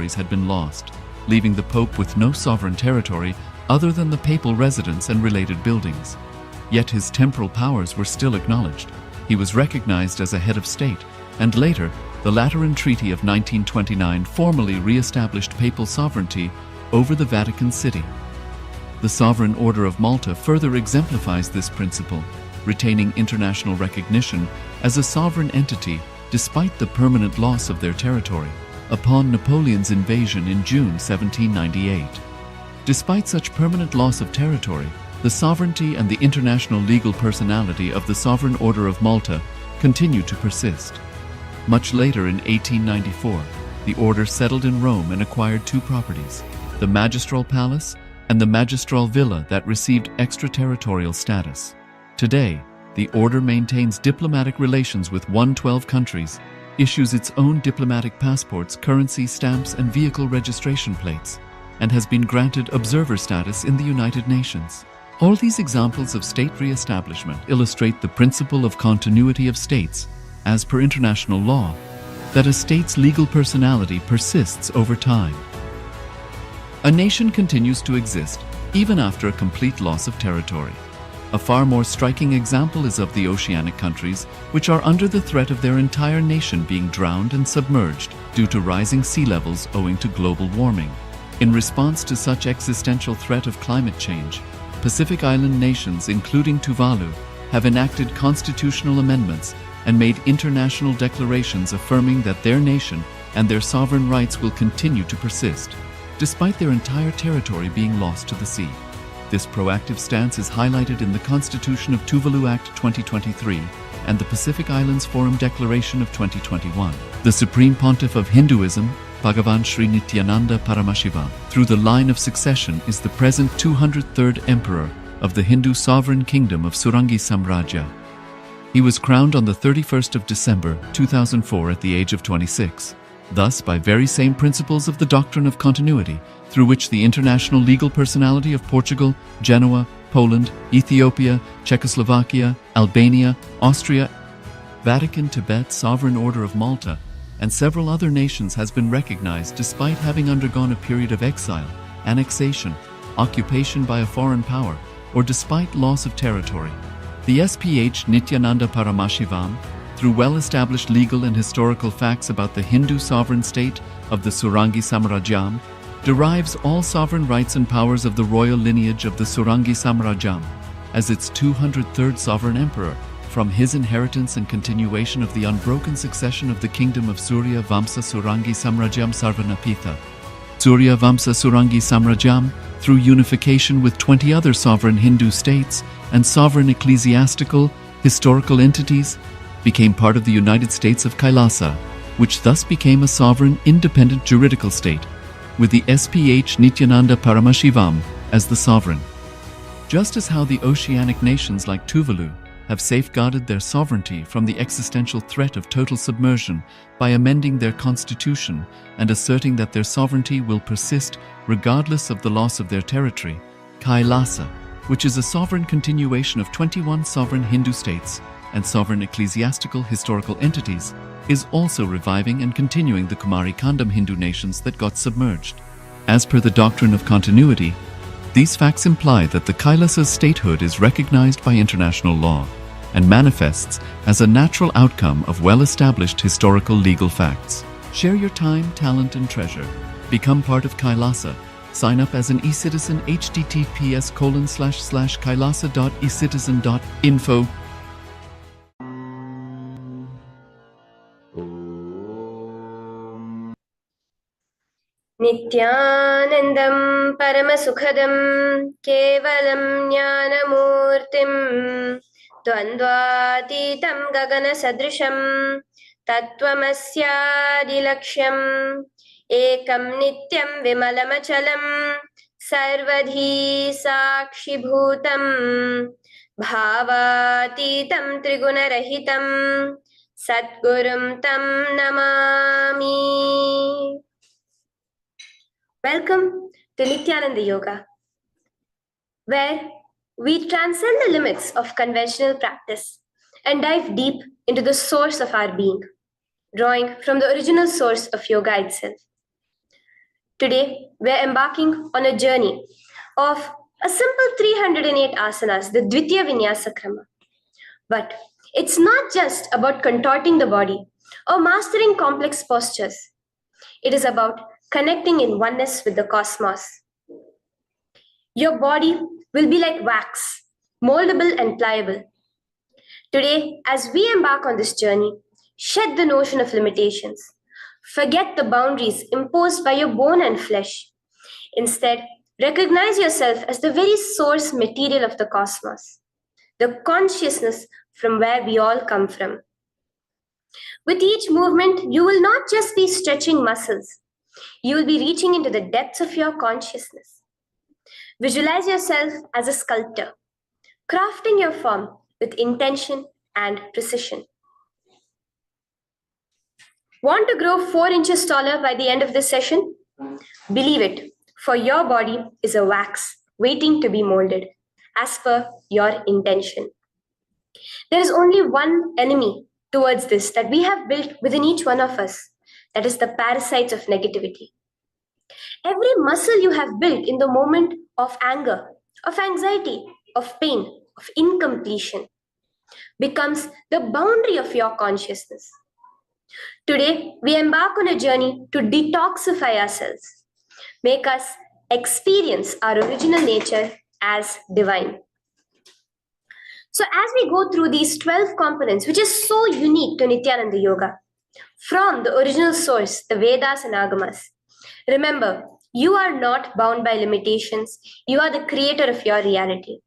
territories had been lost, leaving the Pope with no sovereign territory other than the papal residence and related buildings. Yet his temporal powers were still acknowledged. He was recognized as a head of state, and later, the Lateran Treaty of 1929 formally re-established papal sovereignty over the Vatican City. The Sovereign Order of Malta further exemplifies this principle, retaining international recognition as a sovereign entity despite the permanent loss of their territory upon Napoleon's invasion in June 1798. Despite such permanent loss of territory, the sovereignty and the international legal personality of the Sovereign Order of Malta continue to persist. Much later in 1894, the order settled in Rome and acquired two properties, the Magistral Palace and the Magistral Villa that received extraterritorial status. Today, the order maintains diplomatic relations with 112 countries, issues its own diplomatic passports, currency, stamps, and vehicle registration plates, and has been granted observer status in the United Nations. All these examples of state re-establishment illustrate the principle of continuity of states, as per international law, that a state's legal personality persists over time. A nation continues to exist even after a complete loss of territory. A far more striking example is of the oceanic countries, which are under the threat of their entire nation being drowned and submerged due to rising sea levels owing to global warming. In response to such existential threat of climate change, Pacific Island nations, including Tuvalu, have enacted constitutional amendments and made international declarations affirming that their nation and their sovereign rights will continue to persist, despite their entire territory being lost to the sea. This proactive stance is highlighted in the Constitution of Tuvalu Act 2023 and the Pacific Islands Forum Declaration of 2021. The Supreme Pontiff of Hinduism, Bhagavan Sri Nithyananda Paramashiva, through the line of succession is the present 203rd Emperor of the Hindu Sovereign Kingdom of Surangi Samrajya. He was crowned on the 31st of December 2004 at the age of 26. Thus, by very same principles of the doctrine of continuity, through which the international legal personality of Portugal, Genoa, Poland, Ethiopia, Czechoslovakia, Albania, Austria, Vatican, Tibet, Sovereign Order of Malta, and several other nations has been recognized despite having undergone a period of exile, annexation, occupation by a foreign power, or despite loss of territory. The SPH Nithyananda Paramashivam, through well-established legal and historical facts about the Hindu sovereign state of the Surangi Samrajyam, derives all sovereign rights and powers of the royal lineage of the Surangi Samrajyam as its 203rd sovereign emperor, from his inheritance and continuation of the unbroken succession of the kingdom of Surya Vamsa Surangi Samrajyam Sarvanapitha. Surya Vamsa Surangi Samrajyam, through unification with 20 other sovereign Hindu states and sovereign ecclesiastical, historical entities, became part of the United States of Kailasa, which thus became a sovereign, independent juridical state, with the SPH Nithyananda Paramashivam as the sovereign. Just as how the oceanic nations like Tuvalu have safeguarded their sovereignty from the existential threat of total submersion by amending their constitution and asserting that their sovereignty will persist regardless of the loss of their territory, Kailasa, which is a sovereign continuation of 21 sovereign Hindu states and sovereign ecclesiastical historical entities, is also reviving and continuing the Kumari Kandam Hindu nations that got submerged. As per the doctrine of continuity, these facts imply that the Kailasa's statehood is recognized by international law and manifests as a natural outcome of well-established historical legal facts. Share your time, talent, and treasure. Become part of Kailasa. Sign up as an eCitizen https://kailasa.ecitizen.info. Nithyanandam Paramasukhadam Kevalam Jnanamurtim Dvandvatitam Gagana Sadrisham Tattvamasyaadilaksham Ekam Nityam Vimalamachalam Sarvadhi Sakshibhutam Bhavatitam Trigunarahitam Satgurum Tam Namami. Welcome to Nithyananda Yoga, where we transcend the limits of conventional practice and dive deep into the source of our being, drawing from the original source of yoga itself. Today, we're embarking on a journey of a simple 308 asanas, the Dvitiya Vinyasa Krama. But it's not just about contorting the body or mastering complex postures. It is about connecting in oneness with the cosmos. Your body will be like wax, moldable and pliable. Today, as we embark on this journey, shed the notion of limitations. Forget the boundaries imposed by your bone and flesh. Instead, recognize yourself as the very source material of the cosmos, the consciousness from where we all come from. With each movement, you will not just be stretching muscles, you will be reaching into the depths of your consciousness. Visualize yourself as a sculptor, crafting your form with intention and precision. Want to grow 4 inches taller by the end of this session? Believe it, for your body is a wax waiting to be molded as per your intention. There is only one enemy towards this that we have built within each one of us. That is the parasites of negativity. Every muscle you have built in the moment of anger, of anxiety, of pain, of incompletion becomes the boundary of your consciousness. Today, we embark on a journey to detoxify ourselves, make us experience our original nature as divine. So as we go through these 12 components, which is so unique to Nithyananda Yoga, from the original source, the Vedas and Agamas, remember, you are not bound by limitations. You are the creator of your reality.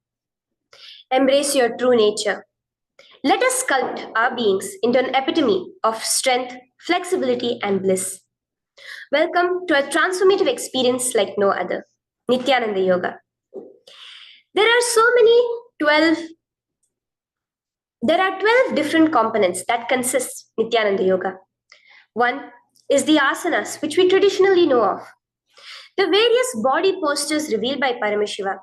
Embrace your true nature. Let us sculpt our beings into an epitome of strength, flexibility, and bliss. Welcome to a transformative experience like no other, Nithyananda Yoga. There are 12 different components that consist Nithyananda Yoga. One is the asanas, which we traditionally know of. The various body postures revealed by Paramashiva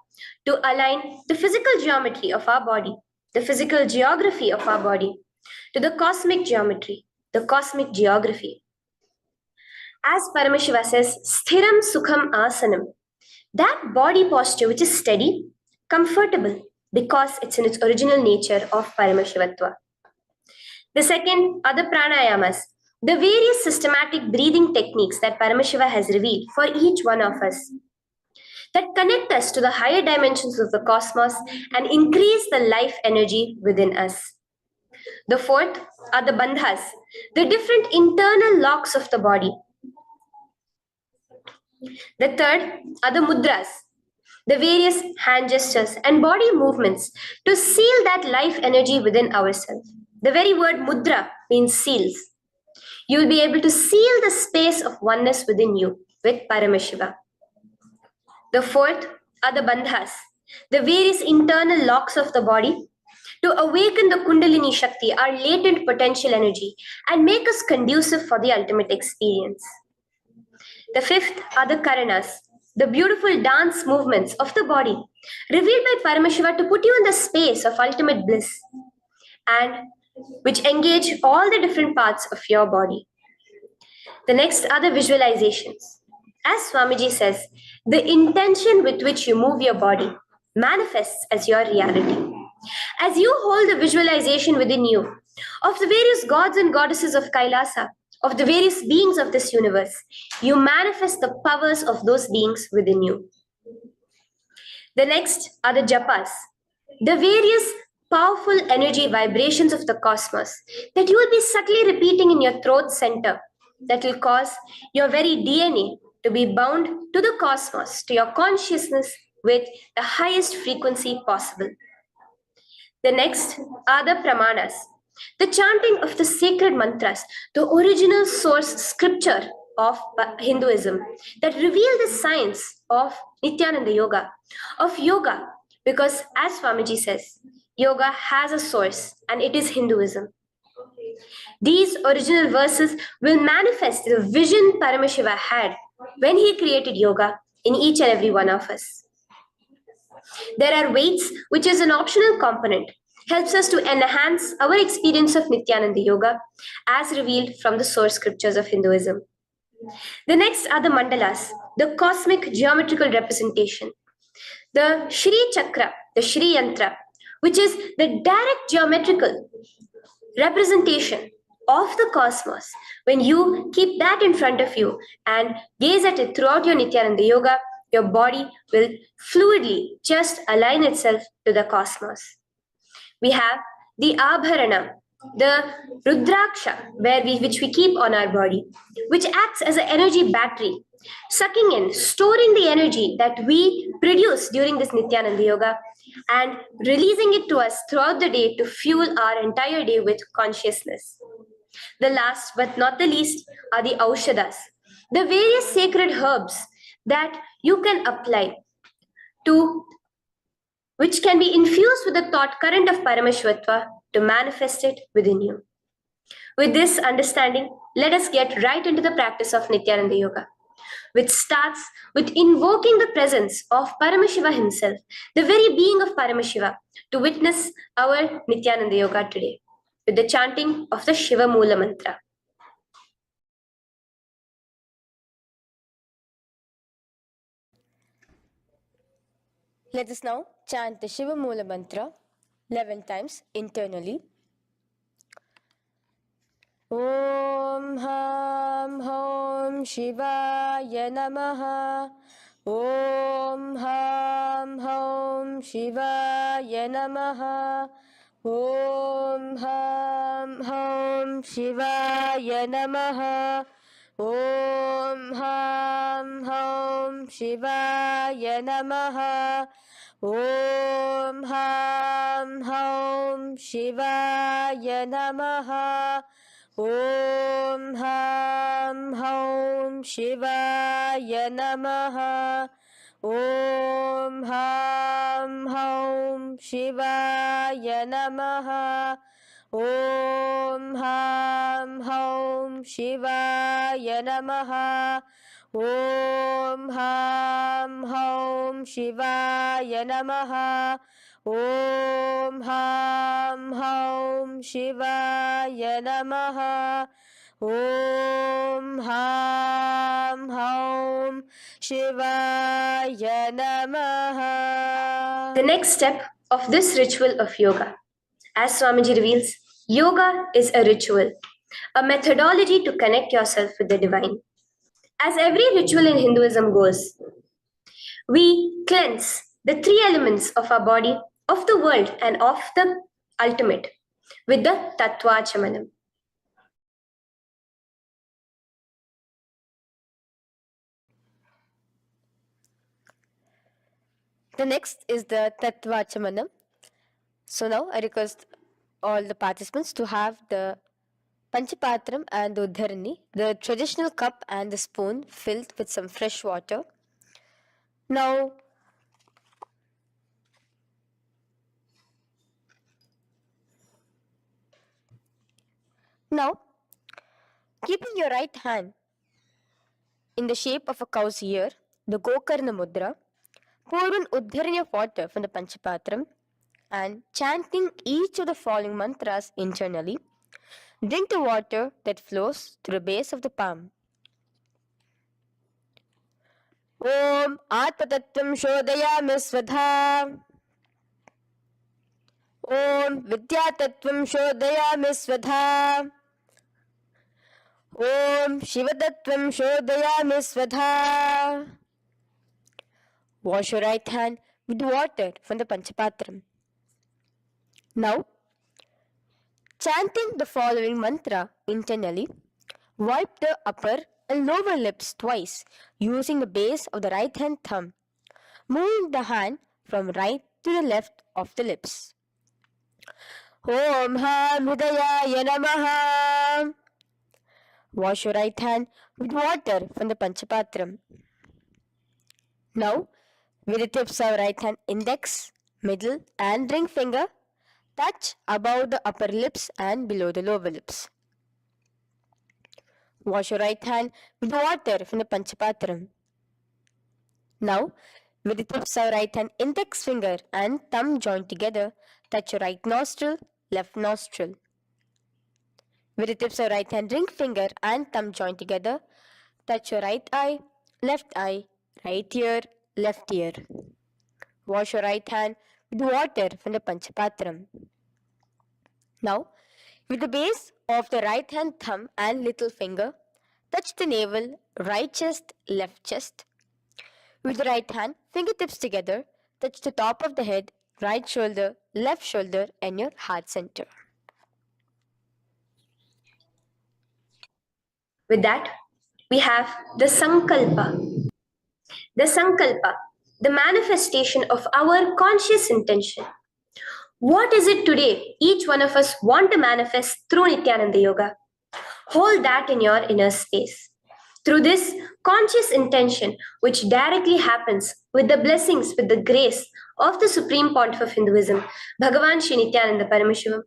to align the physical geometry of our body, the physical geography of our body, to the cosmic geometry, the cosmic geography. As Paramashiva says, sthiram sukham asanam, that body posture which is steady, comfortable, because it's in its original nature of Paramashivatva. The second are the pranayamas, the various systematic breathing techniques that Paramashiva has revealed for each one of us, that connect us to the higher dimensions of the cosmos and increase the life energy within us. The fourth are the bandhas, the different internal locks of the body. The third are the mudras, the various hand gestures and body movements to seal that life energy within ourselves. The very word mudra means seals. You will be able to seal the space of oneness within you with Paramashiva. The fourth are the bandhas, the various internal locks of the body to awaken the Kundalini Shakti, our latent potential energy, and make us conducive for the ultimate experience. The fifth are the karanas, the beautiful dance movements of the body, revealed by Paramashiva to put you in the space of ultimate bliss, and which engage all the different parts of your body. The next are the visualizations. As Swamiji says, the intention with which you move your body manifests as your reality. As you hold the visualization within you of the various gods and goddesses of Kailasa, of the various beings of this universe, you manifest the powers of those beings within you. The next are the japas, the various powerful energy vibrations of the cosmos that you will be subtly repeating in your throat center that will cause your very DNA to be bound to the cosmos, to your consciousness with the highest frequency possible. The next are the pramanas, the chanting of the sacred mantras, the original source scripture of Hinduism that reveal the science of Nithyananda Yoga, of yoga, because as Swamiji says, yoga has a source and it is Hinduism. These original verses will manifest the vision Paramashiva had when he created yoga in each and every one of us. There are weights, which is an optional component, helps us to enhance our experience of Nithyananda Yoga as revealed from the source scriptures of Hinduism. The next are the mandalas, the cosmic geometrical representation. The Shri Chakra, the Shri Yantra, which is the direct geometrical representation of the cosmos. When you keep that in front of you and gaze at it throughout your Nithyananda Yoga, your body will fluidly just align itself to the cosmos. We have the Abharana, the Rudraksha, which we keep on our body, which acts as an energy battery, sucking in, storing the energy that we produce during this Nithyananda Yoga and releasing it to us throughout the day to fuel our entire day with consciousness. The last but not the least are the Aushadas, the various sacred herbs that you can apply to which can be infused with the thought current of Paramashivatva to manifest it within you. With this understanding, let us get right into the practice of Nithyananda Yoga, which starts with invoking the presence of Paramashiva himself, the very being of Paramashiva, to witness our Nithyananda Yoga today, with the chanting of the Shiva Moola Mantra. Let us now chant the Shiva Moola Mantra 11 times internally. Om Ham Hom Shivaya Namaha. Om Ham Hom Shivaya Namaha. Om Ham Hom Shivaya Namaha. Om Ham Hom Shivaya Namaha. Om Ham Hom Shivaya Namaha. Om Ham Hom Shivaya Namaha. Om Ham Hom Shivaya Namaha. Om Ham Hom Shivaya Namaha. Om Ham Hom Shivaya Namaha. Om Ham Hom Shivaya Namaha. Om Ham Hom Shivaya Namaha. The next step of this ritual of yoga, as Swamiji reveals, yoga is a ritual, a methodology to connect yourself with the divine. As every ritual in Hinduism goes, we cleanse the three elements of our body, of the world, and of the ultimate with the Tattvachamanam. The next is the Tattvachamanam. So now I request all the participants to have the Panchapatram and the Uddharani, the traditional cup and the spoon filled with some fresh water. Now, keeping your right hand in the shape of a cow's ear, the Gokarna Mudra, pour an Uddharani of water from the Panchapatram and chanting each of the following mantras internally, drink the water that flows through the base of the palm. Om Atmatattvam Shodayami Svadha. Om Vidyatattvam Shodayami Svadha. Om Shivatattvam Shodayami Svadha. Wash your right hand with water from the Panchapatram. Now, chanting the following mantra internally, wipe the upper and lower lips twice using the base of the right hand thumb, moving the hand from right to the left of the lips. Om Ham Hridayaya Namaha. Wash your right hand with water from the Panchapatram. Now, with the tips of right hand index, middle and ring finger, touch above the upper lips and below the lower lips. Wash your right hand with water from the Panchapatram. Now, with the tips of right hand index finger and thumb joined together, touch your right nostril, left nostril. With the tips of right hand ring finger and thumb joined together, Touch your right eye, right ear, left ear. Wash your right hand with water from the Panchapatram. Now, with the base of the right hand thumb and little finger, touch the navel, right chest, left chest. With the right hand, fingertips together, touch the top of the head, right shoulder, left shoulder, and your heart center. With that, we have the Sankalpa. The Sankalpa, the manifestation of our conscious intention. What is it today each one of us want to manifest through Nithyananda Yoga? Hold that in your inner space. Through this conscious intention, which directly happens with the blessings, with the grace of the Supreme Pontiff of Hinduism, Bhagavan Shri Nithyananda Paramashivoham,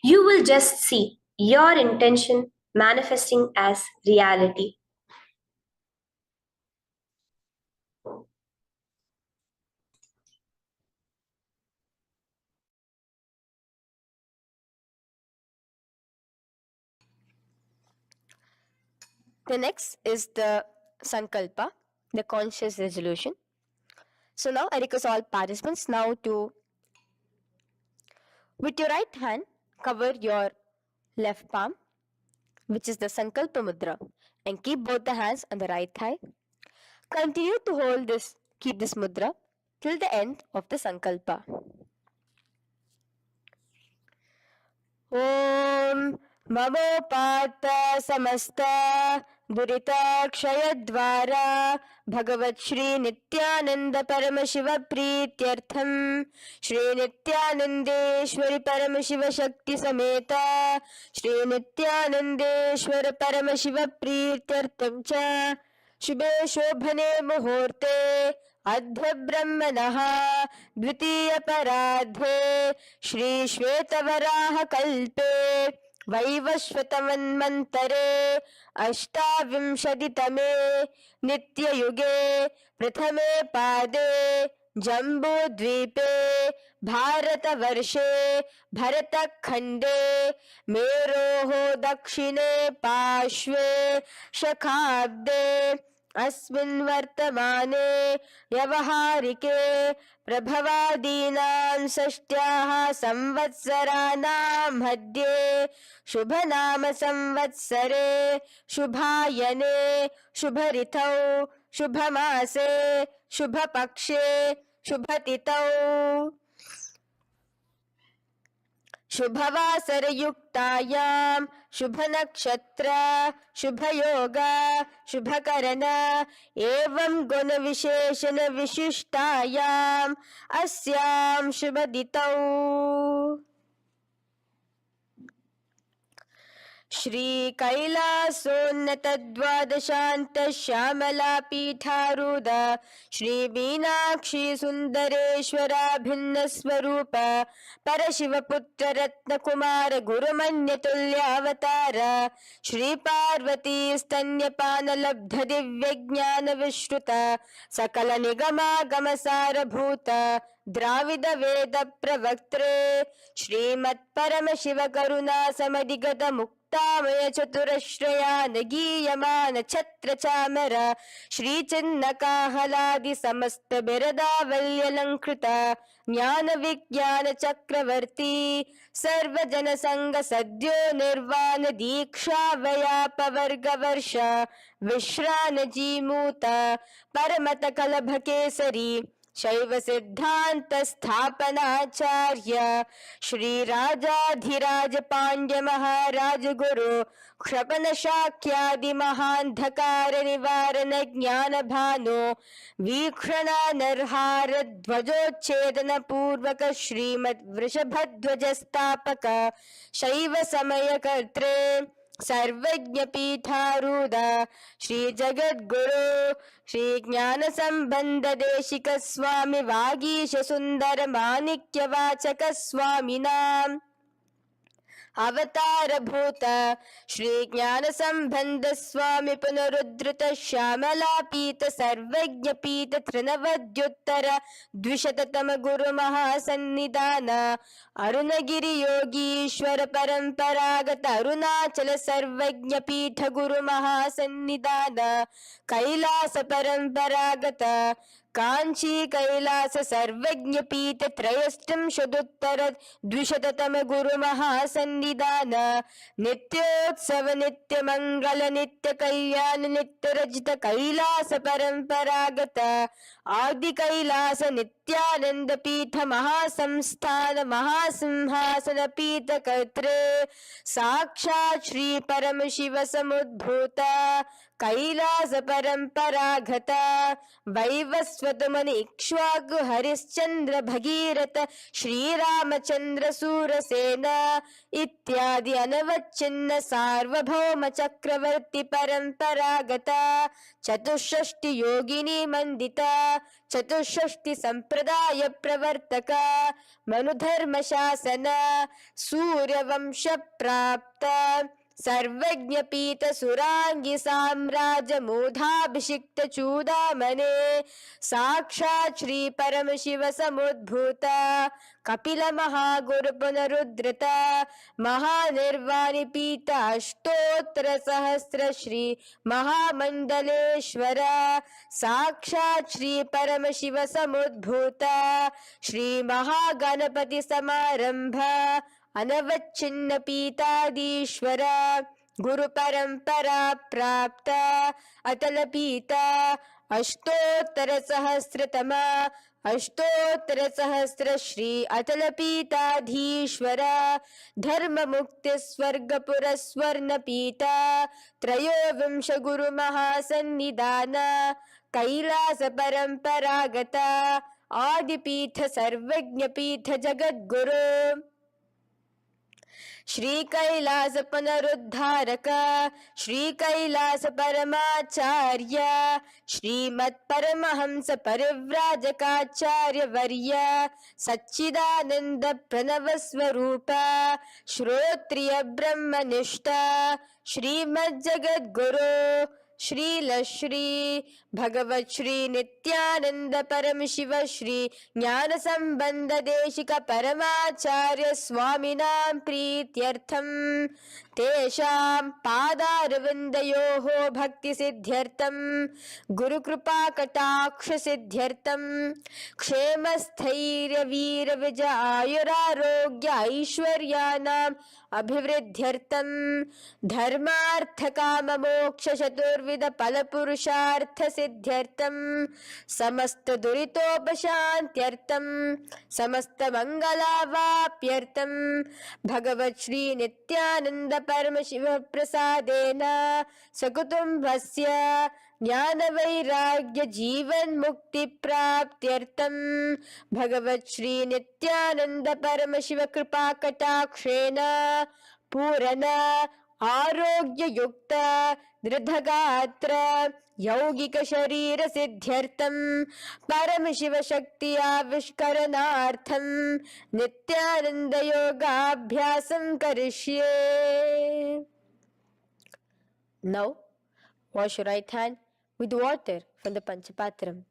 you will just see your intention manifesting as reality. The next is the Sankalpa, the conscious resolution. So now I request all participants now to, with your right hand, cover your left palm, which is the Sankalpa Mudra, and keep both the hands on the right thigh. Continue to keep this mudra till the end of the Sankalpa. Om Mamo Samasta Duritakshayaddvara Bhagavat Shri Nithyananda Paramashiva Prityartham Shri Nithyanandeshwari Paramashiva Shakti Sameta Shri Nithyanandeshwara Paramashiva Prityartham Cha शुभे शोभने मुहूर्ते अद्य ब्रह्मणः द्वितीय परार्धे श्री श्वेतवराह कल्पे वैवस्वतमन्वन्तरे अष्टाविंशतितमे नित्ययुगे प्रथमे पादे जम्बूद्वीपे भारतवर्षे भरतखण्डे मेरोः दक्षिणे पार्श्वे शखाब्दे अस्मिन् वर्तमाने व्यवहारिके प्रभवादीनां षष्ट्याः संवत्सराणां मध्ये शुभनाम संवत्सरे शुभायने शुभऋतौ शुभमासे शुभपक्षे शुभतिथौ शुभवासरयुक्तायां शुभनक्षत्र शुभयोग शुभकरण एवं गुणविशेषण विशिष्टायाम् अस्यां शुभदितौ श्री कैलासोन्नत द्वादशान्त श्यामला पीठारूढ़ श्री मीनाक्षी सुंदरेश्वरा भिन्न स्वरूप परशिवपुत्र रत्न कुमार गुरुमन्यतुल्य अवतार श्री पार्वती स्तन्यपान लब्ध दिव्य ज्ञान विश्रुत सकल निगमागम सारभूत द्राविड वेद प्रवक्त्रे श्रीमत् परमशिव करुणा समधिगत मुक्तामय चतुरश्रयान गीयमान छत्र चामर श्री चिन्ह काहलादि समस्त बिरदावल्यलंकृत ज्ञान विज्ञान चक्रवर्ती सर्वजन संग सद्यो निर्वाण दीक्षा व्याप वर्ग वर्ष विश्रान जीमूत परमत कलभ केसरी शैव सिद्धांत स्थापनाचार्य श्री राजाधिराज पांड्य महाराज गुरु क्षपन शाक्यादि महांधकार निवारण ज्ञान भानु वीक्षण नरहार ध्वजोच्छेदन पूर्वक श्रीमद वृषभध्वज स्थापक शैव समय कर्त्रे सर्वज्ञ पीठारूढ़ श्री जगद्गुरु श्री ज्ञान संबंध देशिक स्वामी वागीश सुंदर माणिक्य वाचक स्वामी नाम अवतारभूत श्रीज्ञानसम्बन्ध स्वामी पुनरुद्धृत श्यामलापीत सर्वज्ञपीत तृणवद्युत्तर द्विशततम गुरुमहासन्निधान अरुणगिरि योगीश्वर परम्परागत अरुणाचल सर्वज्ञपीठ गुरुमहासन्निधान कैलास परम्परागत कांची कैलास सर्वज्ञपीठ त्रयस्त्रिंशदुत्तर द्विशततम गुरु महासन्निधान नित्योत्सव नित्य मंगल नित्य कल्याण नित्य रजित कैलास परंपरागत आदि कैलास नित्यानंद पीठ महासंस्थान महासिंहासन पीठ कर्त्रे साक्षात् श्री परम शिव समुद्भूत कैलास परंपरागत वैवस्वत मनि इक्ष्वाकु हरिश्चंद्र भगीरथ श्रीरामचंद्र सूरसेन इत्यादि अनवच्छिन्न सार्वभौम चक्रवर्ती परंपरागत चतुष्षष्टि योगिनी मंडित चतुष्षष्टि संप्रदाय प्रवर्तक मनुधर्म शासन सूर्यवंश प्राप्त सर्वज्ञपीठ सुरांगी साम्राज्य मूधाभिषिक्त चूडामणे साक्षात् श्री परम शिव समुद्भूत कपिल महागुरु पुनरुद्धृत महानिर्वाणि पीठ अष्टोत्तर सहस्र श्री महामंडलेश्वर साक्षात् श्री परम शिव समुद्भूत श्री महागणपति समारंभ अनवच्छिन्न पीताधीश्वर गुरु परंपरा प्राप्त अतल पीत अष्टोत्तर सहस्रतम अष्टोत्तर सहस्र श्री अतल पीताधीश्वर धर्म मुक्ति स्वर्गपुर स्वर्ण पीठ त्रयोविंश गुरु महासन्निधान कैलास परंपरागत आदिपीठ सर्वज्ञ पीठ जगद्गुरु श्री कैलास पुनरुद्धारक श्री कैलास परमाचार्य श्रीमत् परमहंस परिव्राजकाचार्य वर्य सच्चिदानंद प्रणव स्वरूप श्रोत्रिय ब्रह्मनिष्ठ श्रीमद् जगद्गुरु श्रील श्री भगवत श्री नित्यानंद परम शिव श्री ज्ञान संबंध देशिक परमाचार्य स्वामिनां प्रीत्यर्थं तेषां पादारविन्दयोः भक्ति सिद्ध्यर्थं गुरुकृपा कटाक्ष सिद्ध्यर्थं क्षेमस्थैर्य वीर विजय आयुरारोग्य ऐश्वर्याणाम् अभिवृद्ध्यर्थं धर्मार्थ काम मोक्ष चतुर्विध फल पुरुषार्थ सिद्ध्यर्थं समस्त दुरितोपशान्त्यर्थं समस्त मंगलावाप्यर्थं भगवत् श्री नित्यानंद परम शिव प्रसादेन सकुटुम्बस्य ज्ञान वैराग्य जीवन मुक्ति प्राप्त्यर्थं भगवत् श्री नित्यानंद परम शिव कृपा कटाक्षेण पूर्ण आरोग्य युक्त दृढ़गात्र यौगिक शरीर सिद्ध्यर्थं परम शिव शक्ति आविष्करणार्थं नित्यानंद योगाभ्यासं करिष्ये. Now wash your right hand with water from the Panchapatram.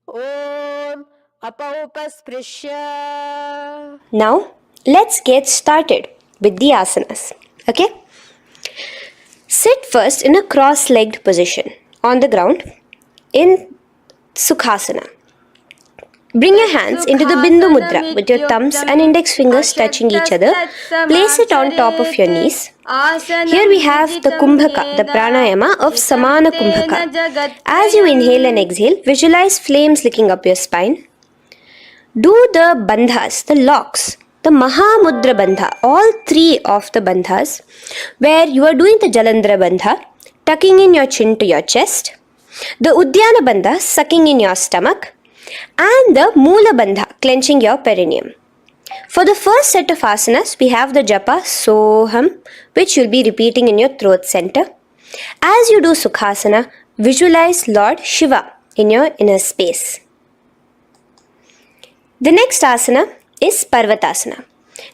Om Apaupasprisya. Now let's get started with the asanas. Okay? Sit first in a cross-legged position on the ground in Sukhasana. Bring your hands into the Bindu Mudra with your thumbs and index fingers touching each other. Place it on top of your knees. Here we have the Kumbhaka, the pranayama of Samana Kumbhaka. As you inhale and exhale, visualize flames licking up your spine. Do the bandhas, the locks, the Mahamudra Bandha, all three of the bandhas, where you are doing the Jalandhara Bandha, tucking in your chin to your chest, the Udyana Bandha, sucking in your stomach, and the Moola Bandha, clenching your perineum. For the first set of asanas, we have the japa Soham, which you'll be repeating in your throat center. As you do Sukhasana, visualize Lord Shiva in your inner space. The next asana is Parvatasana.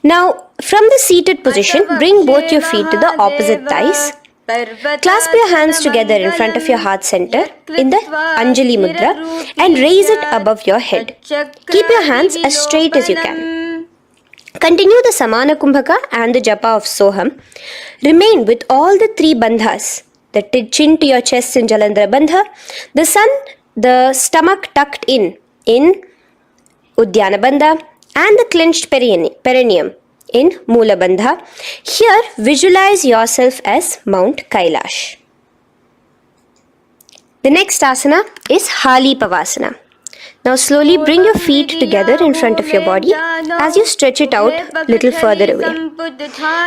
Now, from the seated position, bring both your feet to the opposite thighs. Clasp your hands together in front of your heart center in the Anjali Mudra and raise it above your head. Keep your hands as straight as you can. Continue the Samana Kumbhaka and the Japa of Soham. Remain with all the three bandhas. The chin to your chest in Jalandhara Bandha, the stomach tucked in Udyana Bandha, and the clenched perineum in Mula Bandha. Here, visualize yourself as Mount Kailash. The next asana is Hali Pavasana. Now slowly bring your feet together in front of your body as you stretch it out a little further away.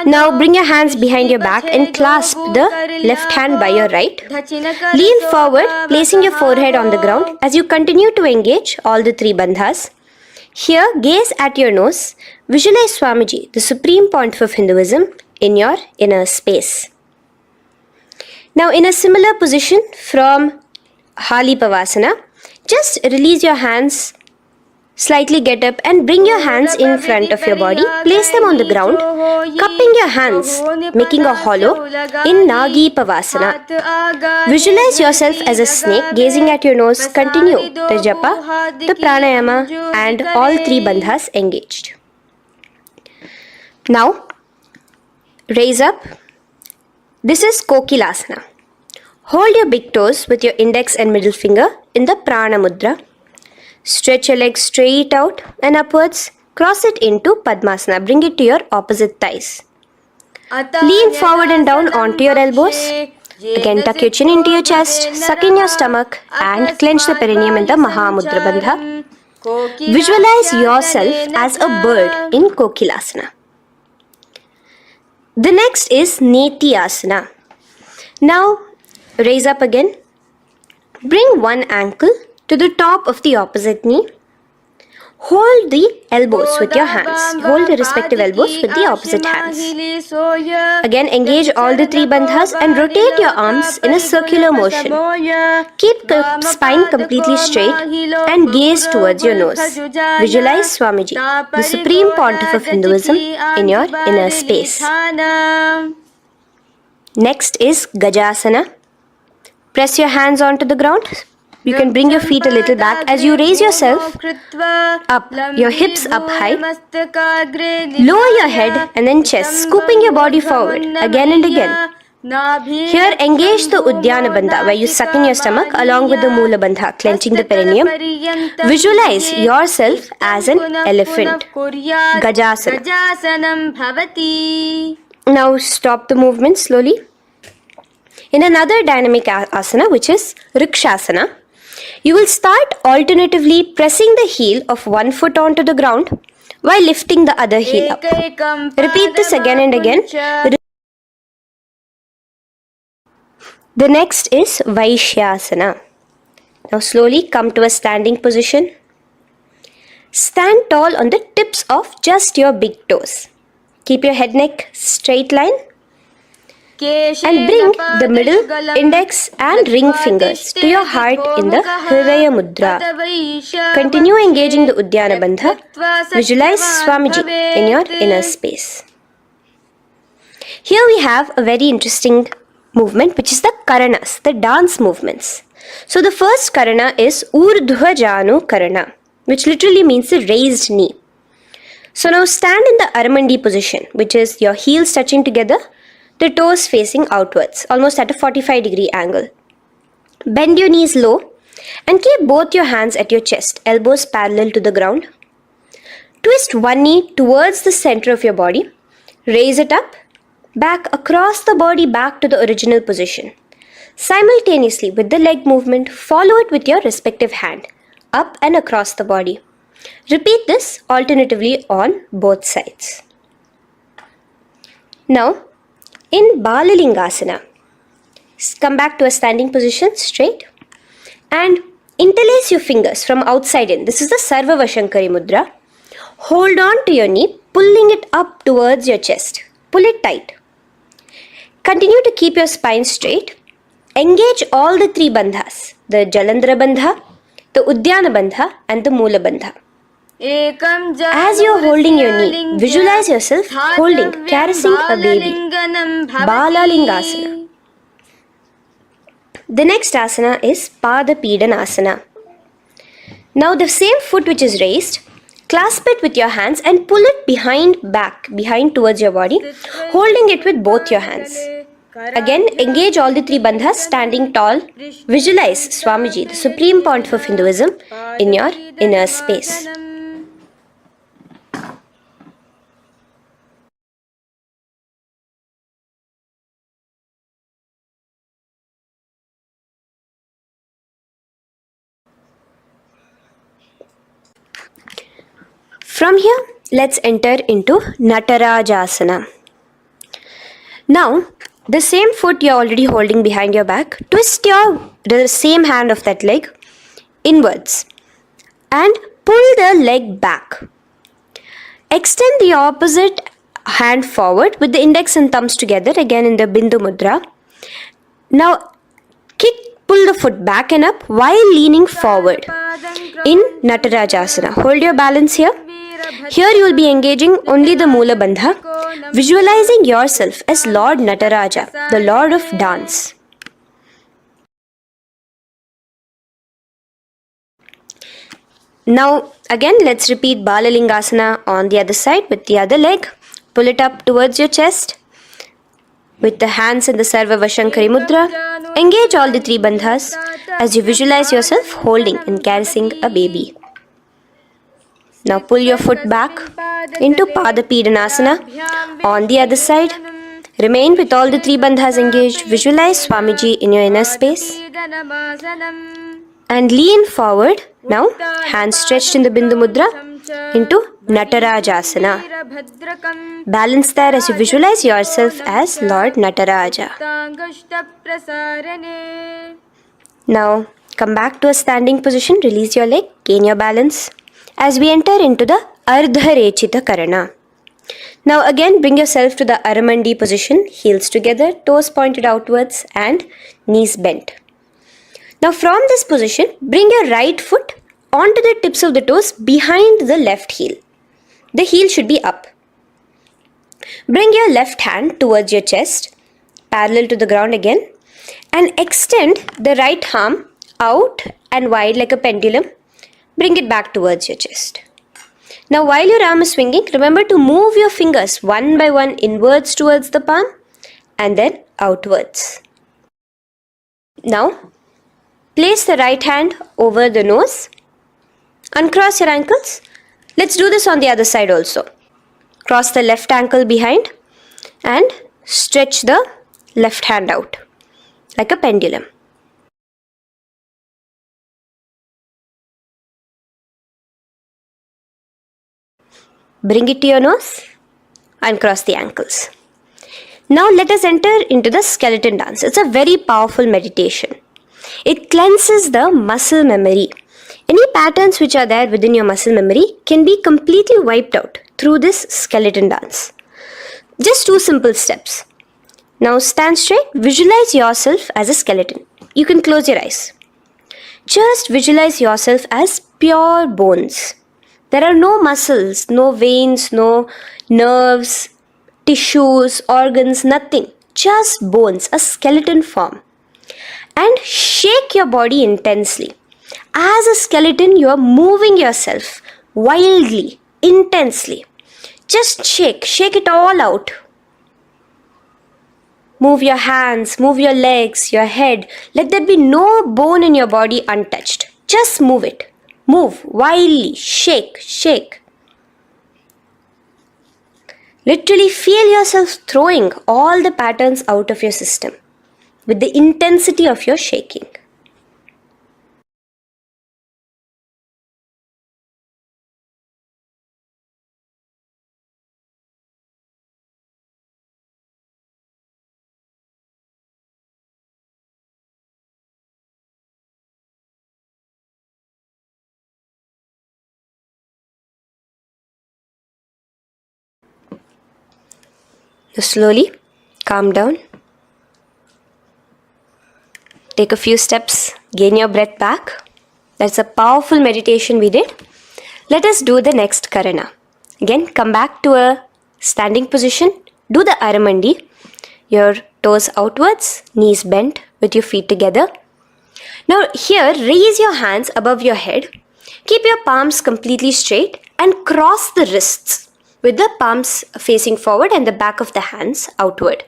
Now bring your hands behind your back and clasp the left hand by your right. Lean forward, placing your forehead on the ground as you continue to engage all the three bandhas. Here, gaze at your nose. Visualize Swamiji, the Supreme Pontiff of Hinduism, in your inner space. Now in a similar position from Hali Pavasana, just release your hands, slightly get up and bring your hands in front of your body. Place them on the ground, cupping your hands, making a hollow in Nagi Pavasana. Visualize yourself as a snake, gazing at your nose. Continue the japa, the pranayama and all three bandhas engaged. Now, raise up. This is Kokilasana. Hold your big toes with your index and middle finger in the Prana Mudra. Stretch your legs straight out and upwards. Cross it into Padmasana. Bring it to your opposite thighs. Lean forward and down onto your elbows. Again, tuck your chin into your chest, suck in your stomach and clench the perineum in the Mahamudra Bandha. Visualize yourself as a bird in Kokilasana. The next is Nithyananda. Now, raise up again. Bring one ankle to the top of the opposite knee. Hold the elbows with your hands. Hold the respective elbows with the opposite hands. Again, engage all the three bandhas and rotate your arms in a circular motion. Keep the spine completely straight and gaze towards your nose. Visualize Swamiji, the Supreme Pontiff of Hinduism, in your inner space. Next is Gajasana. Press your hands onto the ground. You can bring your feet a little back as you raise yourself up, your hips up high. Lower your head and then chest, scooping your body forward again and again. Here, engage the Udyana Bandha, where you suck in your stomach along with the Mula Bandha, clenching the perineum. Visualize yourself as an elephant. Gajasana. Now stop the movement slowly. In another dynamic asana, which is Rikshasana, you will start alternatively pressing the heel of one foot onto the ground while lifting the other heel up. Repeat this again and again. The next is Vaishyasana. Now slowly come to a standing position. Stand tall on the tips of just your big toes. Keep your head neck straight line. And bring the middle, index and ring fingers to your heart in the Hridaya Mudra. Continue engaging the Udyana Bandha. Visualize Swamiji in your inner space. Here we have a very interesting movement, which is the Karanas, the dance movements. So the first Karana is Urdhva Janu Karana, which literally means the raised knee. So now stand in the Aramandi position, which is your heels touching together, the toes facing outwards, almost at a 45-degree angle. Bend your knees low and keep both your hands at your chest, elbows parallel to the ground. Twist one knee towards the center of your body. Raise it up, back across the body back to the original position. Simultaneously with the leg movement, follow it with your respective hand, up and across the body. Repeat this alternatively on both sides. Now, in Balalingasana, come back to a standing position straight and interlace your fingers from outside in. This is the Sarvavashankari Mudra. Hold on to your knee, pulling it up towards your chest. Pull it tight. Continue to keep your spine straight. Engage all the three bandhas, the Jalandhara Bandha, the Udyana Bandha and the Mula Bandha. As you are holding your knee, visualize yourself holding, caressing a baby. Balalingasana. The next asana is Padapidanasana. Now the same foot which is raised, clasp it with your hands and pull it behind towards your body, holding it with both your hands. Again, engage all the three bandhas, standing tall. Visualize Swamiji, the Supreme Pontiff of Hinduism, in your inner space. From here, let's enter into Natarajasana. Now, the same foot you're already holding behind your back, twist the same hand of that leg inwards and pull the leg back. Extend the opposite hand forward with the index and thumbs together, again in the Bindu Mudra. Now, pull the foot back and up while leaning forward in Natarajasana. Hold your balance here. Here you will be engaging only the Mula Bandha, visualizing yourself as Lord Nataraja, the Lord of Dance. Now again let's repeat Balalingasana on the other side with the other leg. Pull it up towards your chest with the hands in the Sarva Vashankari Mudra. Engage all the three bandhas as you visualize yourself holding and caressing a baby. Now pull your foot back into Padapidanasana on the other side. Remain with all the three bandhas engaged. Visualize Swamiji in your inner space. And lean forward. Now hands stretched in the Bindu Mudra into Natarajasana. Balance there as you visualize yourself as Lord Nataraja. Now come back to a standing position. Release your leg. Gain your balance. As we enter into the Ardharechita Karana. Now again bring yourself to the Aramandi position, heels together, toes pointed outwards and knees bent. Now from this position, bring your right foot onto the tips of the toes behind the left heel. The heel should be up. Bring your left hand towards your chest, parallel to the ground again, and extend the right arm out and wide like a pendulum. Bring it back towards your chest. Now while your arm is swinging, remember to move your fingers one by one inwards towards the palm and then outwards. Now place the right hand over the nose. Uncross your ankles. Let's do this on the other side also. Cross the left ankle behind and stretch the left hand out like a pendulum. Bring it to your nose and cross the ankles. Now let us enter into the skeleton dance. It's a very powerful meditation. It cleanses the muscle memory. Any patterns which are there within your muscle memory can be completely wiped out through this skeleton dance. Just 2 simple steps. Now stand straight. Visualize yourself as a skeleton. You can close your eyes. Just visualize yourself as pure bones. There are no muscles, no veins, no nerves, tissues, organs, nothing. Just bones, a skeleton form. And shake your body intensely. As a skeleton, you are moving yourself wildly, intensely. Just shake it all out. Move your hands, move your legs, your head. Let there be no bone in your body untouched. Just move it. Move wildly, shake. Literally feel yourself throwing all the patterns out of your system with the intensity of your shaking. Now slowly calm down. Take a few steps, gain your breath back. That's a powerful meditation we did. Let us do the next Karana. Again, come back to a standing position. Do the Aramandi. Your toes outwards, knees bent with your feet together. Now here, raise your hands above your head. Keep your palms completely straight and cross the wrists with the palms facing forward and the back of the hands outward.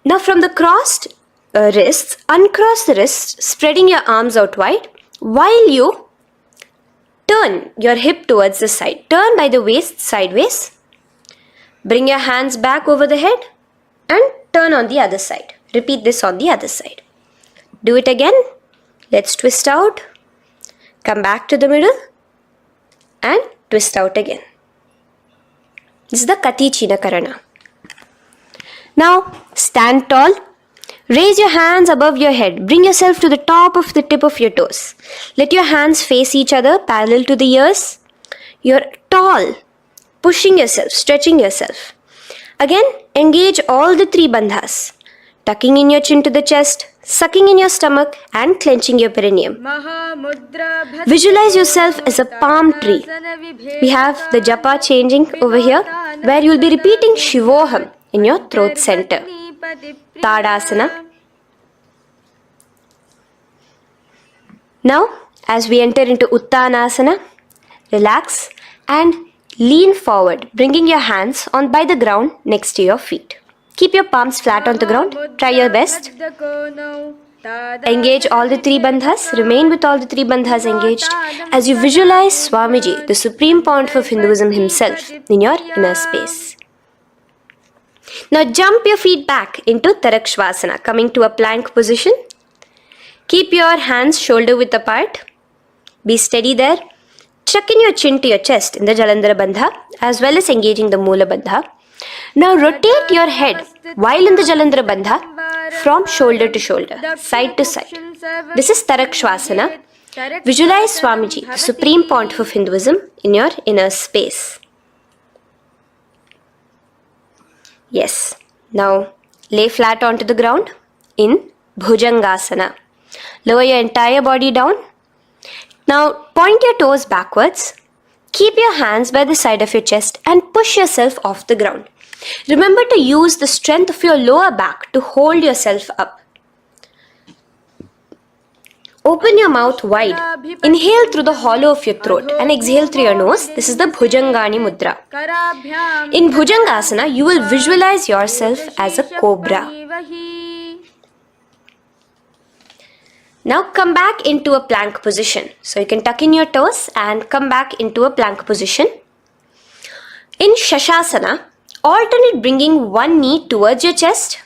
Now from the crossed wrists, uncross the wrists, spreading your arms out wide while you turn your hip towards the side. Turn by the waist sideways. Bring your hands back over the head and turn on the other side. Repeat this on the other side. Do it again. Let's twist out. Come back to the middle and twist out again. This is the Kati China Karana. Now stand tall. Raise your hands above your head. Bring yourself to the top of the tip of your toes. Let your hands face each other parallel to the ears. You're tall, pushing yourself, stretching yourself. Again, engage all the three bandhas. Tucking in your chin to the chest, sucking in your stomach and clenching your perineum. Visualize yourself as a palm tree. We have the japa changing over here where you will be repeating Shivoham in your throat center. Tadasana. Now, as we enter into Uttanasana, relax and lean forward, bringing your hands on by the ground next to your feet. Keep your palms flat on the ground. Try your best. Engage all the three bandhas. Remain with all the three bandhas engaged as you visualize Swamiji, the Supreme Pontiff of Hinduism himself, in your inner space. Now jump your feet back into Tarakshvasana, coming to a plank position. Keep your hands shoulder width apart. Be steady there. Tuck in your chin to your chest in the Jalandhara Bandha as well as engaging the Moola Bandha. Now rotate your head while in the Jalandhara Bandha from shoulder to shoulder, side to side. This is Tarakshvasana. Visualize Swamiji, the Supreme Pontiff of Hinduism, in your inner space. Yes. Now lay flat onto the ground in Bhujangasana. Lower your entire body down. Now point your toes backwards. Keep your hands by the side of your chest and push yourself off the ground. Remember to use the strength of your lower back to hold yourself up. Open your mouth wide. Inhale through the hollow of your throat and exhale through your nose. This is the Bhujangani Mudra. In Bhujangasana, you will visualize yourself as a cobra. Now come back into a plank position. So you can tuck in your toes and come back into a plank position. In Shashasana, alternate bringing one knee towards your chest,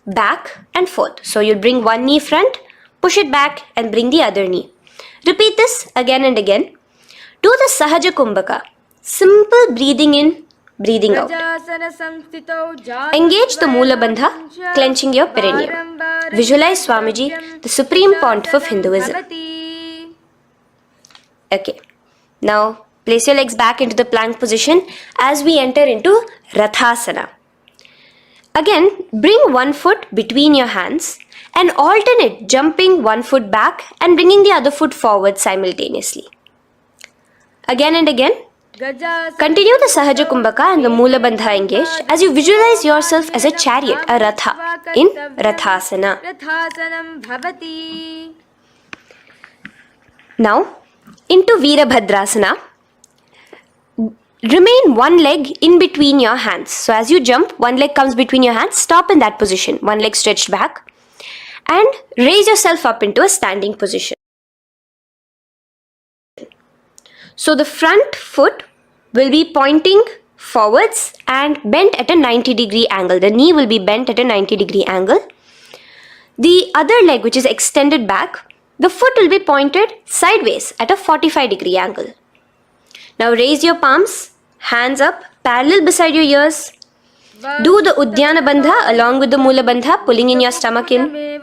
back and forth. So you'll bring one knee front, push it back and bring the other knee. Repeat this again and again. Do the Sahaja Kumbhaka. Simple breathing in, breathing out. Engage the Moola Bandha, clenching your perineum. Visualize Swamiji, the Supreme Pontiff of Hinduism. Okay. Now place your legs back into the plank position as we enter into Rathasana. Again, bring one foot between your hands and alternate jumping one foot back and bringing the other foot forward simultaneously. Again and again. Continue the Sahaja Kumbhaka and the Moola Bandha engaged as you visualize yourself as a chariot, a Ratha, in Rathasana. Now, into Veerabhadrasana. Remain one leg in between your hands. So as you jump, one leg comes between your hands. Stop in that position. One leg stretched back. And raise yourself up into a standing position. So the front foot will be pointing forwards and bent at a 90-degree angle. The knee will be bent at a 90-degree angle. The other leg, which is extended back, the foot will be pointed sideways at a 45-degree angle. Now raise your palms, hands up, parallel beside your ears. Do the Uddiyana Bandha along with the Moola Bandha, pulling in your stomach in.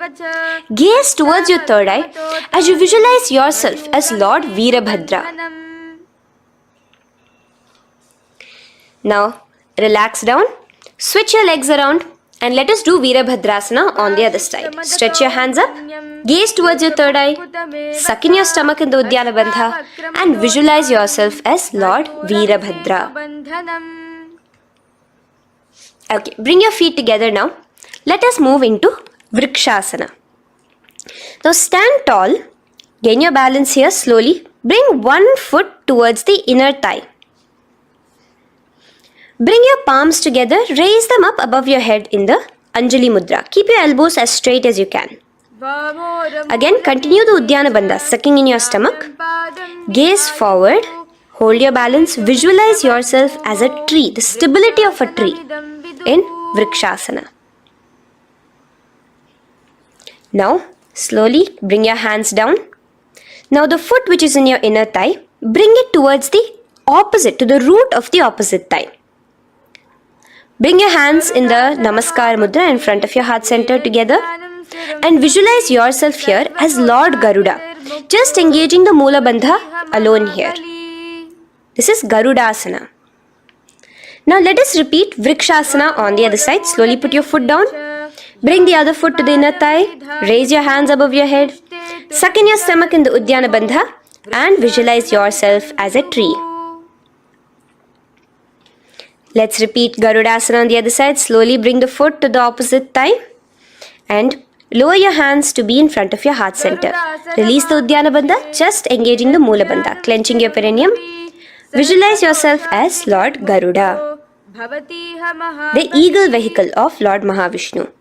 Gaze towards your third eye as you visualize yourself as Lord Veerabhadra. Now relax down, switch your legs around And let us do Virabhadrasana on the other side. Stretch your hands up, gaze towards your third eye, suck in your stomach in the Uddiyana Bandha, and visualize yourself as Lord Virabhadra. Okay, bring your feet together now. Let us move into Vrikshasana. Now stand tall, gain your balance here slowly. Bring one foot towards the inner thigh. Bring your palms together, raise them up above your head in the Anjali Mudra. Keep your elbows as straight as you can. Again, continue the Uddiyana Bandha, sucking in your stomach. Gaze forward, hold your balance, visualize yourself as a tree, the stability of a tree in Vrikshasana. Now, slowly bring your hands down. Now the foot which is in your inner thigh, bring it towards the opposite, to the root of the opposite thigh. Bring your hands in the Namaskar Mudra in front of your heart center together and visualize yourself here as Lord Garuda, just engaging the Moola Bandha alone here. This is Garudasana. Now let us repeat Vrikshasana on the other side. Slowly put your foot down. Bring the other foot to the inner thigh. Raise your hands above your head. Suck in your stomach in the Uddiyana Bandha and visualize yourself as a tree. Let's repeat Garudasana on the other side. Slowly bring the foot to the opposite thigh and lower your hands to be in front of your heart center. Release the Uddiyana Bandha, just engaging the Moola Bandha, clenching your perineum. Visualize yourself as Lord Garuda, the eagle vehicle of Lord Mahavishnu.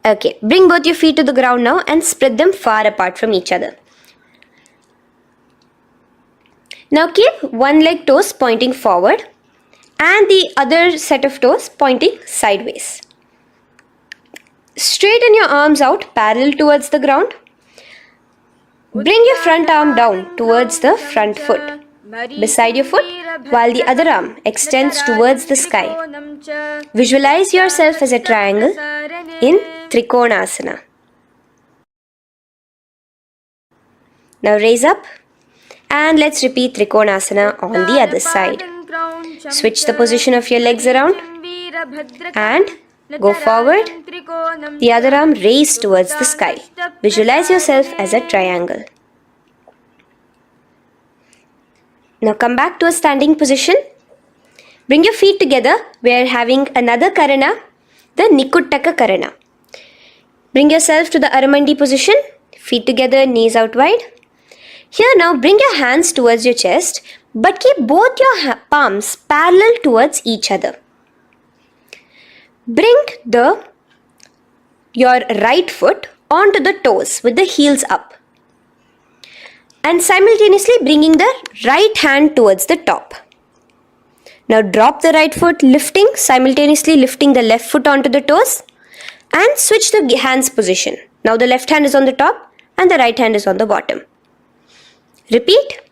Okay, bring both your feet to the ground now and spread them far apart from each other. Now keep one leg toes pointing forward and the other set of toes pointing sideways. Straighten your arms out parallel towards the ground. Bring your front arm down towards the front foot, beside your foot, while the other arm extends towards the sky. Visualize yourself as a triangle in Trikonasana. Now raise up and let's repeat Trikonasana on the other side. Switch the position of your legs around and go forward. The other arm raised towards the sky. Visualize yourself as a triangle. Now come back to a standing position. Bring your feet together. We are having another Karana, the Nikuttaka Karana. Bring yourself to the Aramandi position. Feet together, knees out wide. Here now bring your hands towards your chest, but keep both your palms parallel towards each other. Bring your right foot onto the toes with the heels up. And simultaneously bringing the right hand towards the top. Now drop the right foot, simultaneously lifting the left foot onto the toes and switch the hands position. Now the left hand is on the top and the right hand is on the bottom. Repeat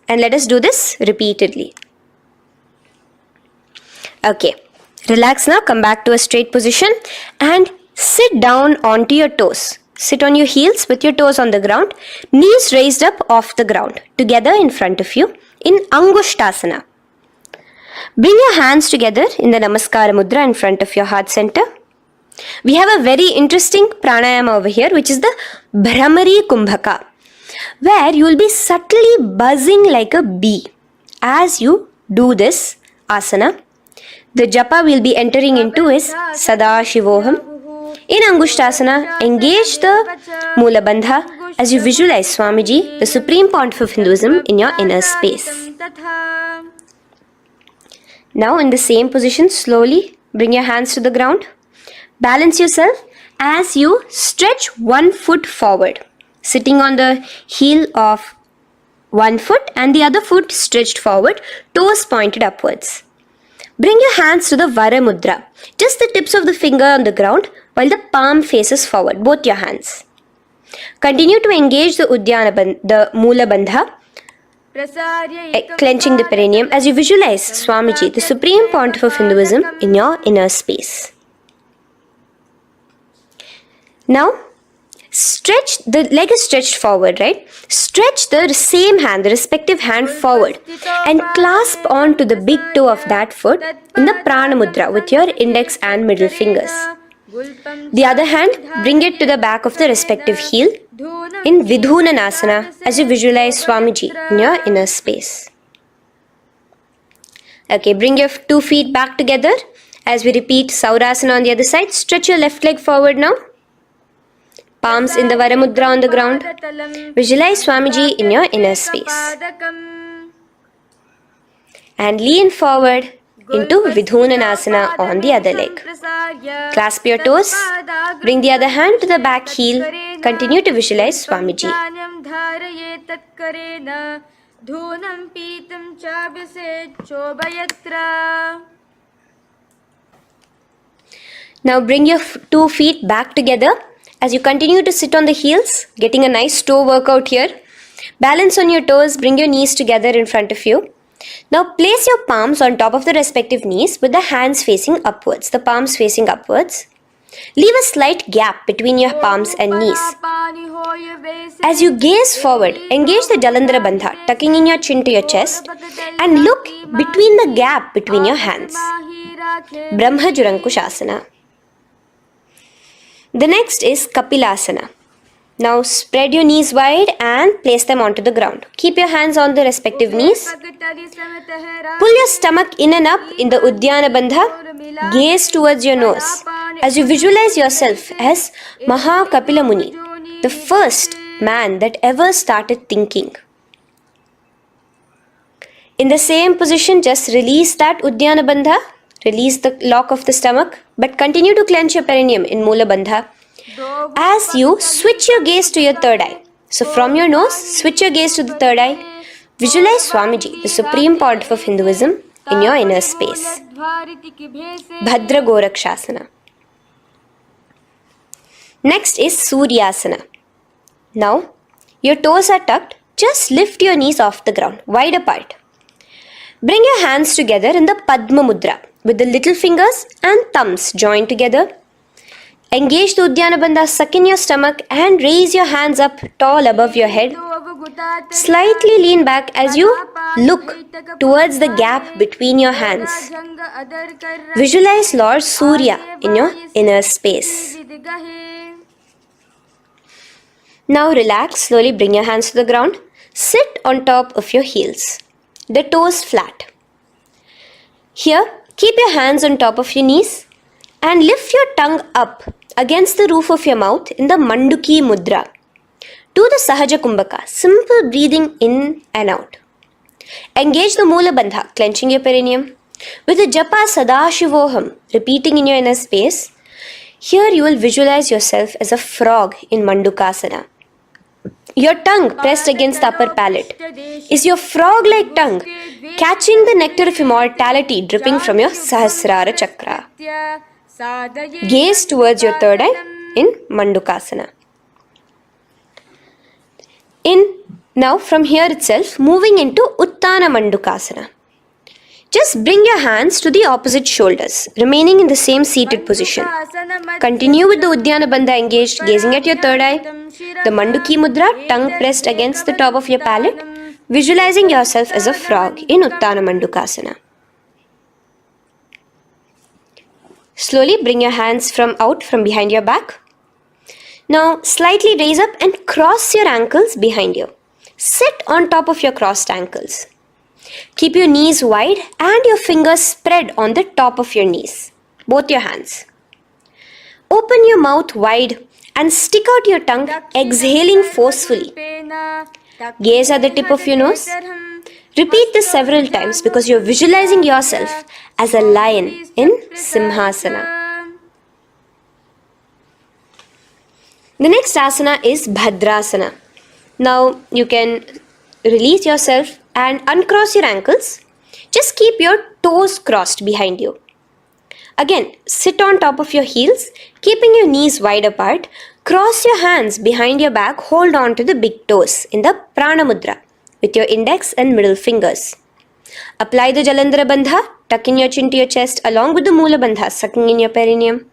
and let us do this repeatedly. Okay, relax now, come back to a straight position and sit down onto your toes. Sit on your heels with your toes on the ground, knees raised up off the ground, together in front of you in Angushtasana. Bring your hands together in the Namaskara Mudra in front of your heart center. We have a very interesting pranayama over here, which is the Bhramari Kumbhaka, where you will be subtly buzzing like a bee as you do this asana. The japa we will be entering into is Sadashivoham. In Angushtasana, engage the Moola Bandha as you visualize Swamiji, the Supreme Pontiff of Hinduism, in your inner space. Now in the same position, slowly bring your hands to the ground. Balance yourself as you stretch one foot forward, sitting on the heel of one foot and the other foot stretched forward, toes pointed upwards. Bring your hands to the Vara Mudra, just the tips of the finger on the ground while the palm faces forward, both your hands. Continue to engage the the Moola Bandha, clenching the perineum as you visualize Swamiji, the Supreme Pontiff of Hinduism, in your inner space. Now, stretch, the leg is stretched forward, right? Stretch the same hand, the respective hand forward and clasp onto the big toe of that foot in the Prana Mudra with your index and middle fingers. The other hand, bring it to the back of the respective heel in Vidhunanasana as you visualize Swamiji in your inner space. Okay, bring your 2 feet back together as we repeat Saurasana on the other side. Stretch your left leg forward now. Palms in the Varamudra on the ground. Visualize Swamiji in your inner space. And lean forward into Vidhunanasana on the other leg. Clasp your toes. Bring the other hand to the back heel. Continue to visualize Swamiji. Now bring your 2 feet back together as you continue to sit on the heels, getting a nice toe workout here. Balance on your toes, bring your knees together in front of you. Now place your palms on top of the respective knees with the hands facing upwards, the palms facing upwards. Leave a slight gap between your palms and knees. As you gaze forward, engage the Jalandhara Bandha, tucking in your chin to your chest, and look between the gap between your hands. Brahma Jurankushasana. The next is Kapilasana. Now spread your knees wide and place them onto the ground. Keep your hands on the respective knees. Pull your stomach in and up in the Uddiyana Bandha. Gaze towards your nose as you visualize yourself as Maha Kapila Muni, the first man that ever started thinking. In the same position, just release that Uddiyana Bandha. Release the lock of the stomach, but continue to clench your perineum in Mula Bandha as you switch your gaze to your third eye. So from your nose, switch your gaze to the third eye. Visualize Swamiji, the Supreme Pontiff of Hinduism, in your inner space. Bhadra Gorakshasana. Next is Suryasana. Now, your toes are tucked. Just lift your knees off the ground, wide apart. Bring your hands together in the Padma Mudra with the little fingers and thumbs joined together. Engage the Uddiyana Bandha, suck in your stomach and raise your hands up tall above your head. Slightly lean back as you look towards the gap between your hands. Visualize Lord Surya in your inner space. Now relax, slowly bring your hands to the ground. Sit on top of your heels, the toes flat. Here, keep your hands on top of your knees and lift your tongue up against the roof of your mouth in the Manduki Mudra. Do the Sahaja Kumbhaka, simple breathing in and out. Engage the Mula Bandha, clenching your perineum. With the Japa Sadashivoham, repeating in your inner space, here you will visualize yourself as a frog in Mandukasana. Your tongue pressed against the upper palate. Is your frog-like tongue catching the nectar of immortality dripping from your Sahasrara Chakra? Gaze towards your third eye in Mandukasana. Now from here itself, moving into Uttana Mandukasana. Just bring your hands to the opposite shoulders, remaining in the same seated position. Continue with the Uddiyana Bandha engaged, gazing at your third eye. The Manduki Mudra, tongue pressed against the top of your palate, visualizing yourself as a frog in Uttana Mandukasana. Slowly bring your hands out from behind your back. Now slightly raise up and cross your ankles behind you. Sit on top of your crossed ankles. Keep your knees wide and your fingers spread on the top of your knees, both your hands. Open your mouth wide and stick out your tongue, exhaling forcefully. Gaze at the tip of your nose. Repeat this several times because you're visualizing yourself as a lion in Simhasana. The next asana is Bhadrasana. Now you can release yourself and uncross your ankles. Just keep your toes crossed behind you. Again, sit on top of your heels, keeping your knees wide apart. Cross your hands behind your back, hold on to the big toes in the Prana Mudra with your index and middle fingers. Apply the Jalandhara Bandha, tuck in your chin to your chest along with the Mula Bandha, sucking in your perineum.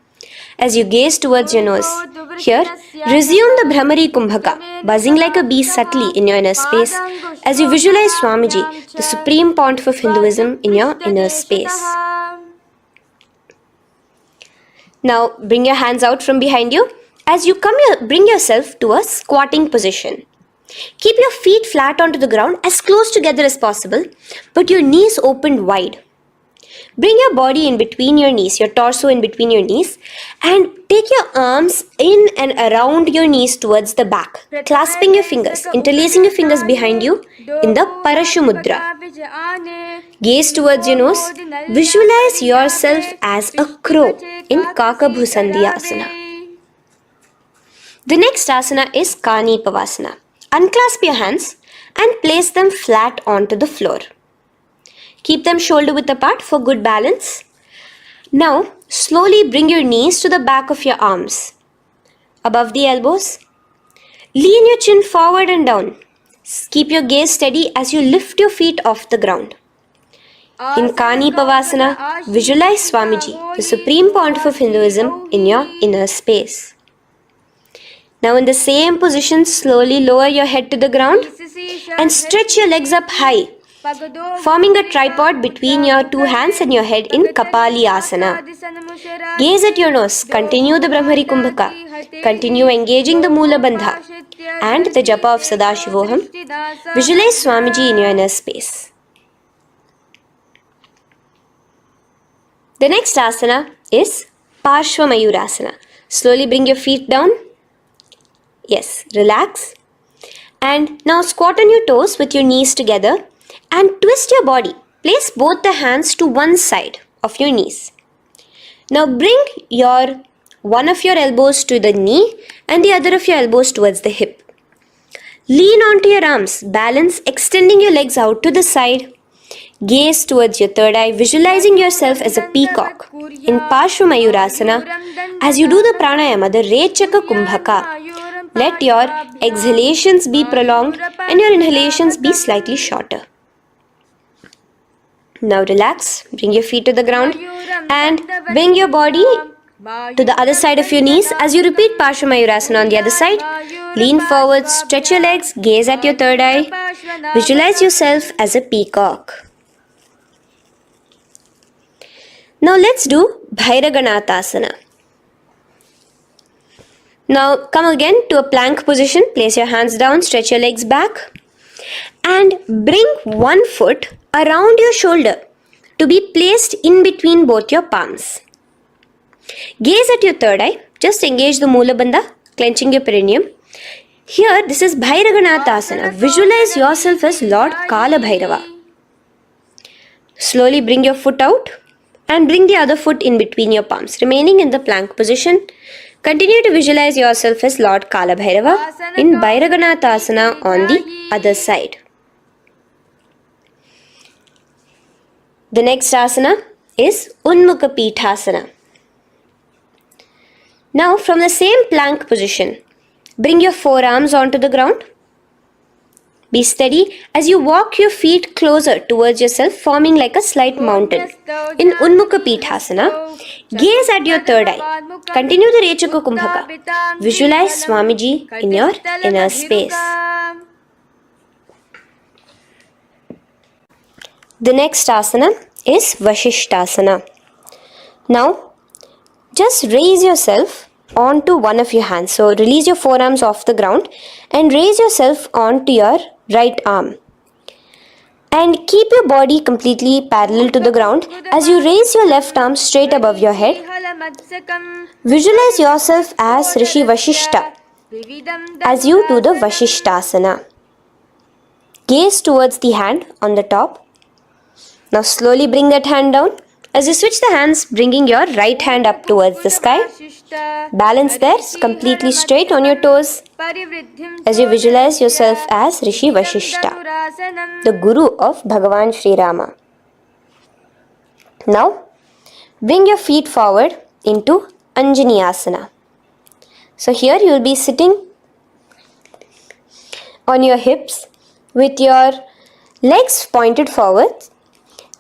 As you gaze towards your nose, here, resume the Brahmari Kumbhaka, buzzing like a bee subtly in your inner space as you visualize Swamiji, the Supreme Pontiff of Hinduism, in your inner space. Now bring your hands out from behind you. As you bring yourself to a squatting position. Keep your feet flat onto the ground as close together as possible, but your knees opened wide. Bring your body in between your knees, your torso in between your knees, and take your arms in and around your knees towards the back, clasping your fingers, interlacing your fingers behind you in the Parashu Mudra. Gaze towards your nose. Visualize yourself as a crow in Kakabhusandhiya Asana. The next asana is Kanipavasana. Unclasp your hands and place them flat onto the floor. Keep them shoulder width apart for good balance. Now, slowly bring your knees to the back of your arms, above the elbows. Lean your chin forward and down. Keep your gaze steady as you lift your feet off the ground. In Kanipavasana, visualize Swamiji, the Supreme Pontiff of Hinduism, in your inner space. Now in the same position, slowly lower your head to the ground and stretch your legs up high, forming a tripod between your two hands and your head in Kapali Asana. Gaze at your nose, continue the Brahmari Kumbhaka, continue engaging the Mula Bandha and the Japa of Sadashivoham. Visualize Swamiji in your inner space. The next asana is Parshva Mayurasana. Slowly bring your feet down. Yes, relax. And now squat on your toes with your knees together and twist your body. Place both the hands to one side of your knees. Now bring one of your elbows to the knee and the other of your elbows towards the hip. Lean onto your arms, balance, extending your legs out to the side. Gaze towards your third eye, visualizing yourself as a peacock. In Parshva Mayurasana, as you do the pranayama, the Rechaka Kumbhaka, let your exhalations be prolonged and your inhalations be slightly shorter. Now relax, bring your feet to the ground and bring your body to the other side of your knees. As you repeat Parshva Mayurasana on the other side, lean forward, stretch your legs, gaze at your third eye, visualize yourself as a peacock. Now let's do Bhairaganathasana. Now come again to a plank position. Place your hands down, stretch your legs back and bring one foot around your shoulder to be placed in between both your palms. Gaze at your third eye. Just engage the Mula Bandha, clenching your perineum. Here, this is Bhairaganathasana. Visualize yourself as Lord Kala Bhairava. Slowly bring your foot out and bring the other foot in between your palms, remaining in the plank position. Continue to visualize yourself as Lord Kala Bhairava in Bhairaganathasana on the other side. The next asana is Unmukha Pithasana. Now from the same plank position, bring your forearms onto the ground. Be steady as you walk your feet closer towards yourself, forming like a slight mountain. In Unmukha Pithasana, gaze at your third eye. Continue the Rechaka Kumbhaka. Visualize Swamiji in your inner space. The next asana is Vashishthasana. Now, just raise yourself onto one of your hands. So, release your forearms off the ground and raise yourself onto your right arm. And keep your body completely parallel to the ground as you raise your left arm straight above your head. Visualize yourself as Rishi Vashishta as you do the Vashishthasana. Gaze towards the hand on the top. Now slowly bring that hand down. As you switch the hands, bringing your right hand up towards the sky. Balance there, completely straight on your toes. As you visualize yourself as Rishi Vashishta, the Guru of Bhagavan Sri Rama. Now, bring your feet forward into Anjani Asana. So here you will be sitting on your hips with your legs pointed forward.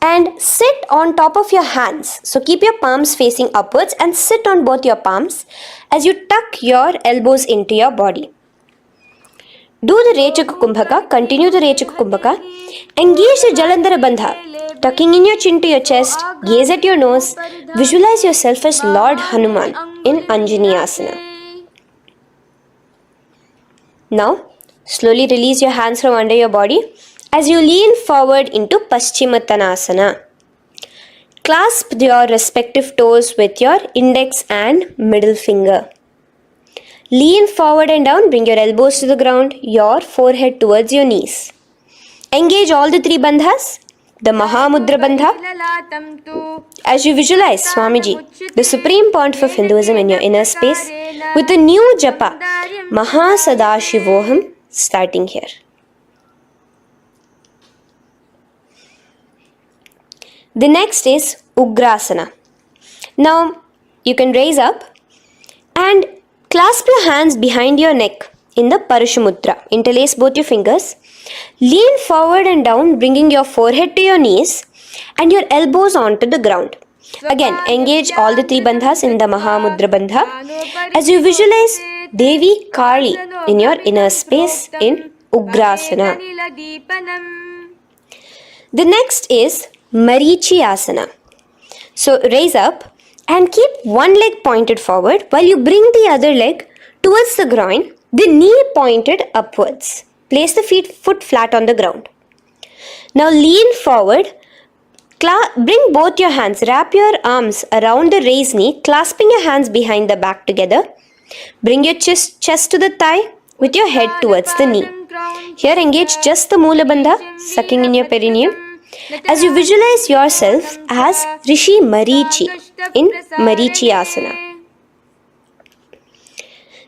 And sit on top of your hands. So keep your palms facing upwards and sit on both your palms as you tuck your elbows into your body. Do the Rechaka Kumbhaka, continue the Rechaka Kumbhaka. Engage the Jalandhara Bandha. Tucking in your chin to your chest, gaze at your nose, visualize yourself as Lord Hanuman in Anjani Asana. Now, slowly release your hands from under your body as you lean forward into Paschimottanasana. Clasp your respective toes with your index and middle finger. Lean forward and down, bring your elbows to the ground, your forehead towards your knees. Engage all the three bandhas, the Mahamudra Bandha. As you visualize Swamiji, the Supreme Pontiff of Hinduism in your inner space, with a new japa, Mahasadashivoham, starting here. The next is Ugrasana. Now, you can raise up and clasp your hands behind your neck in the Parashamudra. Interlace both your fingers. Lean forward and down, bringing your forehead to your knees and your elbows onto the ground. Again, engage all the three bandhas in the Mahamudra Bandha as you visualize Devi Kali in your inner space in Ugrasana. The next is Marichi Asana. So raise up and keep one leg pointed forward while you bring the other leg towards the groin, the knee pointed upwards. Place the foot flat on the ground. Now lean forward, bring both your hands, wrap your arms around the raised knee, clasping your hands behind the back together. Bring your chest to the thigh with your head towards the knee. Here engage just the Moola Bandha, sucking in your perineum, as you visualize yourself as Rishi Marichi in Marichi Asana.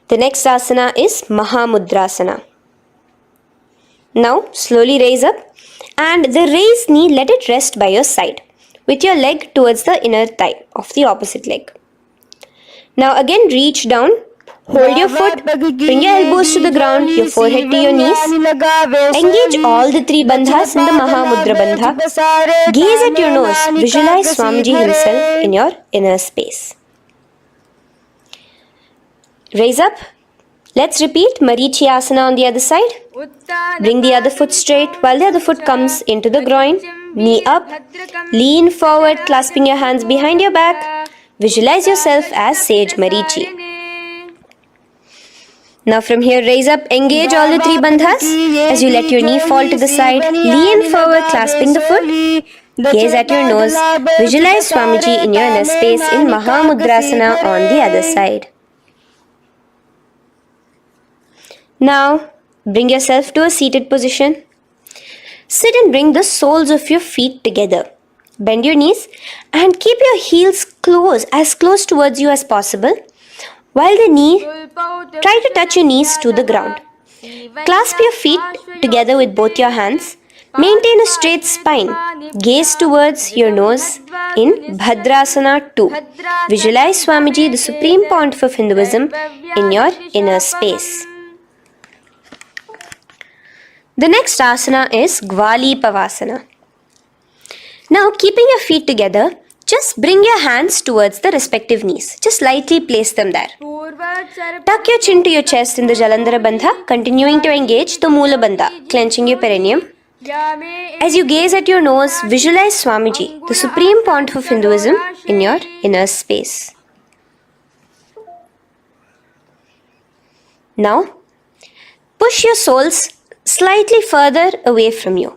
The next asana is Mahamudrasana. Now slowly raise up and the raised knee, let it rest by your side with your leg towards the inner thigh of the opposite leg. Now again reach down, hold your foot, bring your elbows to the ground, your forehead to your knees. Engage all the three bandhas in the Mahamudra Bandha. Gaze at your nose, visualize Swamiji himself in your inner space. Raise up. Let's repeat Marichi Asana on the other side. Bring the other foot straight while the other foot comes into the groin. Knee up. Lean forward, clasping your hands behind your back. Visualize yourself as Sage Marichi. Now from here, raise up, engage all the three bandhas as you let your knee fall to the side. Lean forward, clasping the foot. Gaze at your nose. Visualize Swamiji in your inner space in Mahamudrasana on the other side. Now, bring yourself to a seated position. Sit and bring the soles of your feet together. Bend your knees and keep your heels as close towards you as possible. While try to touch your knees to the ground. Clasp your feet together with both your hands. Maintain a straight spine. Gaze towards your nose in Bhadrasana 2. Visualize Swamiji, the Supreme Pontiff of Hinduism, in your inner space. The next asana is Gwali Pavasana. Now, keeping your feet together, just bring your hands towards the respective knees. Just lightly place them there. Tuck your chin to your chest in the Jalandhara Bandha, continuing to engage the Moola Bandha, clenching your perineum. As you gaze at your nose, visualize Swamiji, the Supreme Pontiff of Hinduism, in your inner space. Now, push your soles slightly further away from you.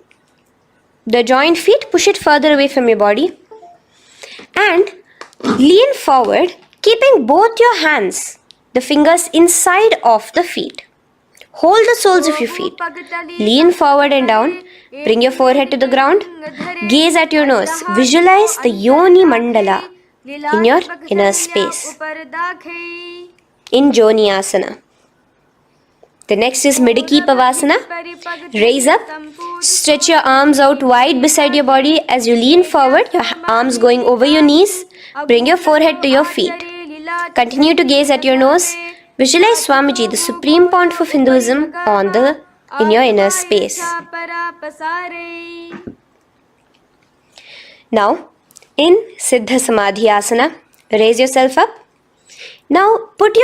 The joined feet, push it further away from your body. And lean forward, keeping both your hands, the fingers inside of the feet. Hold the soles of your feet. Lean forward and down. Bring your forehead to the ground. Gaze at your nose. Visualize the Yoni Mandala in your inner space. In Joni Asana. The next is Midiki Pavasana. Raise up. Stretch your arms out wide beside your body as you lean forward, your arms going over your knees. Bring your forehead to your feet. Continue to gaze at your nose. Visualize Swamiji, the Supreme Pontiff of Hinduism, in your inner space. Now, in Siddha Samadhi Asana, raise yourself up. Now, put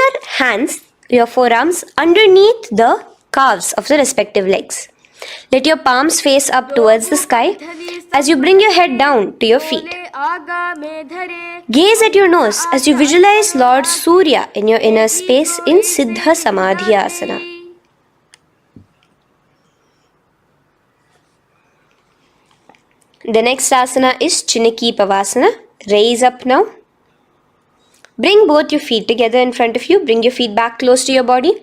your forearms underneath the calves of the respective legs. Let your palms face up towards the sky as you bring your head down to your feet. Gaze at your nose as you visualize Lord Surya in your inner space in Siddha Samadhi Asana. The next asana is Chinaki Pavasana. Raise up now. Bring both your feet together in front of you. Bring your feet back close to your body.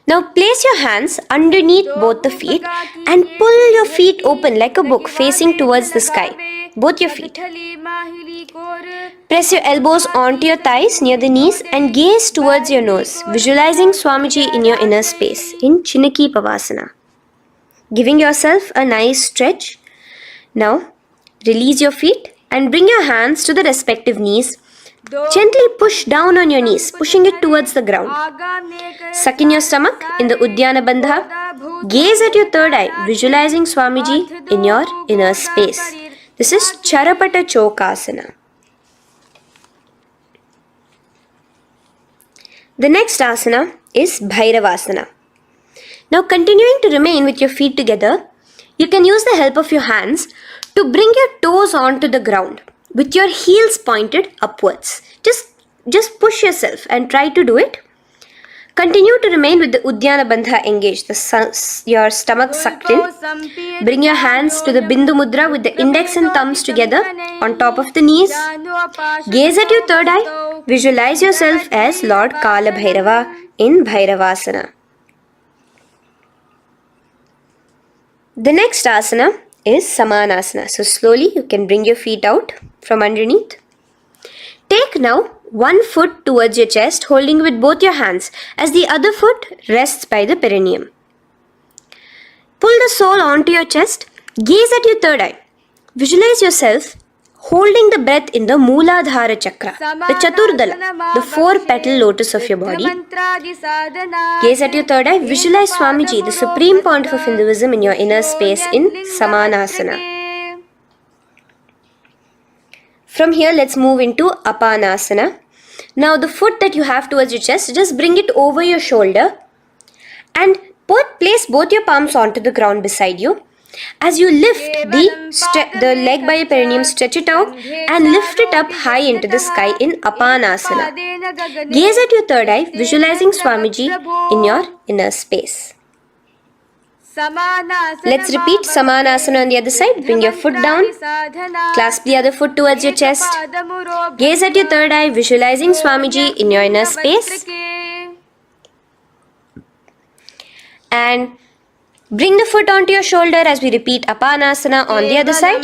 Now place your hands underneath both the feet and pull your feet open like a book facing towards the sky. Both your feet. Press your elbows onto your thighs near the knees and gaze towards your nose, visualizing Swamiji in your inner space in Chinaki Pavasana. Giving yourself a nice stretch. Now release your feet and bring your hands to the respective knees. Gently push down on your knees, pushing it towards the ground. Suck in your stomach in the Uddiyana Bandha. Gaze at your third eye, visualizing Swamiji in your inner space. This is Charapata Chokasana. The next asana is Bhairavasana. Now continuing to remain with your feet together, you can use the help of your hands to bring your toes onto the ground with your heels pointed upwards. Just push yourself and try to do it. Continue to remain with the Uddiyana Bandha engaged, your stomach sucked in. Bring your hands to the Bindu Mudra with the index and thumbs together on top of the knees. Gaze at your third eye. Visualize yourself as Lord Kala Bhairava in Bhairavasana. The next asana is Samanasana. So slowly you can bring your feet out from underneath. Take now one foot towards your chest, holding with both your hands as the other foot rests by the perineum. Pull the sole onto your chest. Gaze at your third eye. Visualize yourself holding the breath in the Mooladhara Chakra, the Chaturdala, the 4-petal lotus of your body. Gaze at your third eye. Visualize Swamiji, the Supreme Pontiff of Hinduism, in your inner space in Samanasana. From here, let's move into Apanasana. Now, the foot that you have towards your chest, just bring it over your shoulder and place both your palms onto the ground beside you. As you lift the leg by your perineum, stretch it out and lift it up high into the sky in Apanasana. Gaze at your third eye, visualizing Swamiji in your inner space. Let's repeat Samanasana on the other side. Bring your foot down. Clasp the other foot towards your chest. Gaze at your third eye, visualizing Swamiji in your inner space. And bring the foot onto your shoulder as we repeat Apanasana on the other side.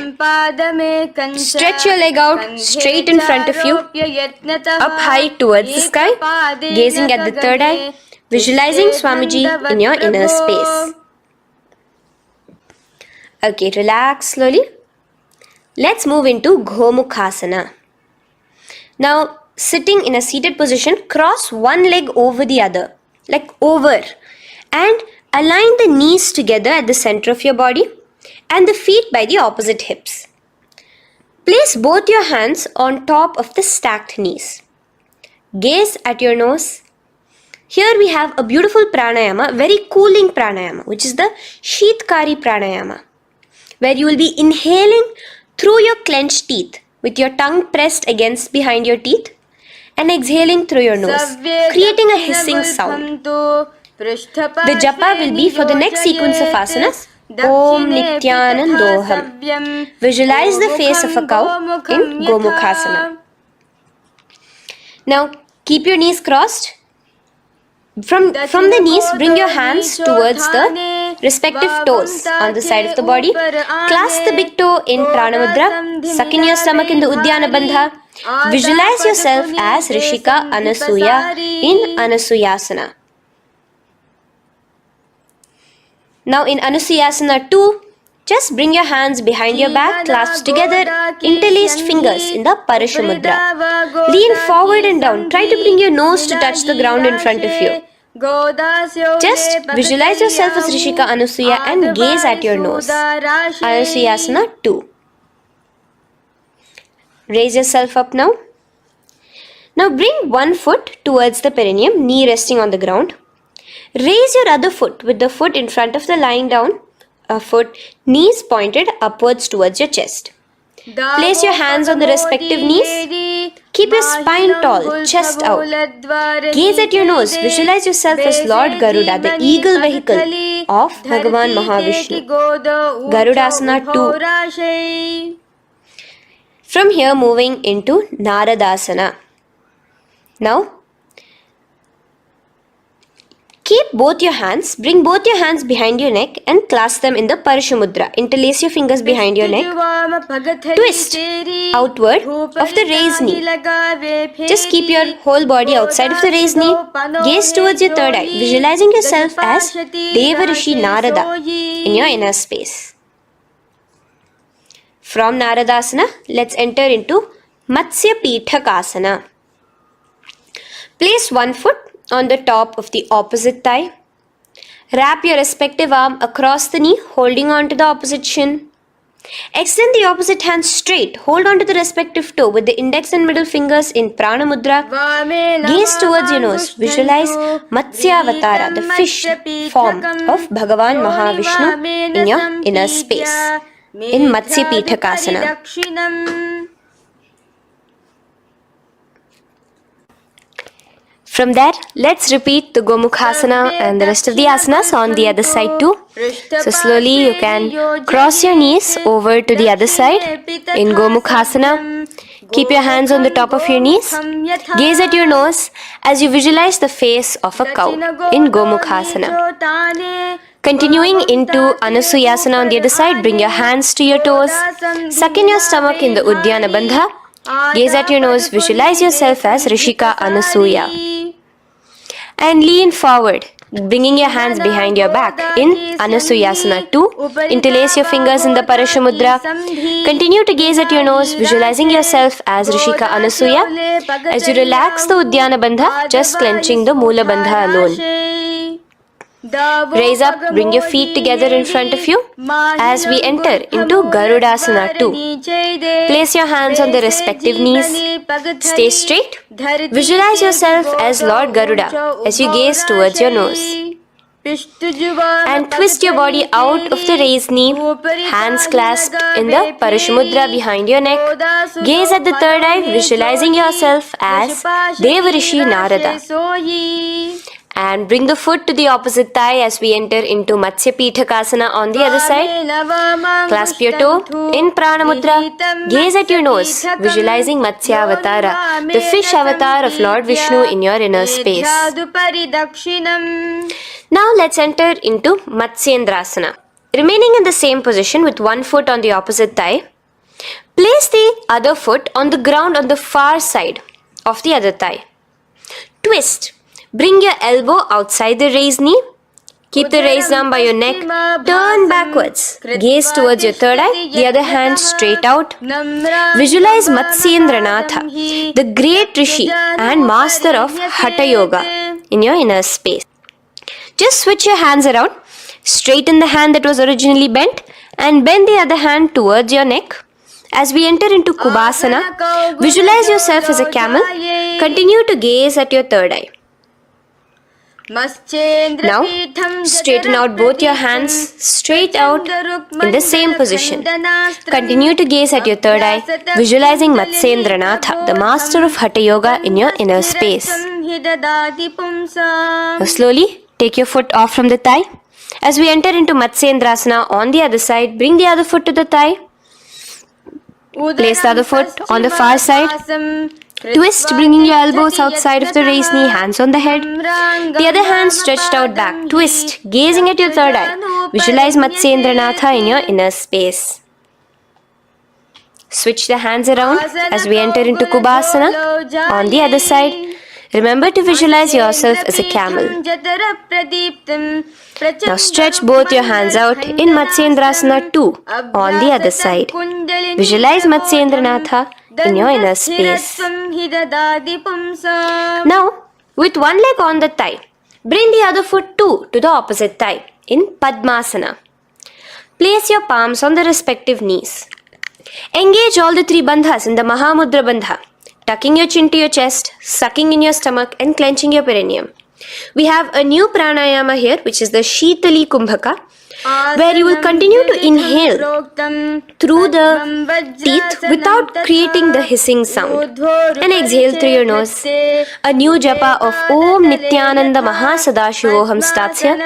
Stretch your leg out straight in front of you, up high towards the sky, gazing at the third eye, visualizing Swamiji in your inner space. Okay, relax slowly. Let's move into Gomukhasana. Now, sitting in a seated position, cross one leg over the other, like over, and align the knees together at the center of your body and the feet by the opposite hips. Place both your hands on top of the stacked knees. Gaze at your nose. Here we have a beautiful pranayama, very cooling pranayama, which is the Sheetkari pranayama, where you will be inhaling through your clenched teeth with your tongue pressed against behind your teeth and exhaling through your nose, creating a hissing sound. The japa will be for the next sequence of asanas. Om Nithyanandoham. Visualize the face of a cow in Gomukhasana. Now keep your knees crossed. From the knees, bring your hands towards the respective toes on the side of the body. Clasp the big toe in Pranamudra. Suck in your stomach in the Uddiyana Bandha. Visualize yourself as Rishika Anasuya in Anasuyasana. Now in Anusuyasana 2, just bring your hands behind your back, clasp together, interlaced fingers in the Parashamudra. Lean forward and down. Try to bring your nose to touch the ground in front of you. Just visualize yourself as Rishika Anusuya and gaze at your nose. Anusuyasana 2. Raise yourself up now. Now bring one foot towards the perineum, knee resting on the ground. Raise your other foot with the foot in front of the lying down a foot, knees pointed upwards towards your chest. Place your hands on the respective knees. Keep your spine tall, chest out. Gaze at your nose. Visualize yourself as Lord Garuda, the eagle vehicle of Bhagavan Mahavishnu. Garudasana 2. From here, moving into Naradasana. Now, keep both your hands, bring both your hands behind your neck and clasp them in the Parashamudra. Interlace your fingers behind your neck. Twist outward of the raised knee. Just keep your whole body outside of the raised knee. Gaze towards your third eye, visualizing yourself as Devarishi Narada in your inner space. From Naradasana, let's enter into Matsya Pithakasana. Place one foot on the top of the opposite thigh. Wrap your respective arm across the knee, holding on to the opposite shin. Extend the opposite hand straight. Hold on to the respective toe with the index and middle fingers in Prana Mudra. Gaze towards your nose. Visualize Matsyavatara, the fish form of Bhagavan Mahavishnu in your inner space in Matsya Pithakasana. From there, let's repeat the Gomukhasana and the rest of the asanas on the other side too. So slowly you can cross your knees over to the other side in Gomukhasana. Keep your hands on the top of your knees. Gaze at your nose as you visualize the face of a cow in Gomukhasana. Continuing into Anusuyasana on the other side, bring your hands to your toes. Suck in your stomach in the Uddiyana Bandha. Gaze at your nose, visualize yourself as Rishika Anasuya. And lean forward, bringing your hands behind your back in Anusuyasana 2. Interlace your fingers in the Parashamudra. Continue to gaze at your nose, visualizing yourself as Rishika Anasuya. As you relax the Uddiyana Bandha, just clenching the Mula Bandha alone. Raise up, bring your feet together in front of you as we enter into Garudasana 2. Place your hands on the respective knees. Stay straight. Visualize yourself as Lord Garuda as you gaze towards your nose. And twist your body out of the raised knee, hands clasped in the Parashamudra behind your neck. Gaze at the third eye, visualizing yourself as Devarishi Narada. And bring the foot to the opposite thigh as we enter into Matsya Pithakasana on the other side. Clasp your toe in Prana Mudra. Gaze at your nose, visualizing Matsya Avatara, the fish avatar of Lord Vishnu in your inner space. Now let's enter into Matsyendrasana. Remaining in the same position with one foot on the opposite thigh, place the other foot on the ground on the far side of the other thigh. Twist. Bring your elbow outside the raised knee. Keep the raised arm by your neck. Turn backwards. Gaze towards your third eye. The other hand straight out. Visualize Matsyendranatha, the great Rishi and master of Hatha Yoga in your inner space. Just switch your hands around. Straighten the hand that was originally bent and bend the other hand towards your neck. As we enter into Kubhasana, visualize yourself as a camel. Continue to gaze at your third eye. Now, straighten out both your hands straight out in the same position. Continue to gaze at your third eye, visualizing Matsyendranatha, the master of Hatha Yoga in your inner space. Now slowly, take your foot off from the thigh. As we enter into Matsyendrasana on the other side, bring the other foot to the thigh. Place the other foot on the far side. Twist, bringing your elbows outside of the raised knee, hands on the head. The other hand stretched out back. Twist, gazing at your third eye. Visualize Matsyendranatha in your inner space. Switch the hands around as we enter into Kubhasana on the other side. Remember to visualize yourself as a camel. Now stretch both your hands out in Matsyendrasana 2 on the other side. Visualize Matsyendranatha in your inner space. Now, with one leg on the thigh, bring the other foot too to the opposite thigh in Padmasana. Place your palms on the respective knees. Engage all the three bandhas in the Mahamudra Bandha, tucking your chin to your chest, sucking in your stomach and clenching your perineum. We have a new pranayama here, which is the Shitali Kumbhaka, where you will continue to inhale through the teeth without creating the hissing sound, and exhale through your nose. A new japa of Om Nithyananda Mahasadashivoham starts here.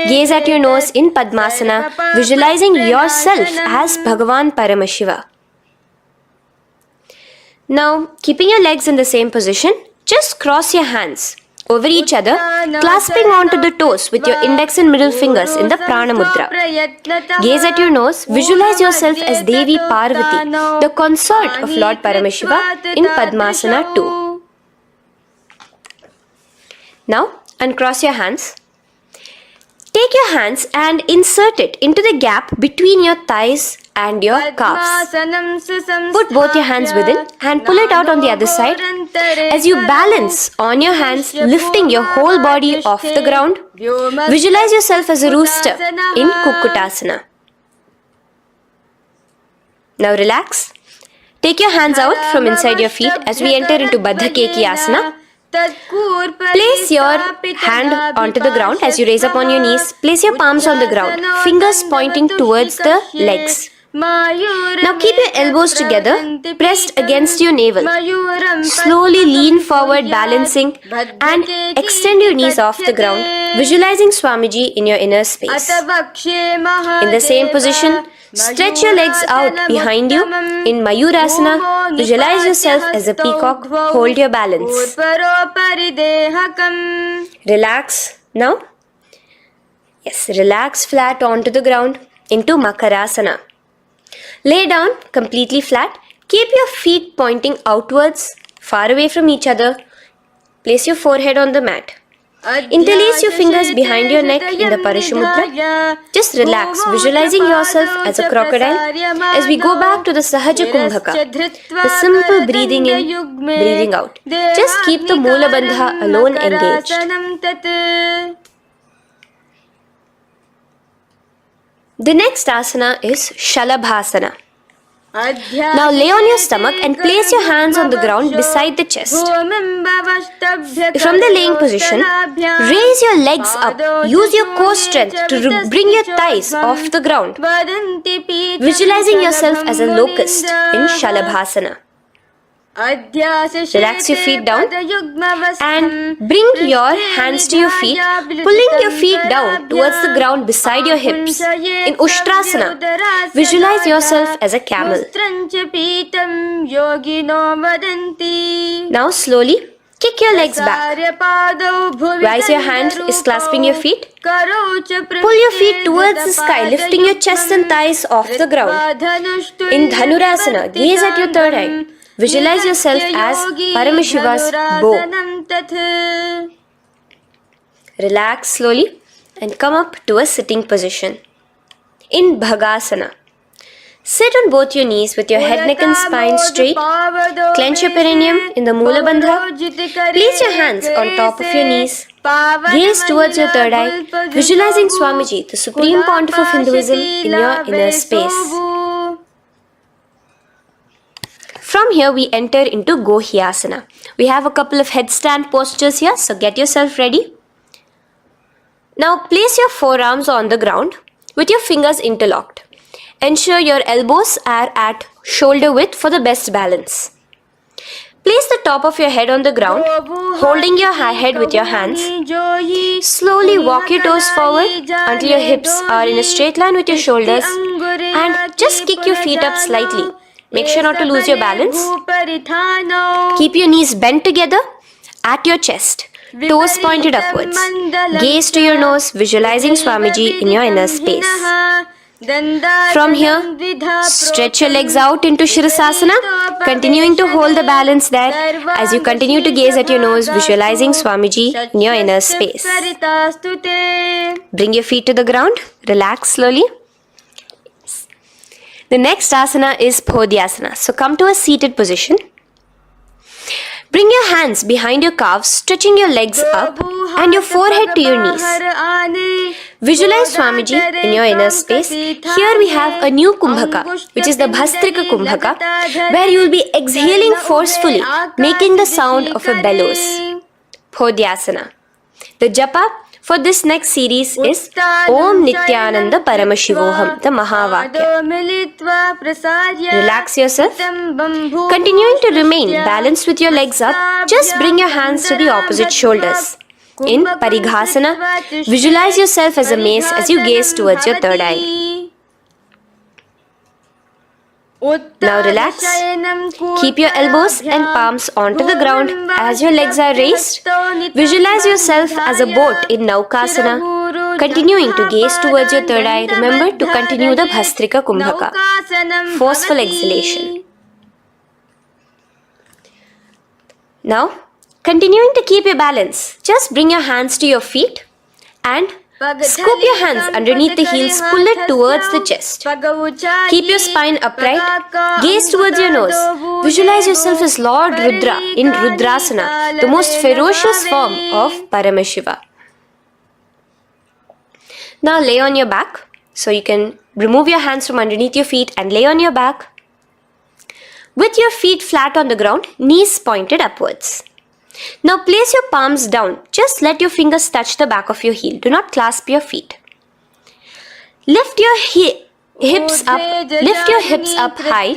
Gaze at your nose in Padmasana, visualizing yourself as Bhagavan Paramashiva. Now, keeping your legs in the same position, just cross your hands over each other, clasping onto the toes with your index and middle fingers in the Prana Mudra. Gaze at your nose, visualize yourself as Devi Parvati, the consort of Lord Paramashiva in Padmasana 2. Now, uncross your hands. Take your hands and insert it into the gap between your thighs and your calves. Put both your hands within and pull it out on the other side. As you balance on your hands, lifting your whole body off the ground, visualize yourself as a rooster in Kukkutasana. Now relax. Take your hands out from inside your feet as we enter into Baddha Keki Asana. Place your hand onto the ground as you raise up on your knees. Place your palms on the ground, fingers pointing towards the legs. Now keep your elbows together, pressed against your navel. Slowly lean forward, balancing, and extend your knees off the ground, visualizing Swamiji in your inner space. In the same position, stretch your legs out behind you. In Mayurasana, visualize yourself as a peacock. Hold your balance. Relax now. Yes, relax flat onto the ground into Makarasana. Lay down completely flat. Keep your feet pointing outwards, far away from each other. Place your forehead on the mat. Interlace your fingers behind your neck in the Parishamudra. Just relax, visualizing yourself as a crocodile as we go back to the Sahaja Kumbhaka, the simple breathing in, breathing out. Just keep the Moola Bandha alone engaged. The next asana is Shalabhasana. Now lay on your stomach and place your hands on the ground beside the chest. From the laying position, raise your legs up. Use your core strength to bring your thighs off the ground. Visualizing yourself as a locust in Shalabhasana. Relax your feet down and bring your hands to your feet, pulling your feet down towards the ground beside your hips. In Ushtrasana, visualize yourself as a camel. Now slowly kick your legs back. Rise your hand is clasping your feet. Pull your feet towards the sky, lifting your chest and thighs off the ground. In Dhanurasana, gaze at your third eye. Visualize yourself as Paramashiva's bow. Relax slowly and come up to a sitting position. In Bhagasana, sit on both your knees with your head, neck and spine straight. Clench your perineum in the Moola Bandha. Place your hands on top of your knees. Gaze towards your third eye, visualizing Swamiji, the Supreme Pontiff of Hinduism, in your inner space. From here we enter into Gohyasana. We have a couple of headstand postures here, so get yourself ready. Now place your forearms on the ground with your fingers interlocked. Ensure your elbows are at shoulder width for the best balance. Place the top of your head on the ground, holding your head with your hands. Slowly walk your toes forward until your hips are in a straight line with your shoulders, and just kick your feet up slightly. Make sure not to lose your balance. Keep your knees bent together at your chest, toes pointed upwards. Gaze to your nose, visualizing Swamiji in your inner space. From here, stretch your legs out into Shirasasana, continuing to hold the balance there as you continue to gaze at your nose, visualizing Swamiji in your inner space. Bring your feet to the ground, relax slowly. The next asana is Podhyasana. So come to a seated position. Bring your hands behind your calves, stretching your legs up and your forehead to your knees. Visualize Swamiji in your inner space. Here we have a new Kumbhaka, which is the Bhastrika Kumbhaka, where you will be exhaling forcefully, making the sound of a bellows. Podhyasana. The japa for this next series is Om Nithyananda Paramashivoham, the Mahavakya. Relax yourself. Continuing to remain balanced with your legs up, just bring your hands to the opposite shoulders. In Parighasana, visualize yourself as a mace as you gaze towards your third eye. Now relax. Keep your elbows and palms onto the ground as your legs are raised. Visualize yourself as a boat in Naukasana. Continuing to gaze towards your third eye, remember to continue the Bhastrika Kumbhaka. Forceful exhalation. Now, continuing to keep your balance, just bring your hands to your feet and scoop your hands underneath the heels, pull it towards the chest. Keep your spine upright, gaze towards your nose. Visualize yourself as Lord Rudra in Rudrasana, the most ferocious form of Paramashiva. Now lay on your back, so you can remove your hands from underneath your feet and lay on your back. With your feet flat on the ground, knees pointed upwards. Now place your palms down. Just let your fingers touch the back of your heel. Do not clasp your feet. Lift your hips up high,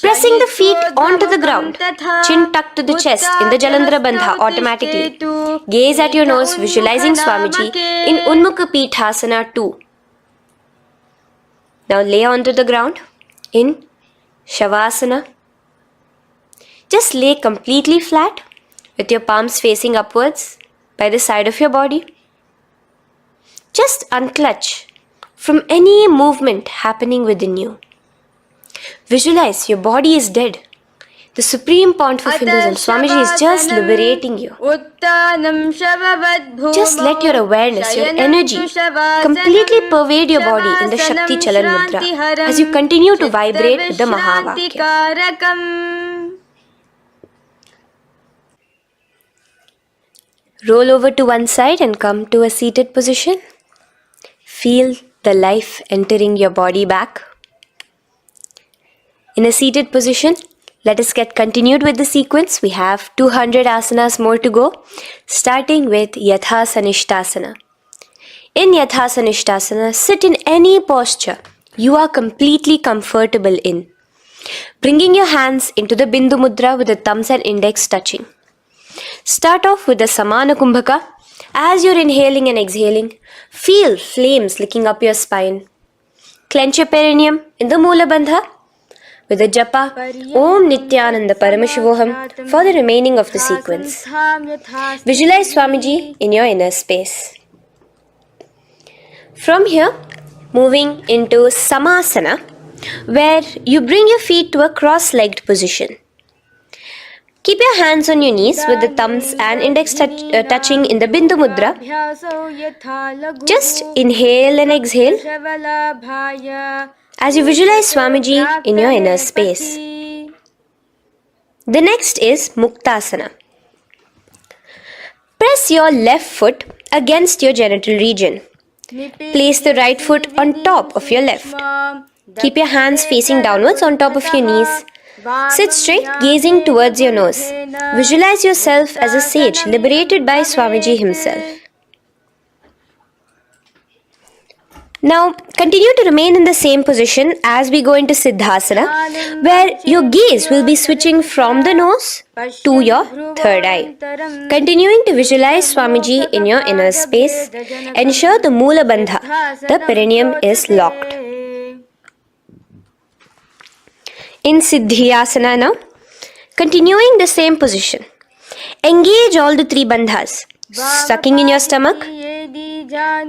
pressing the feet onto the ground. Chin tucked to the chest in the Jalandhara Bandha automatically. Gaze at your nose, visualizing Swamiji in Unmukha Pithasana 2. Now lay onto the ground in Shavasana. Just lay completely flat with your palms facing upwards by the side of your body. Just unclutch from any movement happening within you. Visualize your body is dead. The Supreme Pontiff of Hinduism, Swamiji, is just liberating you. Just let your awareness, your energy completely pervade your body in the Shakti Chalan Mudra as you continue to vibrate with the Mahavakya. Roll over to one side and come to a seated position. Feel the life entering your body back. In a seated position, let us get continued with the sequence. We have 200 asanas more to go, starting with Yatha Sanishtasana. In Yatha Sanishtasana, sit in any posture you are completely comfortable in. Bringing your hands into the Bindu Mudra with the thumbs and index touching. Start off with the Samana Kumbhaka. As you're inhaling and exhaling, feel flames licking up your spine. Clench your perineum in the Moola Bandha with the japa Om Nithyananda Paramashivoham for the remaining of the sequence. Visualize Swamiji in your inner space. From here, moving into Samasana, where you bring your feet to a cross-legged position. Keep your hands on your knees with the thumbs and index touching in the Bindu Mudra. Just inhale and exhale as you visualize Swamiji in your inner space. The next is Muktasana. Press your left foot against your genital region. Place the right foot on top of your left. Keep your hands facing downwards on top of your knees. Sit straight, gazing towards your nose. Visualize yourself as a sage liberated by Swamiji himself. Now, continue to remain in the same position as we go into Siddhasana, where your gaze will be switching from the nose to your third eye. Continuing to visualize Swamiji in your inner space, ensure the Moola Bandha, the perineum, is locked. In Siddhyasana now, continuing the same position. Engage all the three bandhas, sucking in your stomach,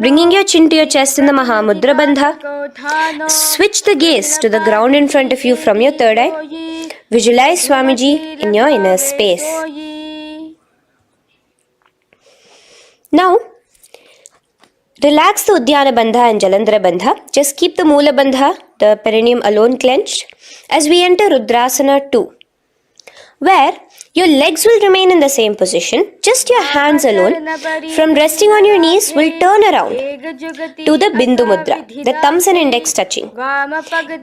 bringing your chin to your chest in the Mahamudra Bandha. Switch the gaze to the ground in front of you from your third eye. Visualize Swamiji in your inner space. Now, relax the Uddiyana Bandha and Jalandhara Bandha. Just keep the Moola Bandha, the perineum alone, clenched as we enter Rudrasana 2, where your legs will remain in the same position, just your hands alone, from resting on your knees, will turn around to the Bindu Mudra, the thumbs and index touching.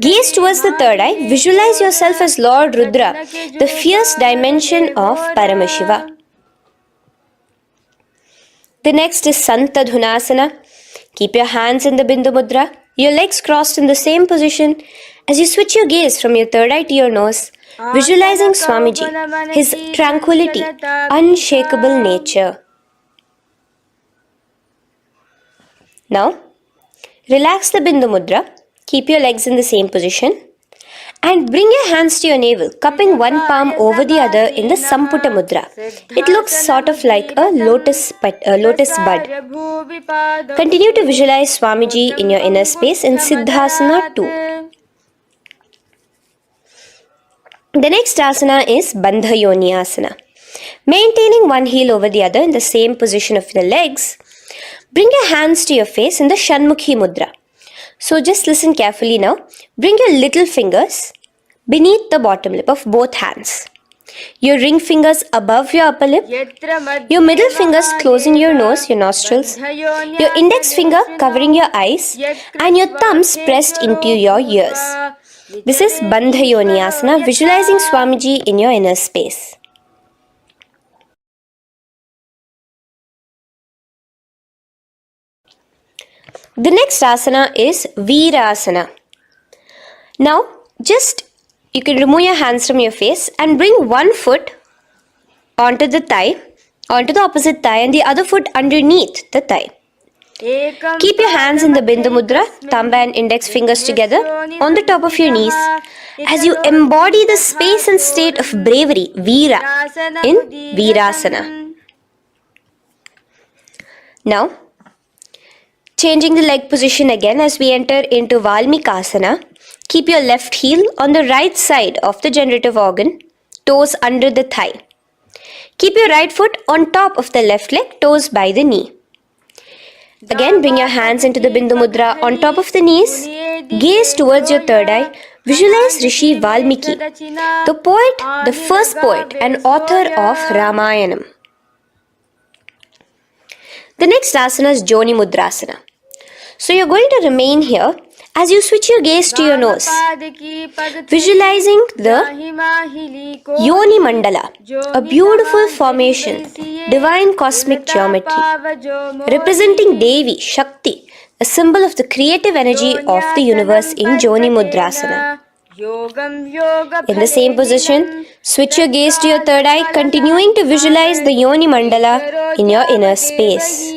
Gaze towards the third eye, visualize yourself as Lord Rudra, the fierce dimension of Paramashiva. The next is Santadhunasana. Keep your hands in the Bindu Mudra, your legs crossed in the same position. As you switch your gaze from your third eye to your nose, visualizing Swamiji, his tranquility, unshakable nature. Now, relax the Bindu Mudra, keep your legs in the same position, and bring your hands to your navel, cupping one palm over the other in the Samputa Mudra. It looks sort of like a lotus bud. Continue to visualize Swamiji in your inner space in Siddhasana 2. The next asana is Bandha Yoni Asana. Maintaining one heel over the other in the same position of the legs, bring your hands to your face in the Shanmukhi Mudra. So just listen carefully now. Bring your little fingers beneath the bottom lip of both hands. Your ring fingers above your upper lip. Your middle fingers closing your nose, your nostrils. Your index finger covering your eyes. And your thumbs pressed into your ears. This is Bandha Yoni Asana, visualizing Swamiji in your inner space. The next asana is Virasana. Now, you can remove your hands from your face and bring one foot onto the opposite thigh, and the other foot underneath the thigh. Keep your hands in the Bindu Mudra, thumb and index fingers together on the top of your knees as you embody the space and state of bravery, Veera, in Virasana. Now, changing the leg position again as we enter into Valmikasana. Keep your left heel on the right side of the generative organ, toes under the thigh. Keep your right foot on top of the left leg, toes by the knee. Again, bring your hands into the Bindu Mudra on top of the knees. Gaze towards your third eye. Visualize Rishi Valmiki, the poet, the first poet and author of Ramayanam. The next asana is Joni Mudrasana. So you're going to remain here as you switch your gaze to your nose, visualizing the Yoni Mandala, a beautiful formation, divine cosmic geometry, representing Devi, Shakti, a symbol of the creative energy of the universe in Joni Mudrasana. In the same position, switch your gaze to your third eye, continuing to visualize the Yoni Mandala in your inner space.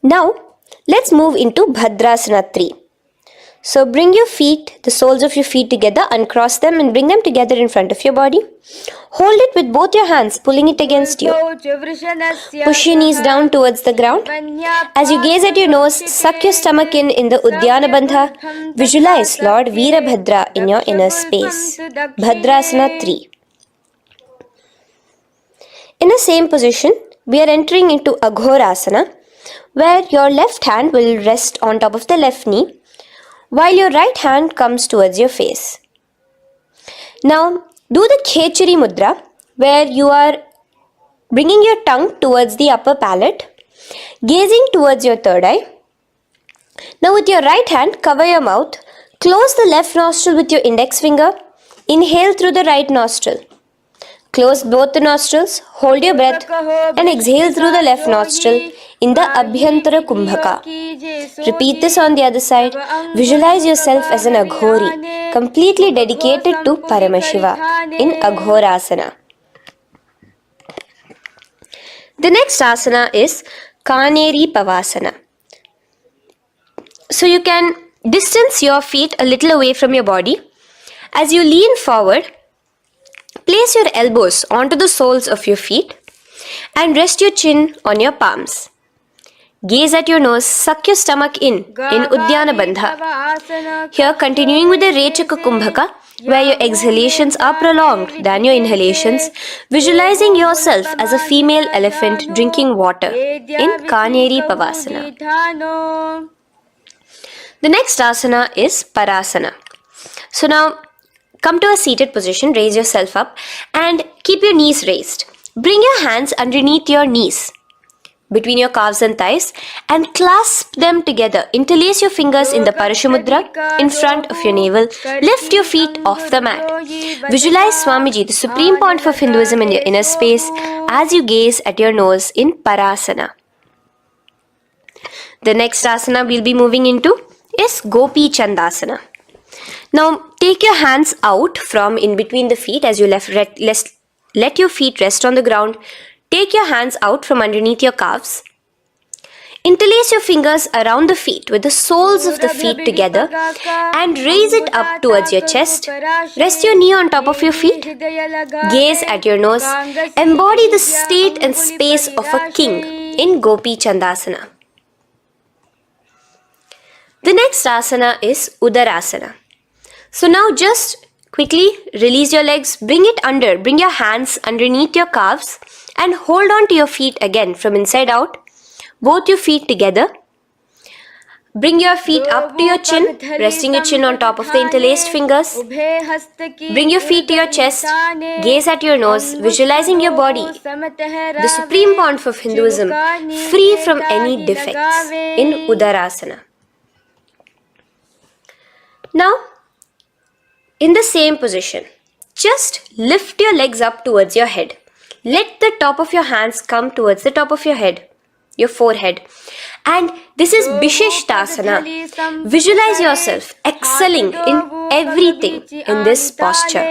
Now, let's move into Bhadrasana 3. So bring your feet, the soles of your feet together, uncross them and bring them together in front of your body. Hold it with both your hands, pulling it against you. Push your knees down towards the ground. As you gaze at your nose, suck your stomach in the Udyana Bandha. Visualize Lord Veerabhadra in your inner space. Bhadrasana 3. In the same position, we are entering into Aghorasana, where your left hand will rest on top of the left knee, while your right hand comes towards your face. Now, do the Khechari Mudra, where you are bringing your tongue towards the upper palate, gazing towards your third eye. Now, with your right hand, cover your mouth, close the left nostril with your index finger, inhale through the right nostril. Close both the nostrils, hold your breath and exhale through the left nostril in the Abhyantara Kumbhaka. Repeat this on the other side. Visualize yourself as an Aghori, completely dedicated to Paramashiva in Aghorasana. The next asana is Kaneri Pavasana. So you can distance your feet a little away from your body. As you lean forward, place your elbows onto the soles of your feet and rest your chin on your palms. Gaze at your nose, suck your stomach in Udyana Bandha. Here, continuing with the Rechaka Kumbhaka, where your exhalations are prolonged than your inhalations, visualizing yourself as a female elephant drinking water in Kaneri Pavasana. The next asana is Parasana. So now, come to a seated position, raise yourself up and keep your knees raised. Bring your hands underneath your knees. between your calves and thighs and clasp them together. Interlace your fingers in the Parashamudra in front of your navel. Lift your feet off the mat. Visualize Swamiji, the Supreme Pontiff of Hinduism, in your inner space as you gaze at your nose in Parasana. The next asana we'll be moving into is Gopi Chandasana. Now take your hands out from in between the feet as you let your feet rest on the ground. Take your hands out from underneath your calves. Interlace your fingers around the feet with the soles of the feet together and raise it up towards your chest. Rest your knee on top of your feet. Gaze at your nose. Embody the state and space of a king in Gopi Chandasana. The next asana is Udarasana. So now just quickly release your legs, bring your hands underneath your calves and hold on to your feet again from inside out. Both your feet together. Bring your feet up to your chin, resting your chin on top of the interlaced fingers. Bring your feet to your chest, gaze at your nose, visualizing your body, the Supreme Pontiff of Hinduism, free from any defects in Udarasana. Now, in the same position, just lift your legs up towards your head. Let the top of your hands come towards the top of your head, your forehead. And this is Vishishtasana. Visualize yourself excelling in everything in this posture.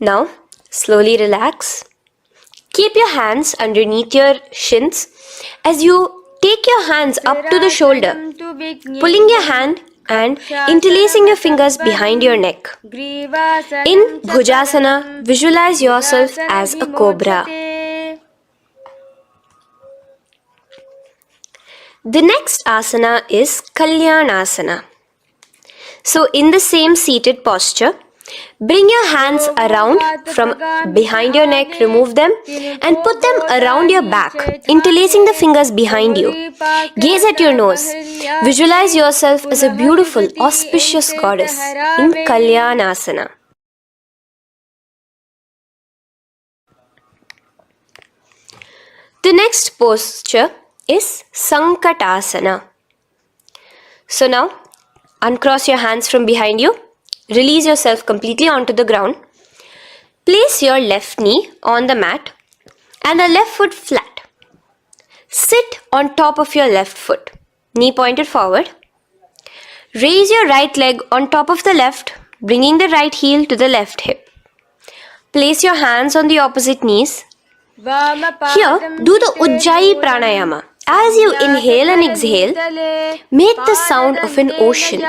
Now, slowly relax. Keep your hands underneath your shins as you take your hands up to the shoulder, pulling your hand and interlacing your fingers behind your neck. In Bhujasana, visualize yourself as a cobra. The next asana is Kalyanasana. So in the same seated posture, bring your hands around from behind your neck, remove them and put them around your back, interlacing the fingers behind you. Gaze at your nose. Visualize yourself as a beautiful, auspicious goddess in Kalyanasana. The next posture is Sankatasana. So now, uncross your hands from behind you. Release yourself completely onto the ground. Place your left knee on the mat and the left foot flat. Sit on top of your left foot, knee pointed forward. Raise your right leg on top of the left, bringing the right heel to the left hip. Place your hands on the opposite knees. Here, do the Ujjayi Pranayama. As you inhale and exhale, make the sound of an ocean.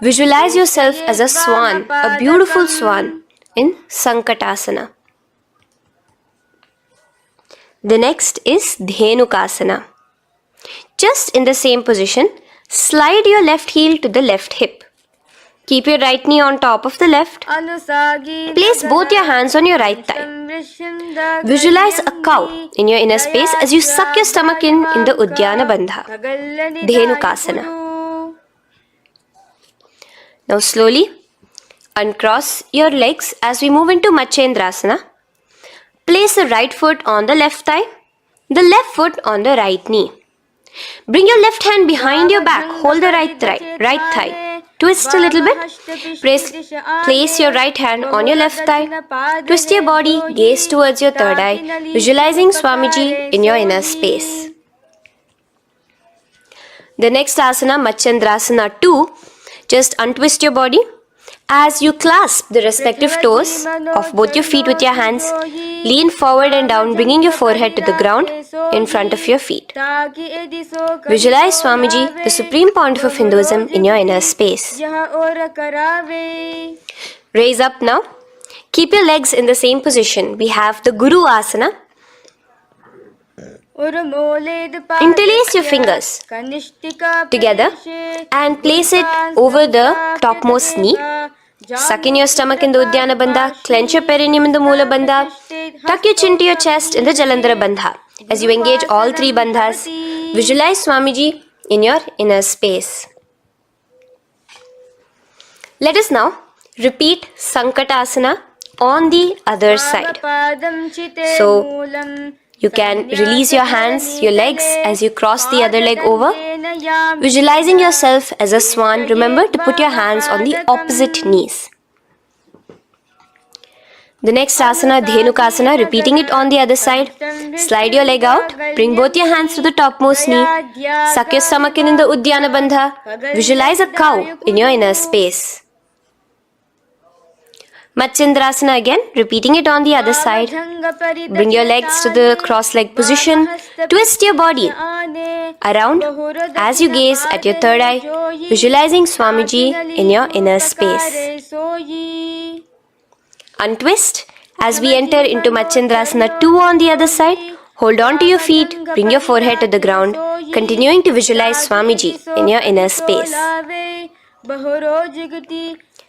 Visualize yourself as a swan, a beautiful swan in Sankatasana. The next is Dhenukasana. Just in the same position, slide your left heel to the left hip. Keep your right knee on top of the left. Place both your hands on your right thigh. Visualize a cow in your inner space as you suck your stomach in the Udyana Bandha, Dhenukasana. Now slowly uncross your legs as we move into Matsyendrasana. Place the right foot on the left thigh, the left foot on the right knee. Bring your left hand behind your back, hold the right thigh. Twist a little bit. Place your right hand on your left thigh. Twist your body, gaze towards your third eye, visualizing Swamiji in your inner space. The next asana, Matsyendrasana 2, just untwist your body. As you clasp the respective toes of both your feet with your hands, lean forward and down, bringing your forehead to the ground in front of your feet. Visualize Swamiji, the Supreme Pontiff of Hinduism, in your inner space. Raise up now. Keep your legs in the same position. We have the Guru Asana. Interlace your fingers together and place it over the topmost knee. Suck in your stomach in the Udyana Bandha, clench your perineum in the Moola Bandha, tuck your chin to your chest in the Jalandhara Bandha. As you engage all three bandhas, visualize Swamiji in your inner space. Let us now repeat Sankatasana on the other side. So you can release your hands, your legs as you cross the other leg over. Visualizing yourself as a swan, remember to put your hands on the opposite knees. The next asana, Dhenukasana, repeating it on the other side. Slide your leg out, bring both your hands to the topmost knee, suck your stomach in the Uddiyana Bandha. Visualize a cow in your inner space. Matsyendrasana again, repeating it on the other side. Bring your legs to the cross-leg position. Twist your body around as you gaze at your third eye, visualizing Swamiji in your inner space. Untwist as we enter into Matsyendrasana 2 on the other side. Hold on to your feet, bring your forehead to the ground, continuing to visualize Swamiji in your inner space.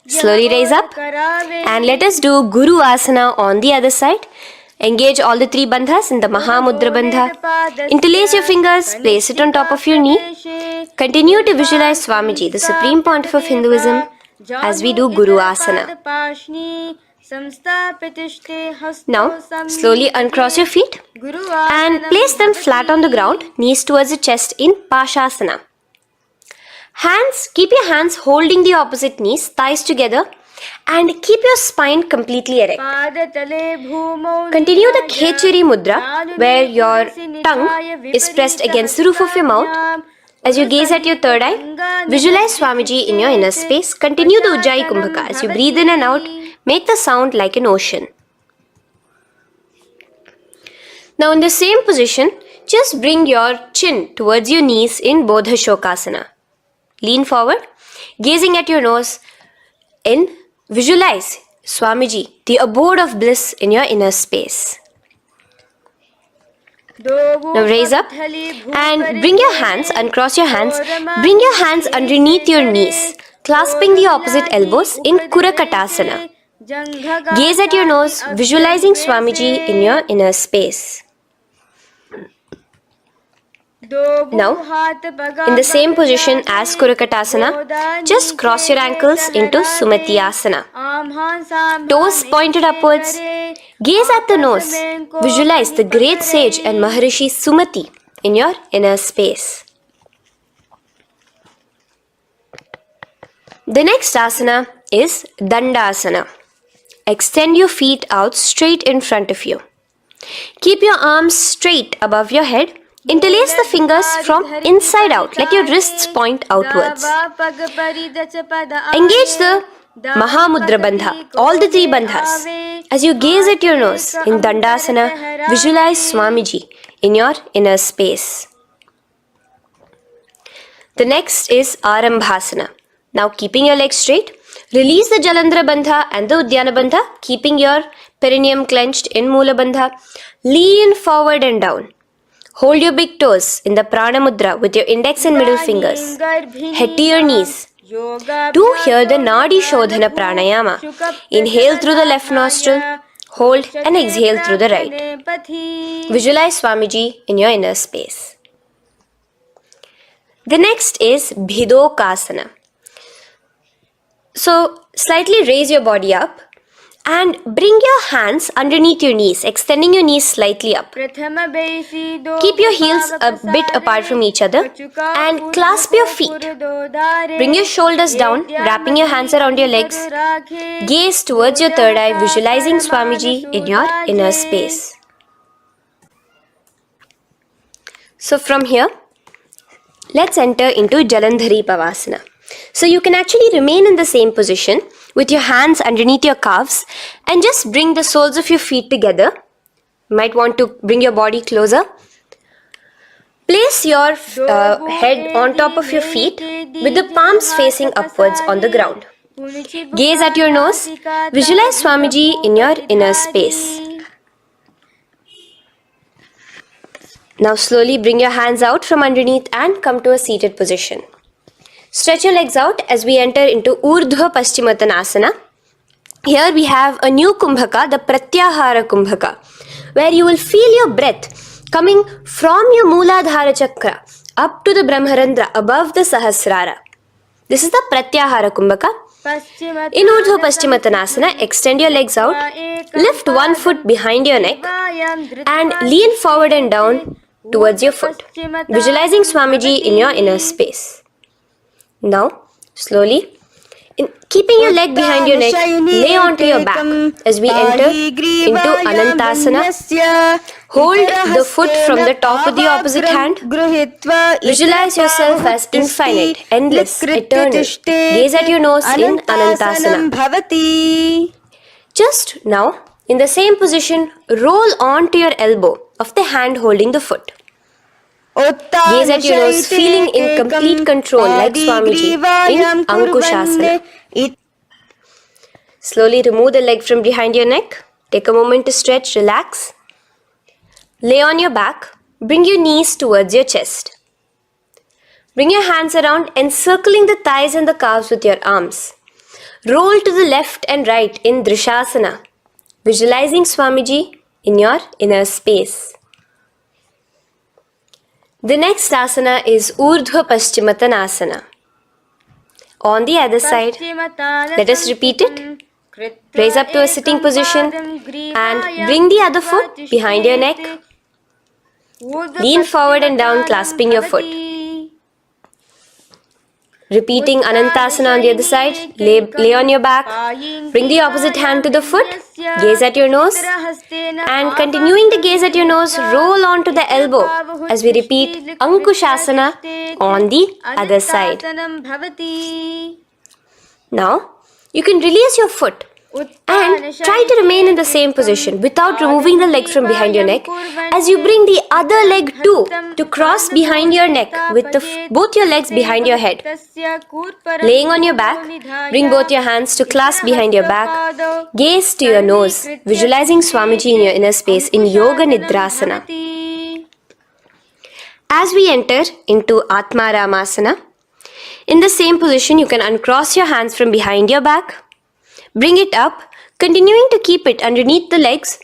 Slowly raise up and let us do Guru Asana on the other side. Engage all the 3 bandhas in the Mahamudra Bandha. Interlace your fingers, place it on top of your knee. Continue to visualize Swamiji, the Supreme Pontiff of Hinduism, as we do Guru Asana. Now, slowly uncross your feet and place them flat on the ground, knees towards the chest in Pashasana. Keep your hands holding the opposite knees, thighs together, and keep your spine completely erect. Continue the Khechari Mudra, where your tongue is pressed against the roof of your mouth. As you gaze at your third eye, visualize Swamiji in your inner space. Continue the Ujjayi Kumbhaka. As you breathe in and out, make the sound like an ocean. Now in the same position, just bring your chin towards your knees in Bodha Shokasana. Lean forward, gazing at your nose, and visualize Swamiji, the abode of bliss in your inner space. Now raise up and bring your hands, uncross your hands, bring your hands underneath your knees, clasping the opposite elbows in Kurakatasana. Gaze at your nose, visualizing Swamiji in your inner space. Now, in the same position as Kurakatasana, just cross your ankles into Sumati Asana. Toes pointed upwards. Gaze at the nose. Visualize the great sage and Maharishi Sumati in your inner space. The next asana is Dandasana. Extend your feet out straight in front of you. Keep your arms straight above your head. Interlace the fingers from inside out. Let your wrists point outwards. Engage the Mahamudra Bandha, all the 3 bandhas. As you gaze at your nose in Dandasana, visualize Swamiji in your inner space. The next is Arambhasana. Now keeping your legs straight, release the Jalandhara Bandha and the Uddiyana Bandha, keeping your perineum clenched in Mula Bandha. Lean forward and down. Hold your big toes in the Prana Mudra with your index and middle fingers. Head to your knees. Do here the Nadi Shodhana Pranayama. Inhale through the left nostril, hold and exhale through the right. Visualize Swamiji in your inner space. The next is Bhidokasana. So slightly raise your body up and bring your hands underneath your knees, extending your knees slightly up. Keep your heels a bit apart from each other and clasp your feet. Bring your shoulders down, wrapping your hands around your legs. Gaze towards your third eye, visualizing Swamiji in your inner space. So from here, let's enter into Jalandhari Pavasana. So you can actually remain in the same position with your hands underneath your calves and just bring the soles of your feet together. You might want to bring your body closer. Place your head on top of your feet with the palms facing upwards on the ground. Gaze at your nose. Visualize Swamiji in your inner space. Now slowly bring your hands out from underneath and come to a seated position. Stretch your legs out as we enter into Urdhva Paschimottanasana. Here we have a new Kumbhaka, the Pratyahara Kumbhaka, where you will feel your breath coming from your Mooladhara Chakra up to the Brahmarandra above the Sahasrara. This is the Pratyahara Kumbhaka. In Urdhva Paschimottanasana, extend your legs out, lift one foot behind your neck and lean forward and down towards your foot, visualizing Swamiji in your inner space. Now, slowly, keeping your leg behind your neck, lay onto your back as we enter into Anantasana. Hold the foot from the top of the opposite hand. Visualize yourself as infinite, endless, eternal. Gaze at your nose in Anantasana. Just now, in the same position, roll onto your elbow of the hand holding the foot. Gaze at your nose, feeling in complete control like Swamiji in Ankushasana. Slowly remove the leg from behind your neck. Take a moment to stretch, relax. Lay on your back. Bring your knees towards your chest. Bring your hands around, encircling the thighs and the calves with your arms. Roll to the left and right in Drishasana, visualizing Swamiji in your inner space. The next asana is Urdhva Paschimottanasana. On the other side, let us repeat it. Raise up to a sitting position and bring the other foot behind your neck. Lean forward and down, clasping your foot. Repeating Anantasana on the other side. Lay on your back. Bring the opposite hand to the foot. Gaze at your nose. And continuing to gaze at your nose, roll onto the elbow as we repeat Ankushasana on the other side. Now, you can release your foot and try to remain in the same position without removing the leg from behind your neck as you bring the other leg too to cross behind your neck with both your legs behind your head. Laying on your back, bring both your hands to clasp behind your back. Gaze to your nose, visualizing Swamiji in your inner space in Yoga Nidrasana. As we enter into Atmaramasana, in the same position, you can uncross your hands from behind your back. Bring it up, continuing to keep it underneath the legs.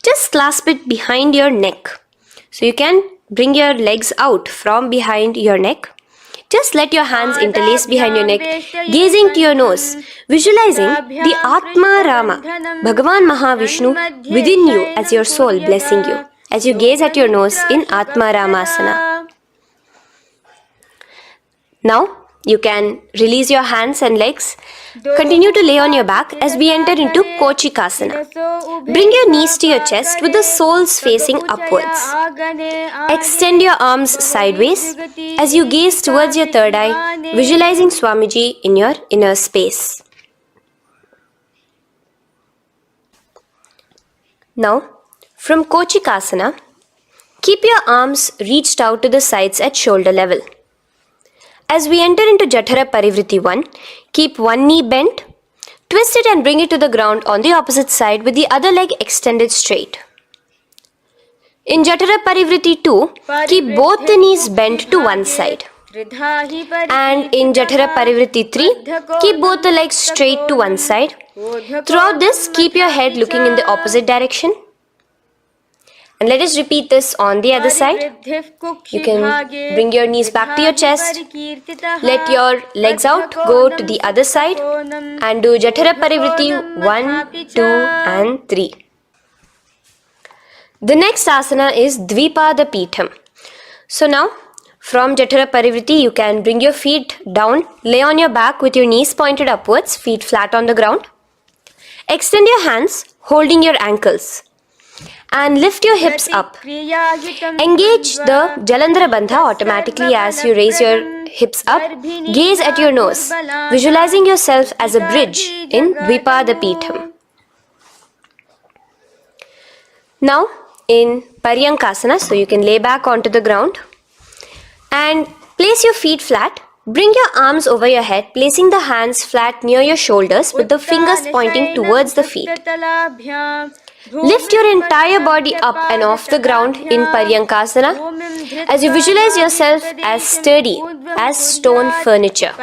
Just clasp it behind your neck. So you can bring your legs out from behind your neck. Just let your hands interlace behind your neck, gazing to your nose, visualizing the Atma Rama, Bhagavan Mahavishnu within you as your soul blessing you, as you gaze at your nose in Atma Ramasana. Now, you can release your hands and legs. Continue to lay on your back as we enter into Kochikasana. Bring your knees to your chest with the soles facing upwards. Extend your arms sideways as you gaze towards your third eye, visualizing Swamiji in your inner space. Now, from Kochikasana, keep your arms reached out to the sides at shoulder level. As we enter into Jatara Parivritti 1, keep one knee bent, twist it and bring it to the ground on the opposite side with the other leg extended straight. In Jatara Parivritti 2, keep both the knees bent to one side. And in Jatara Parivritti 3, keep both the legs straight to one side. Throughout this, keep your head looking in the opposite direction. And let us repeat this on the other side. You can bring your knees back to your chest. Let your legs out, go to the other side and do Jatara Parivritti 1, 2 and 3. The next asana is Dvipada Pitham. So now, from Jatara Parivritti, you can bring your feet down, lay on your back with your knees pointed upwards, feet flat on the ground. Extend your hands, holding your ankles. And lift your hips up. Engage the Jalandhara Bandha automatically as you raise your hips up. Gaze at your nose, visualizing yourself as a bridge in Dvipada Pitham. Now in Paryankasana, so you can lay back onto the ground and place your feet flat. Bring your arms over your head, placing the hands flat near your shoulders with the fingers pointing towards the feet. Lift your entire body up and off the ground in Paryankasana as you visualize yourself as sturdy as stone furniture.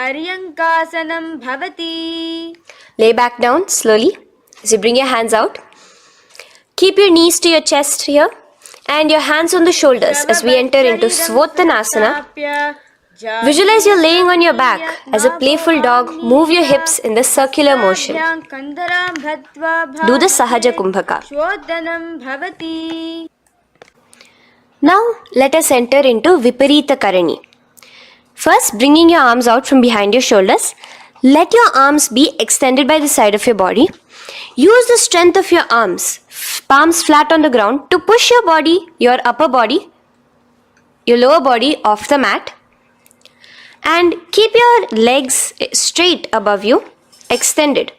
Lay back down slowly as you bring your hands out. Keep your knees to your chest here and your hands on the shoulders as we enter into Svottanasana. Visualize you're laying on your back. As a playful dog, move your hips in the circular motion. Do the Sahaja Kumbhaka. Now, let us enter into Viparita Karani. First, bringing your arms out from behind your shoulders. Let your arms be extended by the side of your body. Use the strength of your arms, palms flat on the ground, to push your body, your upper body, your lower body off the mat. And keep your legs straight above you, extended.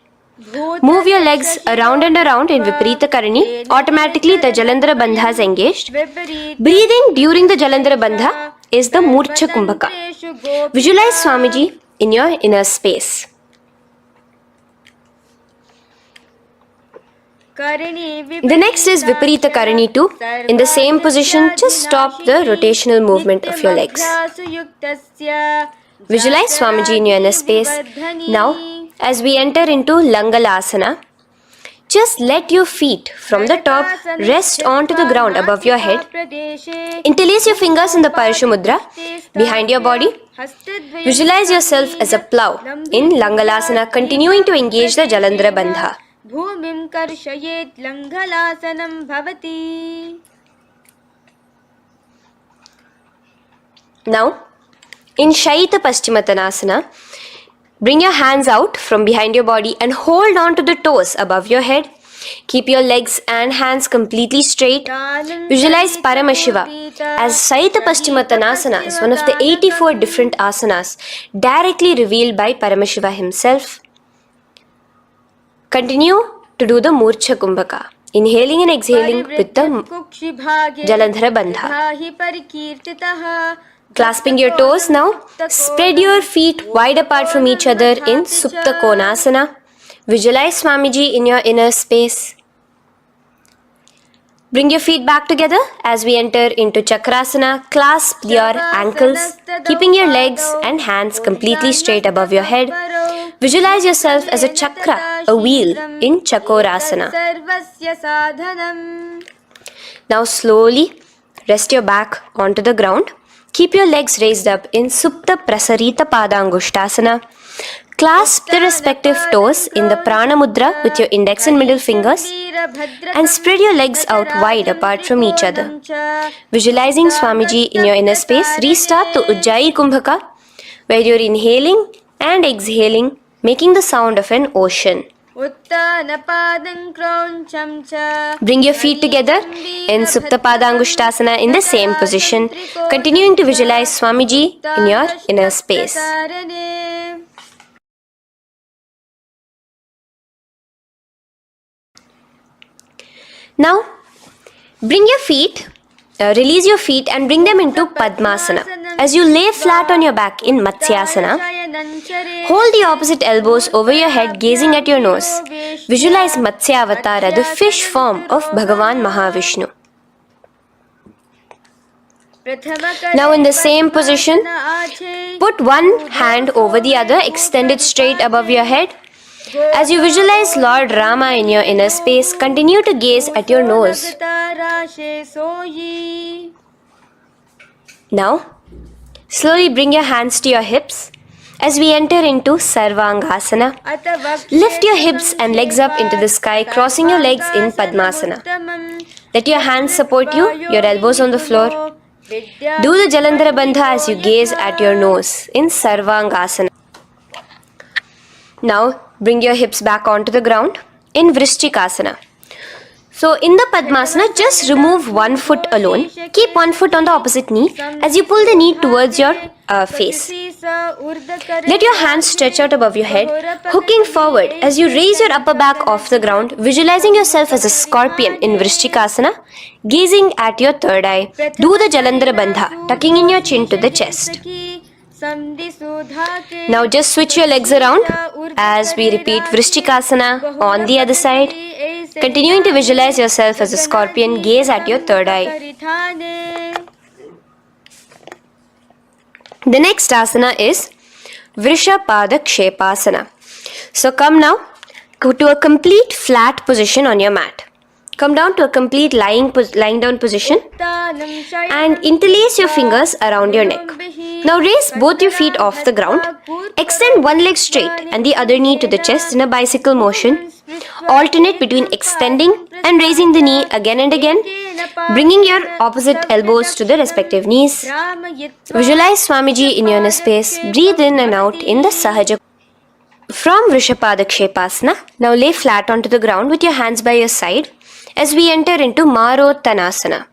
Move your legs around and around in Viparita Karani. Automatically the Jalandhara Bandha is engaged. Breathing during the Jalandhara Bandha is the Murcha Kumbhaka. Visualize Swamiji in your inner space. The next is Viparita Karani 2. In the same position, just stop the rotational movement of your legs. Visualize Swamiji in your inner space. Now, as we enter into Langalasana, just let your feet from the top rest onto the ground above your head. Interlace your fingers in the Parashu Mudra behind your body. Visualize yourself as a plow in Langalasana, continuing to engage the Jalandhara Bandha. भूमिं कर्षयेत् लङ्घलासनं भवति. Now, in Shaita Paschimottanasana, bring your hands out from behind your body and hold on to the toes above your head. Keep your legs and hands completely straight. Visualize Paramashiva as Shaita Paschimottanasana is one of the 84 different asanas directly revealed by Paramashiva himself. Continue to do the Murcha Kumbhaka, inhaling and exhaling with the Jalandhara Bandha. Clasping your toes now, spread your feet wide apart from each other in Supta Konasana. Visualize Swamiji in your inner space. Bring your feet back together as we enter into Chakrasana. Clasp your ankles, keeping your legs and hands completely straight above your head. Visualize yourself as a chakra, a wheel in Chakorasana. Now slowly rest your back onto the ground. Keep your legs raised up in Supta Prasarita Padangushtasana. Clasp the respective toes in the Prana Mudra with your index and middle fingers and spread your legs out wide apart from each other. Visualizing Swamiji in your inner space, restart the Ujjayi Kumbhaka where you're inhaling and exhaling, making the sound of an ocean. Bring your feet together in Supta Padangushtasana in the same position, continuing to visualize Swamiji in your inner space. Now, release your feet and bring them into Padmasana. As you lay flat on your back in Matsyasana, hold the opposite elbows over your head, gazing at your nose. Visualize Matsyavatara, the fish form of Bhagavan Mahavishnu. Now in the same position, put one hand over the other, extended straight above your head. As you visualize Lord Rama in your inner space, continue to gaze at your nose. Now, slowly bring your hands to your hips as we enter into Sarvangasana. Lift your hips and legs up into the sky, crossing your legs in Padmasana. Let your hands support you, your elbows on the floor. Do the Jalandhara Bandha as you gaze at your nose in Sarvangasana. Now, bring your hips back onto the ground in Vrishchikasana. So, in the Padmasana, just remove one foot alone. Keep one foot on the opposite knee as you pull the knee towards your face. Let your hands stretch out above your head, hooking forward as you raise your upper back off the ground, visualizing yourself as a scorpion in Vrishchikasana, gazing at your third eye. Do the Jalandhara Bandha, tucking in your chin to the chest. Now just switch your legs around as we repeat Vrishchikasana on the other side. Continuing to visualize yourself as a scorpion, gaze at your third eye. The next asana is Vrishapada Kshepasana. So come now to a complete flat position on your mat. Come down to a complete lying down position and interlace your fingers around your neck. Now raise both your feet off the ground. Extend one leg straight and the other knee to the chest in a bicycle motion. Alternate between extending and raising the knee again and again, bringing your opposite elbows to the respective knees. Visualize Swamiji in your inner space. Breathe in and out in the Sahaja. From Vrishapadakshepasana, now lay flat onto the ground with your hands by your side as we enter into Marottanasana,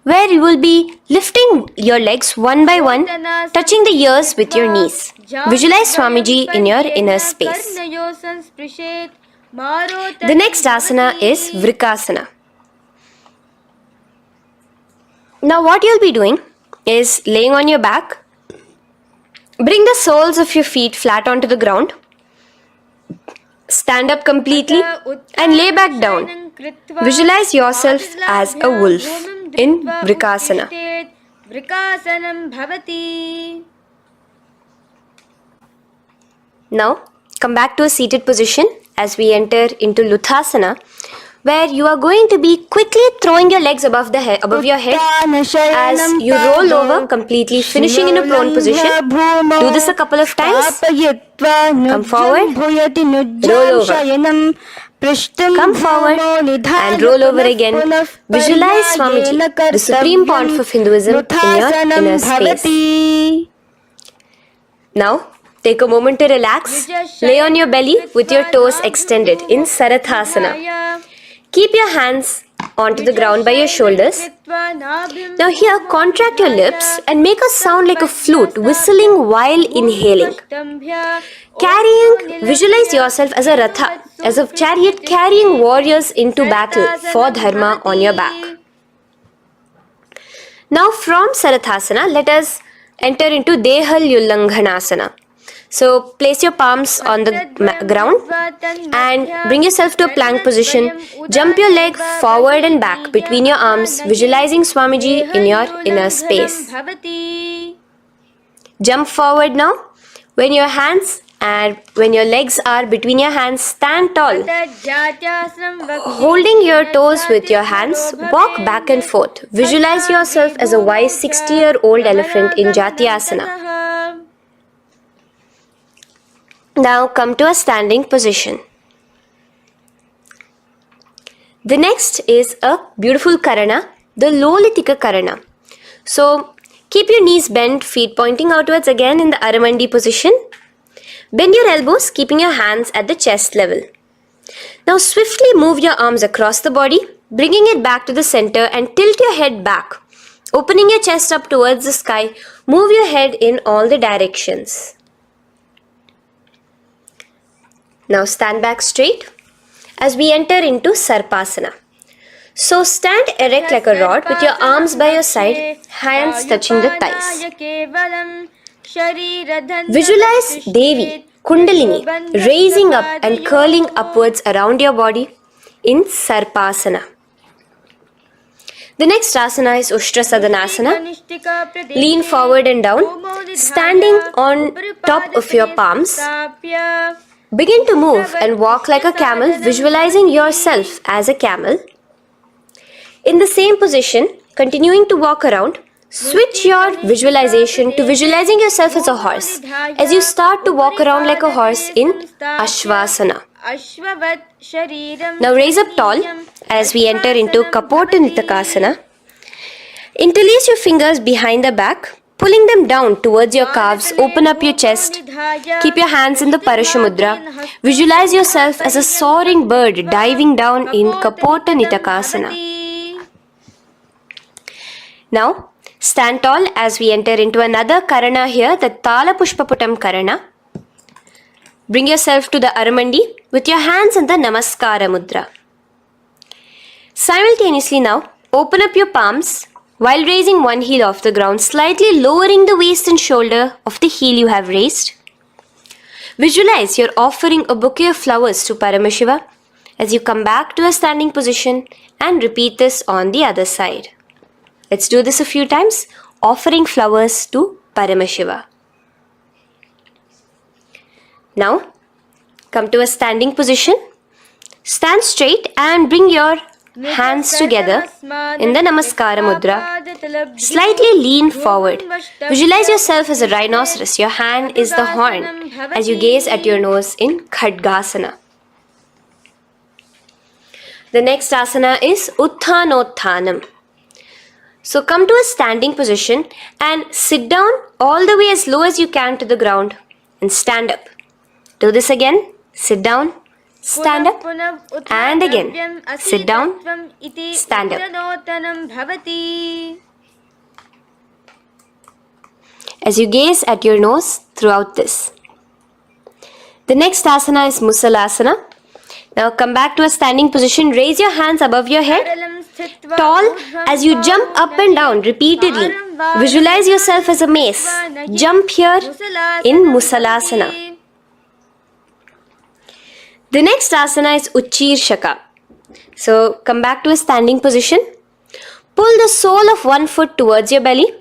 where you will be lifting your legs one by one, touching the ears with your knees. Visualize Swamiji in your inner space. The next asana is Vrikasana. Now what you'll be doing is laying on your back. Bring the soles of your feet flat onto the ground. Stand up completely and lay back down. Visualize yourself as a wolf in Vrikasana. Now come back to a seated position as we enter into Luthasana, where you are going to be quickly throwing your legs above your head as you roll over completely, finishing in a prone position. Do this a couple of times. Come forward, roll over. Come forward and roll over again. Visualize Swamiji, the Supreme Pontiff of Hinduism, in your inner space. Now, take a moment to relax. Lay on your belly with your toes extended in Sarathasana. Keep your hands onto the ground by your shoulders. Now here, contract your lips and make a sound like a flute, whistling while inhaling. Visualize yourself as a ratha, as a chariot carrying warriors into battle for dharma on your back. Now from Sarathasana, let us enter into Dehalyullanghanasana. So place your palms on the ground and bring yourself to a plank position. Jump your leg forward and back between your arms, visualizing Swamiji in your inner space. Jump forward now. When your legs are between your hands, stand tall. Holding your toes with your hands, walk back and forth. Visualize yourself as a wise 60-year-old elephant in Jatyasana. Now come to a standing position. The next is a beautiful Karana, the Lolitika Karana. So keep your knees bent, feet pointing outwards again in the Aramandi position. Bend your elbows, keeping your hands at the chest level. Now swiftly move your arms across the body, bringing it back to the center and tilt your head back. Opening your chest up towards the sky, move your head in all the directions. Now stand back straight as we enter into Sarpasana. So stand erect like a rod with your arms by your side, hands touching the thighs. Visualize Devi, Kundalini, raising up and curling upwards around your body in Sarpasana. The next asana is Ushtra Sadanasana. Lean forward and down, standing on top of your palms. Begin to move and walk like a camel, visualizing yourself as a camel. In the same position, continuing to walk around, switch your visualization to visualizing yourself as a horse as you start to walk around like a horse in Ashvasana. Now raise up tall as we enter into Kapota Nitakasana. Interlace your fingers behind the back, pulling them down towards your calves. Open up your chest. Keep your hands in the Parashamudra. Visualize yourself as a soaring bird diving down in Kapota Nitakasana. Now, stand tall as we enter into another Karana here, the Tala Pushpaputam Karana. Bring yourself to the Aramandi with your hands in the Namaskara Mudra. Simultaneously now, open up your palms while raising one heel off the ground, slightly lowering the waist and shoulder of the heel you have raised. Visualize you're offering a bouquet of flowers to Paramashiva as you come back to a standing position and repeat this on the other side. Let's do this a few times, offering flowers to Paramashiva. Now, come to a standing position. Stand straight and bring your hands together in the Namaskara Mudra. Slightly lean forward. Visualize yourself as a rhinoceros. Your hand is the horn as you gaze at your nose in Khadgasana. The next asana is Uttanottanam. So come to a standing position and sit down all the way as low as you can to the ground and stand up. Do this again. Sit down, stand up, and again. Sit down, stand up. As you gaze at your nose throughout this. The next asana is Musalasana. Now come back to a standing position. Raise your hands above your head. Tall as you jump up and down repeatedly. Visualize yourself as a mace. Jump here in Musalasana. The next asana is Uchirshaka. So come back to a standing position. Pull the sole of one foot towards your belly.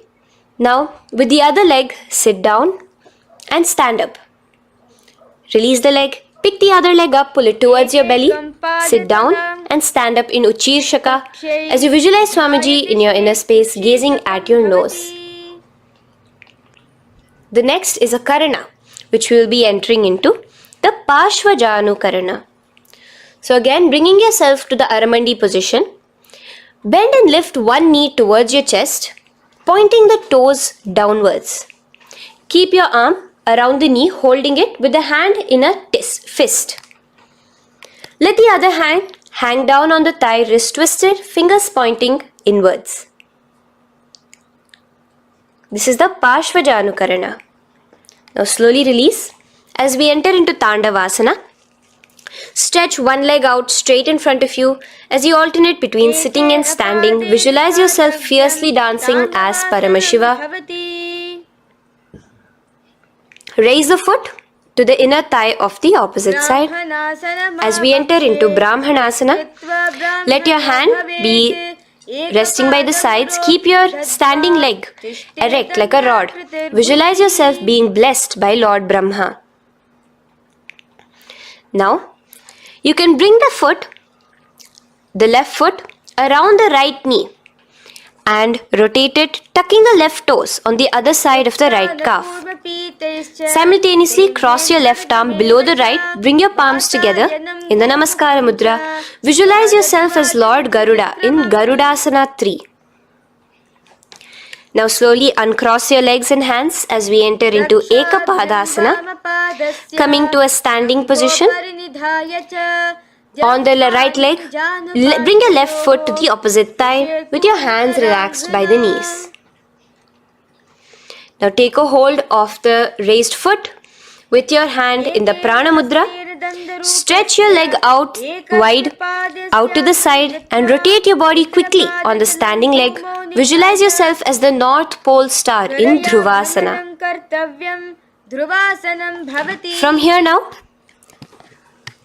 Now with the other leg, sit down and stand up. Release the leg. Pick the other leg up, pull it towards your belly, sit down and stand up in Uchirshaka as you visualize Swamiji in your inner space gazing at your nose. The next is a Karana, which we will be entering into the Parshvajanu Karana. So again, bringing yourself to the Aramandi position, bend and lift one knee towards your chest, pointing the toes downwards. Keep your arm around the knee, holding it with the hand in a fist. Let the other hand hang down on the thigh, wrist twisted, fingers pointing inwards. This is the Parshvajanu Karana. Now slowly release as we enter into Tandavasana. Stretch one leg out straight in front of you as you alternate between sitting and standing. Visualize yourself fiercely dancing as Paramashiva. Raise the foot to the inner thigh of the opposite side. As we enter into Brahmanasana, let your hand be resting by the sides. Keep your standing leg erect like a rod. Visualize yourself being blessed by Lord Brahma. Now, you can bring the left foot around the right knee and rotate it, tucking the left toes on the other side of the right calf. Simultaneously cross your left arm below the right, bring your palms together in the Namaskara Mudra. Visualize yourself as Lord Garuda in Garudasana 3. Now slowly uncross your legs and hands as we enter into Ekapadasana, coming to a standing position. On the right leg, bring your left foot to the opposite thigh with your hands relaxed by the knees. Now take a hold of the raised foot with your hand in the Prana Mudra. Stretch your leg out wide, out to the side and rotate your body quickly on the standing leg. Visualize yourself as the North Pole star in Dhruvasana. From here now,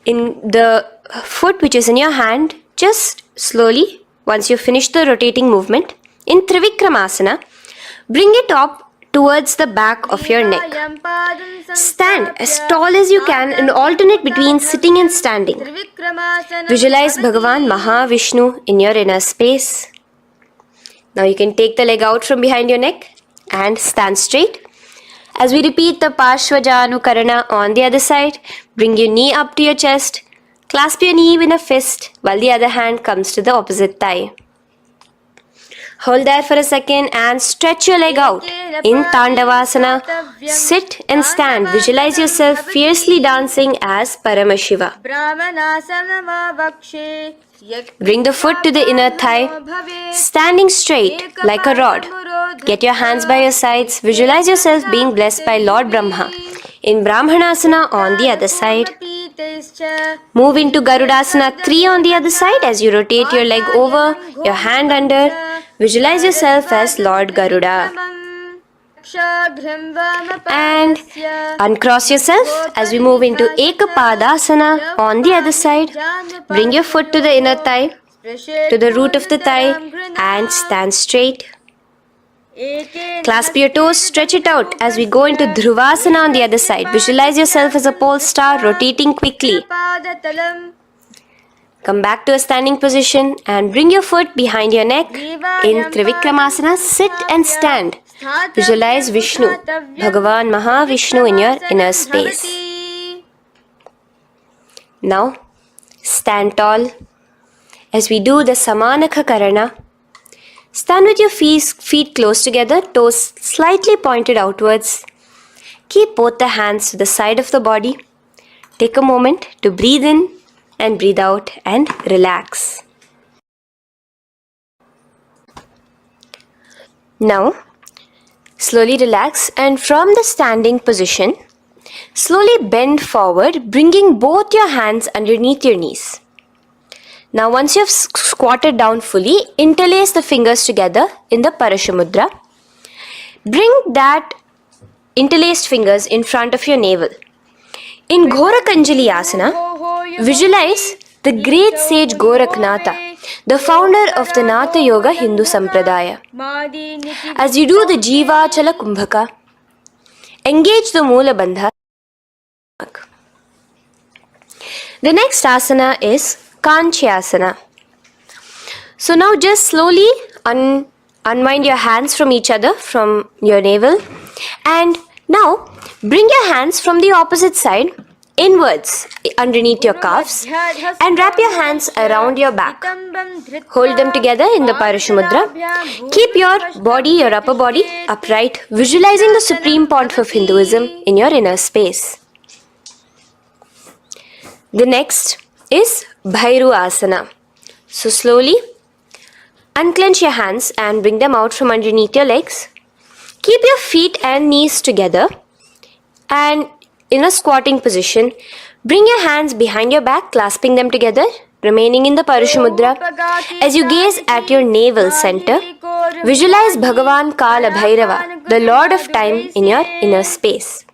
in the foot which is in your hand, just slowly, once you finish the rotating movement, in Trivikramasana, bring it up towards the back of your neck. Stand as tall as you can and alternate between sitting and standing. Visualize Bhagavan Mahavishnu in your inner space. Now you can take the leg out from behind your neck and stand straight. As we repeat the Parshvajanu Karana on the other side, bring your knee up to your chest, clasp your knee in a fist while the other hand comes to the opposite thigh. Hold there for a second and stretch your leg out. In Tandavasana, sit and stand. Visualize yourself fiercely dancing as Paramashiva. Bring the foot to the inner thigh, standing straight like a rod. Get your hands by your sides. Visualize yourself being blessed by Lord Brahma. In Brahmanasana on the other side. Move into Garudasana 3 on the other side as you rotate your leg over, your hand under. Visualize yourself as Lord Garuda. And uncross yourself as we move into Ekapadasana on the other side. Bring your foot to the inner thigh, to the root of the thigh and stand straight. Clasp your toes, stretch it out as we go into Dhruvasana on the other side. Visualize yourself as a pole star rotating quickly. Come back to a standing position and bring your foot behind your neck. In Trivikramasana, sit and stand. Visualize Vishnu, Bhagavan Mahavishnu in your inner space. Now, stand tall. As we do the Samanakha Karana, stand with your feet close together, toes slightly pointed outwards. Keep both the hands to the side of the body. Take a moment to breathe in and breathe out and relax. Now, slowly relax and from the standing position, slowly bend forward, bringing both your hands underneath your knees. Now, once you have squatted down fully, interlace the fingers together in the Parashamudra. Bring that interlaced fingers in front of your navel. In Ghorakanjali Asana, visualize the great sage Gorakhnatha, the founder of the Natha Yoga Hindu Sampradaya. As you do the Jiva Chala Kumbhaka, engage the Moola Bandha. The next asana is Kanchyasana. So now just slowly unwind your hands from each other, from your navel, and now bring your hands from the opposite side inwards underneath your calves and wrap your hands around your back. Hold them together in the Parashamudra. Keep your body, your upper body, upright, visualizing the Supreme Pontiff of Hinduism in your inner space. The next is Bhairu Asana. So slowly unclench your hands and bring them out from underneath your legs. Keep your feet and knees together and in a squatting position, bring your hands behind your back, clasping them together, remaining in the Parashamudra. As you gaze at your navel center, visualize Bhagavan Kala Bhairava, the Lord of Time, in your inner space.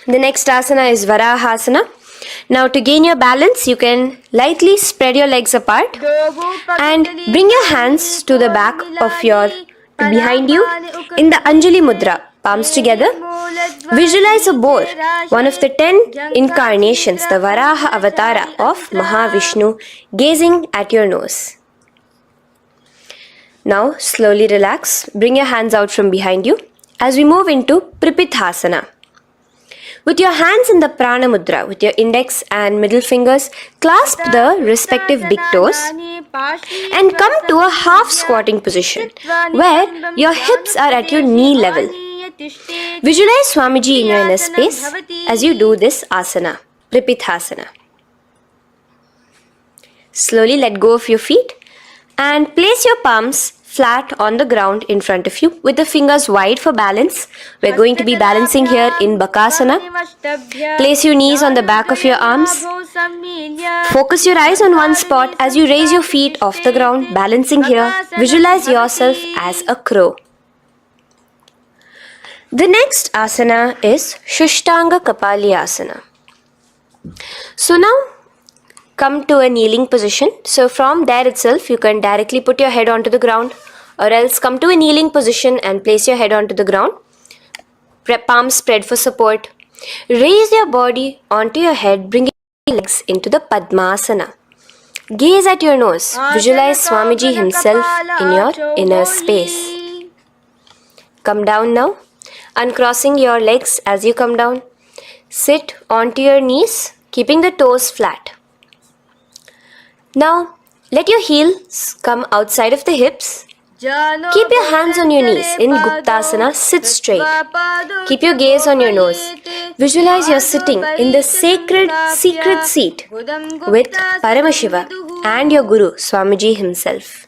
The next asana is Varahasana. Now to gain your balance, you can lightly spread your legs apart and bring your hands to the back of your behind you in the Anjali Mudra, palms together. Visualize a boar, one of the 10 incarnations, the Varaha Avatara of Mahavishnu, gazing at your nose. Now slowly relax, bring your hands out from behind you as we move into Pripithasana. With your hands in the Prana Mudra, with your index and middle fingers, clasp the respective big toes and come to a half squatting position where your hips are at your knee level. Visualize Swamiji in your inner space as you do this asana, Pripithasana. Slowly let go of your feet and place your palms flat on the ground in front of you with the fingers wide for balance. We're going to be balancing here in Bakasana. Place your knees on the back of your arms. Focus your eyes on one spot as you raise your feet off the ground, balancing here. Visualize yourself as a crow. The next asana is Shushtanga Kapali Asana. So now come to a kneeling position. So from there itself, you can directly put your head onto the ground, or else come to a kneeling position and place your head onto the ground. Palms spread for support. Raise your body onto your head, bringing your legs into the Padmasana. Gaze at your nose. Visualize Swamiji himself in your inner space. Come down now, uncrossing your legs as you come down. Sit onto your knees, keeping the toes flat. Now, let your heels come outside of the hips. Keep your hands on your knees. In Guptasana, sit straight. Keep your gaze on your nose. Visualize you're sitting in the sacred secret seat with Paramashiva and your Guru, Swamiji himself.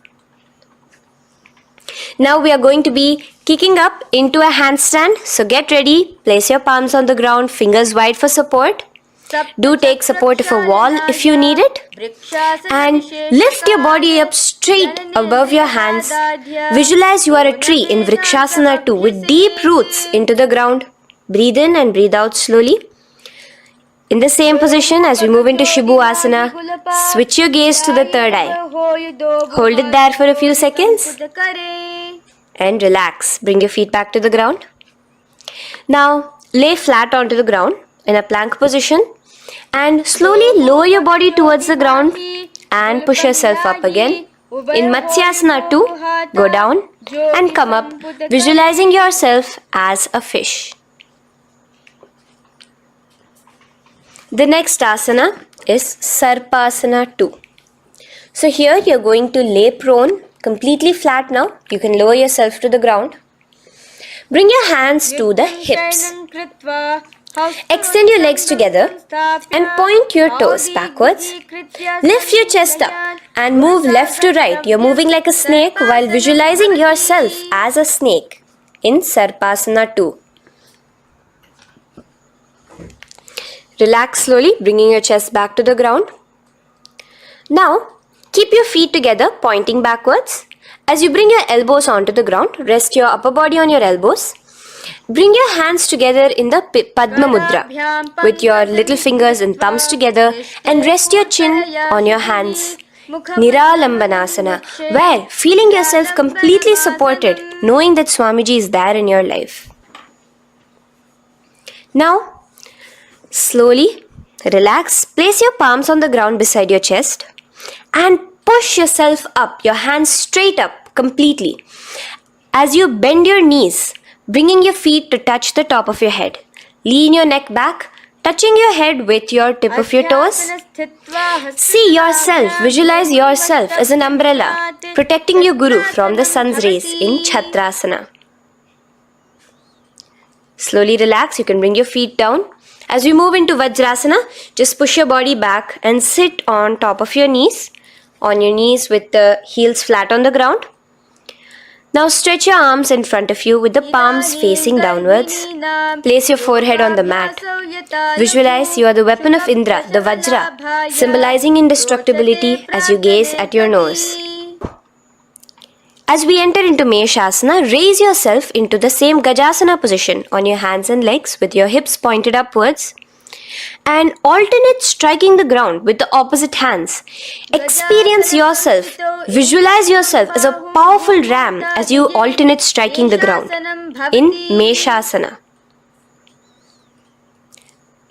Now we are going to be kicking up into a handstand. So get ready. Place your palms on the ground, fingers wide for support. Do take support of a wall if you need it. And lift your body up straight above your hands. Visualize you are a tree in Vrikshasana 2 with deep roots into the ground. Breathe in and breathe out slowly. In the same position as we move into Shibhu Asana, switch your gaze to the third eye. Hold it there for a few seconds. And relax. Bring your feet back to the ground. Now lay flat onto the ground in a plank position And slowly lower your body towards the ground and push yourself up again. In Matsyasana 2, go down and come up, visualizing yourself as a fish. The next asana is Sarpasana 2. So here you're going to lay prone, completely flat now. You can lower yourself to the ground. Bring your hands to the hips. Extend your legs together and point your toes backwards. Lift your chest up and move left to right. You're moving like a snake while visualizing yourself as a snake in Sarpasana 2. Relax slowly, bringing your chest back to the ground. Now, keep your feet together, pointing backwards. As you bring your elbows onto the ground, rest your upper body on your elbows. Bring your hands together in the Padma Mudra with your little fingers and thumbs together and rest your chin on your hands. Niralambanasana, where feeling yourself completely supported, knowing that Swamiji is there in your life. Now, slowly relax, place your palms on the ground beside your chest and push yourself up, your hands straight up completely. As you bend your knees, bringing your feet to touch the top of your head. Lean your neck back, touching your head with your tip of your toes. See yourself, visualize yourself as an umbrella, protecting your Guru from the sun's rays in Chhatrasana. Slowly relax, you can bring your feet down. As we move into Vajrasana, just push your body back and sit on top of your knees, with the heels flat on the ground. Now stretch your arms in front of you with the palms facing downwards. Place your forehead on the mat. Visualize you are the weapon of Indra, the Vajra, symbolizing indestructibility as you gaze at your nose. As we enter into Meshasana, raise yourself into the same Gajasana position on your hands and legs with your hips pointed upwards. And alternate striking the ground with the opposite hands. Experience yourself, visualize yourself as a powerful ram as you alternate striking the ground in Meshasana.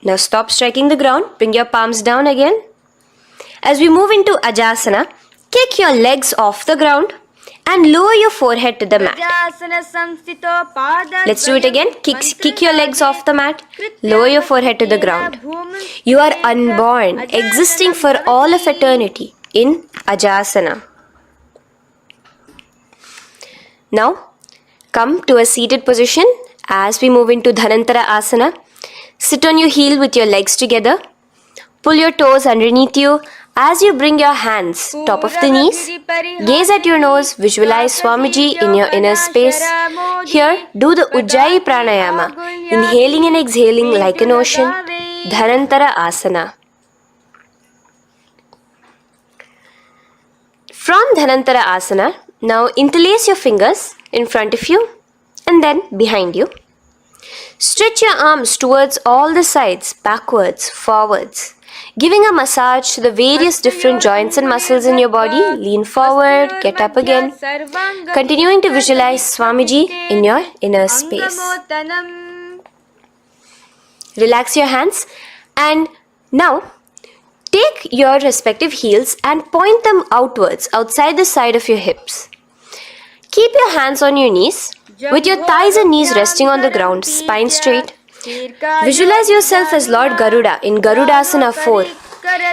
Now stop striking the ground, bring your palms down again. As we move into Ajasana, kick your legs off the ground and lower your forehead to the mat. Let's do it again. Kick your legs off the mat. Lower your forehead to the ground. You are unborn, existing for all of eternity in Ajasana. Now, come to a seated position as we move into Dhanantara Asana. Sit on your heel with your legs together. Pull your toes underneath you. As you bring your hands top of the knees, gaze at your nose, visualize Swamiji in your inner space. Here, do the Ujjayi Pranayama, inhaling and exhaling like an ocean, Dhanantara Asana. From Dhanantara Asana, now interlace your fingers in front of you and then behind you. Stretch your arms towards all the sides, backwards, forwards. Giving a massage to the various different joints and muscles in your body. Lean forward, get up again. Continuing to visualize Swamiji in your inner space. Relax your hands and now take your respective heels and point them outwards, outside the side of your hips. Keep your hands on your knees with your thighs and knees resting on the ground, spine straight. Visualize yourself as Lord Garuda in Garudasana 4.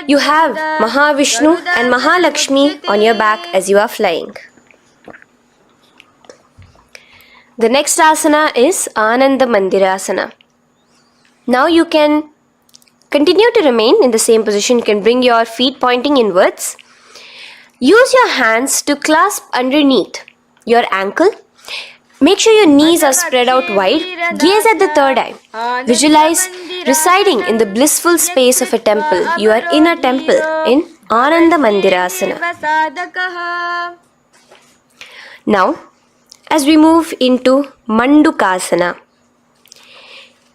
You have Mahavishnu and Mahalakshmi on your back as you are flying. The next asana is Ananda Mandirasana. Now you can continue to remain in the same position. You can bring your feet pointing inwards. Use your hands to clasp underneath your ankle. Make sure your knees are spread out wide. Gaze at the third eye. Visualize residing in the blissful space of a temple. You are in a temple in Ananda Mandirasana. Now, as we move into Mandukasana,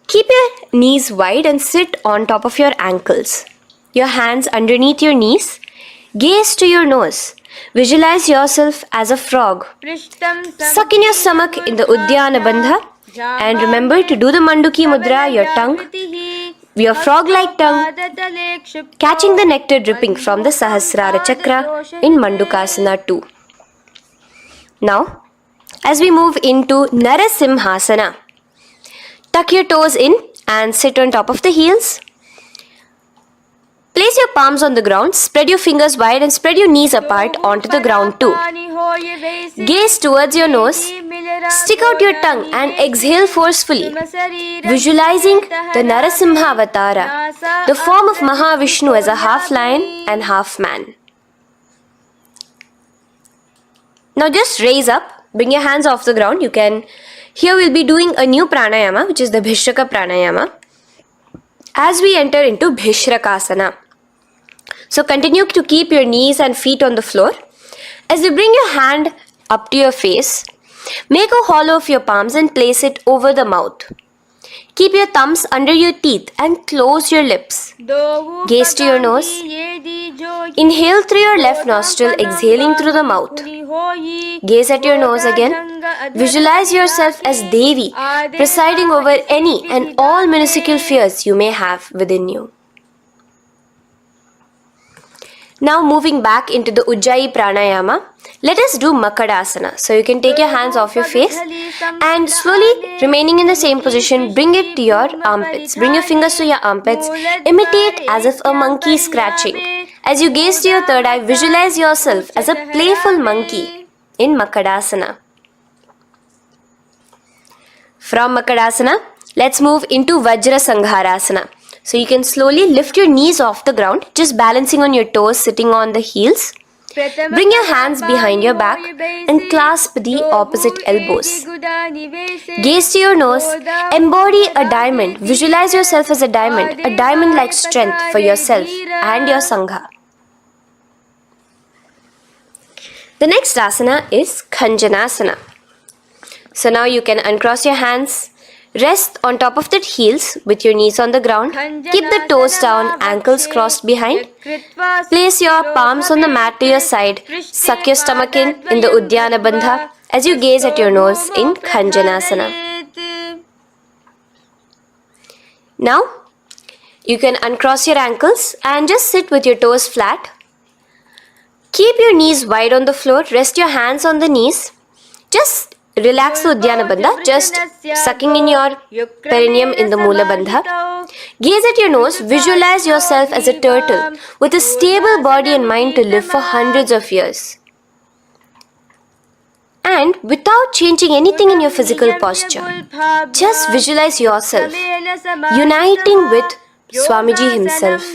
keep your knees wide and sit on top of your ankles. Your hands underneath your knees. Gaze to your nose. Visualize yourself as a frog. Suck in your stomach in the Udyana Bandha and remember to do the Manduki Mudra, your tongue. your frog-like tongue, catching the nectar dripping from the Sahasrara Chakra in Mandukasana 2. Now, as we move into Narasimhasana, tuck your toes in and sit on top of the heels. Place your palms on the ground, spread your fingers wide and spread your knees apart onto the ground too. Gaze towards your nose, stick out your tongue and exhale forcefully, visualizing the Narasimha Avatara, the form of Mahavishnu as a half lion and half man. Now just raise up, bring your hands off the ground. Here we'll be doing a new pranayama, which is the Bhishraka pranayama, as we enter into Bhishrakasana. So continue to keep your knees and feet on the floor. As you bring your hand up to your face, make a hollow of your palms and place it over the mouth. Keep your thumbs under your teeth and close your lips. Gaze to your nose. Inhale through your left nostril, exhaling through the mouth. Gaze at your nose again. Visualize yourself as Devi, presiding over any and all minuscule fears you may have within you. Now moving back into the Ujjayi Pranayama, let us do Makadasana. So you can take your hands off your face and slowly remaining in the same position, bring it to your armpits. Bring your fingers to your armpits. Imitate as if a monkey is scratching. As you gaze to your third eye, visualize yourself as a playful monkey in Makadasana. From Makadasana, let's move into Vajra Sangharasana. So you can slowly lift your knees off the ground, just balancing on your toes, sitting on the heels. Bring your hands behind your back and clasp the opposite elbows. Gaze to your nose, embody a diamond. Visualize yourself as a diamond-like strength for yourself and your Sangha. The next asana is Khanjanasana. So now you can uncross your hands. Rest on top of the heels with your knees on the ground. Keep the toes down, ankles crossed behind. Place your palms on the mat to your side. Suck your stomach in the Uddiyana Bandha as you gaze at your nose in Khanjanasana. Now, you can uncross your ankles and just sit with your toes flat. Keep your knees wide on the floor. Rest your hands on the knees. Just relax the Uddiyana Bandha, just sucking in your perineum in the Mula Bandha. Gaze at your nose, visualize yourself as a turtle with a stable body and mind to live for hundreds of years. And without changing anything in your physical posture, just visualize yourself uniting with Swamiji himself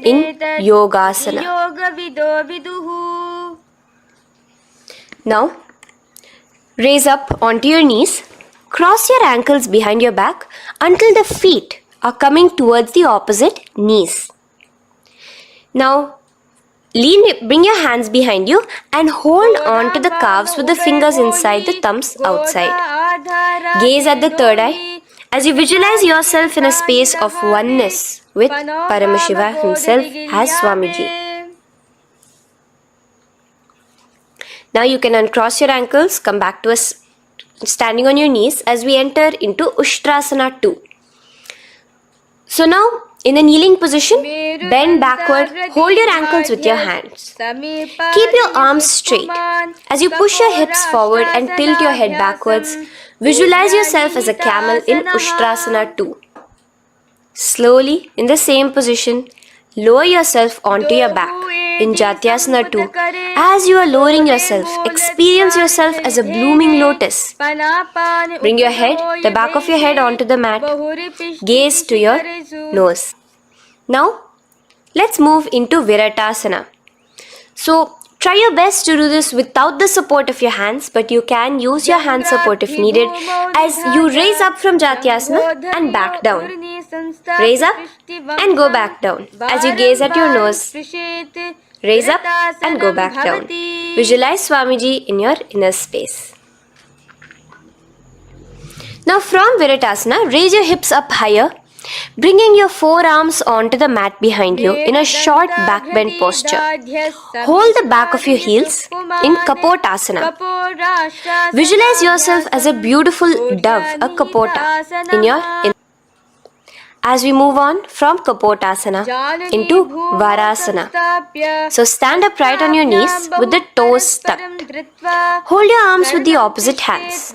in Yogasana. Now, raise up onto your knees, cross your ankles behind your back until the feet are coming towards the opposite knees. Now, bring your hands behind you and hold on to the calves with the fingers inside, the thumbs outside. Gaze at the third eye as you visualize yourself in a space of oneness with Paramashiva himself as Swamiji. Now you can uncross your ankles, come back to us standing on your knees as we enter into Ushtrasana 2. So now, in the kneeling position, bend backward, hold your ankles with your hands. Keep your arms straight. As you push your hips forward and tilt your head backwards, visualize yourself as a camel in Ushtrasana 2. Slowly, in the same position, lower yourself onto your back in Jatyasana 2. As you are lowering yourself, experience yourself as a blooming lotus. Bring your head, the back of your head onto the mat. Gaze to your nose. Now, let's move into Viratasana. So, try your best to do this without the support of your hands, but you can use your hand support if needed as you raise up from Jatyasana and back down. Raise up and go back down as you gaze at your nose. Raise up and go back down. Visualize Swamiji in your inner space. Now from Viratasana, raise your hips up higher, bringing your forearms onto the mat behind you in a short back bend posture. Hold the back of your heels in Kapotasana. Visualize yourself as a beautiful dove, a Kapota, as we move on from Kapotasana into Varasana. So stand upright on your knees with the toes tucked. Hold your arms with the opposite hands.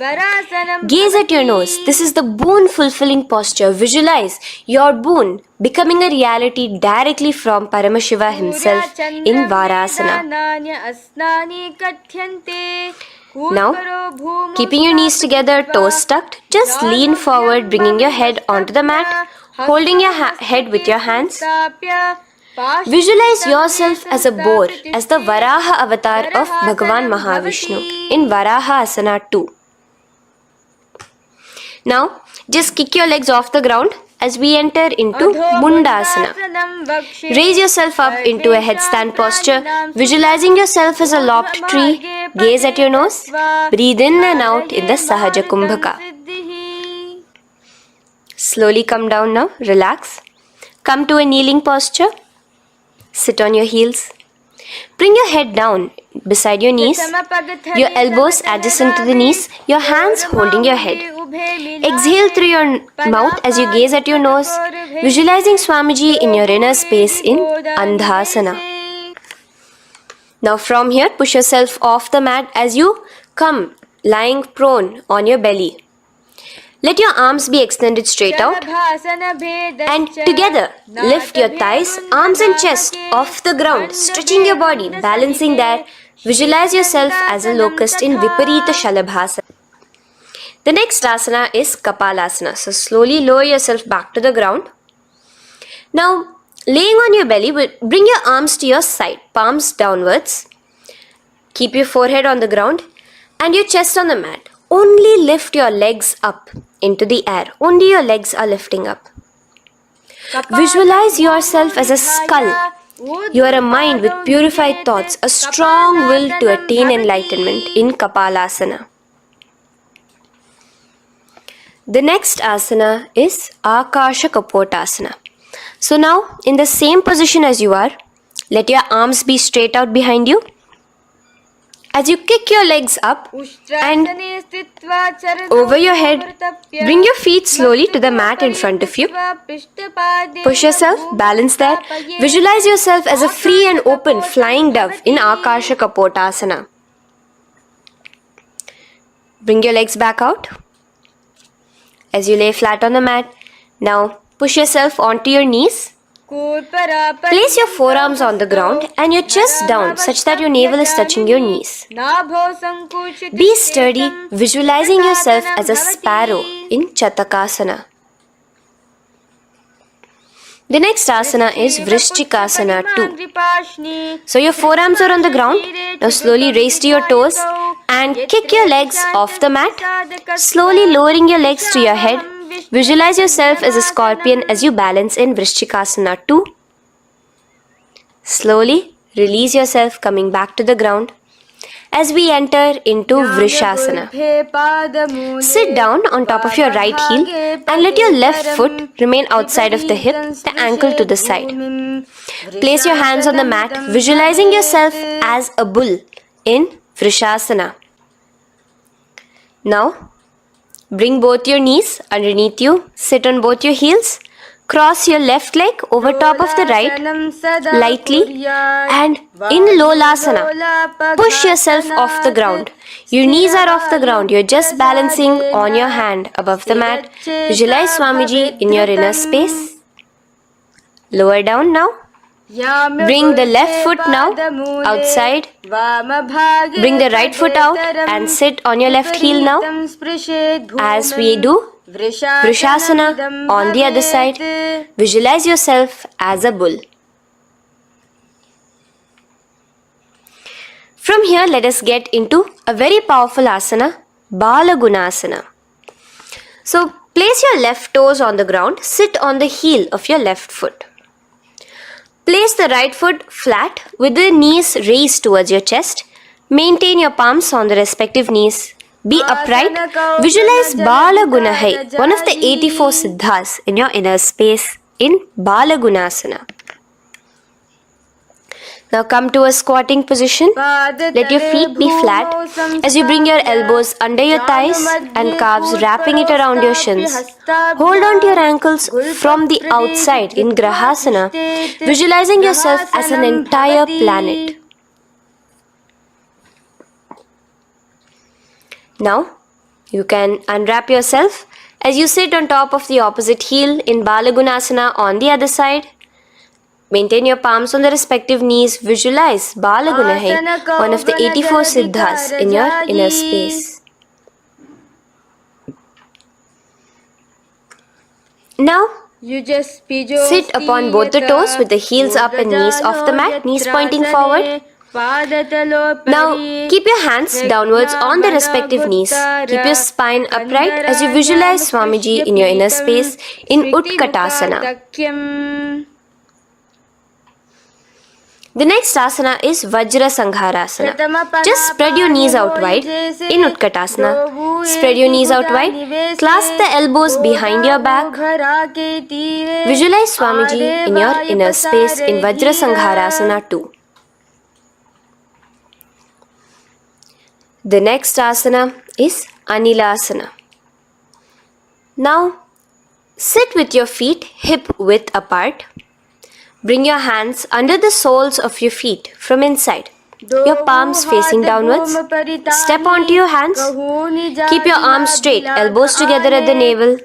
Gaze at your nose. This is the boon fulfilling posture. Visualize your boon becoming a reality directly from Paramashiva himself in Varasana. Now, keeping your knees together, toes tucked, just lean forward, bringing your head onto the mat, holding your head with your hands. Visualize yourself as a boar, as the Varaha avatar of Bhagavan Mahavishnu in Varaha Asana 2. Now, just kick your legs off the ground as we enter into Mundasana. Raise yourself up into a headstand posture, visualizing yourself as a lopped tree. Gaze at your nose. Breathe in and out in the Sahaja Kumbhaka. Slowly come down now. Relax. Come to a kneeling posture. Sit on your heels. Bring your head down beside your knees, your elbows adjacent to the knees, your hands holding your head. Exhale through your mouth as you gaze at your nose, visualizing Swamiji in your inner space in Andhasana. Now from here, push yourself off the mat as you come lying prone on your belly. Let your arms be extended straight out and together lift your thighs, arms and chest off the ground, stretching your body, balancing there. Visualize yourself as a locust in Viparita Shalabhasana. The next asana is Kapalasana. So slowly lower yourself back to the ground. Now laying on your belly, bring your arms to your side, palms downwards. Keep your forehead on the ground and your chest on the mat. Only lift your legs up into the air. Only your legs are lifting up. Visualize yourself as a skull. You are a mind with purified thoughts, a strong will to attain enlightenment in Kapalasana. The next asana is Akasha Kapotasana. So now, in the same position as you are, let your arms be straight out behind you. As you kick your legs up and over your head, bring your feet slowly to the mat in front of you. Push yourself, balance there. Visualize yourself as a free and open flying dove in Akasha Kapotasana. Bring your legs back out as you lay flat on the mat. Now push yourself onto your knees. Place your forearms on the ground and your chest down such that your navel is touching your knees. Be sturdy, visualizing yourself as a sparrow in Chatakasana. The next asana is Vrishchikasana 2. So your forearms are on the ground. Now slowly raise to your toes and kick your legs off the mat. Slowly lowering your legs to your head. Visualize yourself as a scorpion as you balance in Vrishchikasana 2. Slowly release yourself, coming back to the ground as we enter into Vrishasana. Sit down on top of your right heel and let your left foot remain outside of the hip, the ankle to the side. Place your hands on the mat, visualizing yourself as a bull in Vrishasana. Now, bring both your knees underneath you, sit on both your heels, cross your left leg over top of the right lightly and in Lolasana, push yourself off the ground. Your knees are off the ground, you're just balancing on your hand above the mat. Visualize Swamiji in your inner space. Lower down now. Bring the left foot now outside. Bring the right foot out and sit on your left heel now as we do Vrishasana on the other side. Visualize yourself as a bull. From here, let us get into a very powerful asana, Balagunasana. So place your left toes on the ground, sit on the heel of your left foot. Place the right foot flat with the knees raised towards your chest. Maintain your palms on the respective knees. Be upright. Visualize Balagunahai, one of the 84 siddhas in your inner space in Balagunasana. Now come to a squatting position. Let your feet be flat as you bring your elbows under your thighs and calves, wrapping it around your shins. Hold on to your ankles from the outside in Grahasana, visualizing yourself as an entire planet. Now, you can unwrap yourself as you sit on top of the opposite heel in Balagunasana on the other side. Maintain your palms on the respective knees. Visualize Balaguna hai, one of the 84 siddhas in your inner space. Now, sit upon both the toes with the heels up and knees off the mat, knees pointing forward. Now, keep your hands downwards on the respective knees. Keep your spine upright as you visualize Swamiji in your inner space in Utkatasana. The next asana is Vajra Sangharasana. Just spread your knees out wide in Utkatasana. Spread your knees out wide. Clasp the elbows behind your back. Visualize Swamiji in your inner space in Vajra Sangharasana 2. The next asana is Anilasana. Now, sit with your feet hip width apart. Bring your hands under the soles of your feet from inside. Your palms facing downwards. Step onto your hands. Keep your arms straight, elbows together at the navel.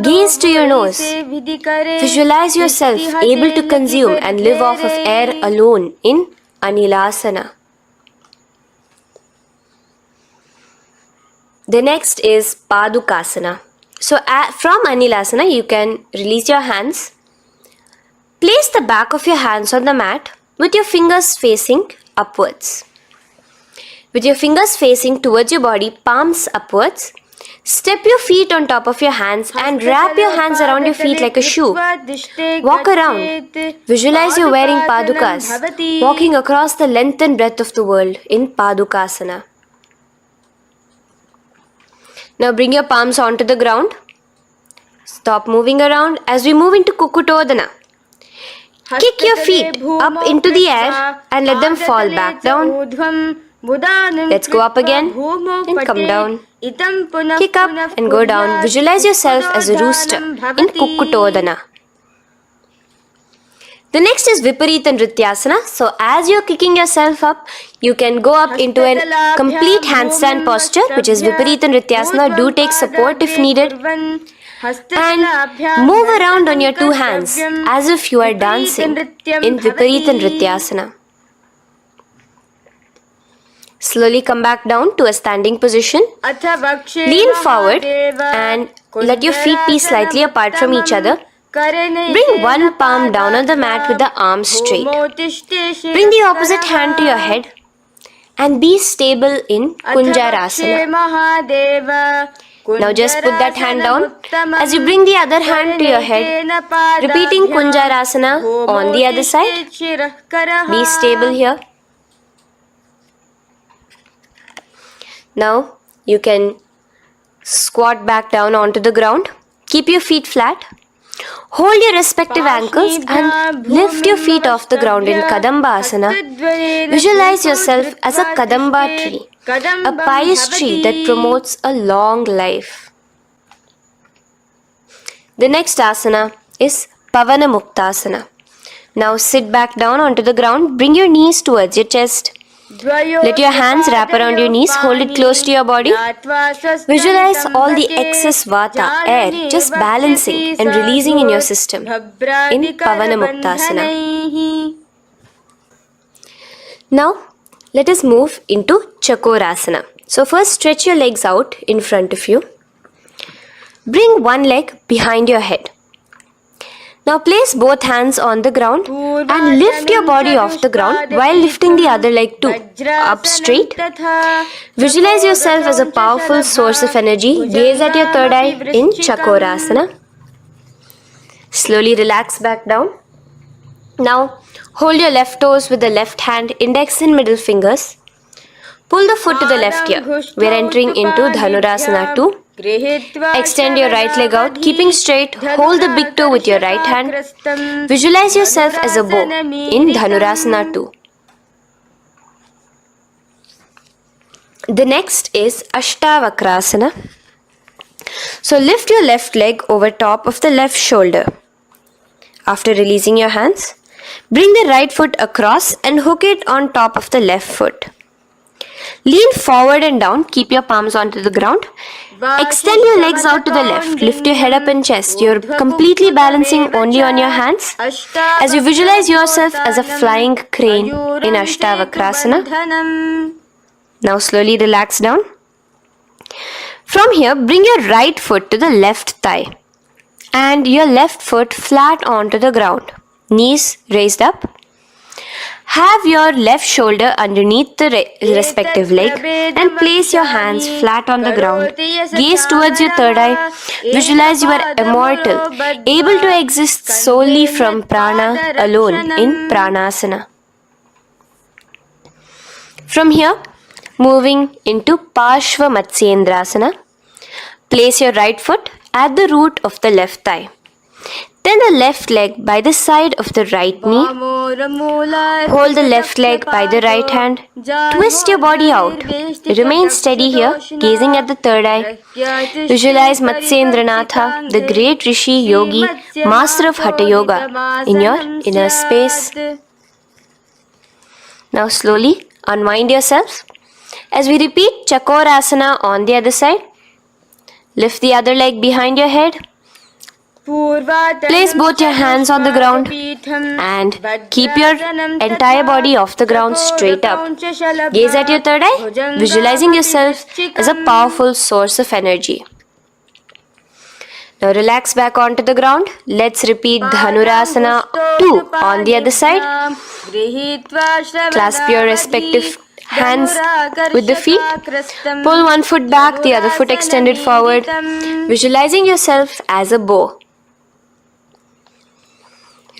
Gaze to your nose. Visualize yourself able to consume and live off of air alone in Anilasana. The next is Padukasana. So from Anilasana, you can release your hands. Place the back of your hands on the mat with your fingers facing upwards. With your fingers facing towards your body, palms upwards. Step your feet on top of your hands and wrap your hands around your feet like a shoe. Walk around. Visualize you're wearing padukas, walking across the length and breadth of the world in Padukasana. Now bring your palms onto the ground. Stop moving around as we move into Kukutodana. Kick your feet up into the air and let them fall back down. Let's go up again and come down. Kick up and go down. Visualize yourself as a rooster in Kukutodana. The next is Viparita Nrityasana. So as you're kicking yourself up, you can go up into a complete handstand posture, which is Viparita Nrityasana. Do take support if needed. And move around on your two hands as if you are dancing in Viparita Nrityasana. Slowly come back down to a standing position. Lean forward and let your feet be slightly apart from each other. Bring one palm down on the mat with the arms straight. Bring the opposite hand to your head and be stable in Kunjarasana. Now just put that hand down as you bring the other hand to your head, repeating Kunjarasana on the other side. Be stable here. Now you can squat back down onto the ground. Keep your feet flat. Hold your respective ankles and lift your feet off the ground in Kadamba Asana. Visualize yourself as a Kadamba tree, a pious tree that promotes a long life. The next asana is Pavana Muktasana. Now sit back down onto the ground. Bring your knees towards your chest. Let your hands wrap around your knees. Hold it close to your body. Visualize all the excess vata, air, just balancing and releasing in your system in Pavana Muktasana. Now, let us move into Chakorasana. So first stretch your legs out in front of you. Bring one leg behind your head. Now place both hands on the ground and lift your body off the ground while lifting the other leg too, up straight. Visualize yourself as a powerful source of energy. Gaze at your third eye in Chakorasana. Slowly relax back down. Now hold your left toes with the left hand, index and middle fingers. Pull the foot to the left ear. We are entering into Dhanurasana 2. Extend your right leg out, keeping straight. Hold the big toe with your right hand. Visualize yourself as a bow in Dhanurasana 2. The next is Ashtavakrasana. So lift your left leg over top of the left shoulder. After releasing your hands, bring the right foot across and hook it on top of the left foot. Lean forward and down, keep your palms onto the ground. Extend your legs out to the left, lift your head up and chest. You're completely balancing only on your hands as you visualize yourself as a flying crane in Ashtavakrasana. Now slowly relax down. From here, bring your right foot to the left thigh and your left foot flat onto the ground. Knees raised up. Have your left shoulder underneath the respective leg and place your hands flat on the ground. Gaze towards your third eye. Visualize you are immortal, able to exist solely from prana alone in pranasana. From here, moving into Parshva Matsyendrasana. Place your right foot at the root of the left thigh. Then the left leg by the side of the right knee. Hold the left leg by the right hand. Twist your body out. Remain steady here, gazing at the third eye. Visualize Matsyendranatha, the great Rishi Yogi, master of Hatha Yoga, in your inner space. Now slowly unwind yourselves. As we repeat Chakorasana on the other side, lift the other leg behind your head. Place both your hands on the ground and keep your entire body off the ground straight up. Gaze at your third eye, visualizing yourself as a powerful source of energy. Now relax back onto the ground. Let's repeat Dhanurasana 2 on the other side. Clasp your respective hands with the feet. Pull one foot back, the other foot extended forward, visualizing yourself as a bow.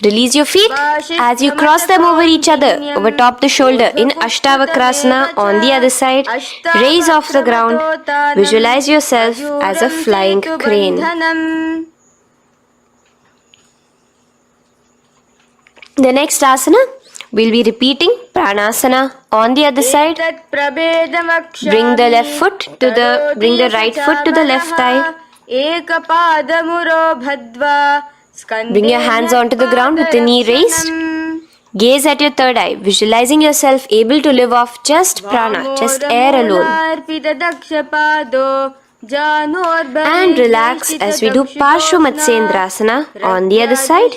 Release your feet as you cross them over each other, over top the shoulder in Ashtavakrasana on the other side. Raise off the ground. Visualize yourself as a flying crane. The next asana, we'll be repeating Pranasana on the other side. Bring the right foot to the left thigh. Bring your hands onto the ground with the knee raised. Gaze at your third eye, visualizing yourself able to live off just prana, just air alone. And relax as we do Parshva Matsyendrasana on the other side.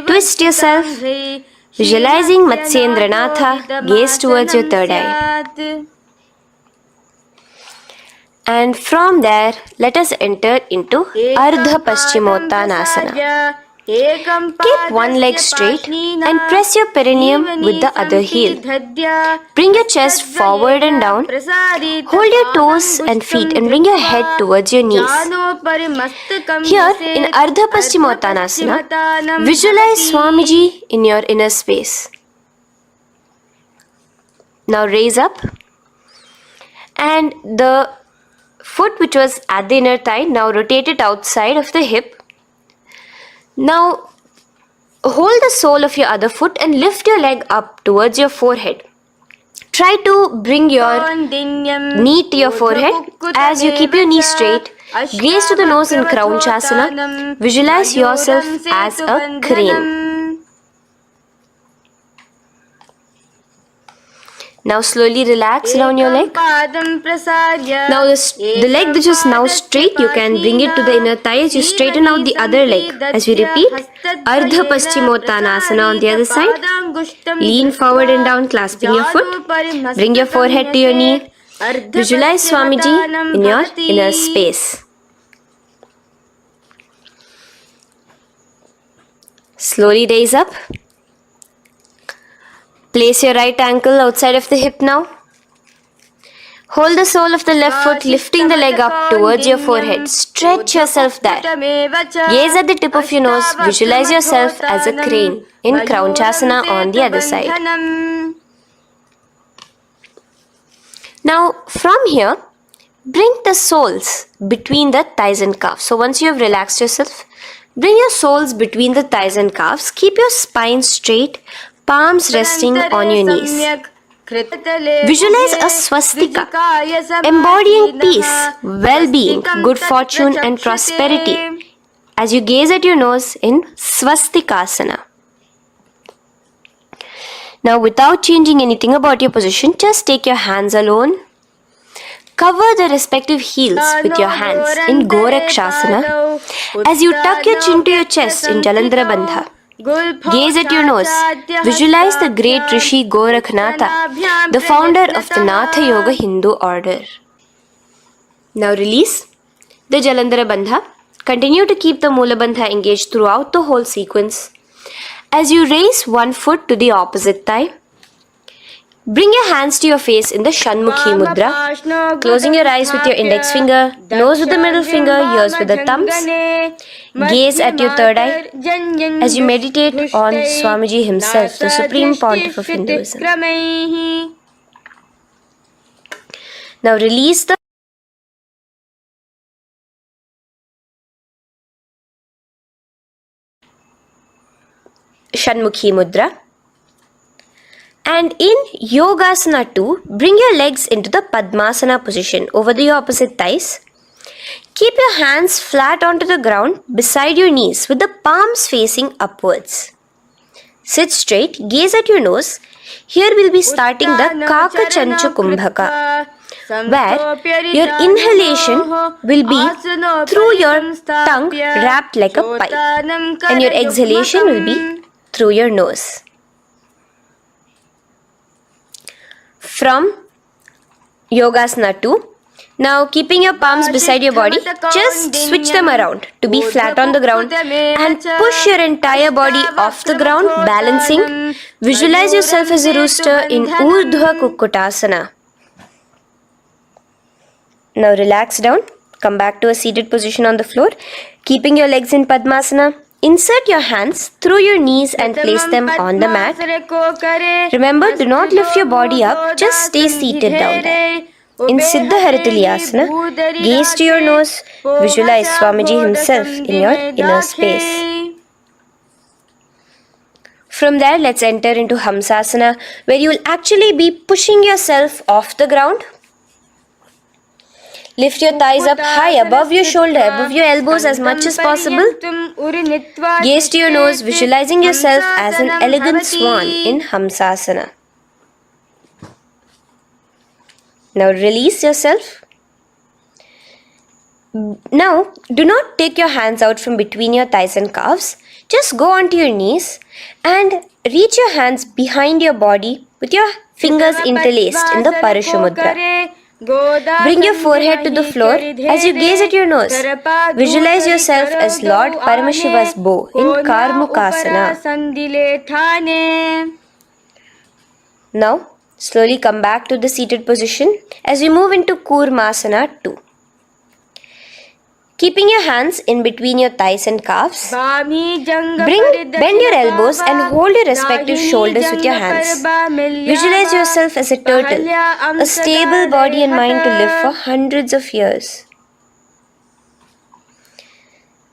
Twist yourself, visualizing Matsyendranatha, gaze towards your third eye. And from there, let us enter into Ardha Paschimottanasana. Keep one leg straight and press your perineum with the other heel. Bring your chest forward and down. Hold your toes and feet and bring your head towards your knees. Here in Ardha Paschimottanasana, visualize Swamiji in your inner space. Now raise up and the foot which was at the inner thigh, now rotate it outside of the hip. Now hold the sole of your other foot and lift your leg up towards your forehead. Try to bring your knee to your forehead as you keep your knee straight. Gaze to the nose in Kraunchasana. Visualize yourself as a crane. Now slowly relax down your leg. Now the leg which is now straight, you can bring it to the inner thigh as you straighten out the other leg. As we repeat, Ardha Paschimottanasana on the other side. Lean forward and down, clasping your foot. Bring your forehead to your knee. Visualize Swamiji in your inner space. Slowly raise up. Place your right ankle outside of the hip now. Hold the sole of the left foot, lifting the leg up towards your forehead. Stretch yourself there. Gaze at the tip of your nose. Visualize yourself as a crane in Kraunchasana on the other side. Now from here, bring the soles between the thighs and calves. So once you have relaxed yourself, bring your soles between the thighs and calves. Keep your spine straight. Palms resting on your knees. Visualize a swastika, embodying peace, well-being, good fortune and prosperity as you gaze at your nose in swastikasana. Now, without changing anything about your position, just take your hands alone. Cover the respective heels with your hands in Gorakshasana as you tuck your chin to your chest in Jalandhara Bandha. Gaze at your nose. Visualize the great Rishi Gorakhnatha, the founder of the Natha Yoga Hindu order. Now release the Jalandhara Bandha. Continue to keep the Mula Bandha engaged throughout the whole sequence. As you raise one foot to the opposite thigh, bring your hands to your face in the Shanmukhi Mudra, closing your eyes with your index finger, nose with the middle finger, ears with the thumbs. Gaze at your third eye as you meditate on Swamiji himself, the Supreme Pontiff of Hinduism. Now release the Shanmukhi Mudra. And in Yogasana 2, bring your legs into the Padmasana position over the opposite thighs. Keep your hands flat onto the ground beside your knees with the palms facing upwards. Sit straight, gaze at your nose. Here we'll be starting the Kaka Chanchu Kumbhaka, where your inhalation will be through your tongue wrapped like a pipe, and your exhalation will be through your nose. From Yogasana 2, now keeping your palms beside your body, just switch them around to be flat on the ground and push your entire body off the ground, balancing. Visualize yourself as a rooster in Urdhva Kukkutasana. Now relax down, come back to a seated position on the floor, keeping your legs in Padmasana. Insert your hands through your knees and place them on the mat. Remember, do not lift your body up, just stay seated down there. In Siddha Harituliyasana, gaze to your nose, visualize Swamiji himself in your inner space. From there, let's enter into Hamsasana, where you will actually be pushing yourself off the ground. Lift your thighs up high above your shoulder, above your elbows as much as possible. Gaze to your nose, visualizing yourself as an elegant swan in Hamsasana. Now release yourself. Now, do not take your hands out from between your thighs and calves. Just go onto your knees and reach your hands behind your body with your fingers interlaced in the Parashu Mudra. Bring your forehead to the floor as you gaze at your nose. Visualize yourself as Lord Paramashiva's bow in Karmukasana. Now, slowly come back to the seated position as we move into Kurmasana 2. Keeping your hands in between your thighs and calves, bend your elbows and hold your respective shoulders with your hands. Visualize yourself as a turtle, a stable body and mind to live for hundreds of years.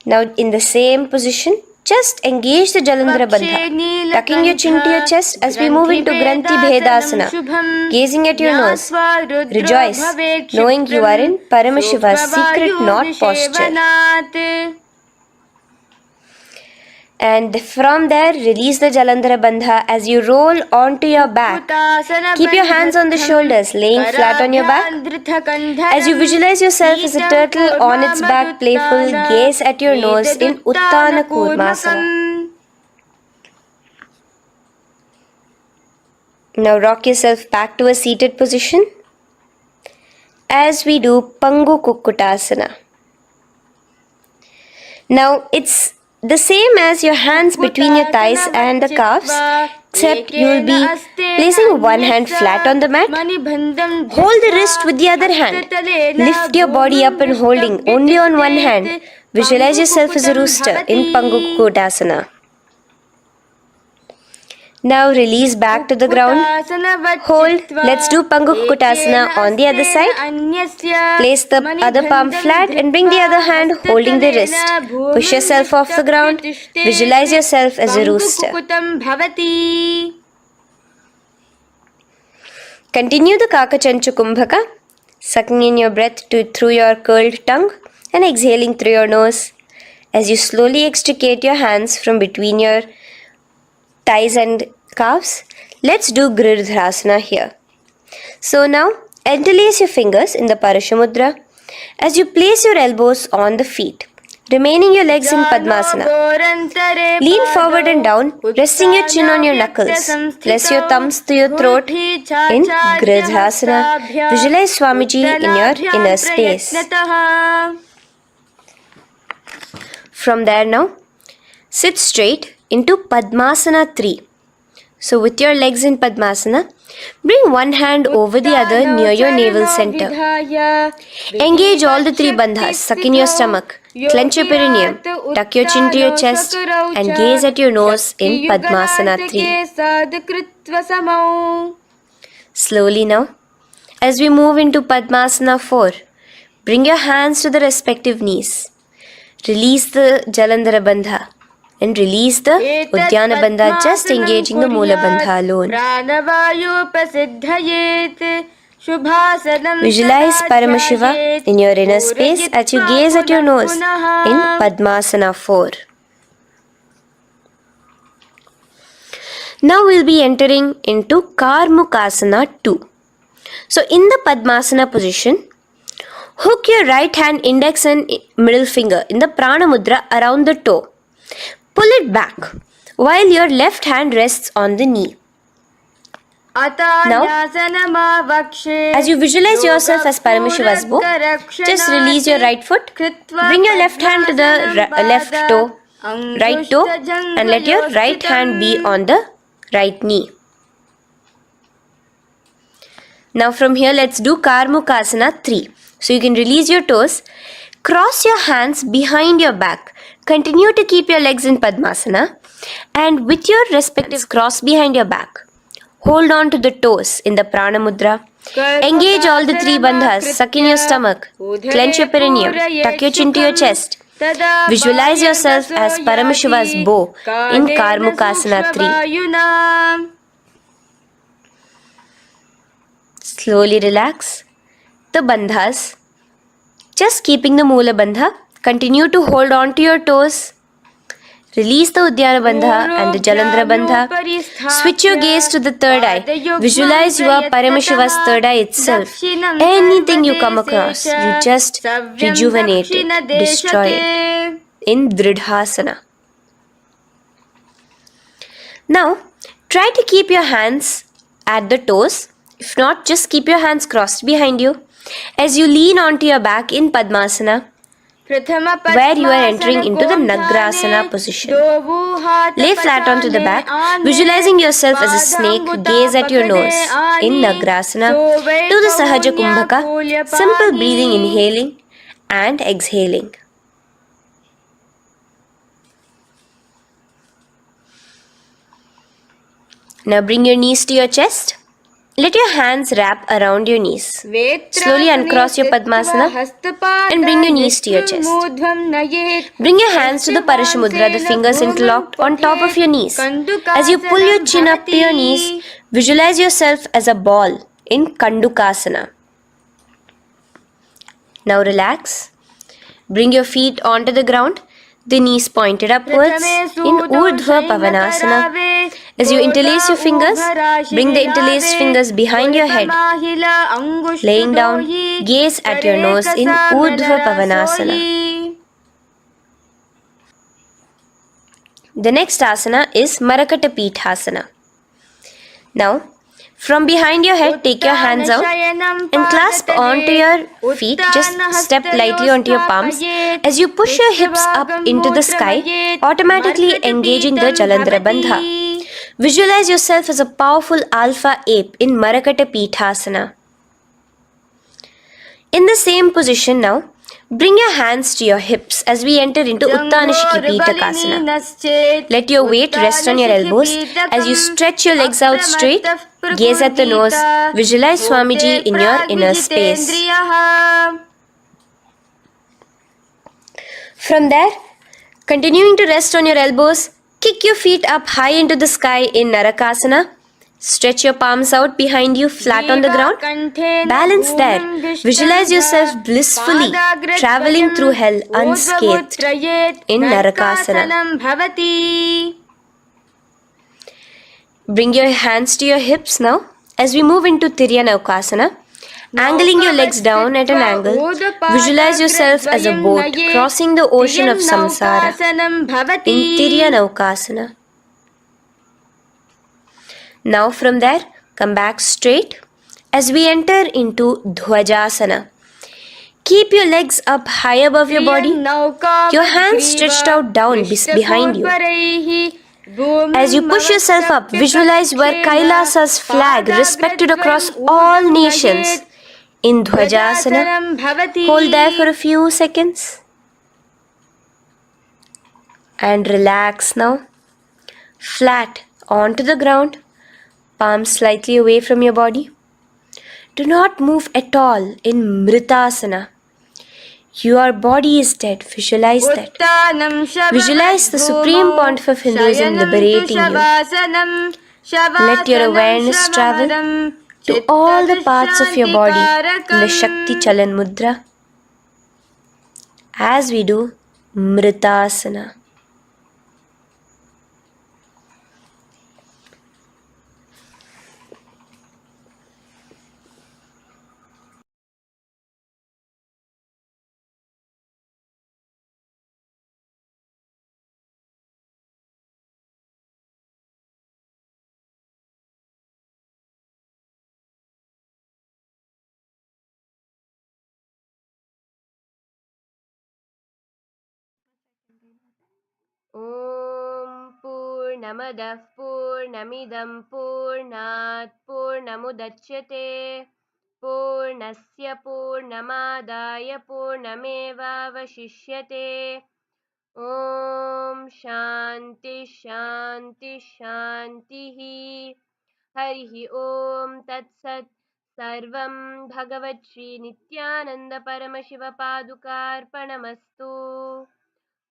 Now in the same position, just engage the Jalandhara Bandha, tucking your chin to your chest as we move into Granthi Bhedasana, gazing at your nose. Rejoice, knowing you are in Paramashiva's secret knot posture. And from there, release the Jalandhara Bandha as you roll onto your back. Keep your hands on the shoulders, laying flat on your back. As you visualize yourself as a turtle on its back, playful, gaze at your nose in Uttana Kurmasana. Now rock yourself back to a seated position as we do Pangu Kukkutasana. Now it's the same as your hands between your thighs and the calves, except you will be placing one hand flat on the mat. Hold the wrist with the other hand. Lift your body up and holding only on one hand. Visualize yourself as a rooster in Pangu Kukkutasana. Now release back to the ground. Hold. Let's do Pangu Kukkutasana on the other side. Place the other palm flat and bring the other hand holding the wrist. Push yourself off the ground. Visualize yourself as a rooster. Continue the Kakachancha Kumbhaka, sucking in your breath through your curled tongue and exhaling through your nose. As you slowly extricate your hands from between your thighs and calves, let's do Girdharasana here. So now, interlace your fingers in the Parashamudra as you place your elbows on the feet, remaining your legs in Padmasana. Lean forward and down, resting your chin on your knuckles. Place your thumbs to your throat in Girdharasana. Visualize Swamiji in your inner space. From there now, sit straight into Padmasana 3. So with your legs in Padmasana, bring one hand over the other near your navel center. Engage all the 3 bandhas, suck in your stomach, clench your perineum, tuck your chin to your chest and gaze at your nose in Padmasana 3. Slowly now, as we move into Padmasana 4, bring your hands to the respective knees. Release the Jalandhara Bandha and release the Udyana Bandha, just engaging the Moola Bandha alone. Visualize Paramashiva in your inner space as you gaze at your nose in Padmasana 4. Now we'll be entering into Karmukasana 2. So in the Padmasana position, hook your right hand index and middle finger in the Prana Mudra around the toe. Pull it back while your left hand rests on the knee. Now, as you visualize yourself as Paramashiva's bow, just release your right foot, bring your left hand to the left toe, right toe, and let your right hand be on the right knee. Now from here, let's do Karmukasana 3. So you can release your toes, cross your hands behind your back, continue to keep your legs in Padmasana, and with your respective cross behind your back, hold on to the toes in the Prana Mudra. Engage all the 3 bandhas, suck in your stomach, clench your perineum, tuck your chin to your chest. Visualize yourself as Paramashiva's bow in Karmukasana 3. Slowly relax the bandhas, just keeping the Moola Bandha. Continue to hold on to your toes. Release the Udyana Bandha and the Jalandhara Bandha. Switch your gaze to the third eye. Visualize you are Paramashiva's third eye itself. Anything you come across, you just rejuvenate it, destroy it in Dridhasana. Now, try to keep your hands at the toes. If not, just keep your hands crossed behind you as you lean onto your back in Padmasana, where you are entering into the Nagrasana position. Lay flat onto the back, visualizing yourself as a snake, gaze at your nose in Nagrasana. Do the Sahaja Kumbhaka, simple breathing, inhaling and exhaling. Now bring your knees to your chest. Let your hands wrap around your knees. Slowly uncross your Padmasana and bring your knees to your chest. Bring your hands to the Parashamudra, the fingers interlocked on top of your knees. As you pull your chin up to your knees, visualize yourself as a ball in Kandukasana. Now relax. Bring your feet onto the ground, the knees pointed upwards in Urdhva Pavanasana. As you interlace your fingers, bring the interlaced fingers behind your head. Laying down, gaze at your nose in Urdhva Pavanasana. The next asana is Marakata Pithasana. Now, from behind your head, take your hands out and clasp onto your feet. Just step lightly onto your palms. As you push your hips up into the sky, automatically engaging the Jalandhara Bandha. Visualize yourself as a powerful alpha ape in Marakata Pithasana. In the same position now, bring your hands to your hips as we enter into Uttanashiki Pitakasana. Let your weight rest on your elbows as you stretch your legs out straight. Gaze at the nose. Visualize Swamiji in your inner space. From there, continuing to rest on your elbows, kick your feet up high into the sky in Narakasana. Stretch your palms out behind you, flat on the ground. Balance there. Visualize yourself blissfully traveling through hell unscathed in Narakasana. Bring your hands to your hips now as we move into Tiryanukasana. Angling your legs down at an angle, visualize yourself as a boat crossing the ocean of samsara in Tiryanukasana. Now from there, come back straight as we enter into Dhwajasana. Keep your legs up high above your body, your hands stretched out down behind you. As you push yourself up, visualize where Kailasa's flag respected across all nations in Dhwajasana. Hold there for a few seconds and relax now. Flat onto the ground, palms slightly away from your body. Do not move at all in Mritasana. Your body is dead. Visualize that. Visualize the Supreme Pontiff of Hinduism liberating you. Let your awareness travel to all the parts of your body in the Shakti Chalan Mudra as we do Mritasana. Om Purnamadah Purnamidam Purnat Purnamudachyate Purnasya Purnamadaya Purnamevavashishyate Om Shanti Shanti Shantihi Harihi Om Tat Sat Sarvam Bhagavat Shri Nithyananda Paramashiva Padukarpanamastu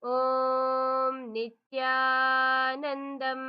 Om Nithyanandam.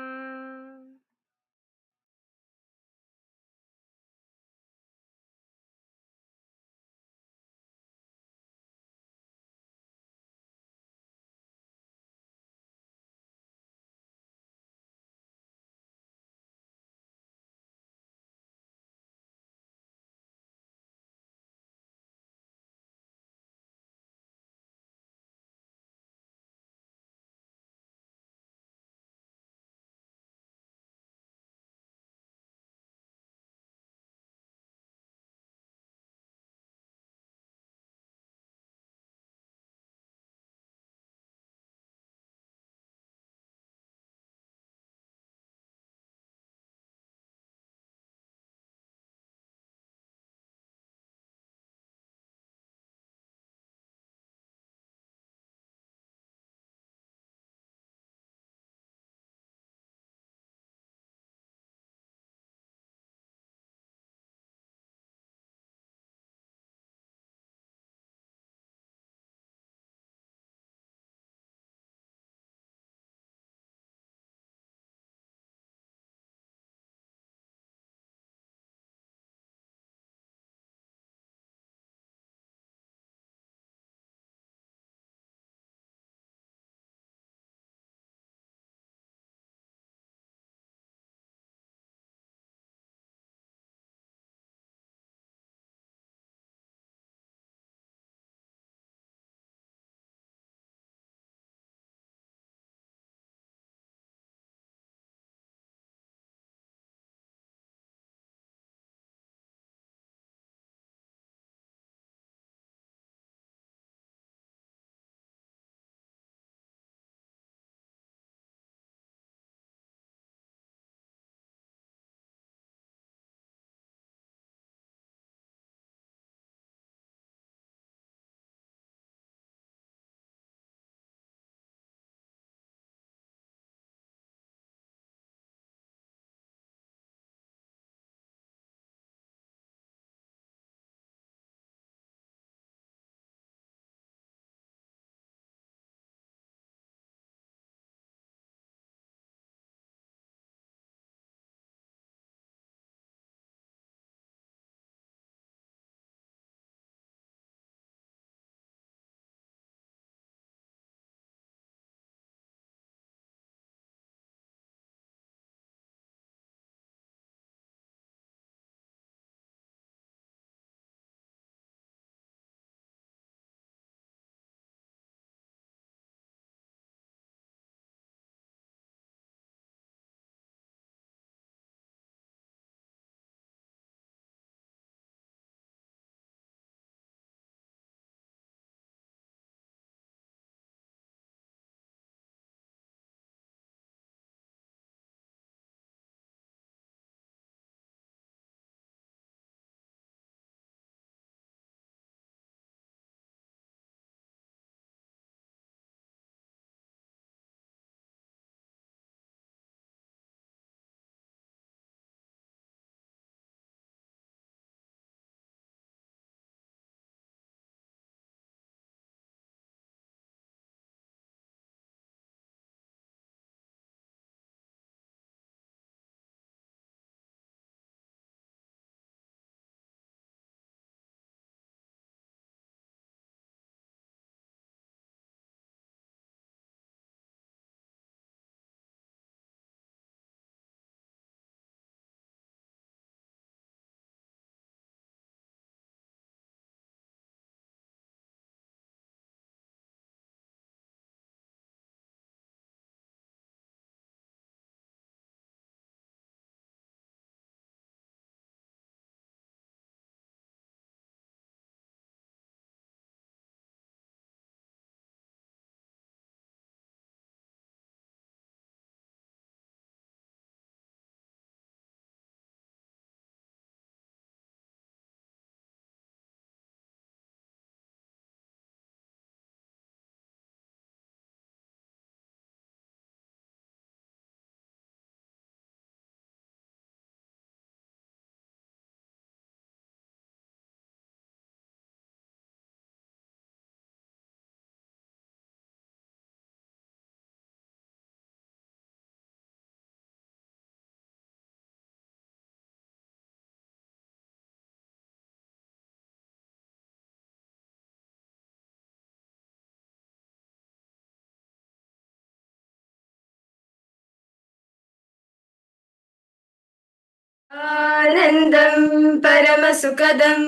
आनन्दं परमसुखदं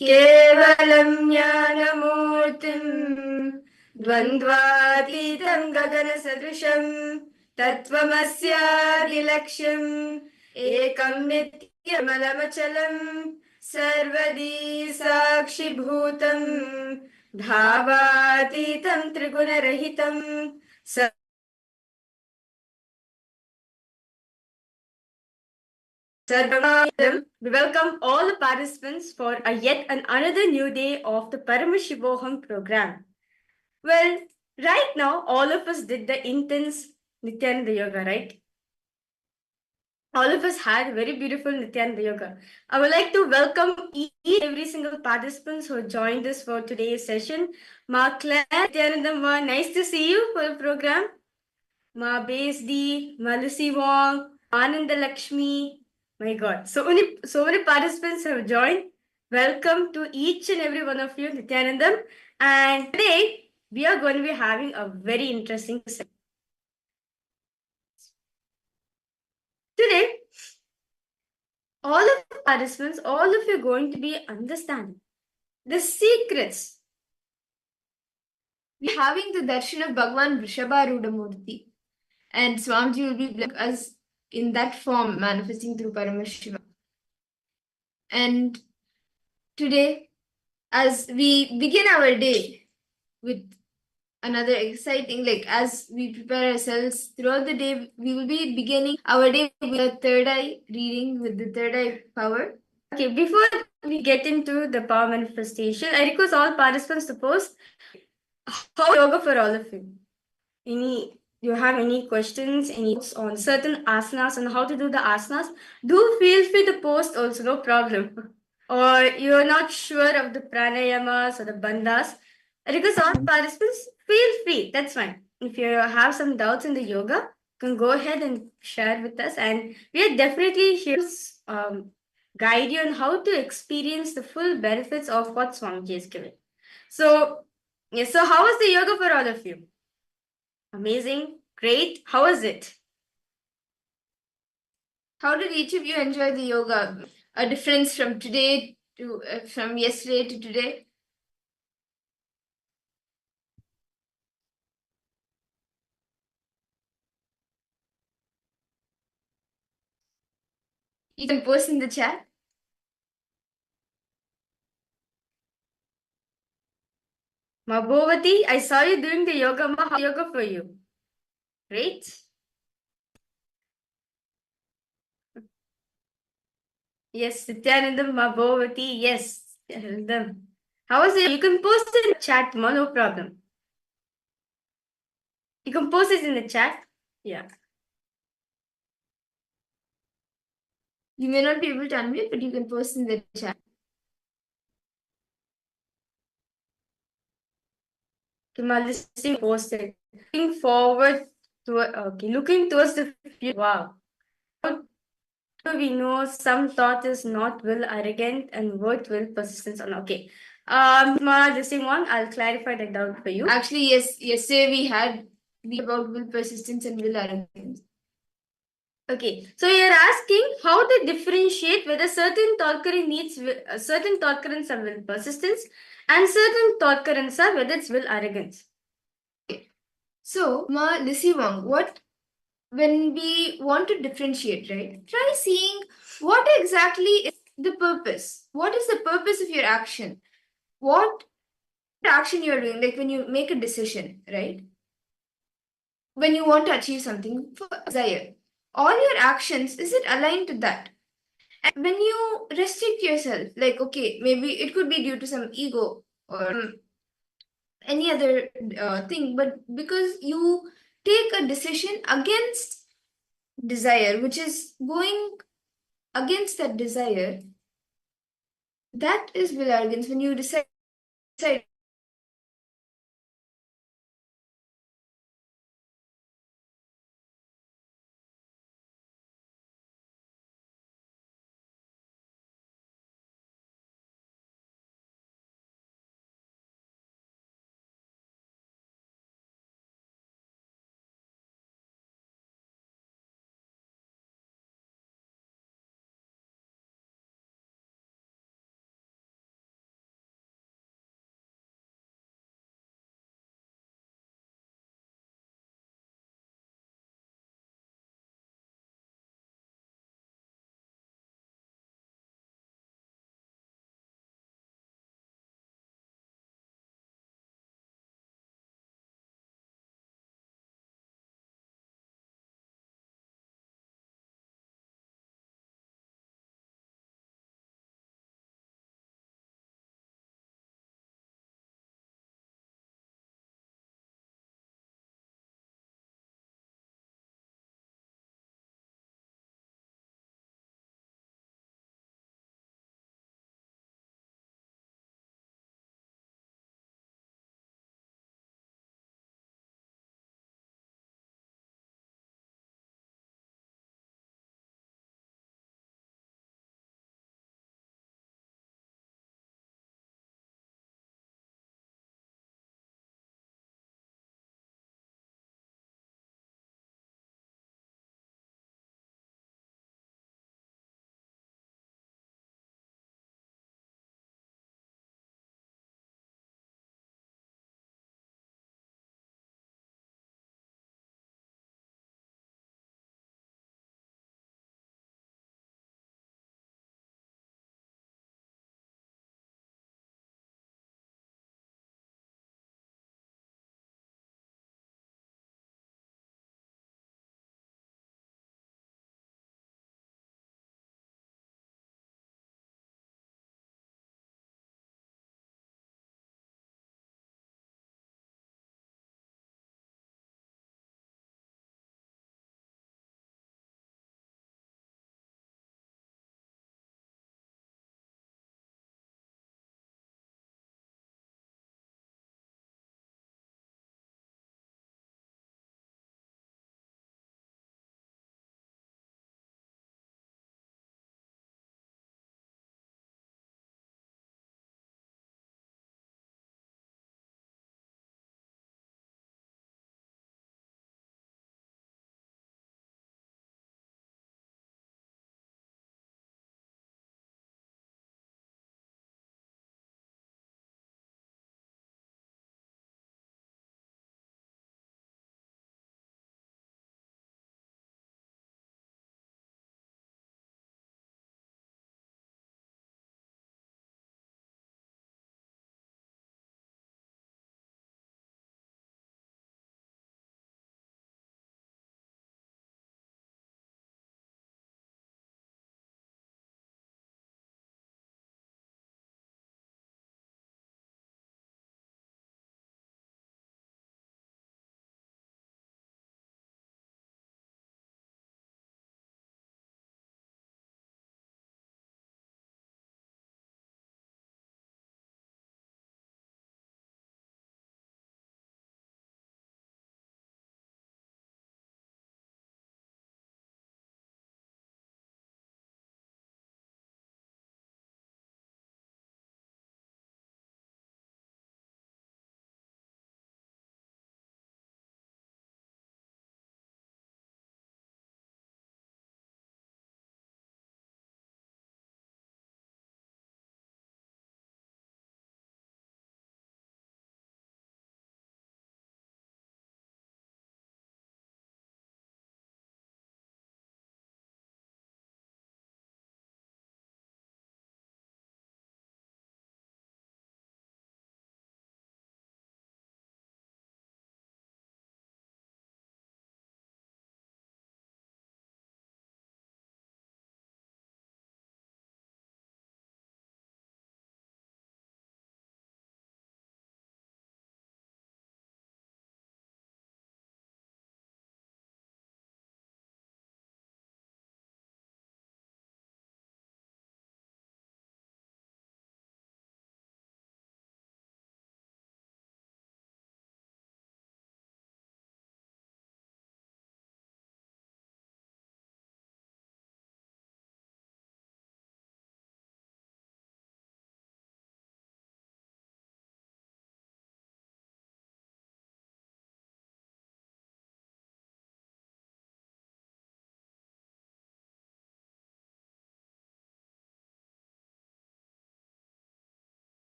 केवलं ज्ञानमूर्तिं द्वन्द्वातीतं गगनसदृशं तत्त्वमस्यादिलक्ष्यम् एकं नित्यमलमचलं सर्वदी साक्षिभूतं भावातीतं त्रिगुणरहितं We welcome all the participants for yet another new day of the Paramashivoham program. Well, right now, all of us did the intense Nithyananda yoga, right? All of us had very beautiful Nithyananda yoga. I would like to welcome every single participants who joined us for today's session. Ma Claire, Nithyananda, Ma, nice to see you for the program. Ma Besdi, Ma Lucy Wong, Ananda Lakshmi. My God, so many participants have joined. Welcome to each and every one of you, Nithyanandam. And today we are going to be having a very interesting session. Today, all of the participants, all of you are going to be understanding the secrets. We're having the darshan of Bhagwan Vrishabharudamurti. And Swamiji will be like us in that form, manifesting through Paramashiva. And today, as we begin our day with another exciting, like as we prepare ourselves throughout the day, we will be beginning our day with the third eye reading with the third eye power. Okay, before we get into the power manifestation, I request all participants to post how yoga for all of you. You have any questions, any on certain asanas and how to do the asanas, do feel free to post also, no problem. Or you're not sure of the pranayamas or the bandhas, because all participants feel free, that's fine. If you have some doubts in the yoga, you can go ahead and share with us, and we are definitely here to guide you on how to experience the full benefits of what Swamiji is giving. So, yes, so how was the yoga for all of you? Amazing, great. How was it? How did each of you enjoy the yoga? A difference from today to from yesterday to today? You can post in the chat. Mabhovati, I saw you doing the yoga. How yoga for you? Great. Yes, Nithyanandam, Mabhovati. Yes, Nithyanandam. How was it? You can post it in the chat, Ma, no problem. You can post it in the chat. Yeah. You may not be able to unmute, but you can post in the chat. My listing posted. Looking forward to looking towards the future. Wow. How do we know some thought is not will arrogant and worth will persistence on? Okay. Ma listing one, I'll clarify that doubt for you. Actually, yes, yesterday we had about will persistence and will arrogance. Okay, so you're asking how to differentiate whether certain thought current needs certain thought currents are will persistence and certain thought currents are whether it's will arrogance. So, Ma Lissy Wong, when we want to differentiate, right? Try seeing what exactly is the purpose. What is the purpose of your action? What action you're doing, like when you make a decision, right? When you want to achieve something for desire, all your actions, is it aligned to that? And when you restrict yourself, like, okay, maybe it could be due to some ego or any other thing, but because you take a decision against desire, which is going against that desire, that is will arrogance. When you decide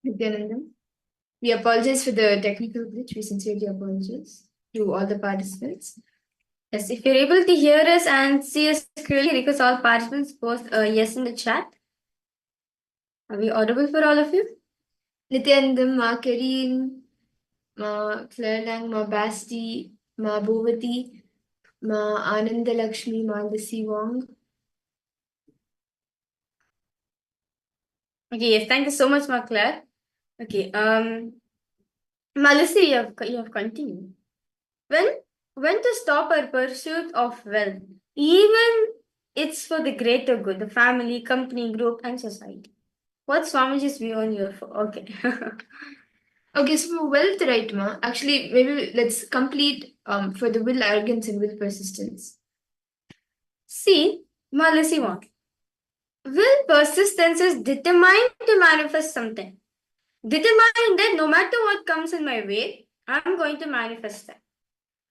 Nithyananda. We apologize for the technical glitch. We sincerely apologize to all the participants. Yes, if you're able to hear us and see us clearly, request all participants post a yes in the chat. Are we audible for all of you? Nithyanandam, Ma Kareem, Ma Claire Lang, Ma Basti, Ma Bhuvati, Ma Ananda Lakshmi, Ma Lissy Wong, Okay, yes, thank you so much, Claire. Okay, Melissa, you have continued. When to stop our pursuit of wealth, even it's for the greater good, the family, company, group, and society. What's Swamiji's view on your? Okay. Okay, so wealth, right, ma? Actually, maybe let's complete for the will, arrogance, and will persistence. See, Melissa, what? Will persistence is determined to manifest something. Determined that no matter what comes in my way, I'm going to manifest that.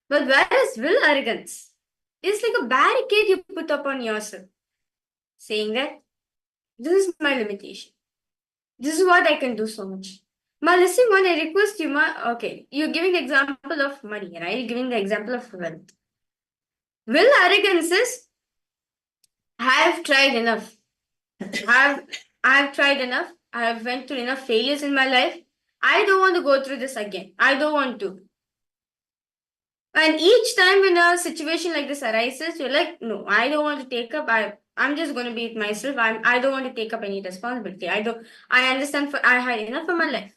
But whereas will arrogance is like a barricade you put up on yourself, saying that this is my limitation. This is what I can do so much. Ma, listen, when I request you, ma, okay, you're giving the example of money, right? You're giving the example of wealth. Will arrogance is, I have tried enough. I've tried enough. I have went through enough failures in my life. I don't want to go through this again. I don't want to. And each time when a situation like this arises, you're like, no, I don't want to take up. I'm just going to be with myself. I don't want to take up any responsibility. I understand I had enough of my life.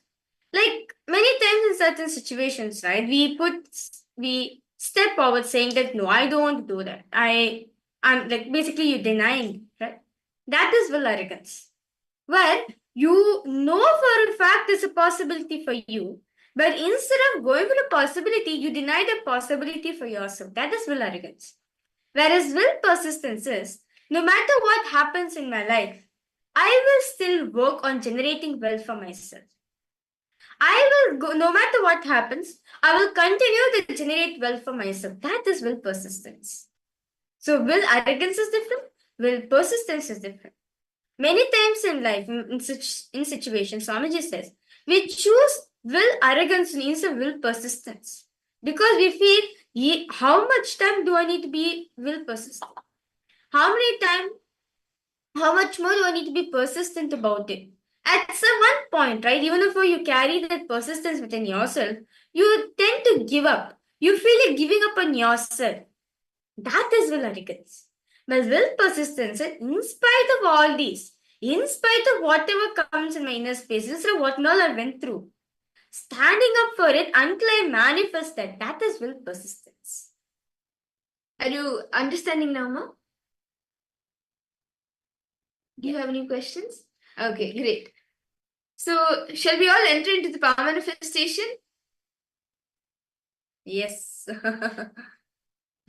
Like many times in certain situations, right? We step forward saying that no, I don't want to do that. I'm like basically you denying, right? That is will arrogance. Where you know for a fact there's a possibility for you, but instead of going for the possibility, you deny the possibility for yourself. That is will arrogance. Whereas will persistence is, no matter what happens in my life, I will still work on generating wealth for myself. I will go, no matter what happens, I will continue to generate wealth for myself. That is will persistence. So will arrogance is different, will persistence is different. Many times in life, in situations, Swamiji says, we choose will arrogance instead of will persistence. Because we feel, how much time do I need to be will persistent? How much more do I need to be persistent about it? At some one point, right, even if you carry that persistence within yourself, you tend to give up. You feel like giving up on yourself. That is will arrogance. But will persistence, in spite of all these, in spite of whatever comes in my inner space, instead of what all I went through, standing up for it until I manifest that, that is will persistence. Are you understanding now, ma? Do you have any questions? Okay, great. So, shall we all enter into the power manifestation? Yes.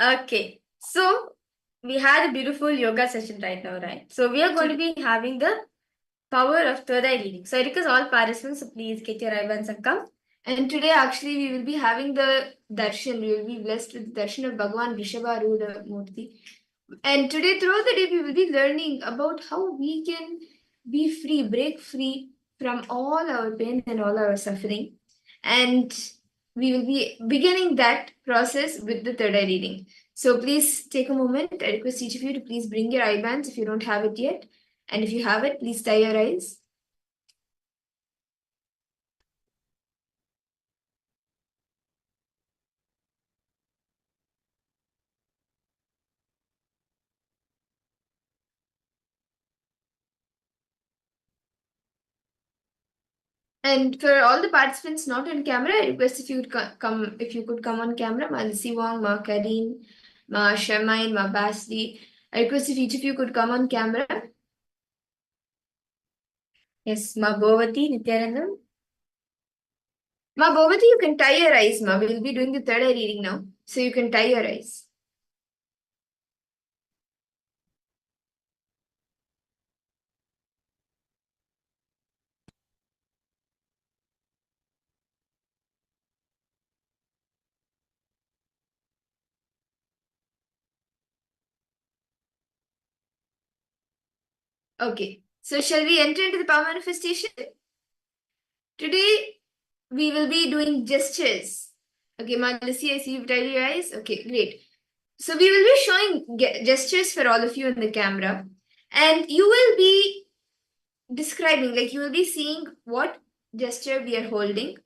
Okay. So, we had a beautiful yoga session right now, right? So, we are going to be having the power of third eye reading. So, I request all participants, so please get your ribbons and come. And today, actually, we will be having the darshan. We will be blessed with the darshan of Bhagavan Rishabharudha Murti. And today, throughout the day, we will be learning about how we can be free, break free from all our pain and all our suffering. And we will be beginning that process with the third eye reading. So please take a moment. I request each of you to please bring your eye bands if you don't have it yet. And if you have it, please tie your eyes. And for all the participants not on camera, I request if you would come on camera. Ma Wong, Ma Kareen, Ma Shermain, Ma Basli. I request if each of you could come on camera. Yes, Ma Bhavati, Nithyananda. Ma Bhavati, you can tie your eyes, ma. We'll be doing the third eye reading now. So you can tie your eyes. Okay, so shall we enter into the power manifestation? Today, we will be doing gestures. Okay, Malisi, I see you've tied your eyes. Okay, great. So we will be showing gestures for all of you in the camera. And you will be describing, like you will be seeing what gesture we are holding,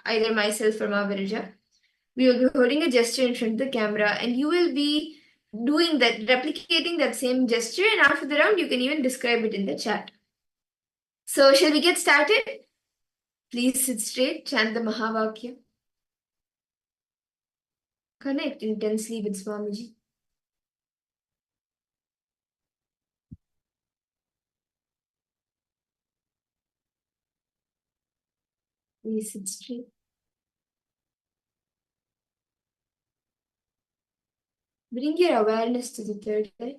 either myself or Mahaviraja. We will be holding a gesture in front of the camera and you will be doing that, replicating that same gesture, and after the round, you can even describe it in the chat. So shall we get started? Please sit straight, chant the Mahavakya. Connect intensely with Swamiji. Please sit straight. Bring your awareness to the third eye.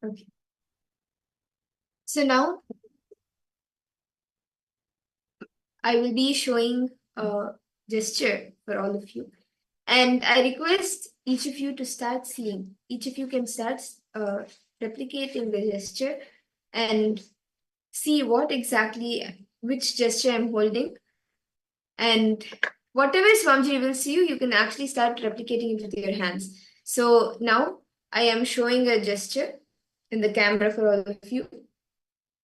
Okay. So now I will be showing a gesture for all of you. And I request each of you to start seeing. Each of you can start replicating the gesture and see which gesture I'm holding. And whatever Swamiji reveals to you, you can actually start replicating it with your hands. So now I am showing a gesture in the camera for all of you.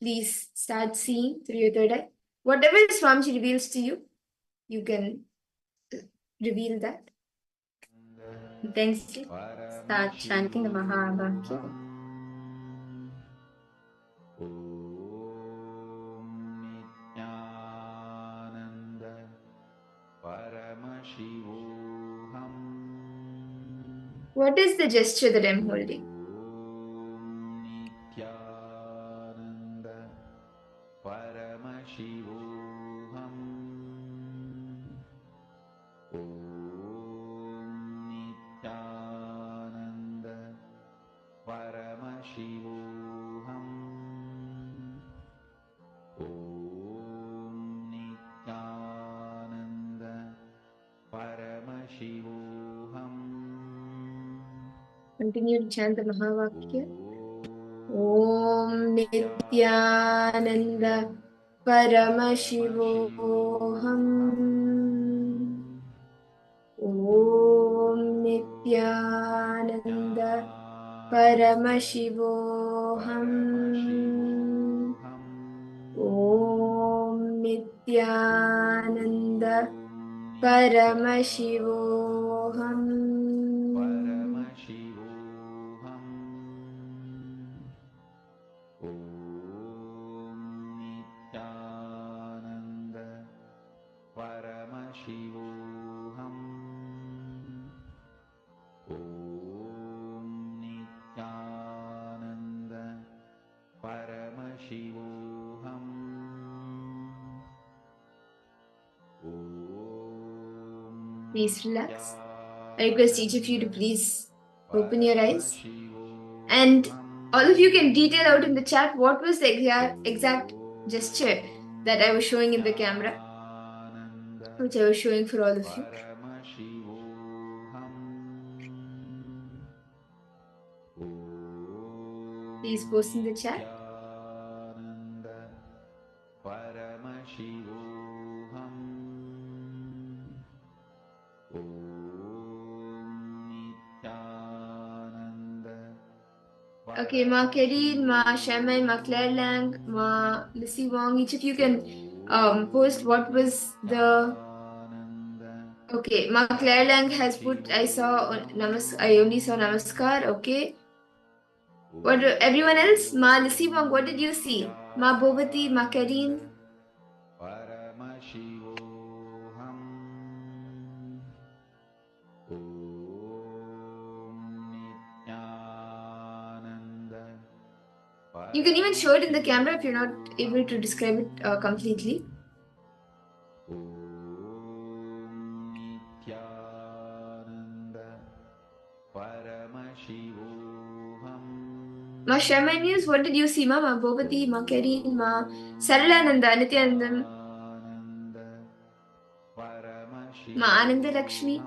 Please start seeing through your third eye. Whatever Swamiji reveals to you, you can reveal that. Intensely start chanting the Mahavakya. Nithyananda Paramashivoham. What is the gesture that I'm holding? Nithyananda Paramashivoham. Nithyananda Paramashivoham. Nithyananda Paramashivoham. Continue to chant the Mahavakya. Om Nithyananda Paramashivoham. Om Nithyananda Paramashivoham. Om Nithyananda Paramashivoham. Paramashivoham. Nithyananda Paramashivoham. Nithyananda Paramashivoham. Please relax. I request each of you to please open your eyes. And all of you can detail out in the chat what was the exact gesture that I was showing in the camera, which I was showing for all of you. Please post in the chat. Okay, Ma Kerin, Ma Shamay, Ma Claire Lang, Ma Lissy Wong, each of you can post what was the... Okay, Ma Claire Lang has put, I only saw Namaskar, okay. What everyone else? Ma Lissy Wong, what did you see? Ma Bhovati, Ma Kerin. You can even show it in the camera if you're not able to describe it completely. Ma Sharma News, what did you see? Ma Bhovati, Ma Karin, Ma Saralananda, Nithyanandam, Ma Ananda Lakshmi.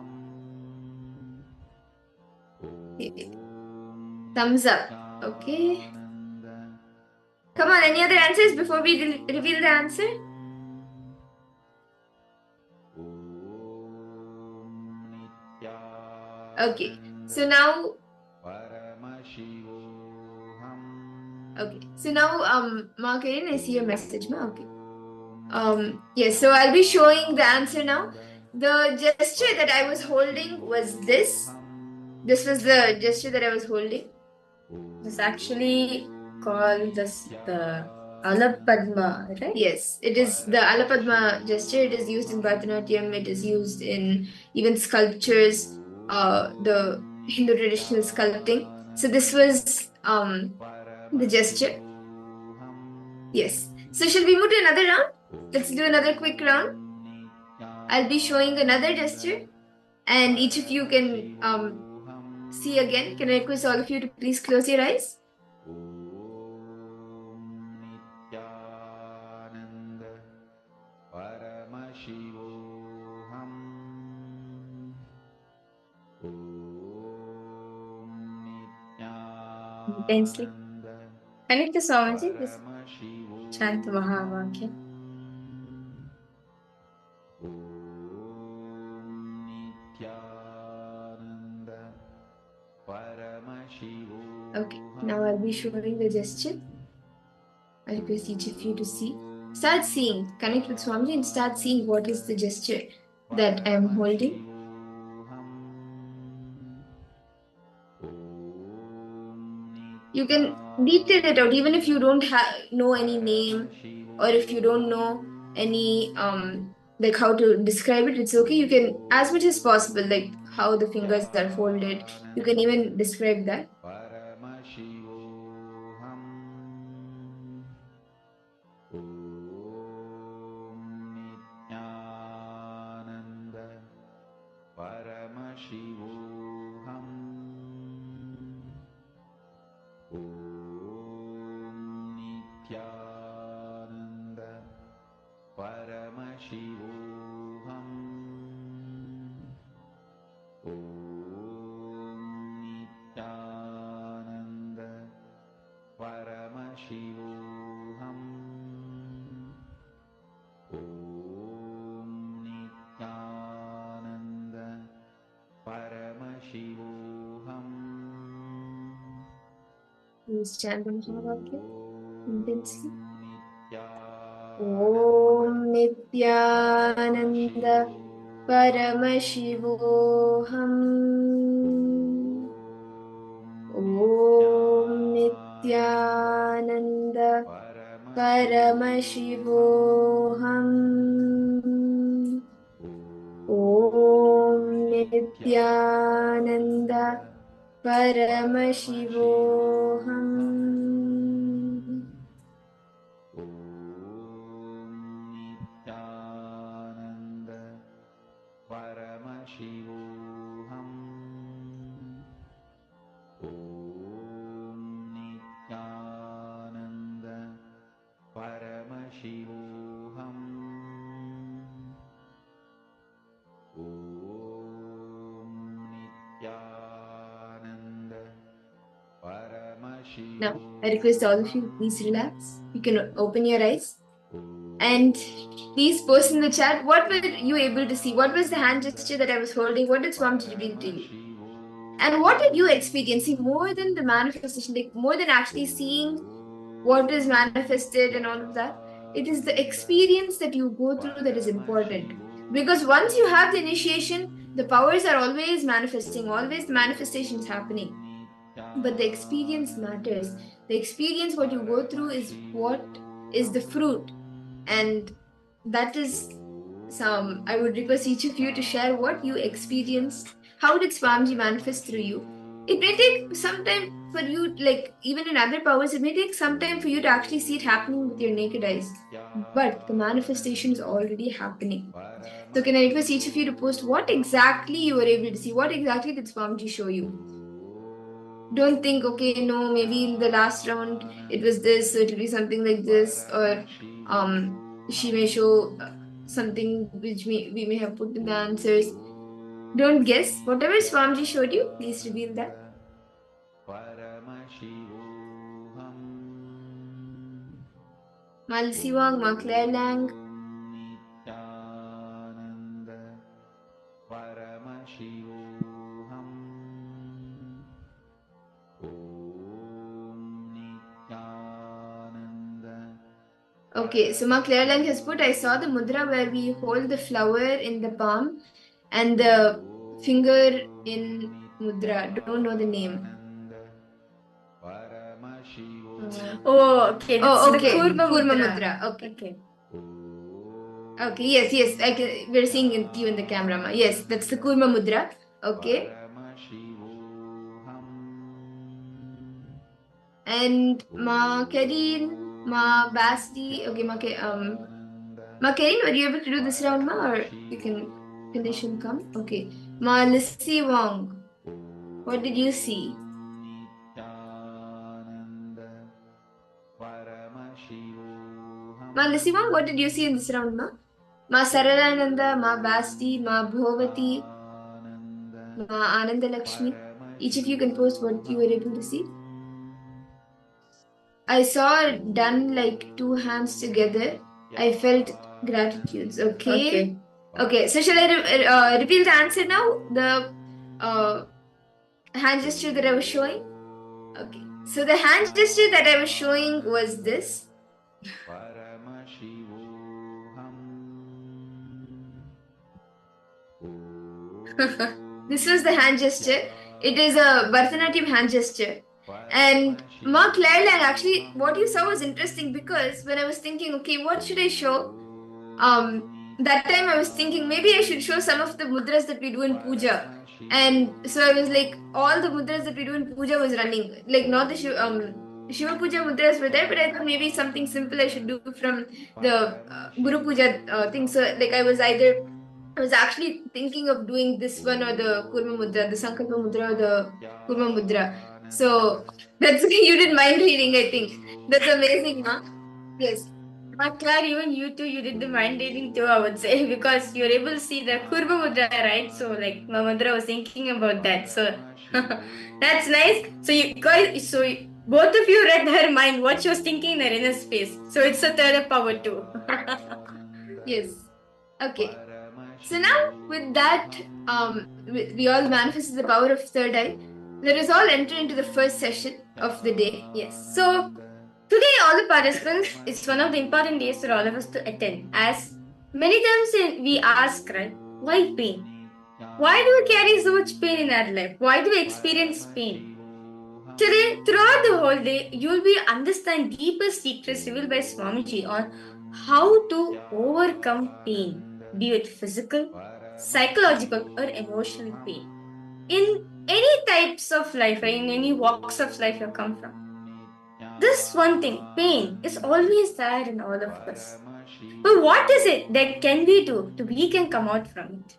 Thumbs up. Okay. Come on, any other answers before we reveal the answer? Okay, so now... Ma Karin, I see your message, ma. Okay. Yes, so I'll be showing the answer now. The gesture that I was holding was this. This was the gesture that I was holding. It's actually called the Alapadma, right? Yes, it is the Alapadma gesture. It is used in Bharatanatyam. It is used in even sculptures, the Hindu traditional sculpting. So this was the gesture. Yes. So shall we move to another round? Let's do another quick round. I'll be showing another gesture, and each of you can see again. Can I request all of you to please close your eyes? Nithyananda Paramashivoham Intensely. Connect the Swamiji, this chant Mahavakya. Okay, now I'll be showing the gesture. I request each of you to see. Start seeing, connect with Swamiji and start seeing what is the gesture that I'm holding. You can detail it out even if you don't know any name, or if you don't know any like how to describe it. It's okay. You can, as much as possible, like how the fingers are folded, you can even describe that. Paramashivoham Nithyananda Paramashivoham Nithyananda Paramashivoham Nithyananda Paramashivoham Nithyananda Paramashivoham Please chant the Mahavakya intensely. Nithyananda Om Nithyananda Paramashivoham. Om Nithyananda Paramashivoham. Om Nithyananda Paramashivoham. Nithyananda Paramashivoham Nithyananda Paramashivoham Nithyananda Paramashivoham. Now, I request all of you, please relax. You can open your eyes. And please post in the chat, what were you able to see? What was the hand gesture that I was holding? What did Swamiji reveal to you? And what did you experience? See, more than the manifestation, like more than actually seeing what is manifested and all of that, it is the experience that you go through that is important. Because once you have the initiation, the powers are always manifesting, always the manifestation is happening. But the experience matters. The experience, what you go through, is what is the fruit. And that is some, I would request each of you to share what you experienced. How did Swamiji manifest through you? It may take some time for you, like even in other powers, it may take some time for you to actually see it happening with your naked eyes. But the manifestation is already happening. So can I request each of you to post what exactly you were able to see? What exactly did Swamiji show you? Don't think, okay, no, maybe in the last round it was this, so it'll be something like this, or she may show something which we may have put in the answers. Don't guess. Whatever Swamiji showed you, please reveal that. Paramashivoham Malsiwang, Maclair Lang. Nithyananda Paramashivoham Nithyananda. Okay, so Maclair Lang has put, I saw the mudra where we hold the flower in the palm and the finger in mudra. Don't know the name. Oh, okay. That's Oh, the okay. Kurma Kurma Mudra. mudra. Okay. Okay. Okay. Yes. Yes. We're seeing it you in the camera. Ma. Yes, that's the Kurma mudra. Okay. And Ma Kerin, Ma Basti. Okay, Ma Kerin, were you able to do this round, Ma, or you can finish and come? Okay. Ma Lissy Wong, what did you see? Ma Lissy Wong, what did you see in this round, Ma? Ma Saralananda, Ma Basti, Ma Bhovati, Ma Ananda Lakshmi. Each of you can post what you were able to see. I saw it done like two hands together. I felt gratitudes. Okay. Okay. So shall I reveal the answer now? The hand gesture that I was showing. Okay. So the hand gesture that I was showing was this. This was the hand gesture. It is a Bharatanatyam hand gesture. And Ma Claire, and actually what you saw was interesting because when I was thinking, okay, what should I show? That time I was thinking maybe I should show some of the mudras that we do in puja. And so I was like, all the mudras that we do in puja was running. Like not the Shiva Puja mudras were there, but I thought maybe something simple I should do from the Guru Puja thing. So like I was actually thinking of doing this one or the Kurma Mudra, the Sankalpa Mudra or the Kurma Mudra. So that's you did mind reading, I think. That's amazing, Ma. Yes. Ma Claire, even you too, you did the mind reading too, I would say, because you're able to see the Kurma Mudra, right? So, like, Ma Mudra was thinking about that. So, that's nice. So, you guys, both of you read her mind, what she was thinking in her inner space. So, it's a third power too. Yes. Okay. So now with that, we all manifested the power of third eye. Let us all enter into the first session of the day. Yes. So today, all the participants, it's one of the important days for all of us to attend. As many times we ask, right, why pain? Why do we carry so much pain in our life? Why do we experience pain? Today, throughout the whole day, you will be understand deeper secrets revealed by Swamiji on how to overcome pain, be it physical, psychological, or emotional pain. In any types of life, right, in any walks of life you come from. This one thing, pain, is always there in all of us. But what is it that can we do to we can come out from it?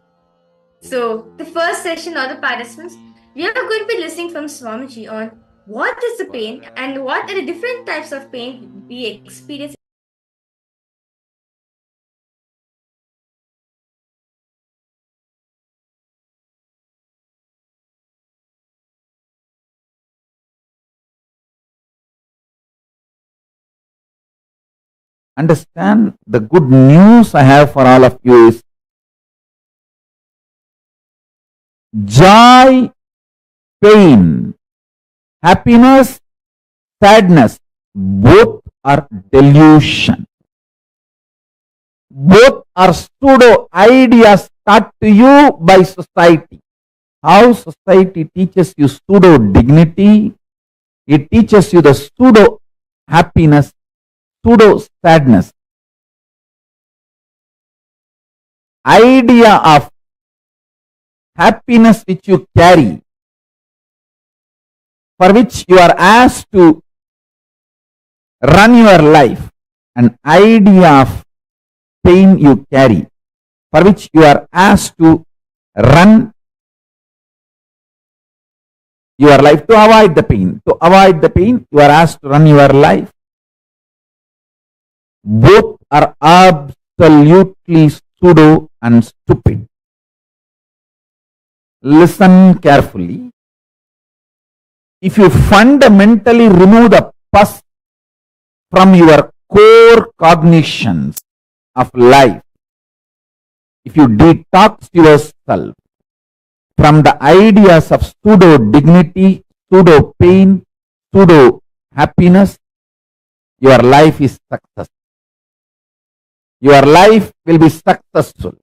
So, the first session, all the participants, we are going to be listening from Swamiji on what is the pain and what are the different types of pain we experience. Understand, the good news I have for all of you is joy, pain, happiness, sadness, both are delusion. Both are pseudo ideas taught to you by society. How society teaches you pseudo dignity, it teaches you the pseudo happiness, pseudo sadness. Idea of happiness which you carry, for which you are asked to run your life, an idea of pain you carry, for which you are asked to run your life to avoid the pain. To avoid the pain, you are asked to run your life. Both are absolutely pseudo and stupid. Listen carefully. If you fundamentally remove the pus from your core cognitions of life, if you detox yourself from the ideas of pseudo dignity, pseudo pain, pseudo happiness, your life is success. Your life will be successful.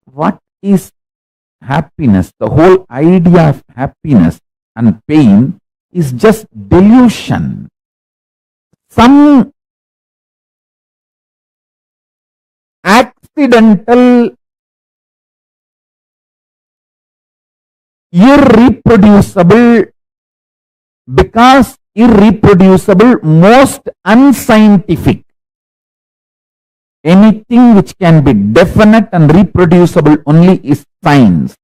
What is happiness, the whole idea of happiness and pain is just delusion. Some accidental, irreproducible, because irreproducible, most unscientific. Anything which can be definite and reproducible only is science.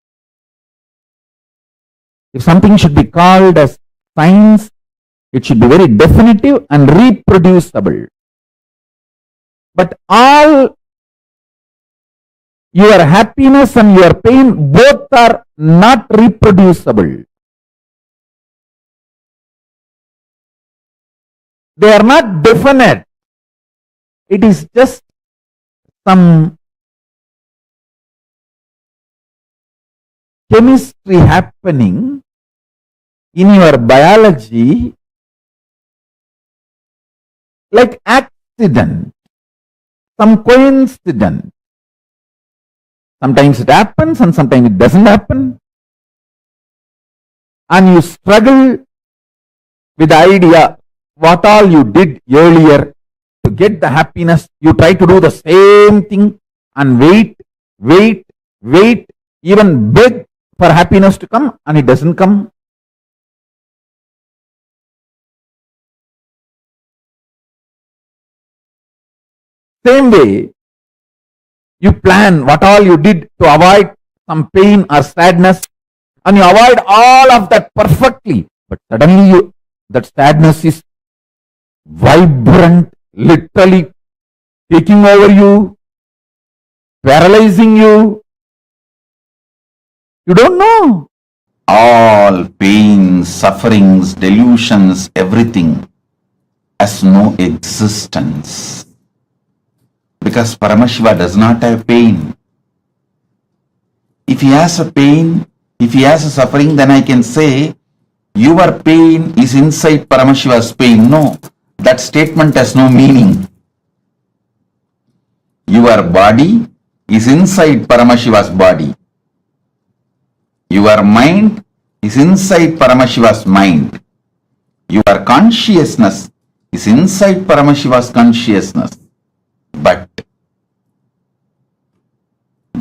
If something should be called as science, it should be very definitive and reproducible. But all your happiness and your pain, both are not reproducible. They are not definite. It is just some chemistry happening in your biology, like accident, some coincidence. Sometimes it happens and sometimes it doesn't happen. And you struggle with the idea what all you did earlier to get the happiness. You try to do the same thing and wait, even beg for happiness to come, and it doesn't come. Same way, you plan what all you did to avoid some pain or sadness, and you avoid all of that perfectly, but suddenly that sadness is vibrant, literally taking over you, paralyzing you. You don't know. All pains, sufferings, delusions, everything has no existence. Because Paramashiva does not have pain. If he has a pain, if he has a suffering, then I can say, your pain is inside Paramashiva's pain. No, that statement has no meaning. Your body is inside Paramashiva's body. Your mind is inside Paramashiva's mind. Your consciousness is inside Paramashiva's consciousness. But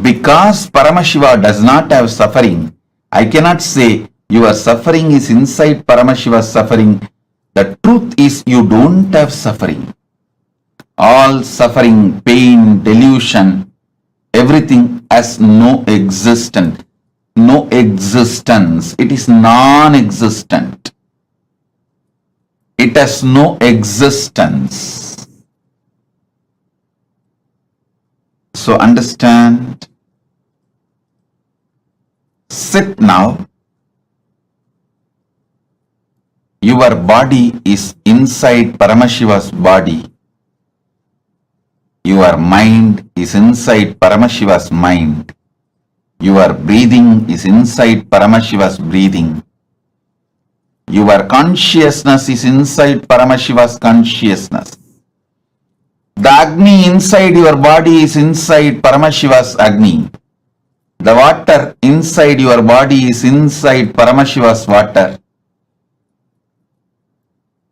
because Paramashiva does not have suffering, I cannot say your suffering is inside Paramashiva's suffering. The truth is you don't have suffering. All suffering, pain, delusion, everything has no existence. No existence. It is non-existent. It has no existence. So understand. Sit now. Your body is inside Paramashiva's body. Your mind is inside Paramashiva's mind. Your breathing is inside Paramashiva's breathing. Your consciousness is inside Paramashiva's consciousness. The Agni inside your body is inside Paramashiva's Agni. The water inside your body is inside Paramashiva's water.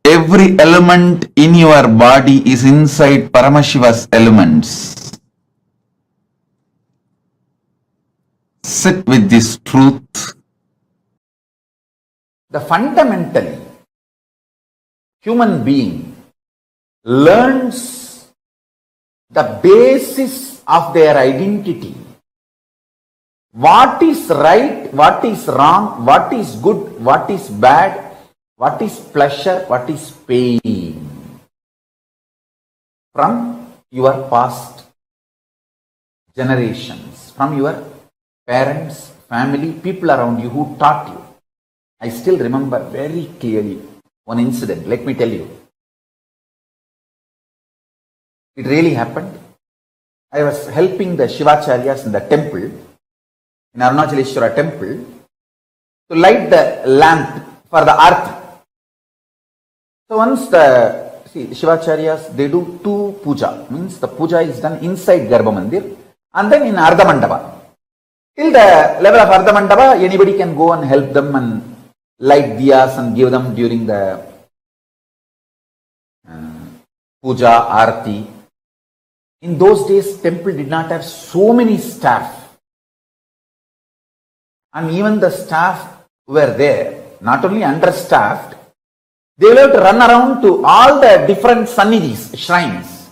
Every element in your body is inside Paramashiva's elements. Sit with this truth. The fundamentally human being learns the basis of their identity. What is right, what is wrong, what is good, what is bad, what is pleasure, what is pain. From your past generations, from your parents, family, people around you who taught you. I still remember very clearly one incident. Let me tell you. It really happened. I was helping the Shivacharyas in the temple, in Arunachaleshwara temple, to light the lamp for the arti. So once the Shivacharyas, they do two puja. Means the puja is done inside Garbha Mandir and then in Ardha Mandapa. Till the level of Ardha Mandapa, anybody can go and help them and light diyas and give them during the puja, arati. In those days, temple did not have so many staff. And even the staff were there, not only understaffed, they will have to run around to all the different sannidhis, shrines.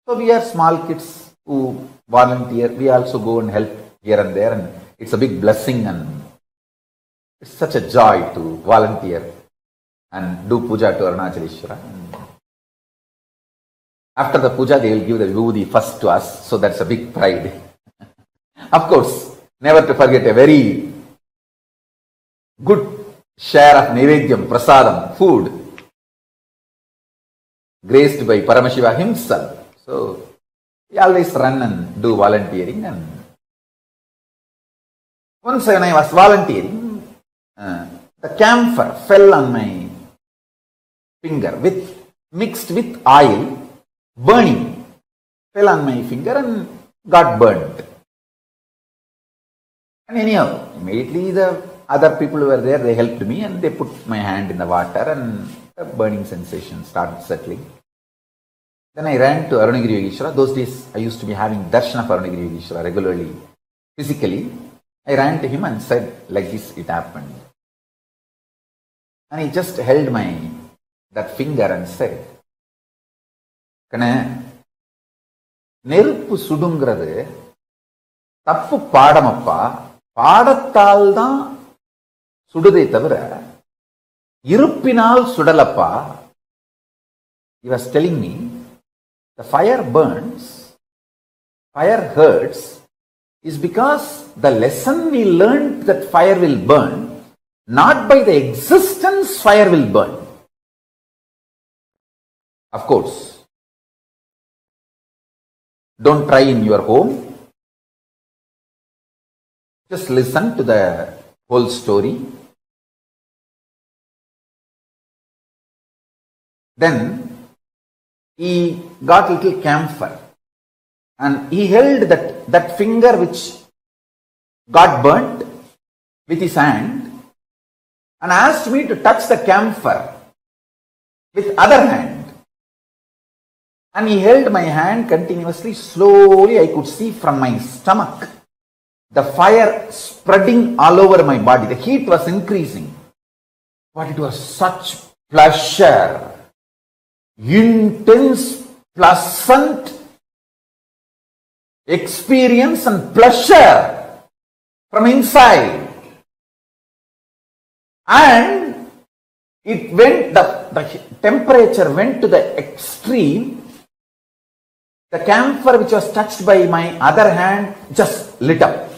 So we are small kids who volunteer. We also go and help here and there, and it's a big blessing and it's such a joy to volunteer and do puja to Arunachaleshwara. After the puja, they will give the vibhuti first to us, so that's a big pride. Of course, never to forget a very good share of Naivedyam, Prasadam, food, graced by Paramashiva himself. So, we always run and do volunteering. And once when I was volunteering, the camphor fell on my finger mixed with oil, burning, fell on my finger and got burnt. And anyhow, immediately the other people who were there, they helped me and they put my hand in the water and the burning sensation started settling. Then I ran to Arunagiri Yogeshwara. Those days I used to be having darshan of Arunagiri Yogeshwara regularly, physically. I ran to him and said, like this it happened. And he just held that finger and said, Kana, நெருப்பு சுடுங்கிறது தப்பு பாடமப்பா, பாடத்தால் தான் சுடுதை தவிர இருப்பினால் சுடலப்பா. He was telling me, the fire burns, fire hurts, is because the lesson we learned that fire will burn, not by the existence fire will burn. Of course, don't try in your home. Just listen to the whole story. Then he got little camphor and he held that finger which got burnt with his hand and asked me to touch the camphor with other hand. And he held my hand continuously. Slowly I could see from my stomach the fire spreading all over my body. The heat was increasing. But it was such pleasure, intense, pleasant experience and pleasure from inside. And it went, the temperature went to the extreme. The camphor which was touched by my other hand just lit up.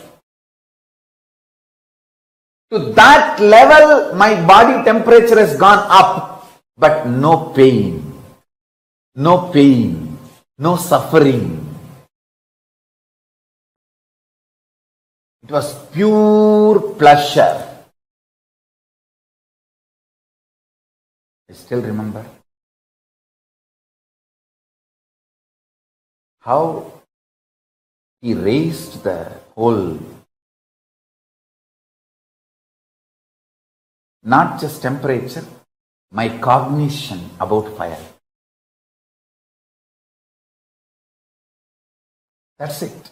To that level, my body temperature has gone up, but no pain, no suffering. It was pure pleasure. I still remember how he raised the whole, not just temperature, my cognition about fire. That's it.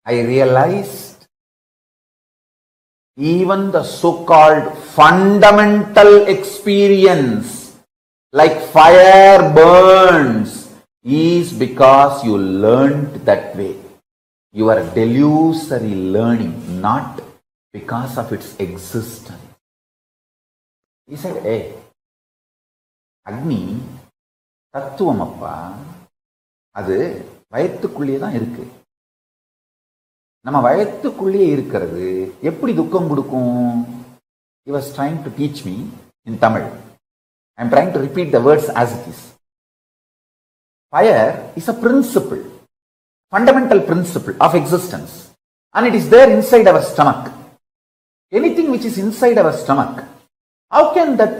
I realized even the so-called fundamental experience, like fire burns, is because you learned that way. You are delusory learning, not because of its existence. He said, hey, Agni, தத்துவமப்பா, அது வயத்துக்குள்ளே தான் இருக்கு. நம்ம வயத்துக்குள்ளே இருக்கிறது எப்படி துக்கம் கொடுக்கும்? He was trying to teach me in Tamil. I am trying to repeat the words as it is. Fire is a principle, fundamental principle of existence, and it is there inside our stomach. Anything which is inside our stomach, how can that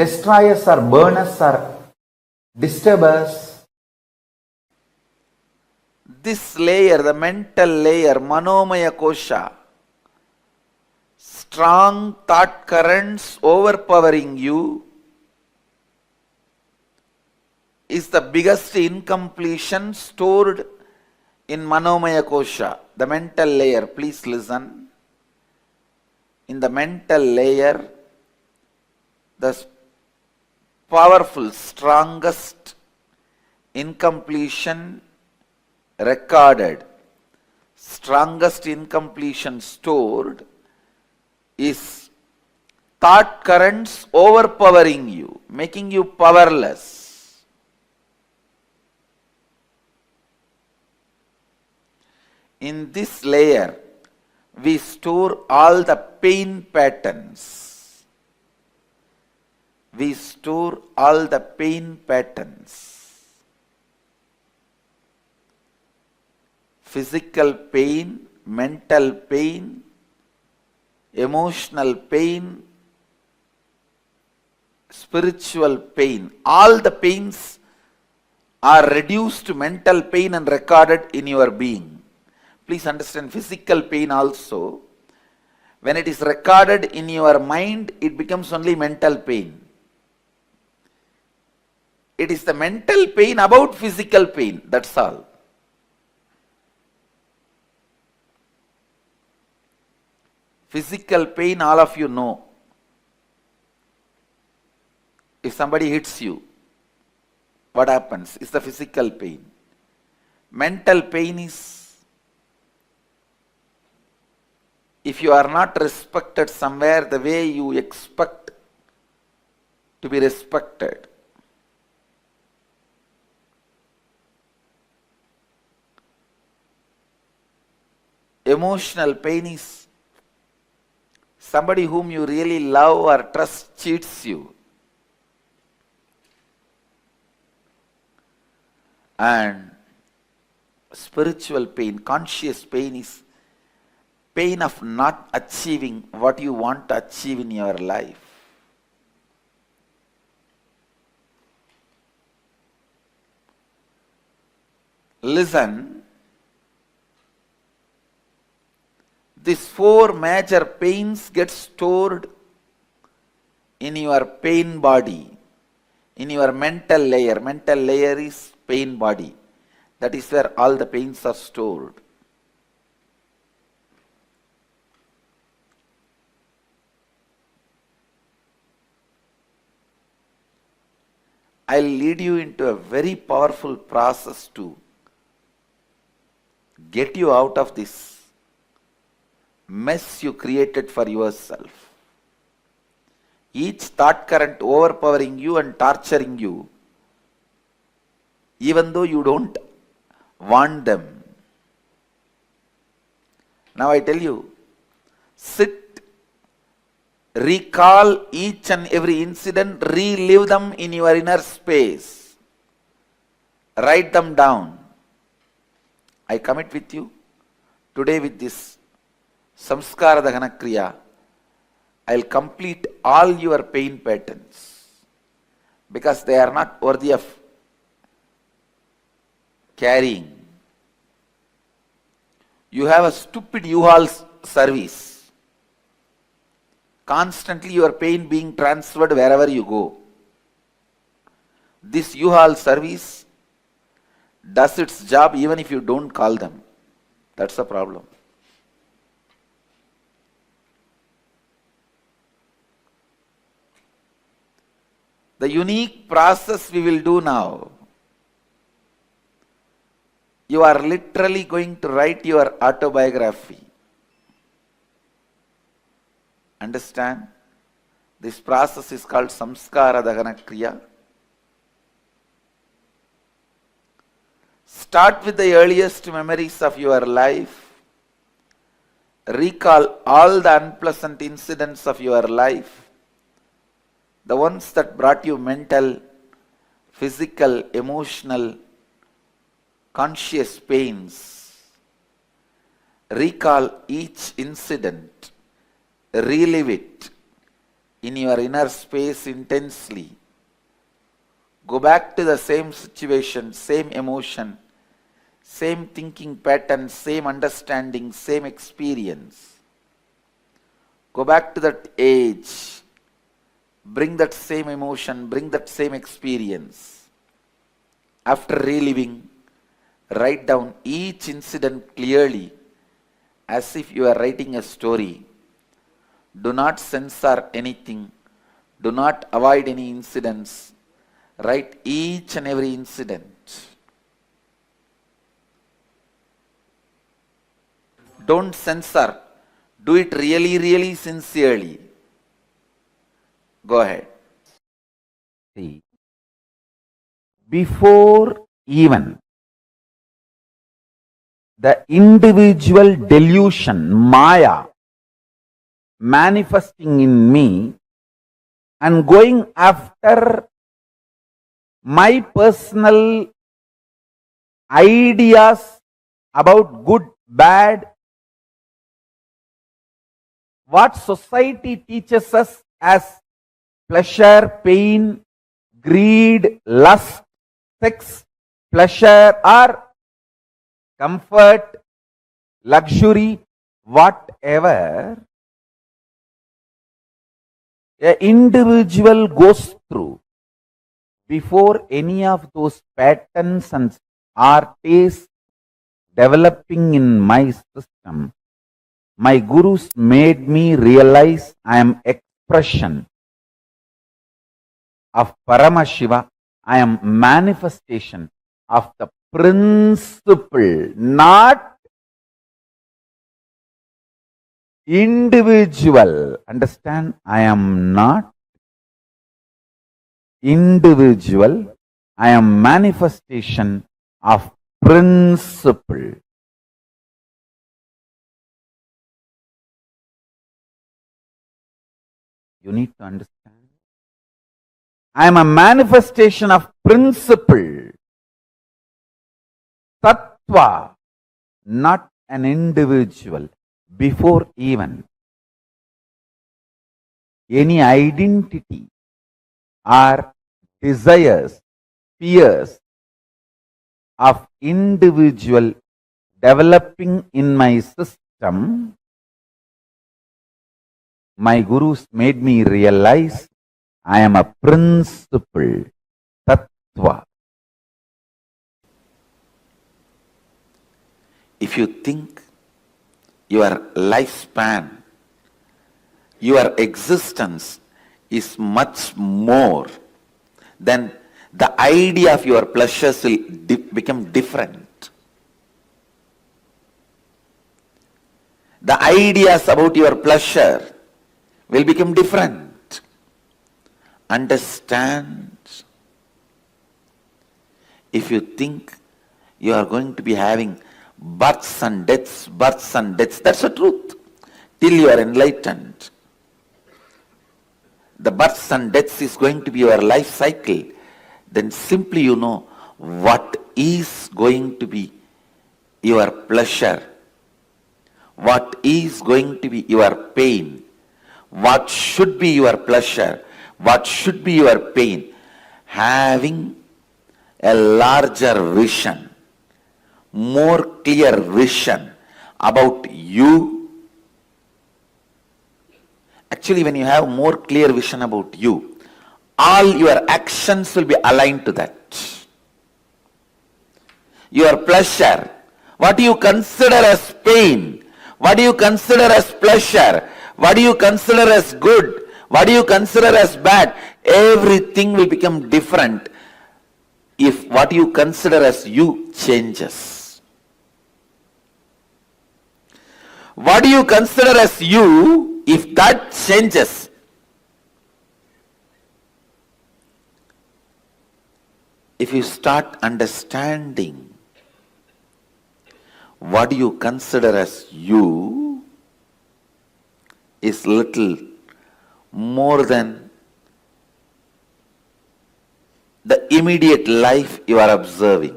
destroy us or burn us or disturb us? This layer, the mental layer, Manomaya Kosha, strong thought currents overpowering you, is the biggest incompletion stored in Manomaya Kosha, the mental layer. Please listen. In the mental layer, the powerful, strongest incompletion recorded, strongest incompletion stored is thought currents overpowering you, making you powerless. In this layer, we store all the pain patterns. We store all the pain patterns. Physical pain, mental pain, emotional pain, spiritual pain. All the pains are reduced to mental pain and recorded in your being. Please understand, physical pain also, when it is recorded in your mind, it becomes only mental pain. It is the mental pain about physical pain, that's all. Physical pain, all of you know. If somebody hits you, what happens? It's the physical pain. Mental pain is, if you are not respected somewhere the way you expect to be respected. Emotional pain is somebody whom you really love or trust cheats you. And spiritual pain, conscious pain is pain of not achieving what you want to achieve in your life. Listen, these four major pains get stored in your pain body, in your mental layer. Mental layer is pain body. That is where all the pains are stored. I'll lead you into a very powerful process to get you out of this mess you created for yourself. Each thought current overpowering you and torturing you, even though you don't want them. Now I tell you, sit, recall each and every incident, relive them in your inner space. Write them down. I commit with you, today with this Samskara Dahana Kriya, I'll complete all your pain patterns because they are not worthy of carrying. You have a stupid U-Haul service. Constantly your pain being transferred wherever you go. This U-Haul service does its job even if you don't call them. That's the problem. The unique process we will do now, you are literally going to write your autobiography. Understand? This process is called Samskara Dahana Kriya. Start with the earliest memories of your life. Recall all the unpleasant incidents of your life. The ones that brought you mental, physical, emotional, conscious pains. Recall each incident. Relive it in your inner space intensely. Go back to the same situation, same emotion, same thinking pattern, same understanding, same experience. Go back to that age, bring that same emotion, bring that same experience. After reliving, write down each incident clearly as if you are writing a story. Do not censor anything. Do not avoid any incidents. Write each and every incident. Don't censor. Do it really, really sincerely. Go ahead. See, before even the individual delusion, Maya, manifesting in me and going after my personal ideas about good, bad, what society teaches us as pleasure, pain, greed, lust, sex, pleasure or comfort, luxury, whatever an individual goes through, before any of those patterns and are tastes developing in my system, my gurus made me realize I am expression of Paramashiva. I am manifestation of the principle, not individual. Understand? I am not individual. I am manifestation of principle. You need to understand. I am a manifestation of principle. Tattva, not an individual. Before even any identity or desires, fears of individual developing in my system, my gurus made me realize I am a principle, tattva. If you think your lifespan, your existence is much more, then the idea of your pleasures will become different. The ideas about your pleasure will become different. Understand? If you think you are going to be having births and deaths, that's the truth. Till you are enlightened. The births and deaths is going to be your life cycle. Then simply you know what is going to be your pleasure, what is going to be your pain, what should be your pleasure, what should be your pain. Having a larger vision, more clear vision about you. Actually, when you have more clear vision about you, all your actions will be aligned to that. Your pleasure, what do you consider as pain, what do you consider as pleasure, what do you consider as good, what do you consider as bad, everything will become different if what you consider as you changes. What do you consider as you, if that changes, if you start understanding what you consider as you is little more than the immediate life you are observing.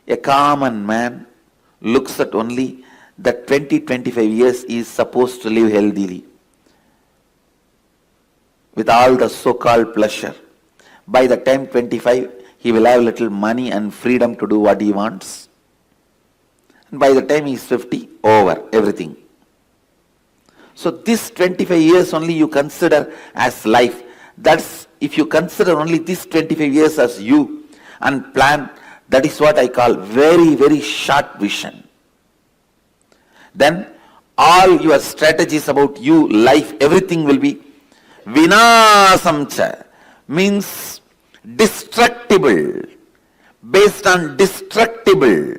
A common man looks at only the 20-25 years he is supposed to live healthily with all the so-called pleasure. By the time 25, he will have little money and freedom to do what he wants. And by the time he is 50, over, everything. So this 25 years only you consider as life. That's, if you consider only this 25 years as you and plan, that is what I call very, very short vision. Then all your strategies about you, life, everything will be vinasamcha, means destructible, based on destructible.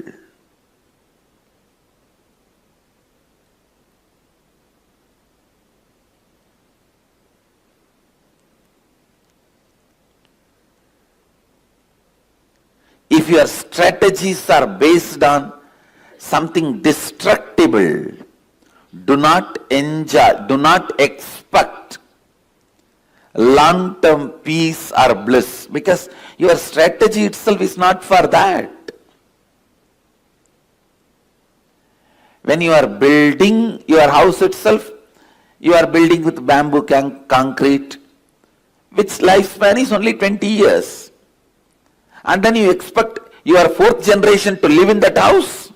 If your strategies are based on something destructible, do not enjoy, do not expect long-term peace or bliss, because your strategy itself is not for that. When you are building your house itself, you are building with bamboo concrete, which lifespan is only 20 years. And then you expect your fourth generation to live in that house.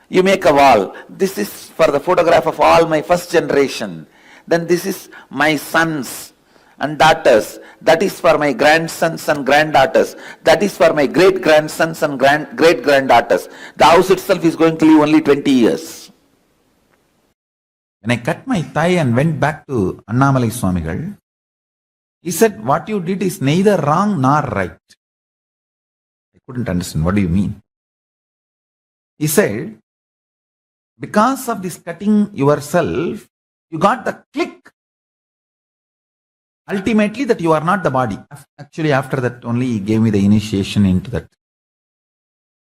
You make a wall. This is for the photograph of all my first generation. Then this is my sons and daughters. That is for my grandsons and granddaughters. That is for my great-grandsons and great-granddaughters. The house itself is going to live only 20 years. When I cut my thigh and went back to Annamalai Swamigal, he said, what you did is neither wrong nor right. I couldn't understand. What do you mean? He said, because of this cutting yourself, you got the click. Ultimately, that you are not the body. Actually, after that only he gave me the initiation into that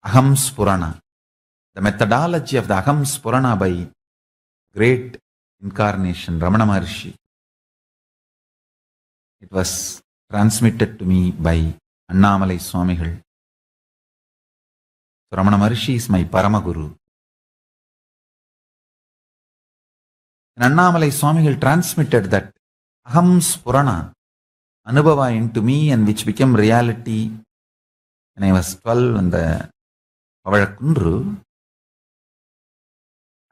Aham Spurana. The methodology of the Aham Spurana by great incarnation, Ramana Maharshi. It was transmitted to me by Annamalai Swamigal. So Ramana Maharshi is my Paramaguru. And Annamalai Swamigal transmitted that Aham Spurana, Anubhava into me, and which became reality when I was 12 in the Pavalakkundru.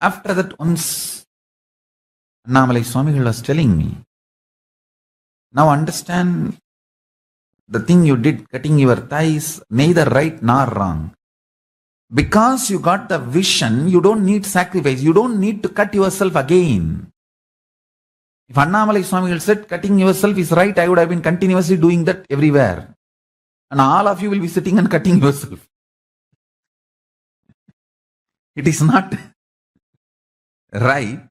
After that, once Annamalai Swamigal was telling me, now understand the thing you did, cutting your thighs, neither right nor wrong. Because you got the vision, you don't need sacrifice. You don't need to cut yourself again. If Annamalai Swamigal said cutting yourself is right, I would have been continuously doing that everywhere. And all of you will be sitting and cutting yourself. It is not right.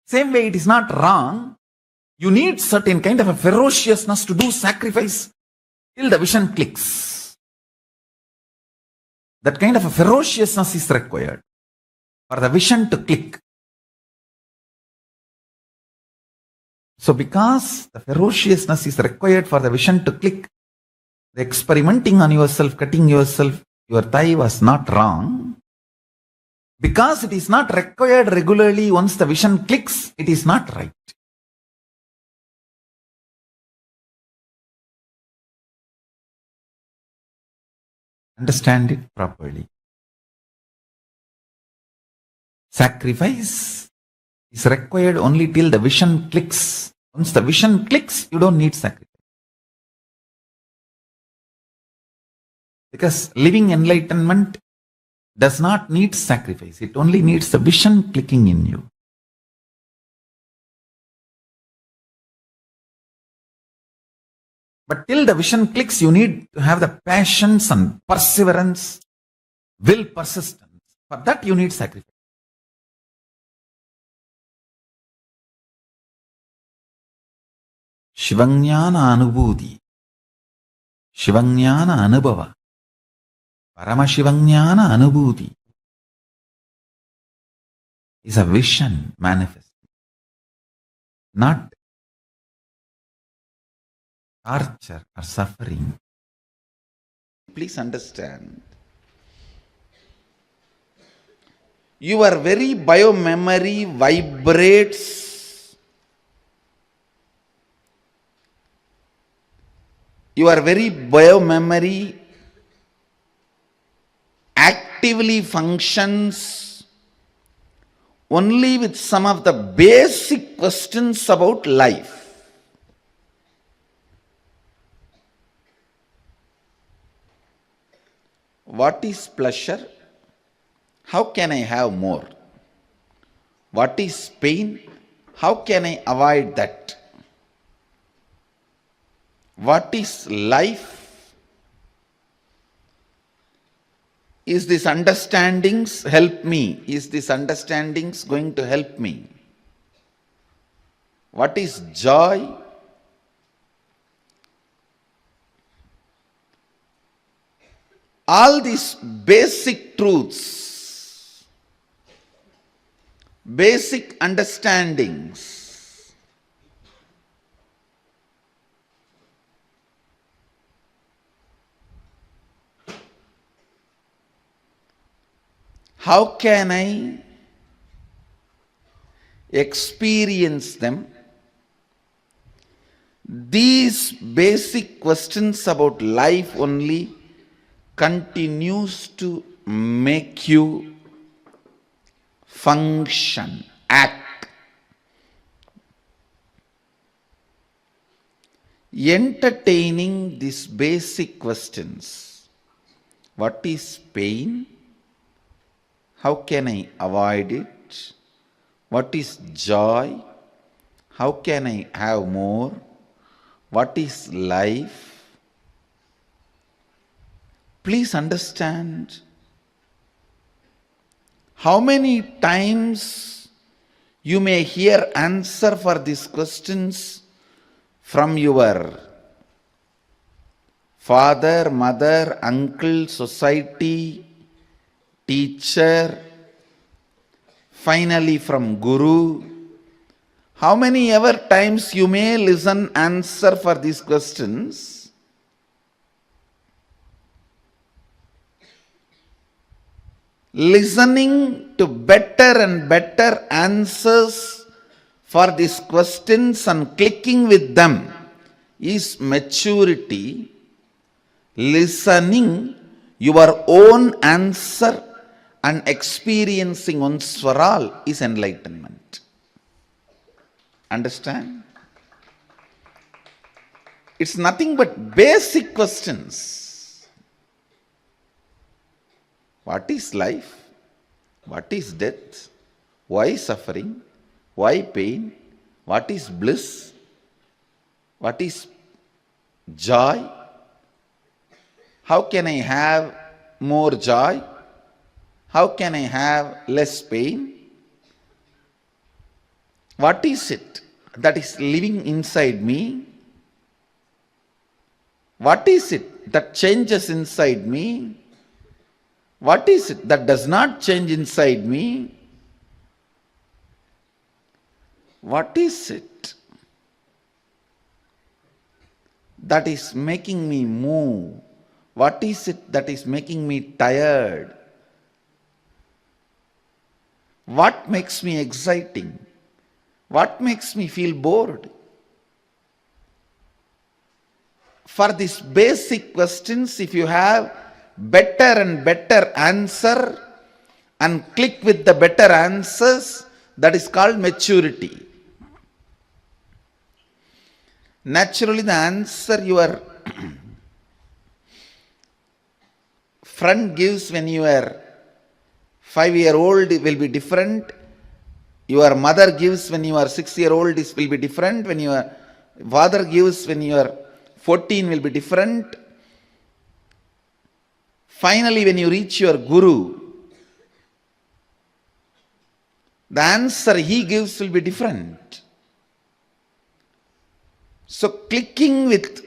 Same way, it is not wrong. You need certain kind of a ferociousness to do sacrifice till the vision clicks. That kind of a ferociousness is required for the vision to click. So because the ferociousness is required for the vision to click, the experimenting on yourself, cutting yourself, your thigh was not wrong. Because it is not required regularly, once the vision clicks, it is not right. Understand it properly. Sacrifice is required only till the vision clicks. Once the vision clicks, you don't need sacrifice. Because living enlightenment does not need sacrifice. It only needs the vision clicking in you. But till the vision clicks, you need to have the patience and perseverance, will, persistence. For that you need sacrifice. Shivanyana Anubhuti, Shivanyana Anubhava, Paramashivanyana Anubhuti is a vision manifest, not torture or suffering. Please understand. Your very biomemory vibrates your very biomemory actively functions only with some of the basic questions about life. What is pleasure? How can I have more? What is pain? How can I avoid that? What is life? Is this understandings help me? Is this understandings going to help me? What is joy? All these basic truths, basic understandings, how can I experience them? These basic questions about life only continues to make you function, act. Entertaining these basic questions. What is pain? How can I avoid it? What is joy? How can I have more? What is life? Please understand how many times you may hear answer for these questions from your father, mother, uncle, society, teacher, finally from guru. How many ever times you may listen answer for these questions? Listening to better and better answers for these questions and clicking with them is maturity. Listening your own answer and experiencing once for all is enlightenment. Understand? It's nothing but basic questions. What is life? What is death? Why suffering? Why pain? What is bliss? What is joy? How can I have more joy? How can I have less pain? What is it that is living inside me? What is it that changes inside me? What is it that does not change inside me? What is it that is making me move? What is it that is making me tired? What makes me exciting? What makes me feel bored? For these basic questions, if you have better and better answer and click with the better answers, that is called maturity. Naturally, the answer your friend gives when you are 5-year-old will be different. Your mother gives when you are 6-year-old will be different. When your father gives when you are 14 will be different. Finally, when you reach your guru, the answer he gives will be different. So, clicking with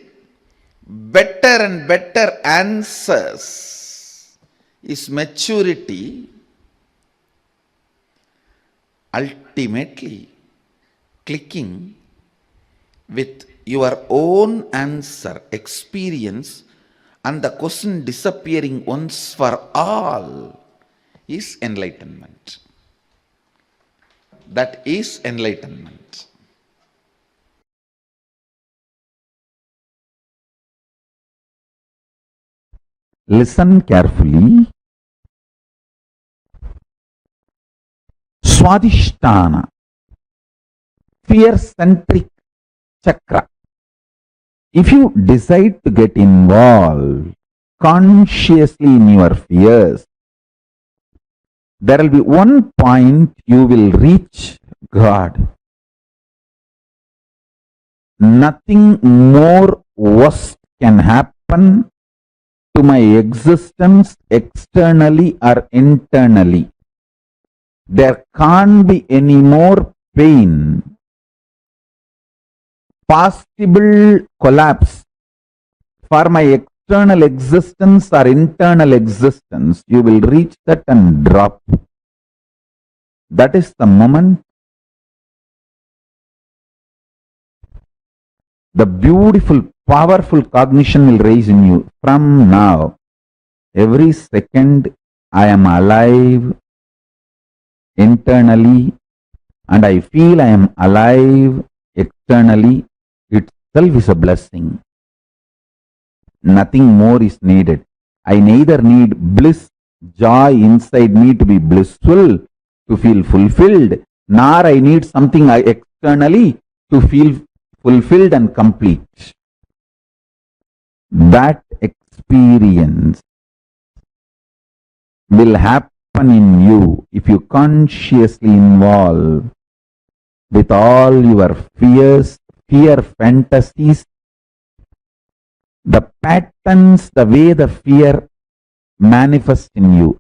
better and better answers is maturity. Ultimately, clicking with your own answer, experience, and the question disappearing once for all is enlightenment. That is enlightenment. Listen carefully. Swadhisthana, fear-centric chakra. If you decide to get involved consciously in your fears, there will be one point you will reach God. Nothing more worse can happen to my existence externally or internally. There can't be any more pain, possible collapse for my external existence or internal existence. You will reach that and drop. That is the moment the beautiful, powerful cognition will rise in you. From now, every second I am alive internally and I feel I am alive externally. Itself is a blessing. Nothing more is needed. I neither need bliss, joy inside me to be blissful, to feel fulfilled, nor I need something externally to feel fulfilled and complete. That experience will happen in you if you consciously involve with all your fears, fear fantasies, the patterns, the way the fear manifests in you.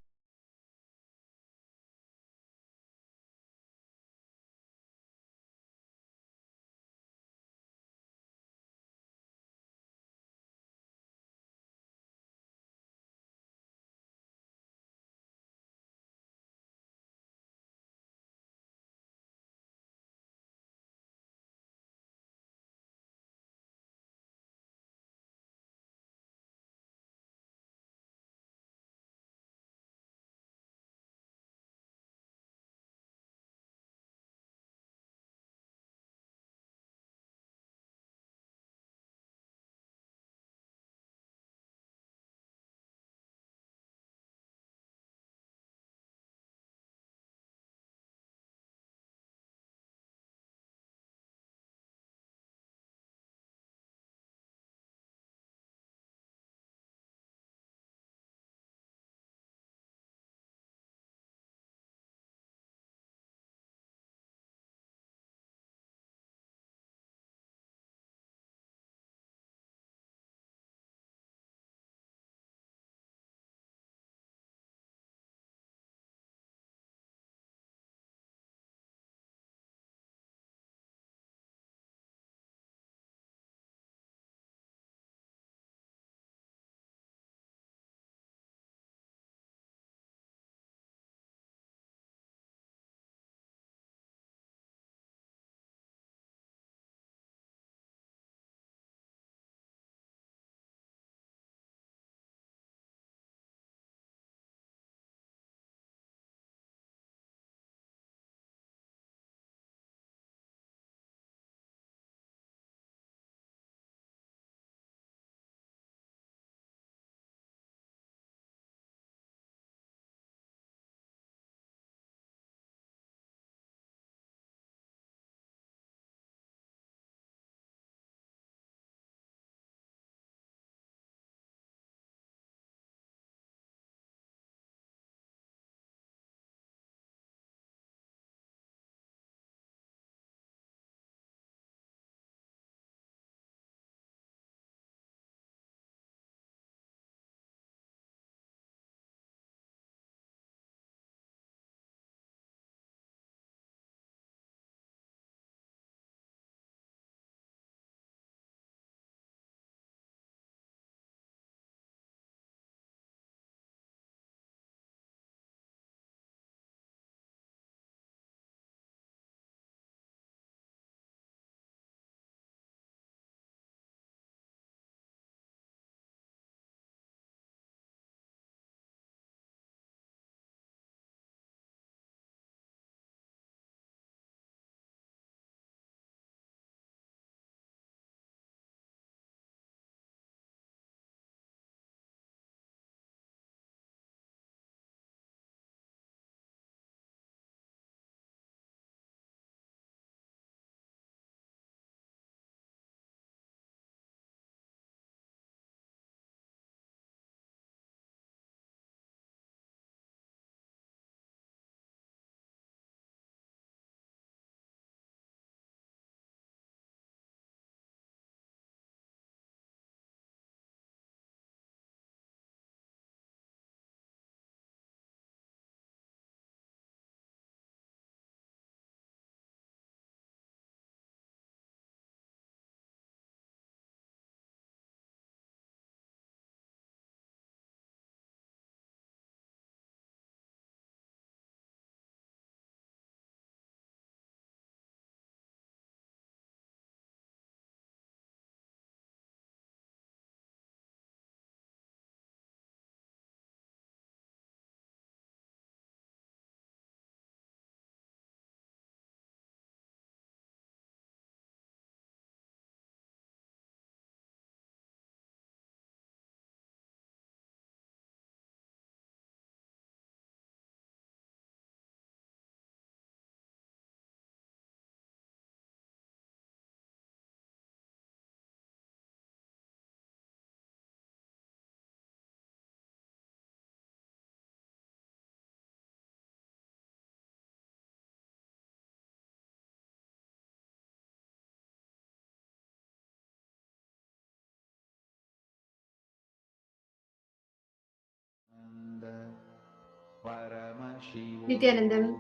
Nithyanandam,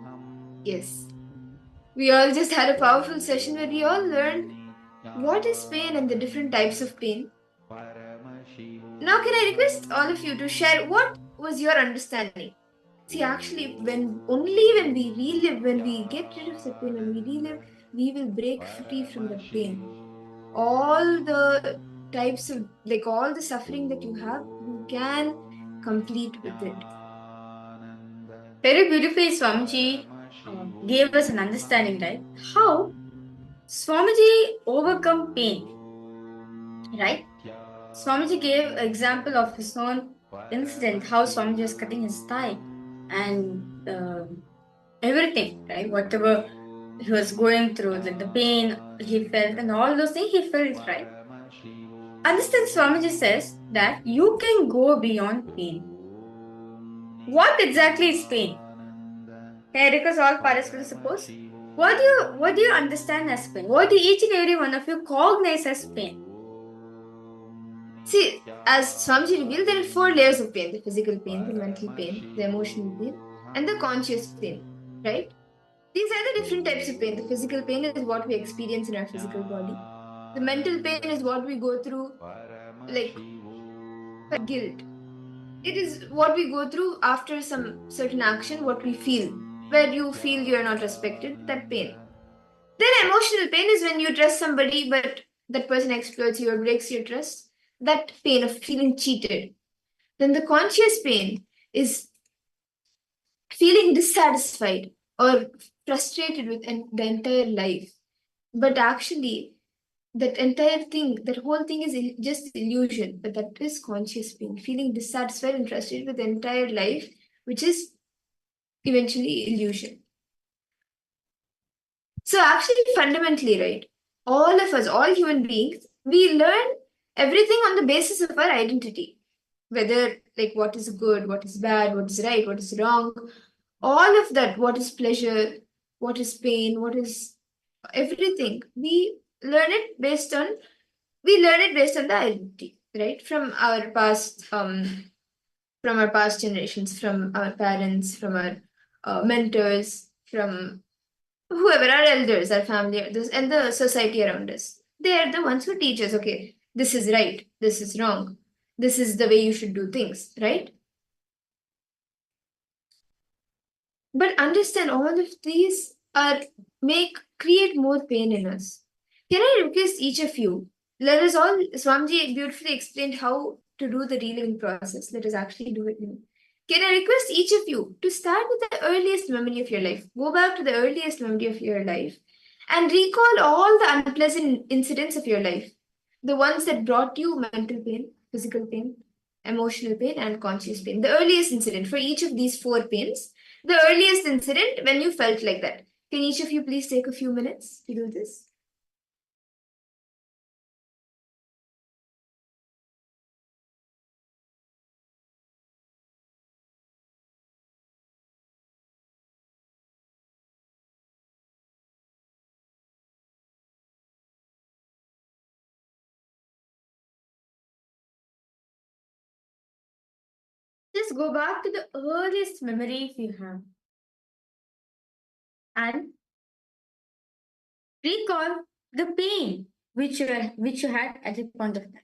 yes. We all just had a powerful session where we all learned what is pain and the different types of pain. Now, can I request all of you to share what was your understanding? See, actually, when we relive, when we get rid of the pain, when we relive, we will break free from the pain. All the types of, like all the suffering that you have, you can complete with it. Very beautifully, Swamiji gave us an understanding, right? How Swamiji overcome pain, right? Swamiji gave an example of his own incident, how Swamiji was cutting his thigh and everything, right? Whatever he was going through, the pain he felt, and all those things he felt, right? Understand, Swamiji says that you can go beyond pain. What exactly is pain? Can I request all participants suppose? What do you understand as pain? What do each and every one of you cognize as pain? See, as Swamiji revealed, there are 4 layers of pain: the physical pain, the mental pain, the emotional pain, and the conscious pain, right? These are the different types of pain. The physical pain is what we experience in our physical body. The mental pain is what we go through, like guilt. It is what we go through after some certain action, what we feel, where you feel you are not respected, that pain. Then emotional pain is when you trust somebody, but that person exploits you or breaks your trust. That pain of feeling cheated. Then the conscious pain is feeling dissatisfied or frustrated with the entire life. But actually, that entire thing, that whole thing is just illusion. But that is conscious pain, feeling dissatisfied and frustrated with the entire life, which is eventually illusion. So actually, fundamentally, right, all of us, all human beings, we learn everything on the basis of our identity. Whether like what is good, what is bad, what is right, what is wrong, all of that, what is pleasure, what is pain, what is everything, we learn it based on the identity, right? From our past generations, from our parents, from our mentors, from whoever, our elders, our family, and the society around us. They are the ones who teach us, okay, this is right, this is wrong, this is the way you should do things, right? But understand all of these are create more pain in us. Can I request each of you? Let us all, Swamiji beautifully explained how to do the reliving process. Let us actually do it now. Can I request each of you to start with the earliest memory of your life? Go back to the earliest memory of your life and recall all the unpleasant incidents of your life. The ones that brought you mental pain, physical pain, emotional pain, and conscious pain. The earliest incident for each of these 4 pains, the earliest incident when you felt like that. Can each of you please take a few minutes to do this? Just go back to the earliest memory if you have and recall the pain which you had at the point of time.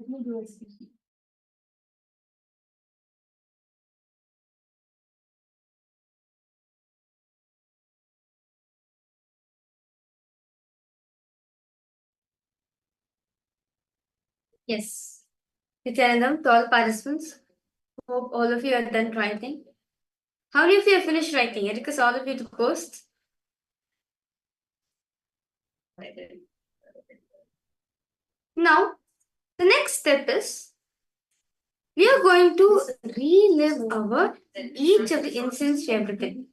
Let me do a speaking. Yes. Nithyanandam, to all participants, hope all of you are done writing. How many of you have finished writing? I request all of you to post. Now, the next step is we are going to relive our each of the incidents we have written.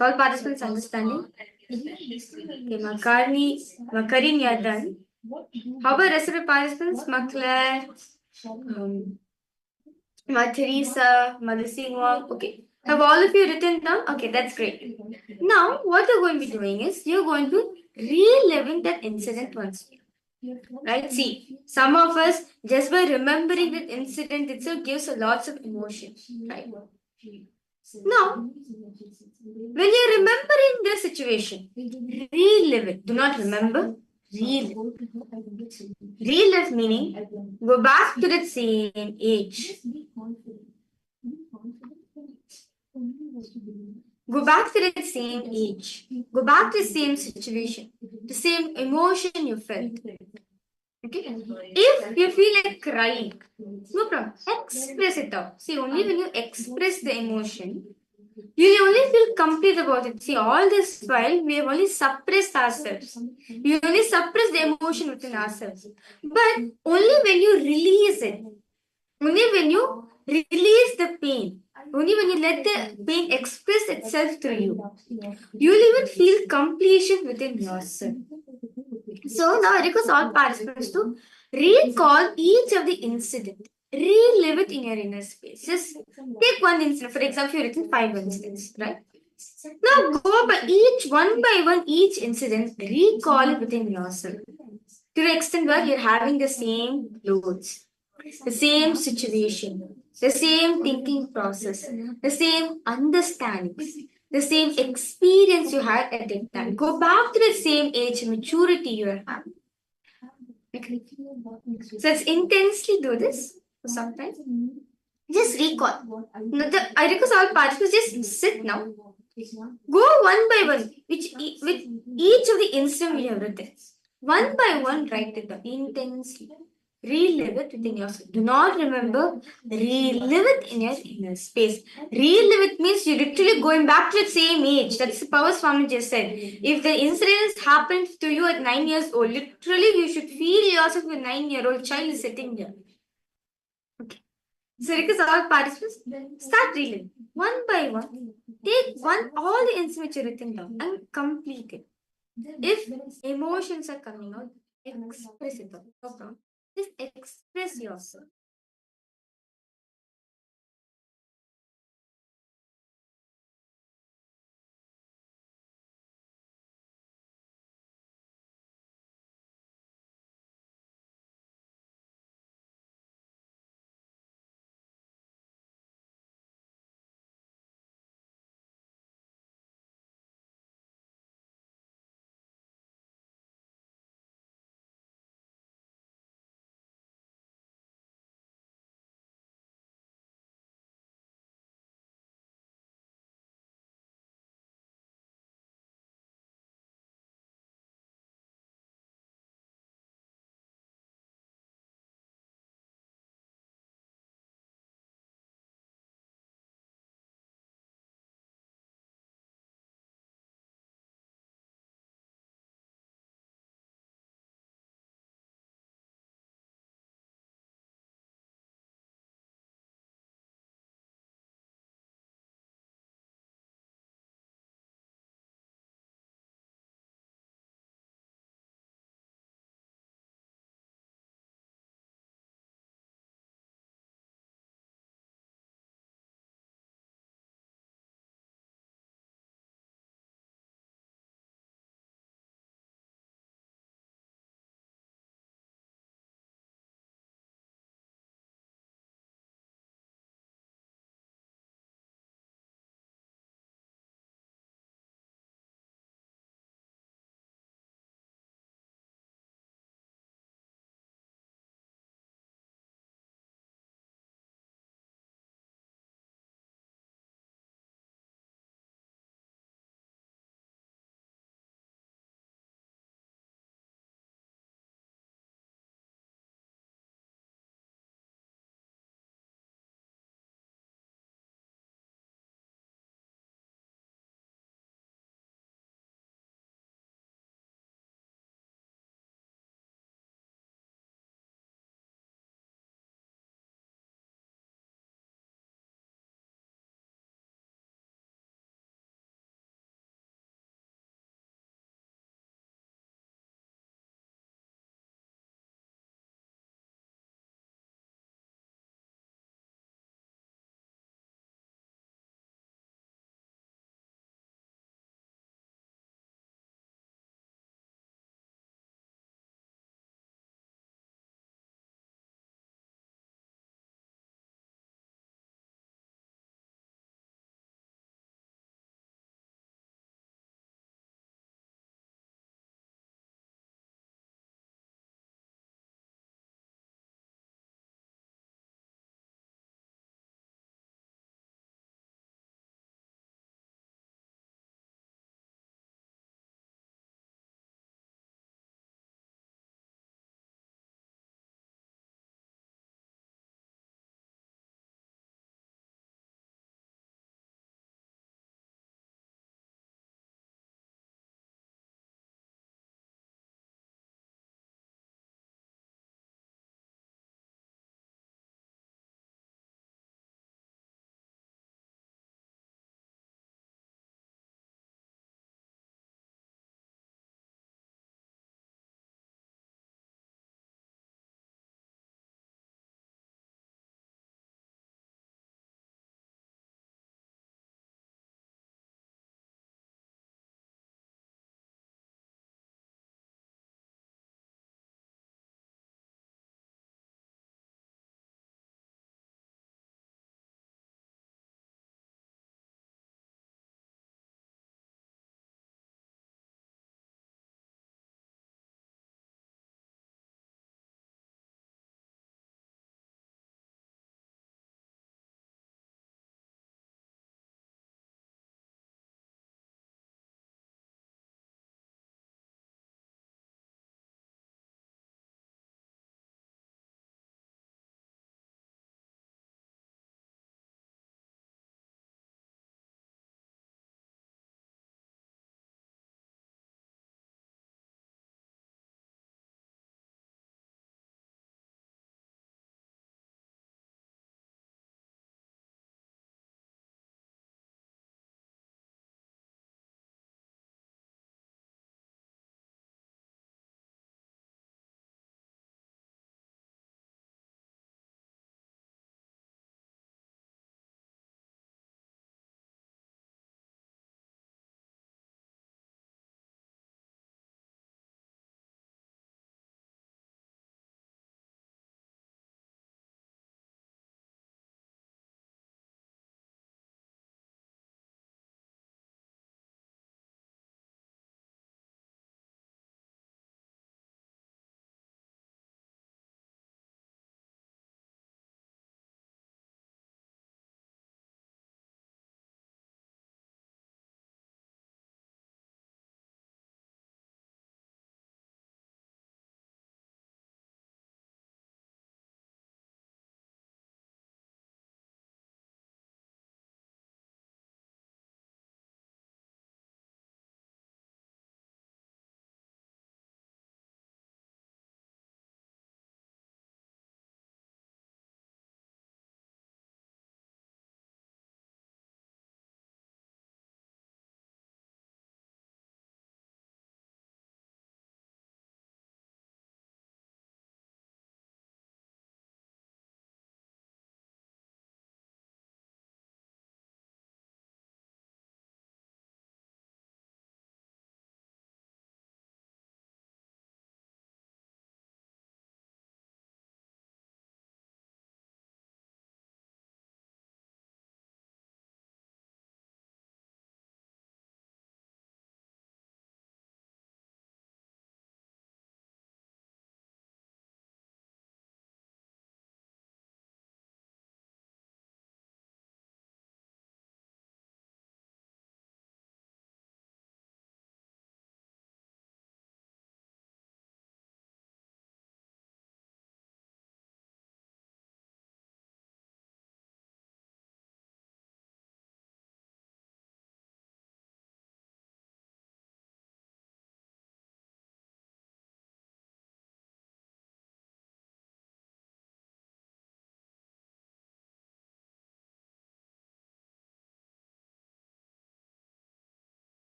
All participants understanding? Okay, Makarin, you are done. How about rest of the participants? Maclaire, Teresa, Madhusingwang. Okay. Have all of you written down? Okay, that's great. Now, what you're going to be doing is you're going to reliving that incident once. Right? See, some of us, just by remembering that incident itself gives a lots of emotion. Right? Now, when you're remembering the situation, relive it. Do not remember, relive. Relive meaning go back to that same age. Go back to that same age. Go back to the same situation, the same emotion you felt. Okay? If you feel like crying, no problem. Express it out. See, only when you express the emotion, you will only feel complete about it. See, all this while we have only suppressed ourselves. We only suppress the emotion within ourselves. But only when you release it, only when you release the pain, only when you let the pain express itself through you, you will even feel completion within yourself. So now I request all participants to recall each of the incident. Relive it in your inner space. Just take one incident. For example, you've written 5 incidents, right? Now go by by one, each incident, recall it within yourself. To the extent where you're having the same clothes, the same situation, the same thinking process, the same understanding, the same experience you had at that time. Go back to the same age and maturity you are having. Okay. So let's intensely do this for some time. Just recall. Now, I request all participants just sit now. Go one by one, with each of the incidents we have written. One by one, write it down intensely. Relive it within yourself. Do not remember, relive it in your inner space. Relive it means you're literally going back to the same age. That's the power Swami just said. If the incidents happened to you at 9 years old, literally you should feel yourself with a 9-year-old child is sitting there. Okay. So request all participants, start reliving one by one. Take all the incidents you've written down and complete it. If emotions are coming out, express it out. No problem. Just express yourself.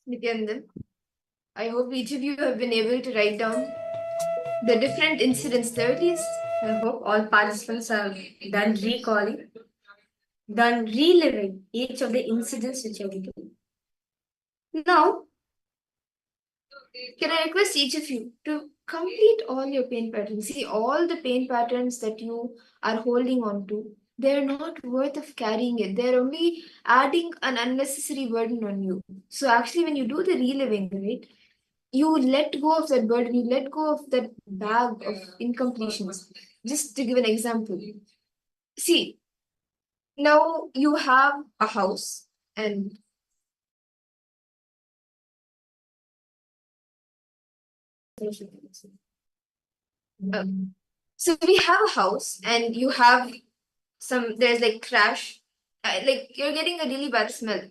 Nithyananda, I hope each of you have been able to write down the different incidents there. At least I hope all participants have done recalling, done reliving each of the incidents which have been doing. now, can I request each of you to complete all your pain patterns? See, all the pain patterns that you are holding on to, they're not worth of carrying it. They're only adding an unnecessary burden on you. So actually, when you do the reliving, right, you let go of that burden, you let go of that bag of incompletions. Just to give an example, see, now you have a house and uh, so we have a house and you have there's like trash, like you're getting a really bad smell.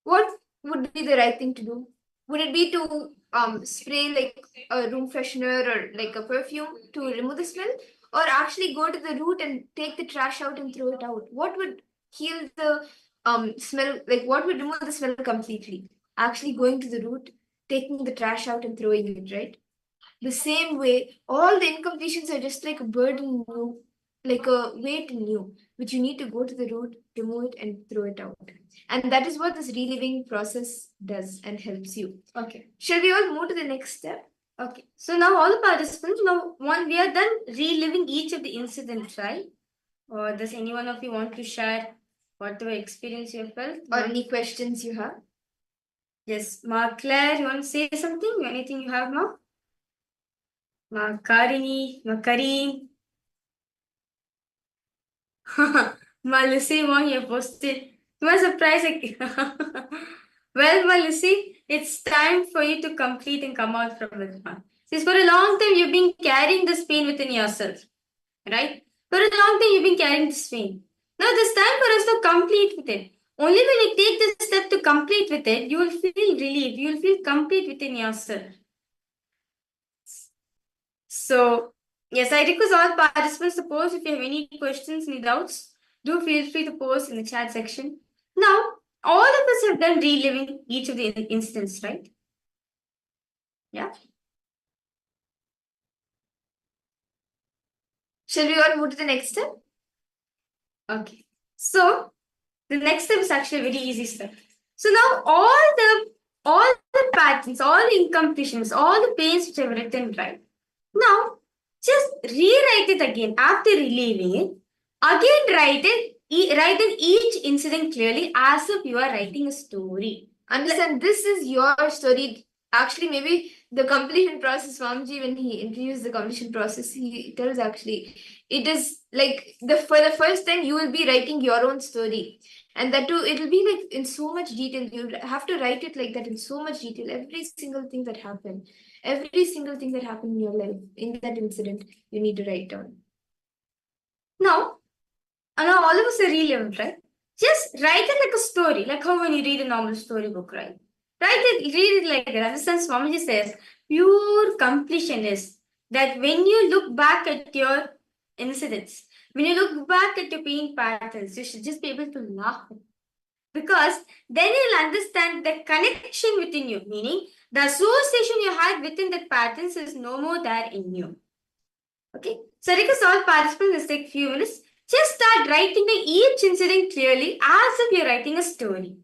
What would be the right thing to do? Would it be to spray like a room freshener or like a perfume to remove the smell, or actually go to the root and take the trash out and throw it out? What would heal the smell? Like what would remove the smell completely? Actually going to the root, taking the trash out and throwing it, right? The same way, all the incompletions are just like a burden in you, like a weight in you, which you need to go to the root, remove it, and throw it out. And that is what this reliving process does and helps you. Okay. Shall we all move to the next step? Okay. So now all the participants, now we are done reliving each of the incidents, right? Or does any one of you want to share whatever experience you have felt? Or any questions you have? Yes, Ma Claire, you want to say something? Anything you have, Ma? Ma Karini, Ma Kareem. Ma Lucy, Ma, you have posted. You are surprised. Well, Ma Lucy, it's time for you to complete and come out from it, Ma. Since for a long time you've been carrying this pain within yourself, right? For a long time you've been carrying this pain. Now it's time for us to complete with it. Only when you take this step to complete with it, you will feel relief. You will feel complete within yourself. So, yes, I request all participants to post if you have any questions, any doubts. Do feel free to post in the chat section. Now, all of us have done reliving each of the incidents, right? Yeah. Shall we all move to the next step? Okay. So, the next step is actually a very easy step. So now all the patterns, all the incompletions, all the pains which I've written, right? Now, just rewrite it again after reliving it. Again, write in each incident clearly as if you are writing a story. Understand, this is your story. Actually, maybe the completion process, Swamiji, when he introduced the completion process, he tells actually it is like for the first time you will be writing your own story, and that too it will be like in so much detail. You have to write it like that in so much detail. Every single thing that happened, every single thing that happened in your life in that incident, you need to write down. Now all of us are relevant, right? Just write it like a story, like how when you read a normal storybook, right? Read it like that. Understand, Swamiji says, pure completion is that when you look back at your incidents, when you look back at your pain patterns, you should just be able to laugh. Because then you'll understand the connection within you, meaning the association you had within that patterns is no more there in you. Okay, so I request all participants, let's take a few minutes. Just start writing each incident clearly as if you're writing a story.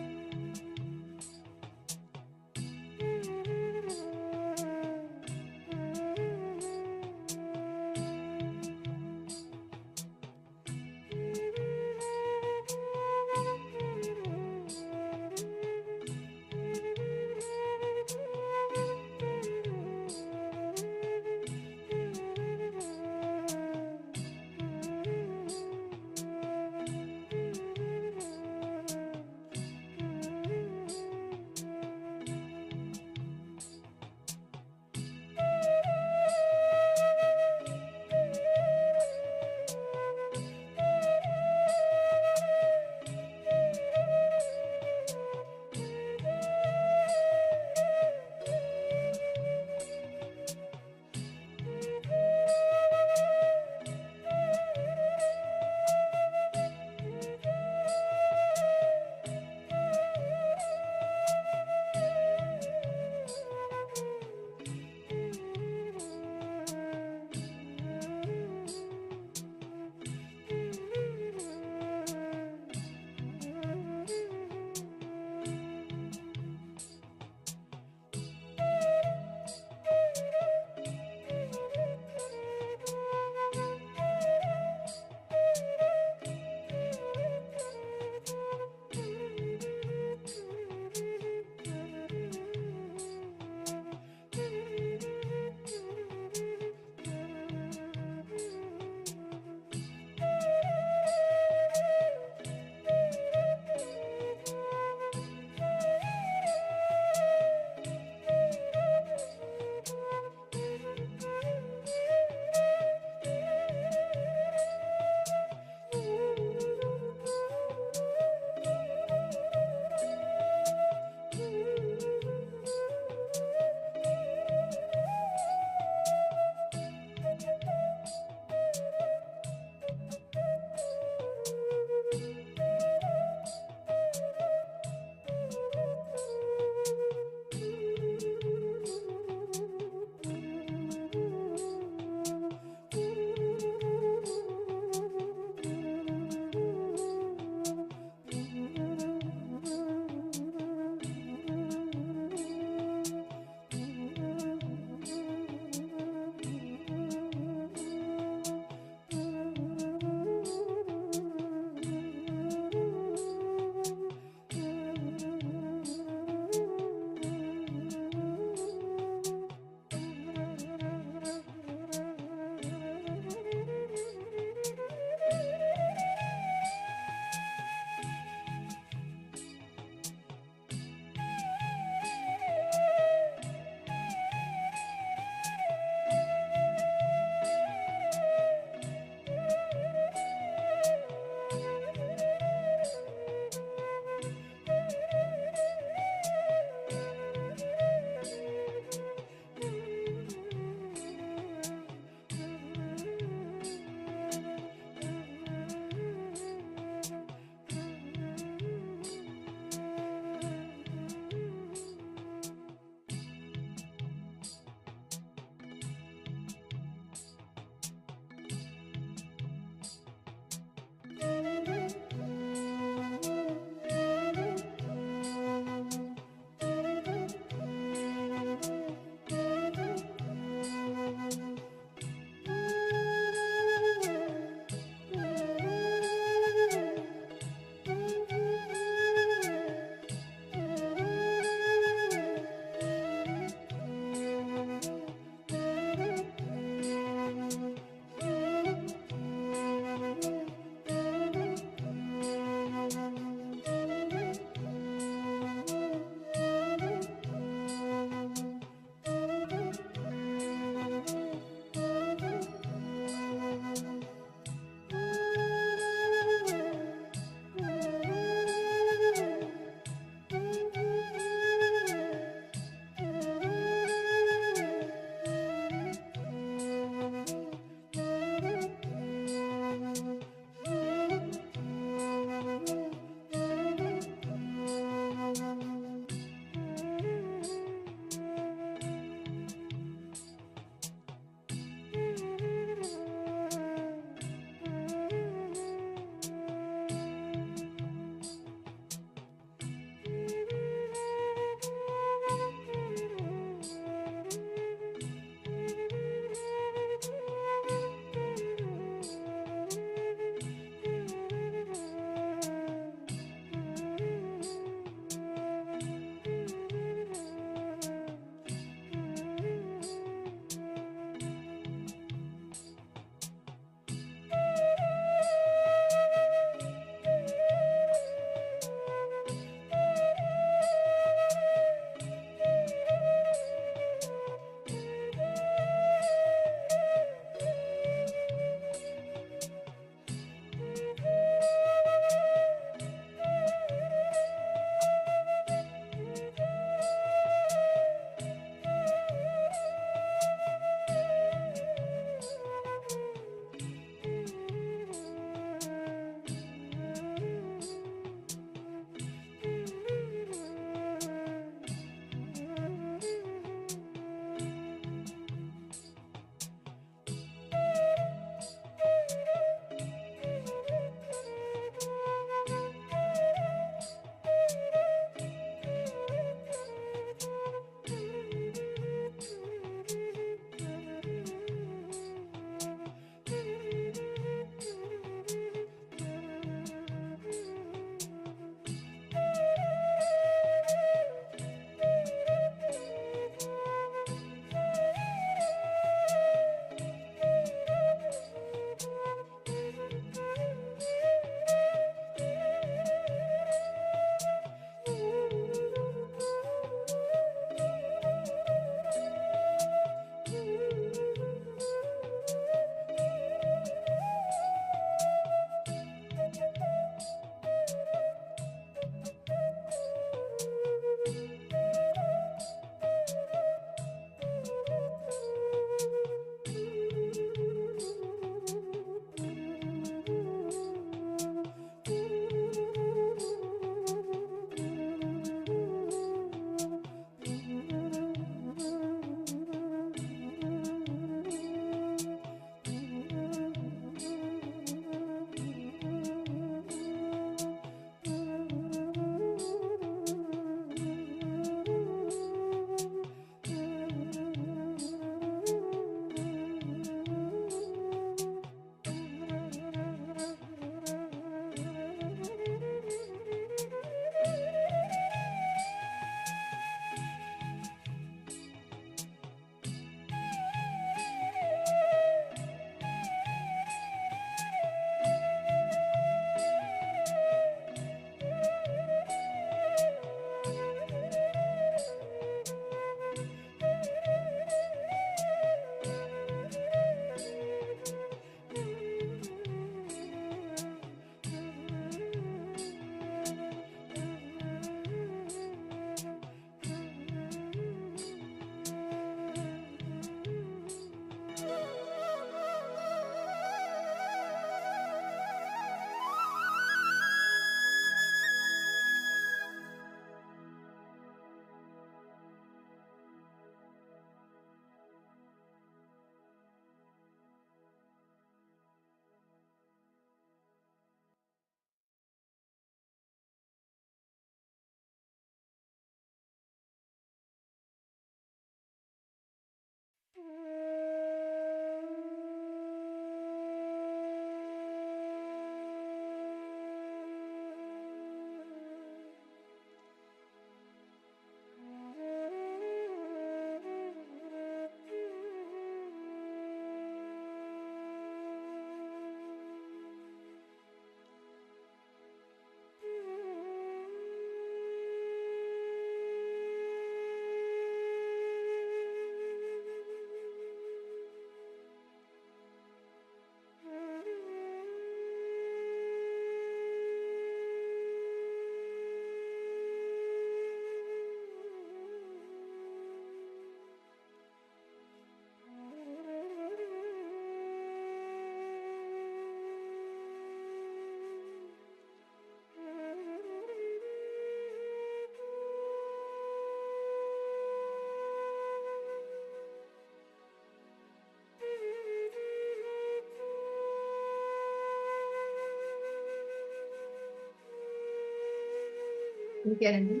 Nithyananda.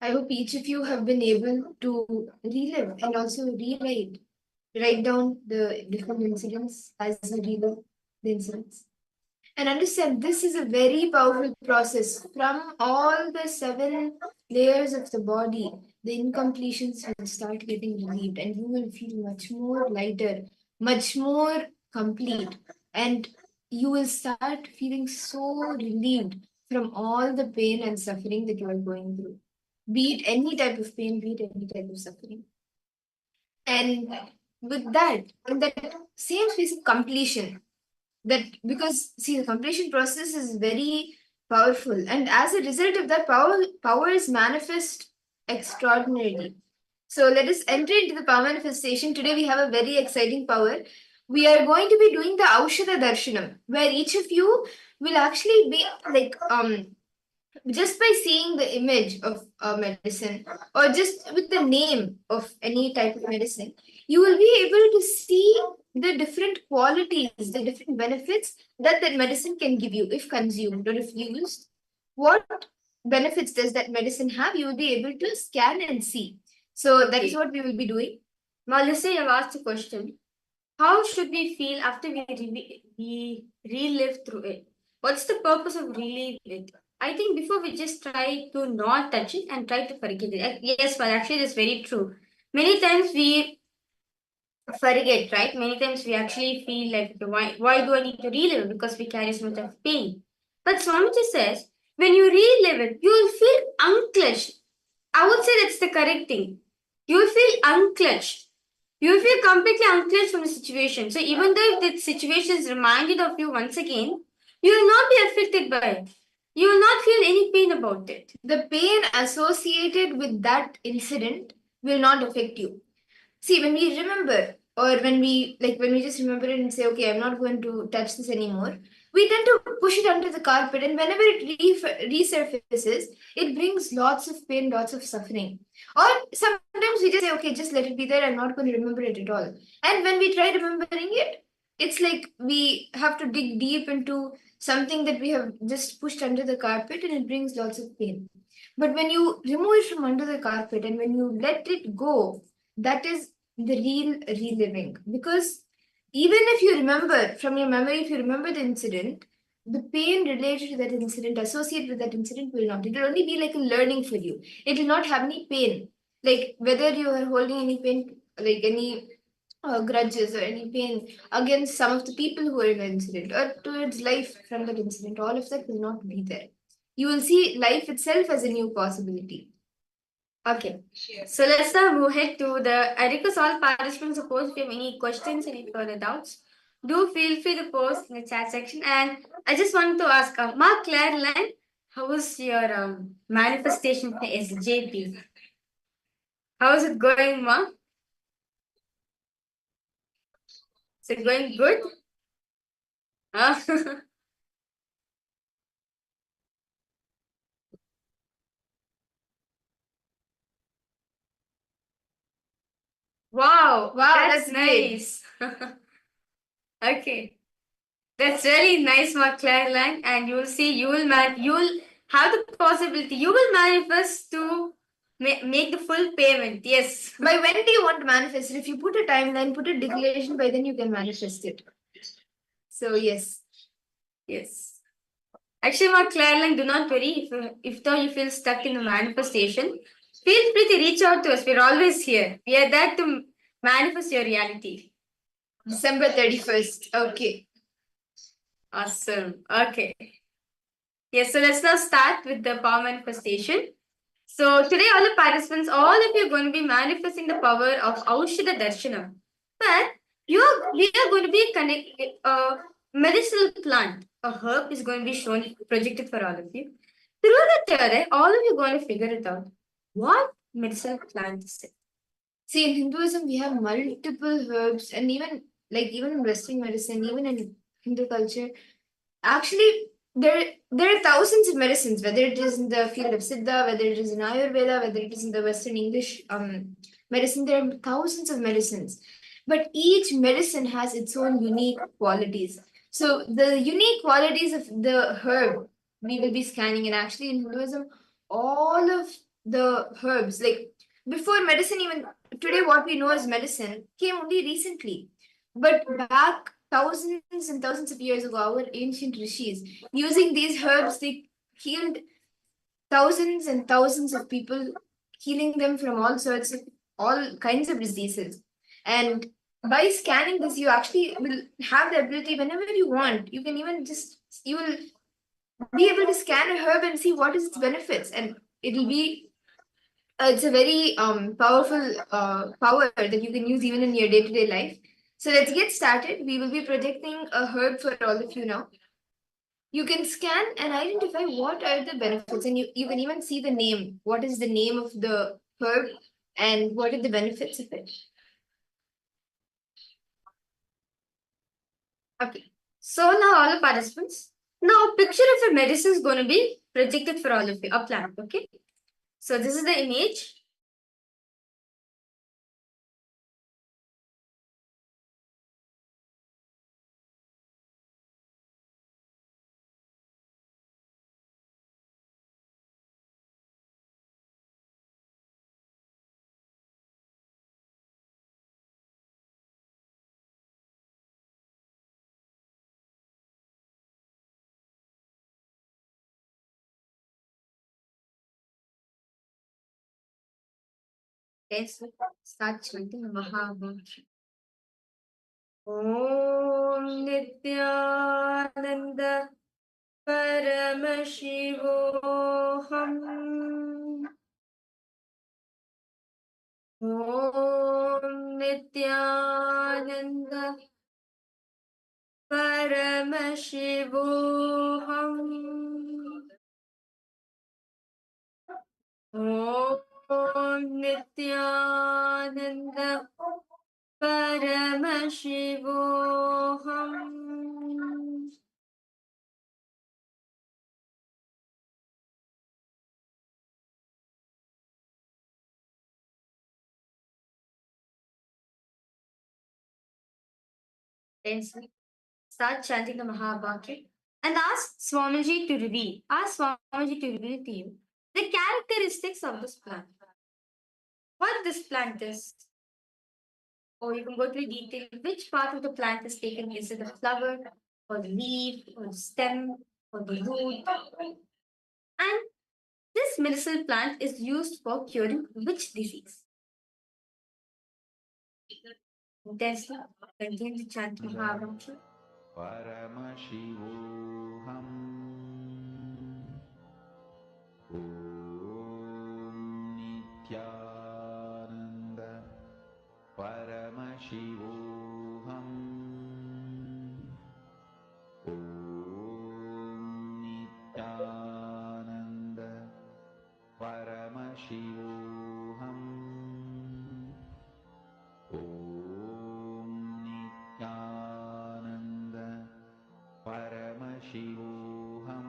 I hope each of you have been able to relive and also write down the different incidents as you relive the incidents. And understand this is a very powerful process. From all the 7 layers of the body, the incompletions will start getting relieved, and you will feel much more lighter, much more complete, and you will start feeling so relieved from all the pain and suffering that you are going through. Be it any type of pain, be it any type of suffering. And with that, in that same space of completion, that because see the completion process is very powerful, and as a result of that power is manifest extraordinarily. So let us enter into the power manifestation. Today we have a very exciting power. We are going to be doing the Aushadha Darshanam, where each of you will actually be like just by seeing the image of a medicine or just with the name of any type of medicine, you will be able to see the different qualities, the different benefits that that medicine can give you if consumed or if used. What benefits does that medicine have? You will be able to scan and see. So that is what we will be doing. Now, let's say I've asked a question. How should we feel after we relive through it? What's the purpose of reliving it? I think before we just try to not touch it and try to forget it. Yes, well, actually, that's very true. Many times we forget, right? Many times we actually feel like, okay, why do I need to relive it? Because we carry so much of pain. But Swamiji says, when you relive it, you will feel unclutched. I would say that's the correct thing. You will feel unclutched. You will feel completely unclutched from the situation. So even though if the situation is reminded of you once again, you will not be affected by it. You will not feel any pain about it. The pain associated with that incident will not affect you. See, when we remember, or when we just remember it and say, okay, I'm not going to touch this anymore, we tend to push it under the carpet, and whenever it resurfaces, it brings lots of pain, lots of suffering. Or sometimes we just say, okay, just let it be there, I'm not going to remember it at all. And when we try remembering it, it's like we have to dig deep into something that we have just pushed under the carpet, and it brings lots of pain. But when you remove it from under the carpet and when you let it go, that is the real reliving. Because even if you remember from your memory, if you remember the incident, the pain related to that incident, associated with that incident, will not. It will only be like a learning for you. It will not have any pain. Like whether you are holding any pain, like any grudges or any pain against some of the people who were in the incident or towards life from that incident, all of that will not be there. You will see life itself as a new possibility. Okay, so let's now move ahead to the. I request all participants, suppose if you have any questions, any further doubts, do feel free to post in the chat section. And I just want to ask, Mark Clareland, how was your manifestation for SJP? How is it going, Mark? Is it going good? Wow, that's nice. Okay. That's really nice, Mark Clareland, and you will see, you will have the possibility, you will manifest to make the full payment. Yes. By when do you want to manifest it? If you put a timeline, put a declaration, by then you can manifest it. So yes. Yes. Actually, my Clareline, do not worry. If though you feel stuck in the manifestation, feel free to reach out to us. We're always here. We are there to manifest your reality. December 31st. Okay. Awesome. Okay. Yes, so let's now start with the power manifestation. So today, all the participants, all of you are going to be manifesting the power of Aushadha Darshana. But we are going to be connected a medicinal plant. A herb is going to be shown, projected for all of you. Through the theory, all of you are going to figure it out. What medicinal plant is it? See, in Hinduism, we have multiple herbs, and even in Western medicine, even in Hindu culture, actually there are thousands of medicines, whether it is in the field of Siddha, whether it is in Ayurveda, whether it is in the Western English medicine. There are thousands of medicines, but each medicine has its own unique qualities. So the unique qualities of the herb we will be scanning, and actually in Hinduism, all of the herbs, like before medicine, even today, what we know as medicine came only recently. But back thousands and thousands of years ago, our ancient rishis, using these herbs, they healed thousands and thousands of people, healing them from all kinds of diseases. And by scanning this, you actually will have the ability whenever you want. You can even you will be able to scan a herb and see what is its benefits, and it'll be it's a very powerful power that you can use even in your day-to-day life. So let's get started. We will be projecting a herb for all of you now. You can scan and identify what are the benefits, and you can even see the name. What is the name of the herb and what are the benefits of it? Okay. So now all the participants, now a picture of a medicine is going to be projected for all of you, a plant, okay? So this is the image. Let's start chanting Mahamantra. Om Nithyananda Paramashivoham. Om Nithyananda Paramashivoham. Om Nithyananda Paramashivoham. Then start chanting the Mahabharata and ask Swamiji to reveal. Ask Swamiji to reveal to you the characteristics of this plant. What this plant is. Or you can go to detail which part of the plant is taken. Is it the flower, or the leaf, or the stem, or the root? And this medicinal plant is used for curing which disease? Intensely continue to chant Mahabharata. Paramashivoham Om Nithyananda Paramashivoham Om Nithyananda Paramashivoham Om Nithyananda Paramashivoham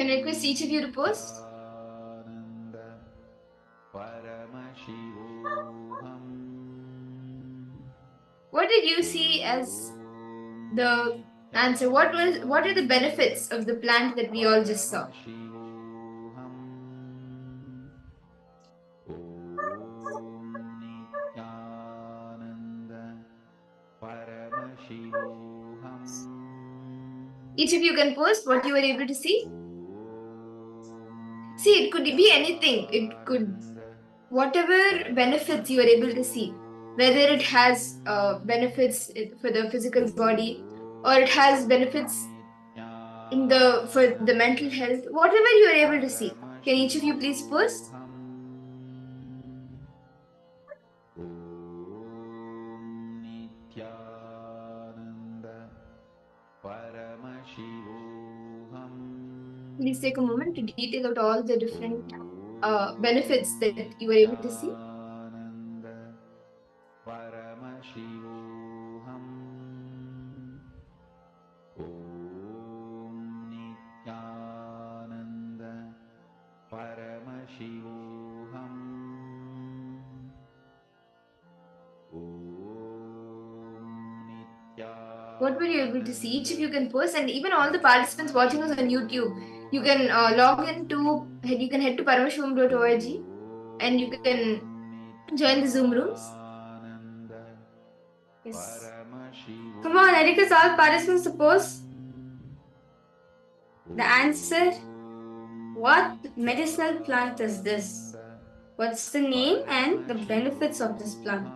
Can I request each of you to post? What did you see as the answer? What are the benefits of the plant that we all just saw? Each of you can post what you were able to see. See, it could be anything. It could, whatever benefits you are able to see, whether it has benefits for the physical body, or it has benefits for the mental health, whatever you are able to see. Can each of you please post? Please take a moment to detail out all the different benefits that you were able to see. What were you able to see? Each of you can post, and even all the participants watching us on YouTube, you can log into, you can head to paramashivoham.org and you can join the Zoom rooms. Yes. Come on, Erica's all participants to post. The answer. What medicinal plant is this? What's the name and the benefits of this plant?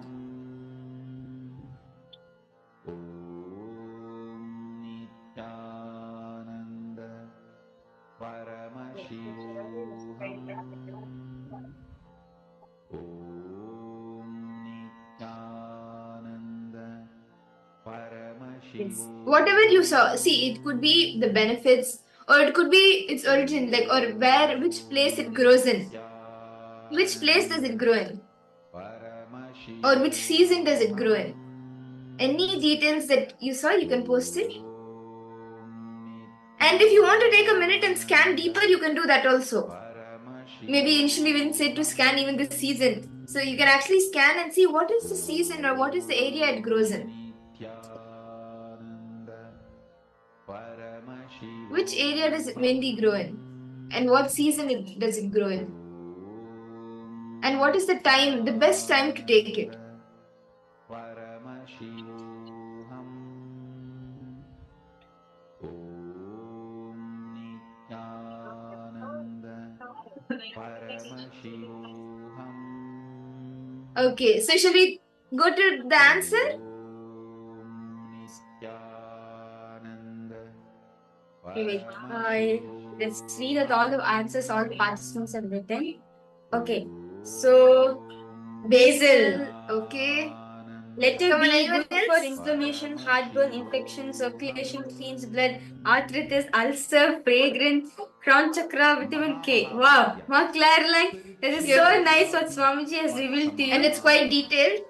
Whatever you saw, see, it could be the benefits, or it could be its origin, like, or which place it grows in. Which place does it grow in? Or which season does it grow in? Any details that you saw, you can post it. And if you want to take a minute and scan deeper, you can do that also. Maybe initially we didn't say to scan even the season. So you can actually scan and see what is the season or what is the area it grows in. Which area does it mainly grow in? And what season does it grow in? And what is the time, the best time to take it? Okay, so shall we go to the answer? Okay, wait. Let's read out all the answers all the participants have written. Okay, so basil. Okay. Letter Come on, B, anyone good for else? inflammation, heartburn, infection, circulation, cleans blood, arthritis, ulcer, fragrance, crown chakra, vitamin K. Wow, Mark Clairline, that is so nice what Swamiji has revealed to you. And it's quite detailed.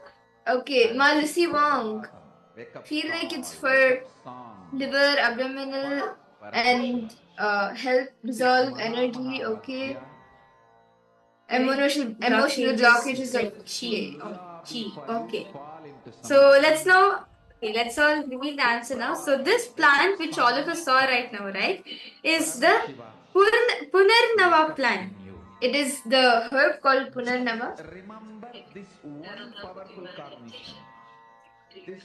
Okay, Ma Lucy Wong. Feel like it's for liver, abdominal, and help resolve energy. Okay. Emotional blockages of chi. Okay. So let's now, let's all reveal the answer now. So this plant, which all of us saw right now, right, is the Punarnava plant. It is the herb called Punarnava. Remember this one powerful cognition. This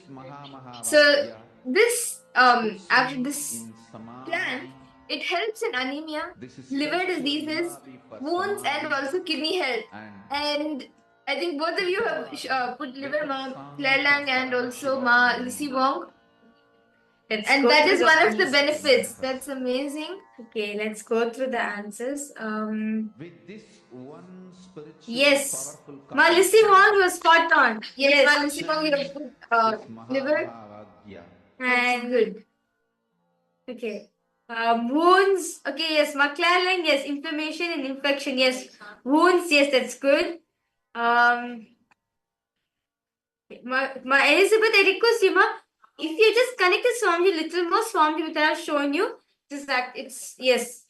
So this after this plant, it helps in anemia, liver diseases, wounds, and also kidney health. And I think both of you have put liver, Ma Clairlang and also Ma Lissy Wong. And that is one of the benefits. That's amazing. Okay, let's go through the answers. With this one spiritual Yes, powerful Ma Lissy Wong was spot on. Yes, Ma Lissy Wong, you have put liver. And good. Okay. Wounds. Okay, yes. McClellan, yes. Inflammation and infection, yes. Wounds, yes, that's good. Ma Elizabeth, I request you, Ma, if you just connect the Swami little more Swami that I've shown you, just that it's yes.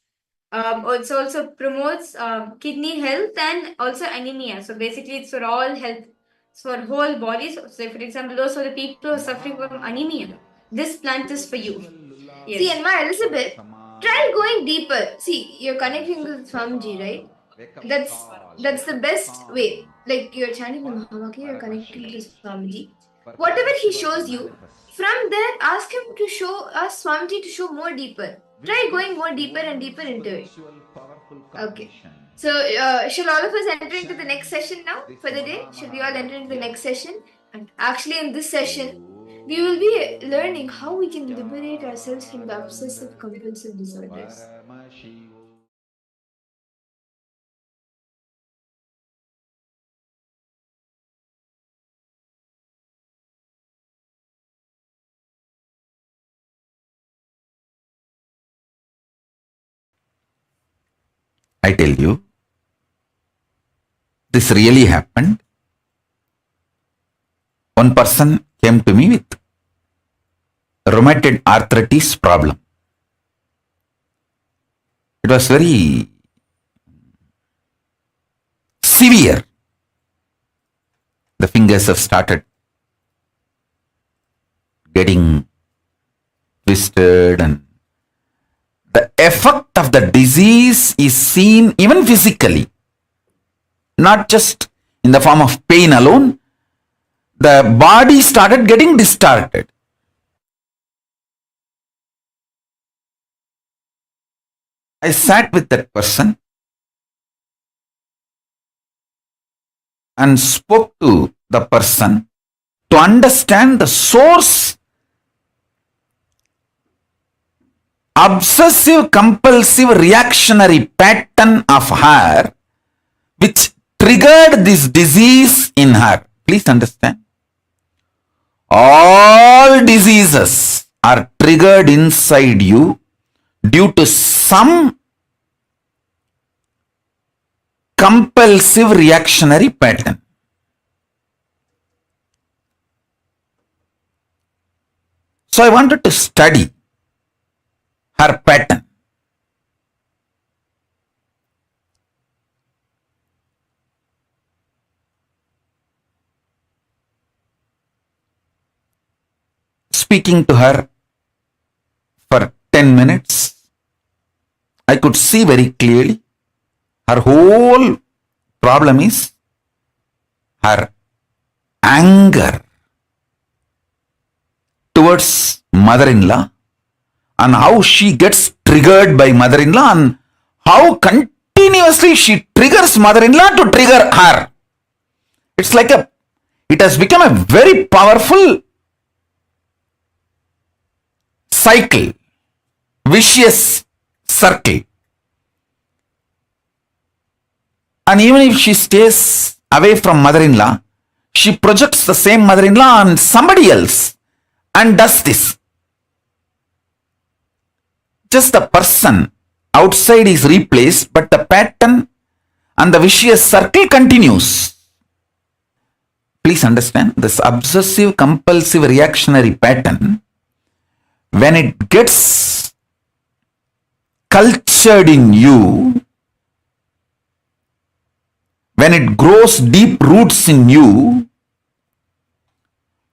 Also promotes kidney health and also anemia. So basically, it's for all health, it's for whole body. So, say for example, those are the people who are suffering from anemia. This plant is for you. Yes. See, and my Elizabeth, try going deeper. See, you're connecting with Swamiji, right? That's the best way. Like you're chanting the Mahamaki, you're connecting to Swamiji. Whatever he shows you, from there, ask him to ask Swamiji to show more deeper. Try going more deeper and deeper into it. Okay. So, shall all of us enter into the next session now for the day? Should we all enter into the next session? And actually, in this session, we will be learning how we can liberate ourselves from the obsessive-compulsive disorders. I tell you, this really happened. One person came to me with rheumatoid arthritis problem. It was very severe. The fingers have started getting twisted, and the effect of the disease is seen even physically, not just in the form of pain alone. The body started getting distorted. I sat with that person and spoke to the person to understand the source. Obsessive compulsive reactionary pattern of her which triggered this disease in her. Please understand. All diseases are triggered inside you due to some compulsive reactionary pattern. So I wanted to study her pattern. Speaking to her for 10 minutes, I could see very clearly her whole problem is her anger towards mother-in-law, and how she gets triggered by mother-in-law, and how continuously she triggers mother-in-law to trigger her. It's like it has become a very powerful cycle, vicious circle. And even if she stays away from mother-in-law, she projects the same mother-in-law on somebody else and does this. Just the person outside is replaced, but the pattern and the vicious circle continues. Please understand, this obsessive compulsive reactionary pattern, when it gets cultured in you, when it grows deep roots in you,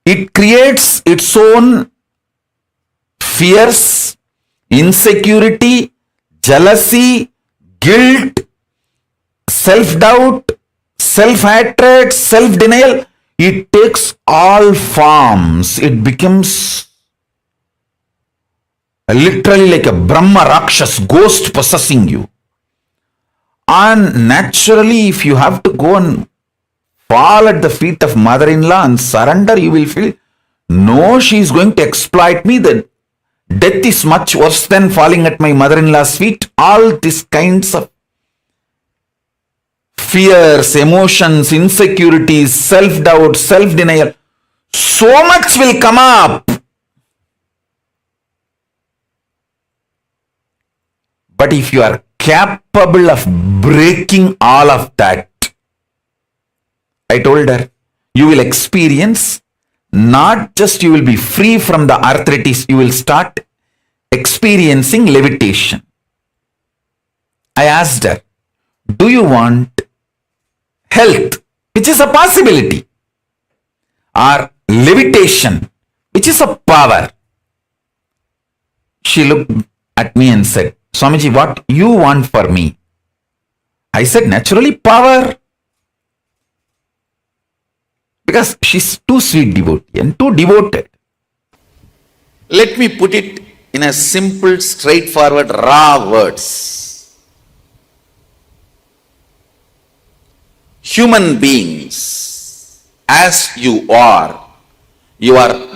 it creates its own fears, insecurity, jealousy, guilt, self-doubt, self-hatred, self-denial. It takes all forms. It becomes literally like a Brahma Rakshas, ghost possessing you. And naturally, if you have to go and fall at the feet of mother-in-law and surrender, you will feel, no, she is going to exploit me. The death is much worse than falling at my mother-in-law's feet. All these kinds of fears, emotions, insecurities, self-doubt, self-denial, so much will come up. But if you are capable of breaking all of that, I told her, you will experience, not just you will be free from the arthritis, you will start experiencing levitation. I asked her, do you want health, which is a possibility, or levitation, which is a power? She looked at me and said, Swamiji, what you want for me? I said, naturally power. Because she's too sweet devotee and too devoted. Let me put it in a simple, straightforward, raw words. Human beings, as you are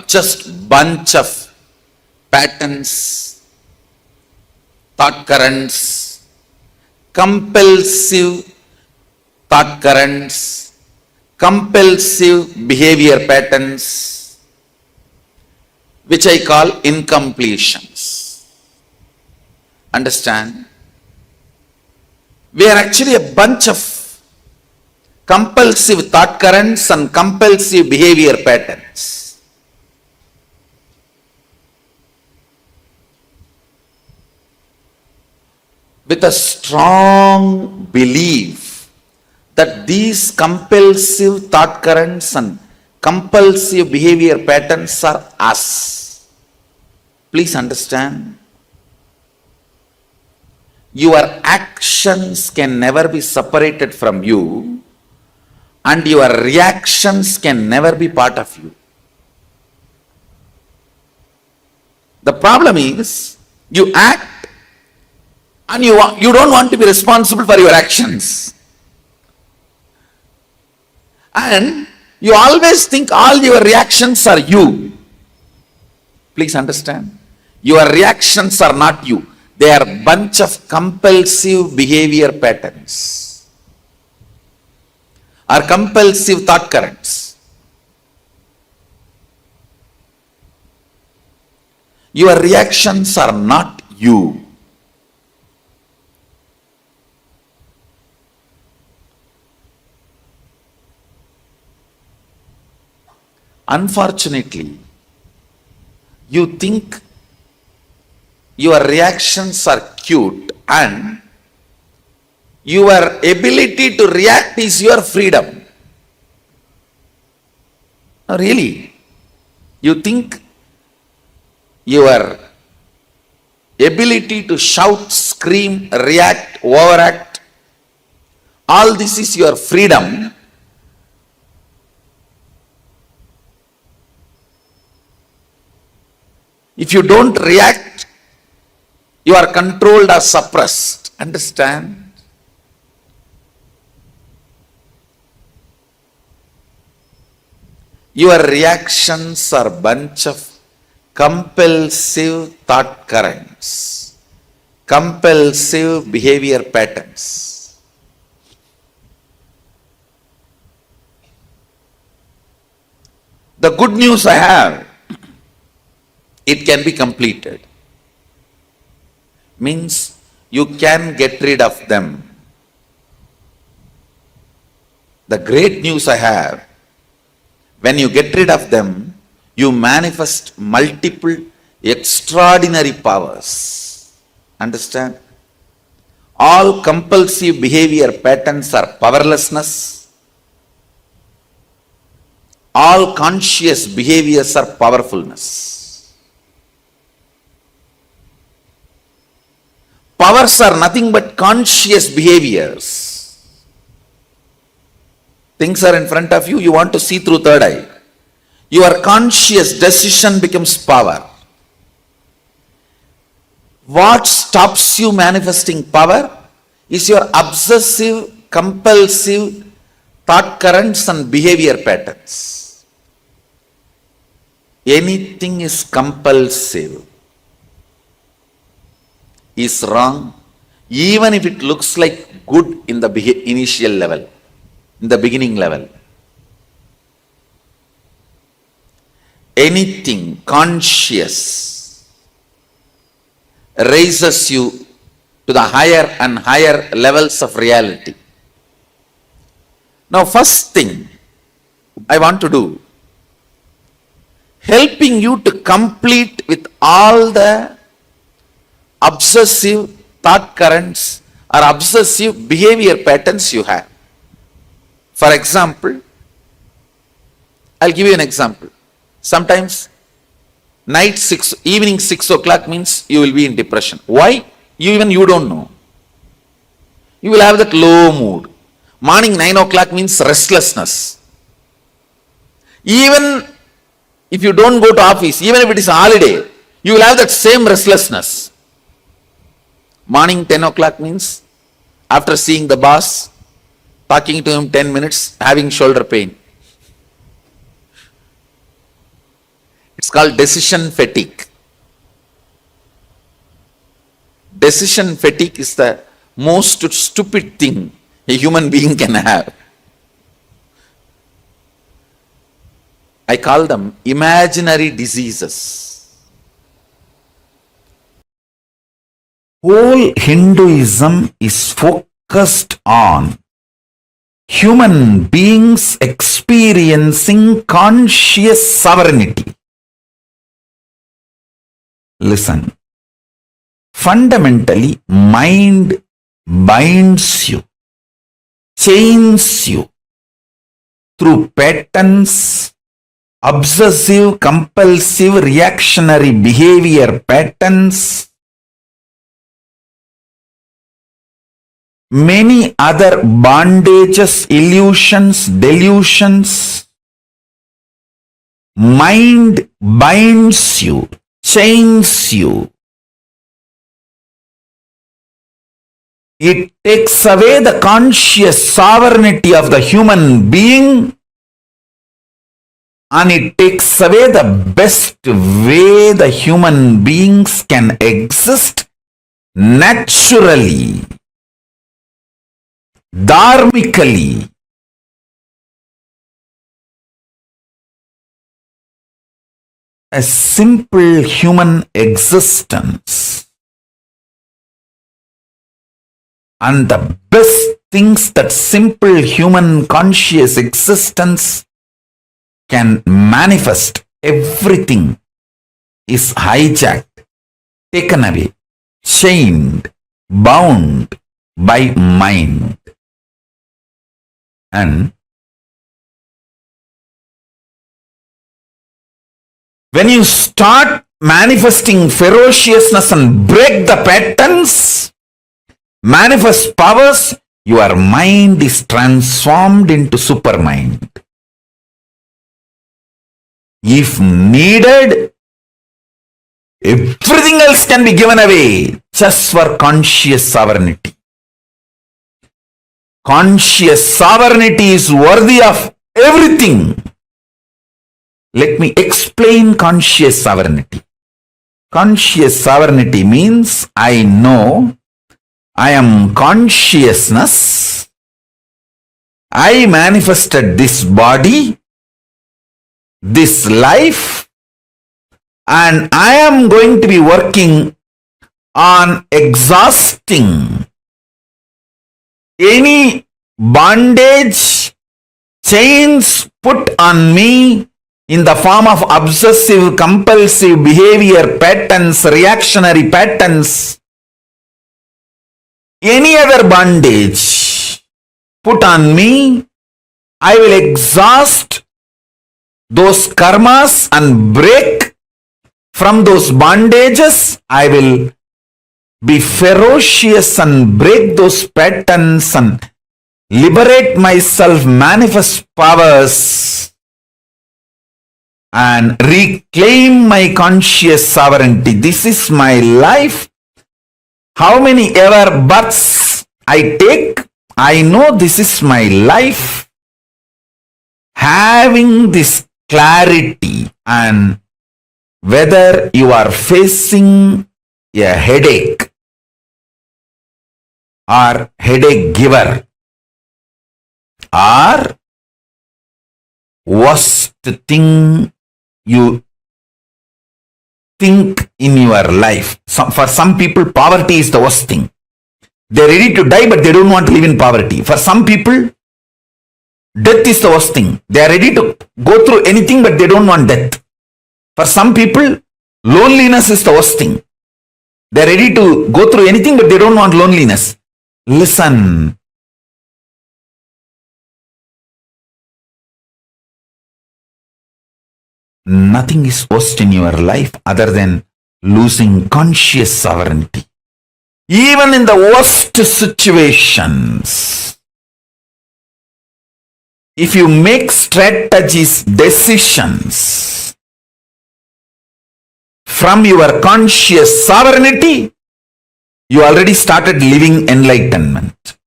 just bunch of patterns, thought currents, compulsive thought currents, compulsive behavior patterns, which I call incompletions. Understand? We are actually a bunch of compulsive thought currents and compulsive behavior patterns. With a strong belief that these compulsive thought currents and compulsive behavior patterns are us. Please understand. Your actions can never be separated from you, and your reactions can never be part of you. The problem is, you act and you don't want to be responsible for your actions. And you always think all your reactions are you. Please understand. Your reactions are not you. They are a bunch of compulsive behavior patterns or compulsive thought currents. Your reactions are not you. Unfortunately, you think your reactions are cute and your ability to react is your freedom. No, really, you think your ability to shout, scream, react, overact, all this is your freedom. If you don't react, you are controlled or suppressed. Understand? Your reactions are a bunch of compulsive thought currents, compulsive behavior patterns. The good news I have, it can be completed. Means you can get rid of them. The great news I have, when you get rid of them, you manifest multiple extraordinary powers. Understand? All compulsive behavior patterns are powerlessness. All conscious behaviors are powerfulness. Powers are nothing but conscious behaviors. Things are in front of you, you want to see through third eye. Your conscious decision becomes power. What stops you manifesting power is your obsessive, compulsive thought currents and behavior patterns. Anything is compulsive is wrong, even if it looks like good in the initial level, in the beginning level. Anything conscious raises you to the higher and higher levels of reality. Now, first thing I want to do, helping you to complete with all the obsessive thought currents or obsessive behavior patterns you have. For example, I'll give you an example. Sometimes evening 6 o'clock means you will be in depression. Why? You don't know. You will have that low mood. Morning 9 o'clock means restlessness. Even if you don't go to office, even if it is a holiday, you will have that same restlessness. Morning 10 o'clock means after seeing the boss, talking to him 10 minutes, having shoulder pain. It's called decision fatigue. Decision fatigue is the most stupid thing a human being can have. I call them imaginary diseases. Whole Hinduism is focused on human beings experiencing conscious sovereignty. Listen, fundamentally, mind binds you, chains you through patterns, obsessive, compulsive, reactionary behavior patterns, many other bondages, illusions, delusions. Mind binds you, chains you. It takes away the conscious sovereignty of the human being, and it takes away the best way the human beings can exist naturally, dharmically. A simple human existence. And the best things that simple human conscious existence can manifest, everything is hijacked, taken away, chained, bound by mind. And when you start manifesting ferociousness and break the patterns, manifest powers, your mind is transformed into supermind. If needed, everything else can be given away just for conscious sovereignty. Conscious sovereignty is worthy of everything. Let me explain conscious sovereignty. Conscious sovereignty means I know I am consciousness. I manifested this body, this life, and I am going to be working on exhausting any bondage, chains put on me in the form of obsessive compulsive behavior patterns, reactionary patterns, any other bondage put on me. I will exhaust those karmas and break from those bondages. I will be ferocious and break those patterns and liberate myself, manifest powers, and reclaim my conscious sovereignty. This is my life. How many ever births I take, I know this is my life. Having this clarity, and whether you are facing a headache or headache giver or worst thing you think in your life. For some people, poverty is the worst thing. They're ready to die, but they don't want to live in poverty. For some people, death is the worst thing. They are ready to go through anything, but they don't want death. For some people, loneliness is the worst thing. They are ready to go through anything, but they don't want loneliness. Listen. Nothing is worst in your life other than losing conscious sovereignty. Even in the worst situations, if you make strategies, decisions from your conscious sovereignty, you already started living enlightenment.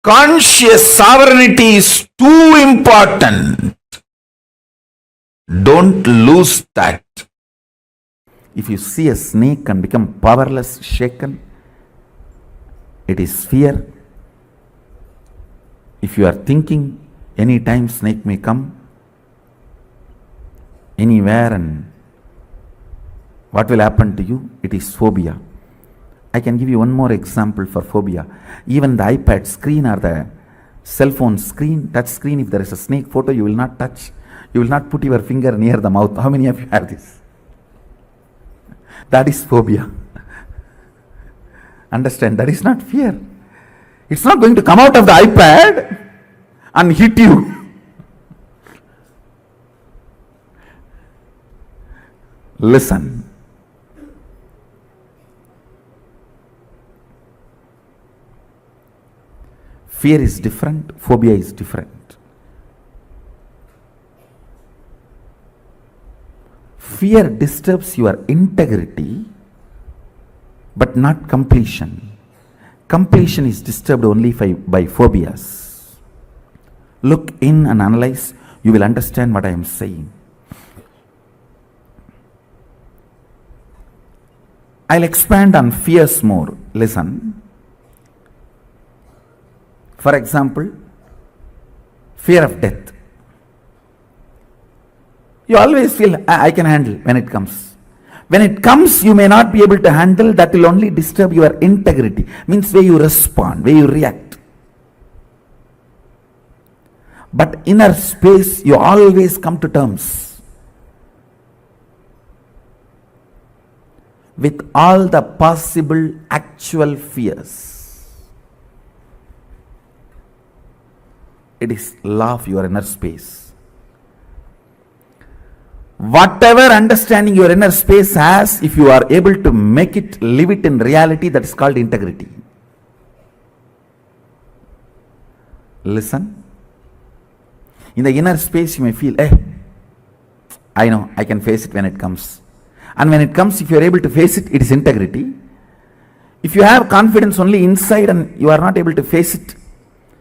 Conscious sovereignty is too important. Don't lose that. If you see a snake and become powerless, shaken, it is fear. If you are thinking any time snake may come, anywhere, and what will happen to you? It is phobia. I can give you one more example for phobia. Even the iPad screen or the cell phone screen, touch screen, if there is a snake photo, you will not touch. You will not put your finger near the mouth. How many of you have this? That is phobia. Understand, that is not fear. It's not going to come out of the iPad and hit you. Listen. Fear is different, phobia is different. Fear disturbs your integrity, but not completion. Completion is disturbed only by phobias. Look in and analyze, you will understand what I am saying. I'll expand on fears more. Listen. For example, fear of death. You always feel, I can handle when it comes. When it comes, you may not be able to handle. That will only disturb your integrity. Means where you respond, where you react. But inner space, you always come to terms with all the possible actual fears. It is law of your inner space. Whatever understanding your inner space has, if you are able to make it, live it in reality, that is called integrity. Listen. In the inner space, you may feel, I know, I can face it when it comes. And when it comes, if you are able to face it, it is integrity. If you have confidence only inside and you are not able to face it,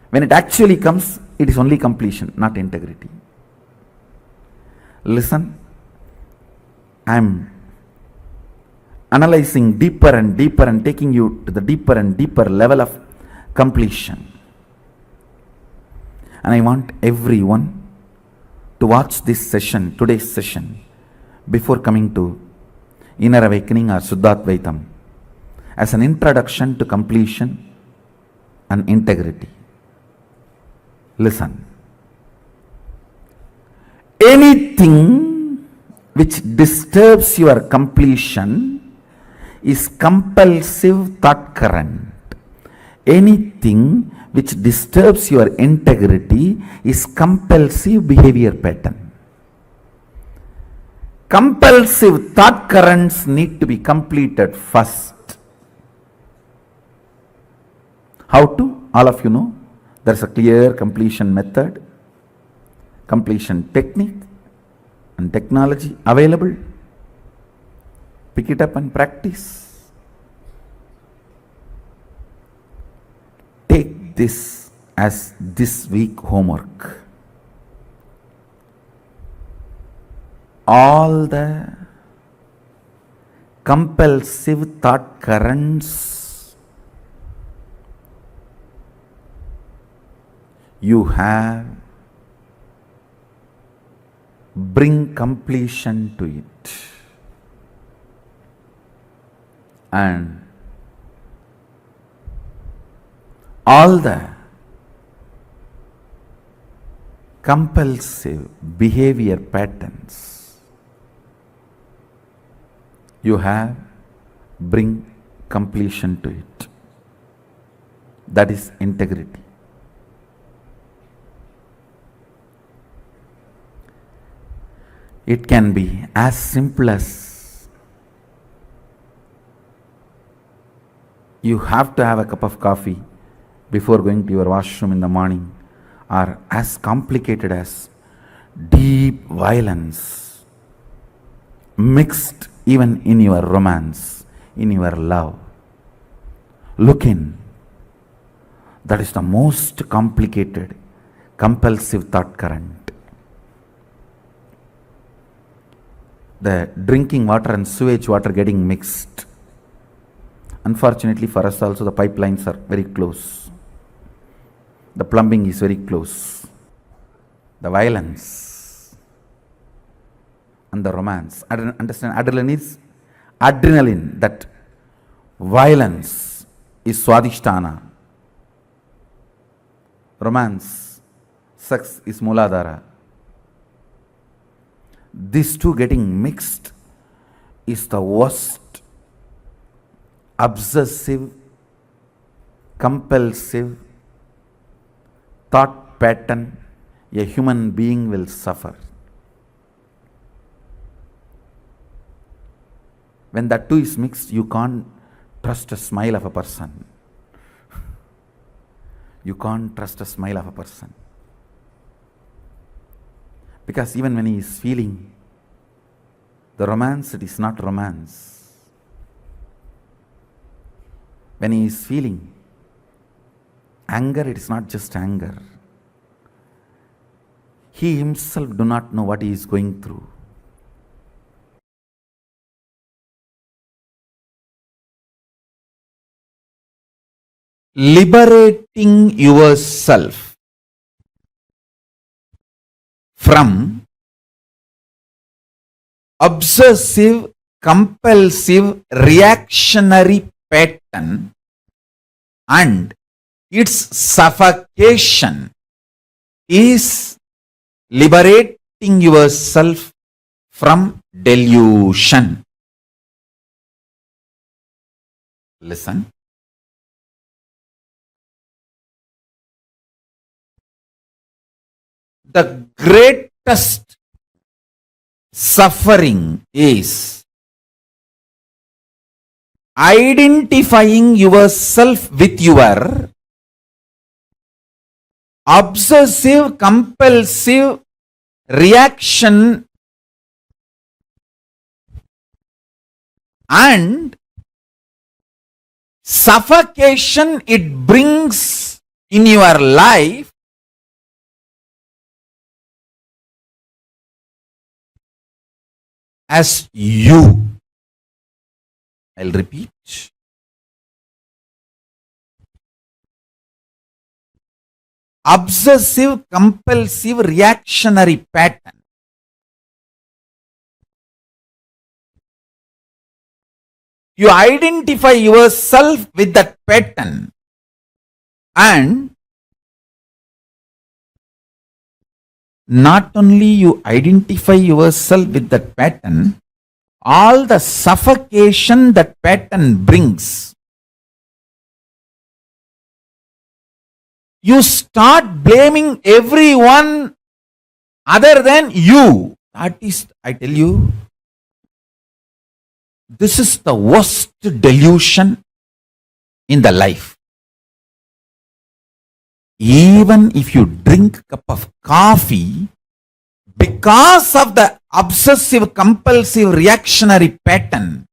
when it actually comes, it is only completion, not integrity. Listen. I am analyzing deeper and deeper and taking you to the deeper and deeper level of completion. And I want everyone to watch this session, today's session, before coming to Inner Awakening or Suddhadvaitam, as an introduction to completion and integrity. Listen. Anything which disturbs your completion is compulsive thought current. Anything which disturbs your integrity is compulsive behavior pattern. Compulsive thought currents need to be completed first. How to? All of you know. There is a clear completion method, completion technique, and technology available. Pick it up and practice. Take this as this week homework. All the compulsive thought currents you have, bring completion to it, and all the compulsive behavior patterns you have, bring completion to it. That is integrity. It can be as simple as you have to have a cup of coffee before going to your washroom in the morning, or as complicated as deep violence mixed even in your romance, in your love. Look in. That is the most complicated, compulsive thought current. The drinking water and sewage water getting mixed. Unfortunately for us also, the pipelines are very close. The plumbing is very close. The violence and the romance. Understand, adrenaline, that violence is swadhisthana. Romance, sex is Mooladhara. These two getting mixed is the worst obsessive, compulsive thought pattern a human being will suffer. When that two is mixed, you can't trust a smile of a person. You can't trust a smile of a person. Because even when he is feeling the romance, it is not romance. When he is feeling anger, it is not just anger. He himself do not know what he is going through. Liberating yourself from obsessive, compulsive, reactionary pattern and its suffocation is liberating yourself from delusion. Listen. The greatest suffering is identifying yourself with your obsessive, compulsive reaction and suffocation it brings in your life as you. I'll repeat. Obsessive, compulsive, reactionary pattern. You identify yourself with that pattern and not only you identify yourself with that pattern, all the suffocation that pattern brings, you start blaming everyone other than you. That is, I tell you, this is the worst delusion in the life. Even if you drink a cup of coffee, because of the obsessive, compulsive, reactionary pattern,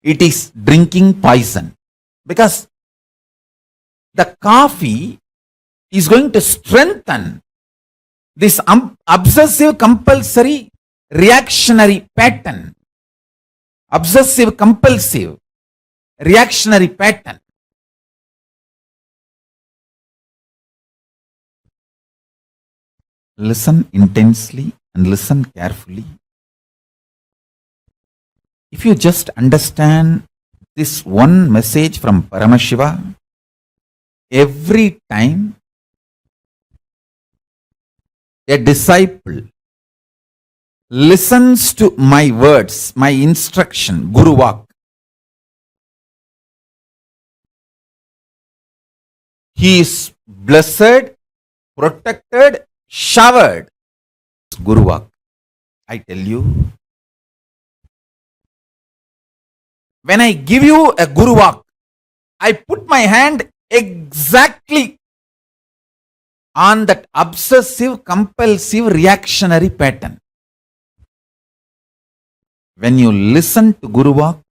it is drinking poison. Because the coffee is going to strengthen this obsessive, compulsory, reactionary pattern. Obsessive, compulsive, reactionary pattern. Listen intensely and listen carefully. If you just understand this one message from Paramashiva, every time a disciple listens to my words, my instruction, Guru Vak, He is blessed, protected, showered. Guru Vak. I tell you, when I give you a Guru Vak, I put my hand exactly on that obsessive compulsive reactionary pattern. When you listen to Guru Vak,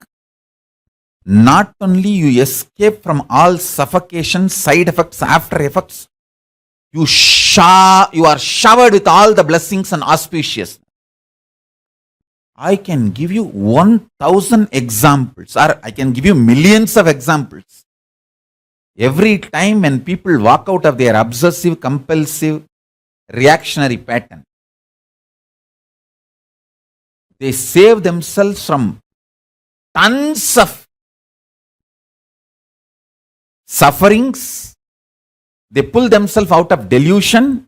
not only you escape from all suffocation, side effects, after effects, you are showered with all the blessings and auspicious. I can give you 1,000 examples, or I can give you millions of examples. Every time when people walk out of their obsessive compulsive reactionary pattern, they save themselves from tons of sufferings. They pull themselves out of delusion,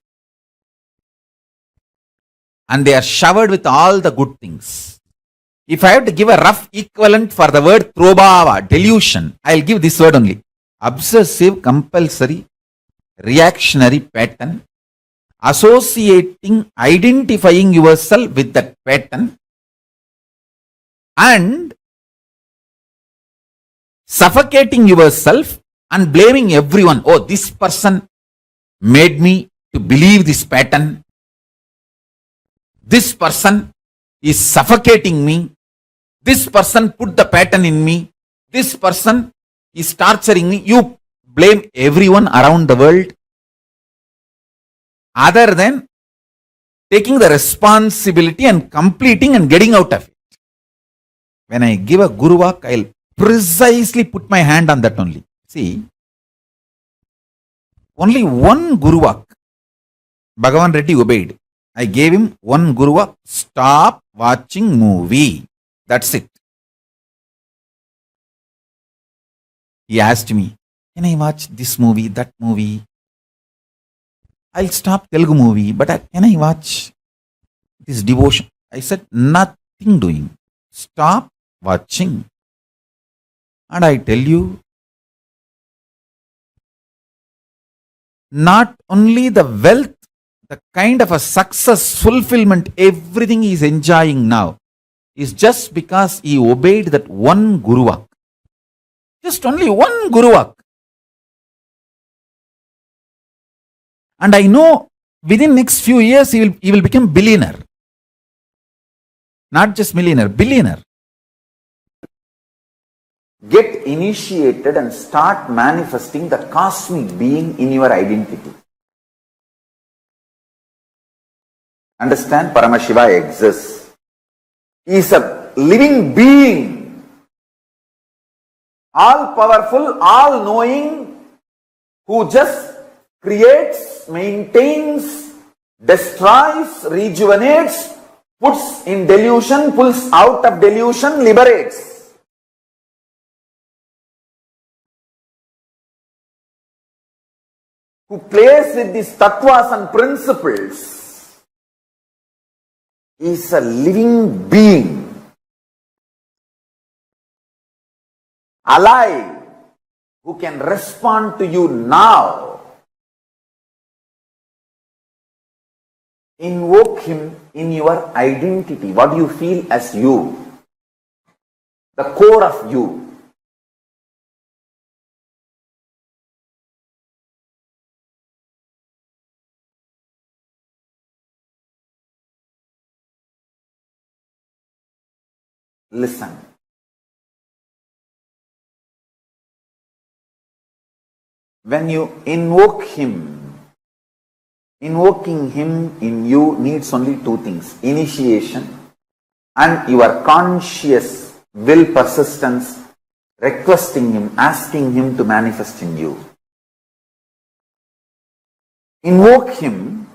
and they are showered with all the good things. If I have to give a rough equivalent for the word trobhava, delusion, I'll give this word only. Obsessive compulsory reactionary pattern, associating, identifying yourself with that pattern, and suffocating yourself and blaming everyone. Oh, this person made me to believe this pattern. This person is suffocating me. This person put the pattern in me. This person is torturing me. You blame everyone around the world other than taking the responsibility and completing and getting out of it. When I give a Guru Vak, I'll precisely put my hand on that only. See, only one Guru Vak Bhagavan Reddy obeyed. I gave him one Guru Vak: stop watching movie. That's it. He asked me, can I watch this movie, that movie? I'll stop Telugu movie, but can I watch this devotion? I said, nothing doing. Stop watching. And I tell you, not only the wealth, the kind of a success, fulfillment, everything he is enjoying now is just because he obeyed that one Guru Vak. Just only one Guru Vak. And I know within next few years he will become billionaire. Not just millionaire, billionaire. Get initiated and start manifesting the cosmic being in your identity. Understand? Paramashiva exists. He is a living being, all powerful, all knowing, who just creates, maintains, destroys, rejuvenates, puts in delusion, pulls out of delusion, liberates. Who plays with these tattvas and principles, is a living being, alive, who can respond to you now. Invoke him in your identity. What do you feel as you? The core of you. Listen. When you invoke him, invoking him in you needs only two things: initiation and your conscious will, persistence, requesting him, asking him to manifest in you. Invoke him.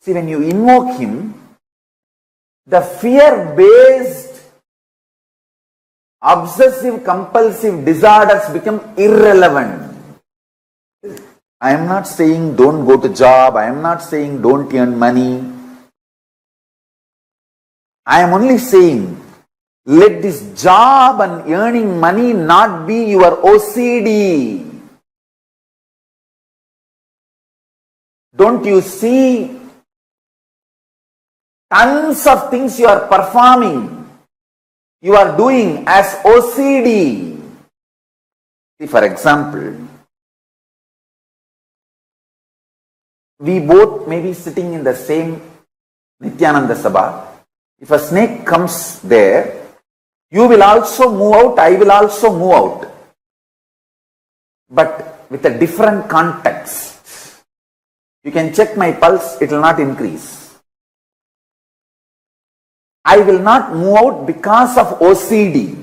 See, when you invoke him, the fear-based obsessive compulsive disorders become irrelevant. I am not saying don't go to job. I am not saying don't earn money. I am only saying let this job and earning money not be your OCD. Don't you see tons of things you are performing, you are doing as OCD? See, for example, we both may be sitting in the same Nithyananda Sabha. If a snake comes there, you will also move out, I will also move out. But with a different context. You can check my pulse, it will not increase. I will not move out because of OCD.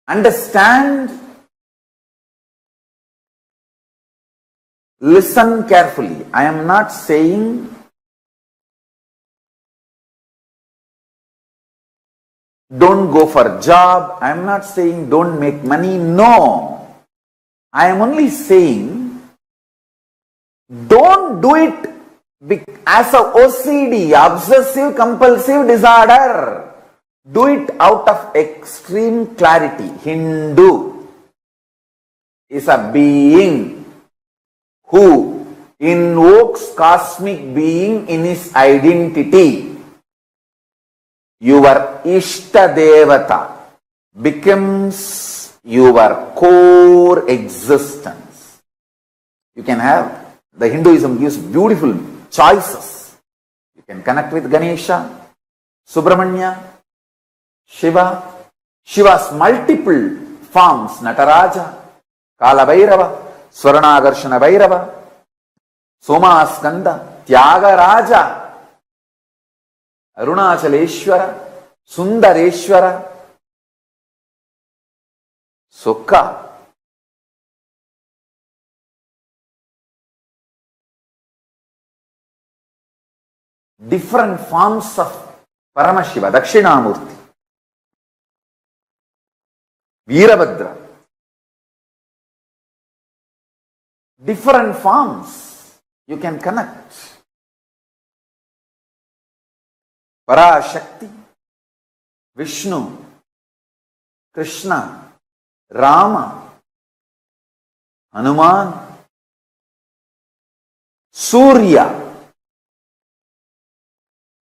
Understand? Listen carefully. I am not saying don't go for a job. I am not saying don't make money. No. I am only saying don't do it as a OCD, obsessive compulsive disorder. Do it out of extreme clarity. Hindu is a being who invokes cosmic being in his identity. Your Ishta Devata becomes your core existence. You can have, the Hinduism gives beautiful choices. You can connect with Ganesha, Subramanya, Shiva, Shiva's multiple forms, Nataraja, Kala Bhairava, Swaranagarshana Bhairava, Somaskanda, Tyagaraja, Arunachaleshwara, Sundareshwara, Sukha. Different forms of Paramashiva, Dakshinamurti, Veerabhadra. Different forms you can connect. Parashakti, Vishnu, Krishna, Rama, Hanuman, Surya.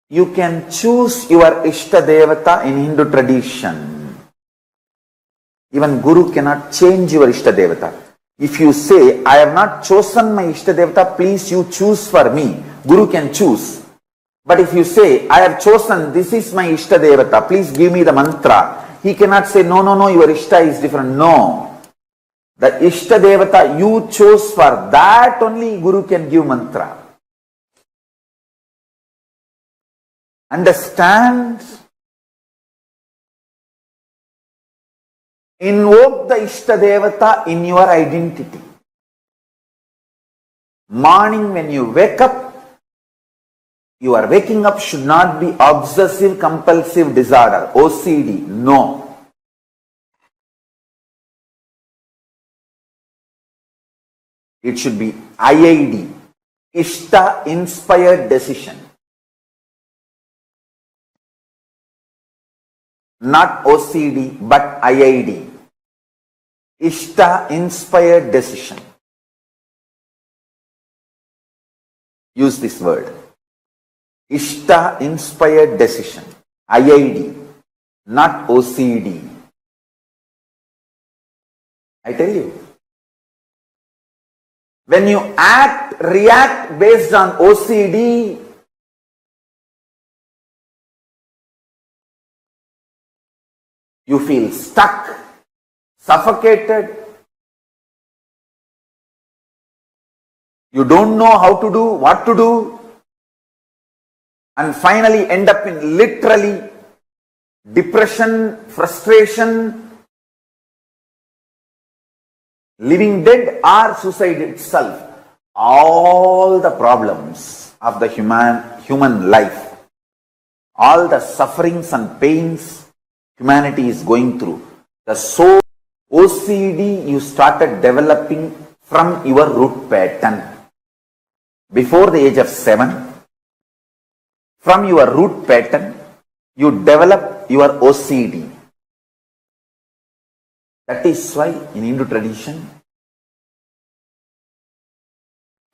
You can choose your Ishta Devata in Hindu tradition. Even Guru cannot change your Ishta Devata. If you say, I have not chosen my Ishta Devata, please you choose for me. Guru can choose. But if you say, I have chosen, this is my Ishta Devata, please give me the mantra. He cannot say, no, no, no, your Ishta is different. No. The Ishta Devata you chose, for that only Guru can give mantra. Understand? Invoke the Ishta Devata in your identity. Morning when you wake up, your waking up should not be obsessive compulsive disorder, OCD. No. It should be IID, Ishta inspired decision. Not OCD, but IID. Ishta inspired decision. Use this word. Ishta inspired decision. IID, not OCD. I tell you. When you react based on OCD, you feel stuck, suffocated. You don't know how to do, what to do, and finally end up in literally depression, frustration, living dead or suicide itself. All the problems of the human life, all the sufferings and pains humanity is going through, the soul OCD you started developing from your root pattern. Before the age of 7, from your root pattern, you develop your OCD. That is why in Hindu tradition,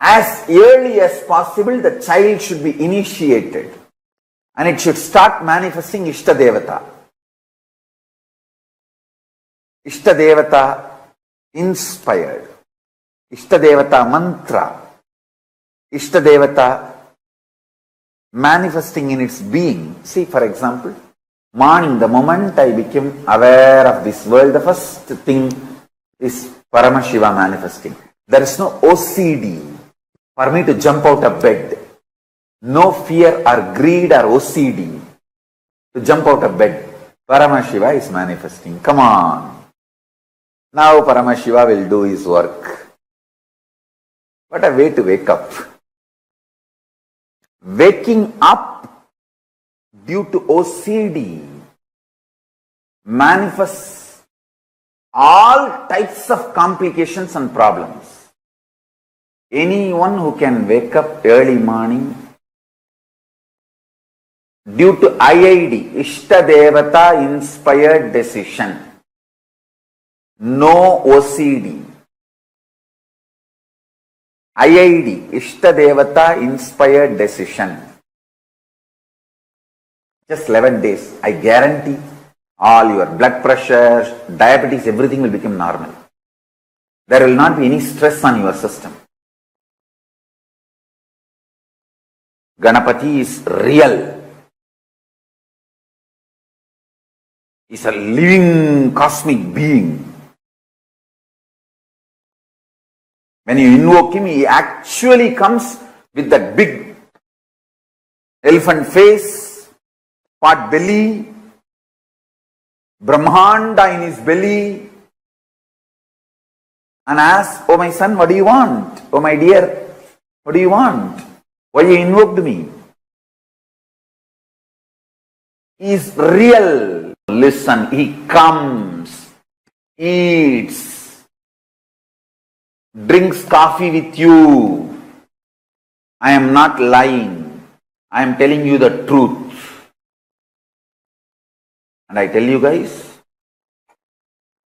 as early as possible, the child should be initiated and it should start manifesting Ishtadevata. Ishtadevata inspired, Ishtadevata mantra, Ishtadevata manifesting in its being. See, for example, morning, the moment I became aware of this world, the first thing is Paramashiva manifesting. There is no OCD for me to jump out of bed. No fear or greed or OCD to jump out of bed. Paramashiva is manifesting. Come on. Now Paramashiva will do his work. What a way to wake up. Waking up due to OCD manifests all types of complications and problems. Anyone who can wake up early morning due to IID, Ishtadevata inspired decision, no OCD, IID, Ishtadevata inspired decision, just 11 days, I guarantee all your blood pressure, diabetes, everything will become normal. There will not be any stress on your system. Ganapati is real. Is a living cosmic being. When you invoke him, he actually comes with that big elephant face, pot belly, Brahmanda in his belly, and asks, "Oh my son, what do you want? Oh my dear, what do you want? Why you invoked me?" He is real. Listen, he comes, eats, drinks coffee with you. I am not lying. I am telling you the truth. And I tell you guys,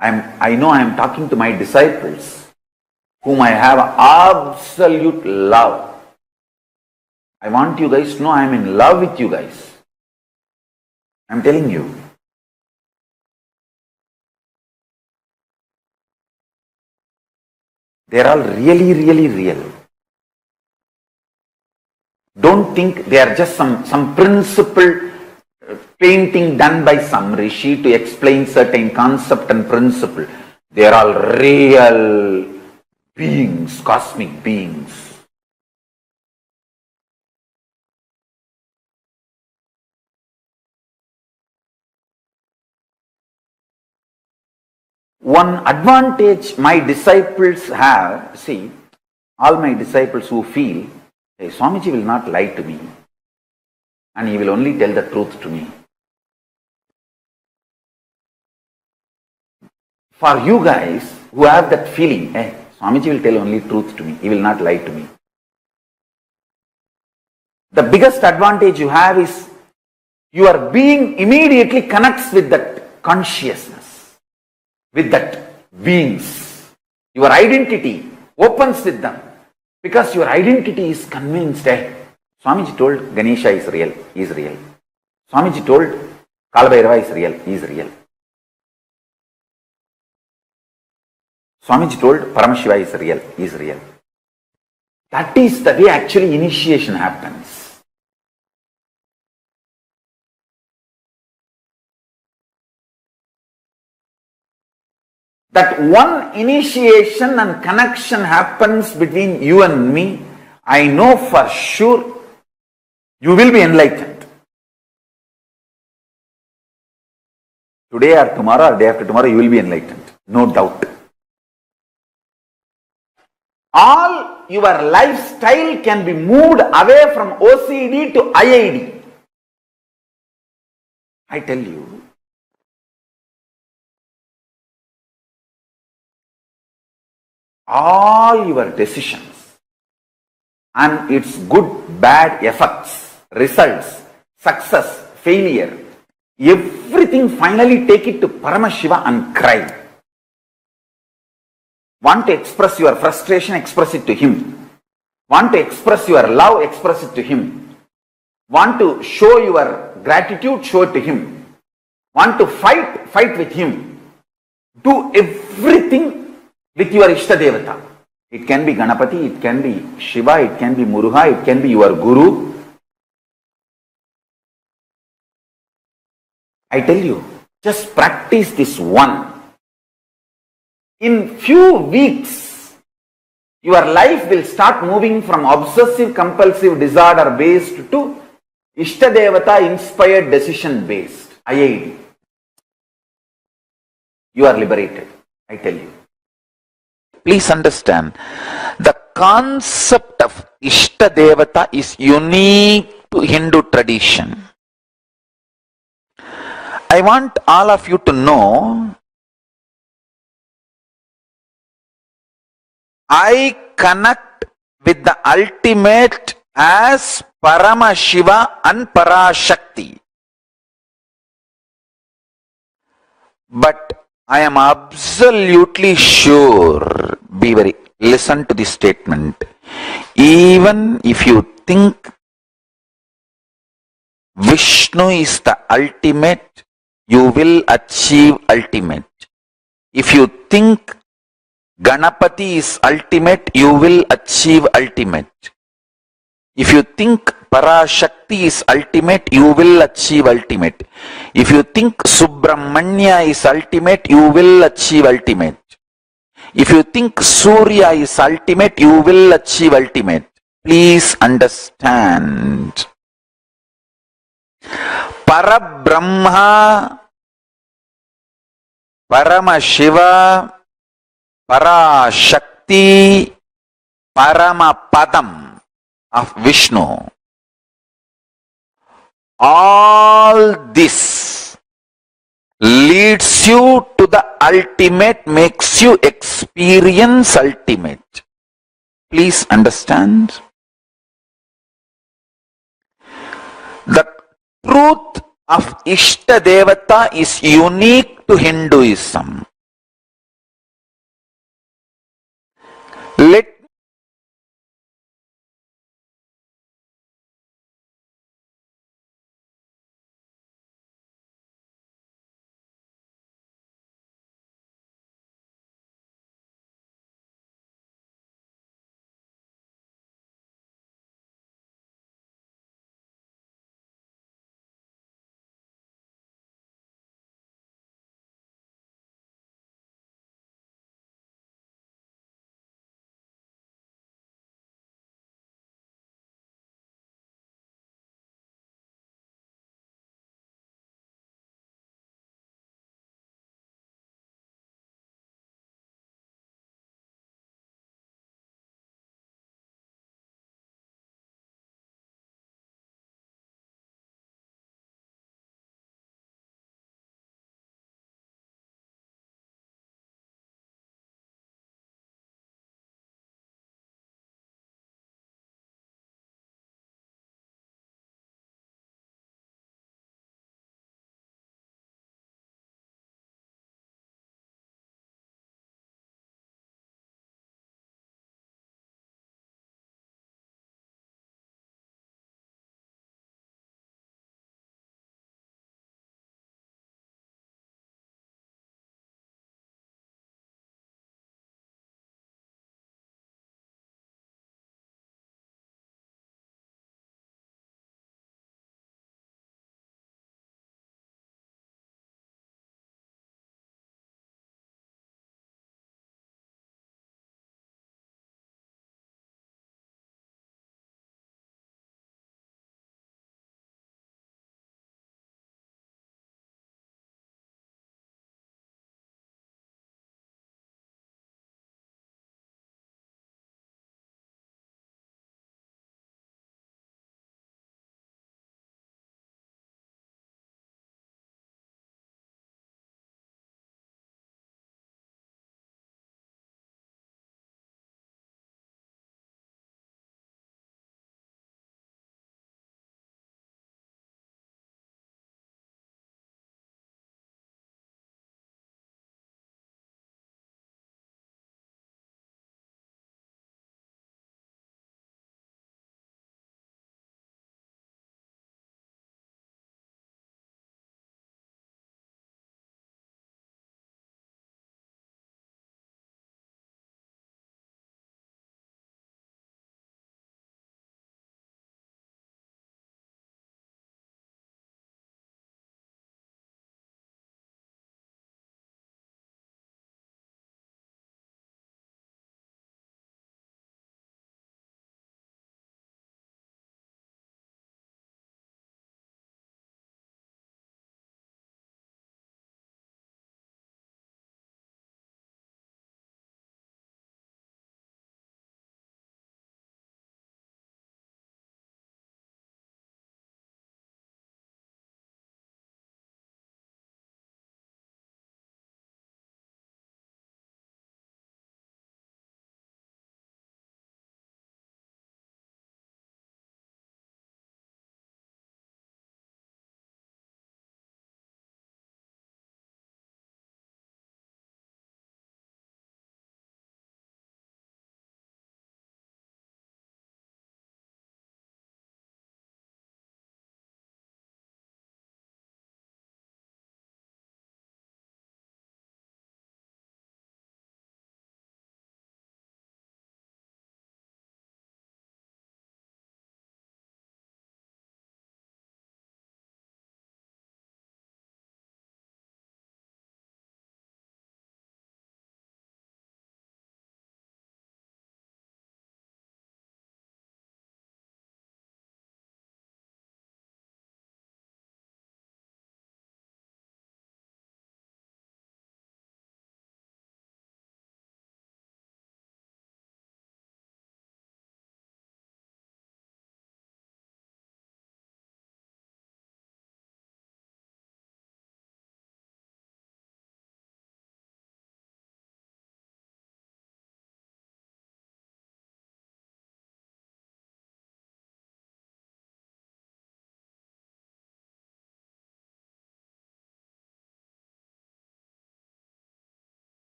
I know I am talking to my disciples, whom I have absolute love. I want you guys to know I am in love with you guys. I am telling you. They are all really, really real. Don't think they are just some principle painting done by some rishi to explain certain concept and principle. They are all real beings, cosmic beings. One advantage my disciples have, see, all my disciples who feel, hey, Swamiji will not lie to me and he will only tell the truth to me. For you guys who have that feeling, hey, Swamiji will tell only truth to me, he will not lie to me. The biggest advantage you have is your being immediately connects with that consciousness, with that beings. Your identity opens with them because your identity is convinced. Swamiji told Ganesha is real, he is real. Swamiji told Kalabhairava is real, he is real. Swamiji told Paramashiva is real, he is real. That is the way actually initiation happens. That one initiation and connection happens between you and me, I know for sure you will be enlightened. Today or tomorrow or day after tomorrow you will be enlightened, no doubt. All your lifestyle can be moved away from OCD to IID. I tell you. All your decisions and its good, bad effects, results, success, failure, everything finally take it to Paramashiva and cry. Want to express your frustration, express it to him. Want to express your love, express it to him. Want to show your gratitude, show it to him. Want to fight, fight with him. Do everything with your Ishtadevata. It can be Ganapati, it can be Shiva, it can be Muruga, it can be your Guru. I tell you, just practice this one. In few weeks, your life will start moving from obsessive-compulsive disorder based to Ishtadevata inspired decision based, IID. You are liberated, I tell you. Please understand, the concept of Ishtadevata is unique to Hindu tradition. I want all of you to know, I connect with the ultimate as Paramashiva and Parashakti. But I am absolutely sure, listen to this statement. Even if you think Vishnu is the ultimate, you will achieve ultimate. If you think Ganapati is ultimate, you will achieve ultimate. If you think Parashakti is ultimate, you will achieve ultimate. If you think Subramanya is ultimate, you will achieve ultimate. If you think Surya is ultimate, you will achieve ultimate. Please understand. Parabrahma, Paramashiva, Parashakti, Paramapadam of Vishnu. All this leads you to the ultimate, makes you experience ultimate. Please understand. The truth of Ishtadevata is unique to Hinduism. Let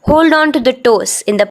Hold on to the toes in the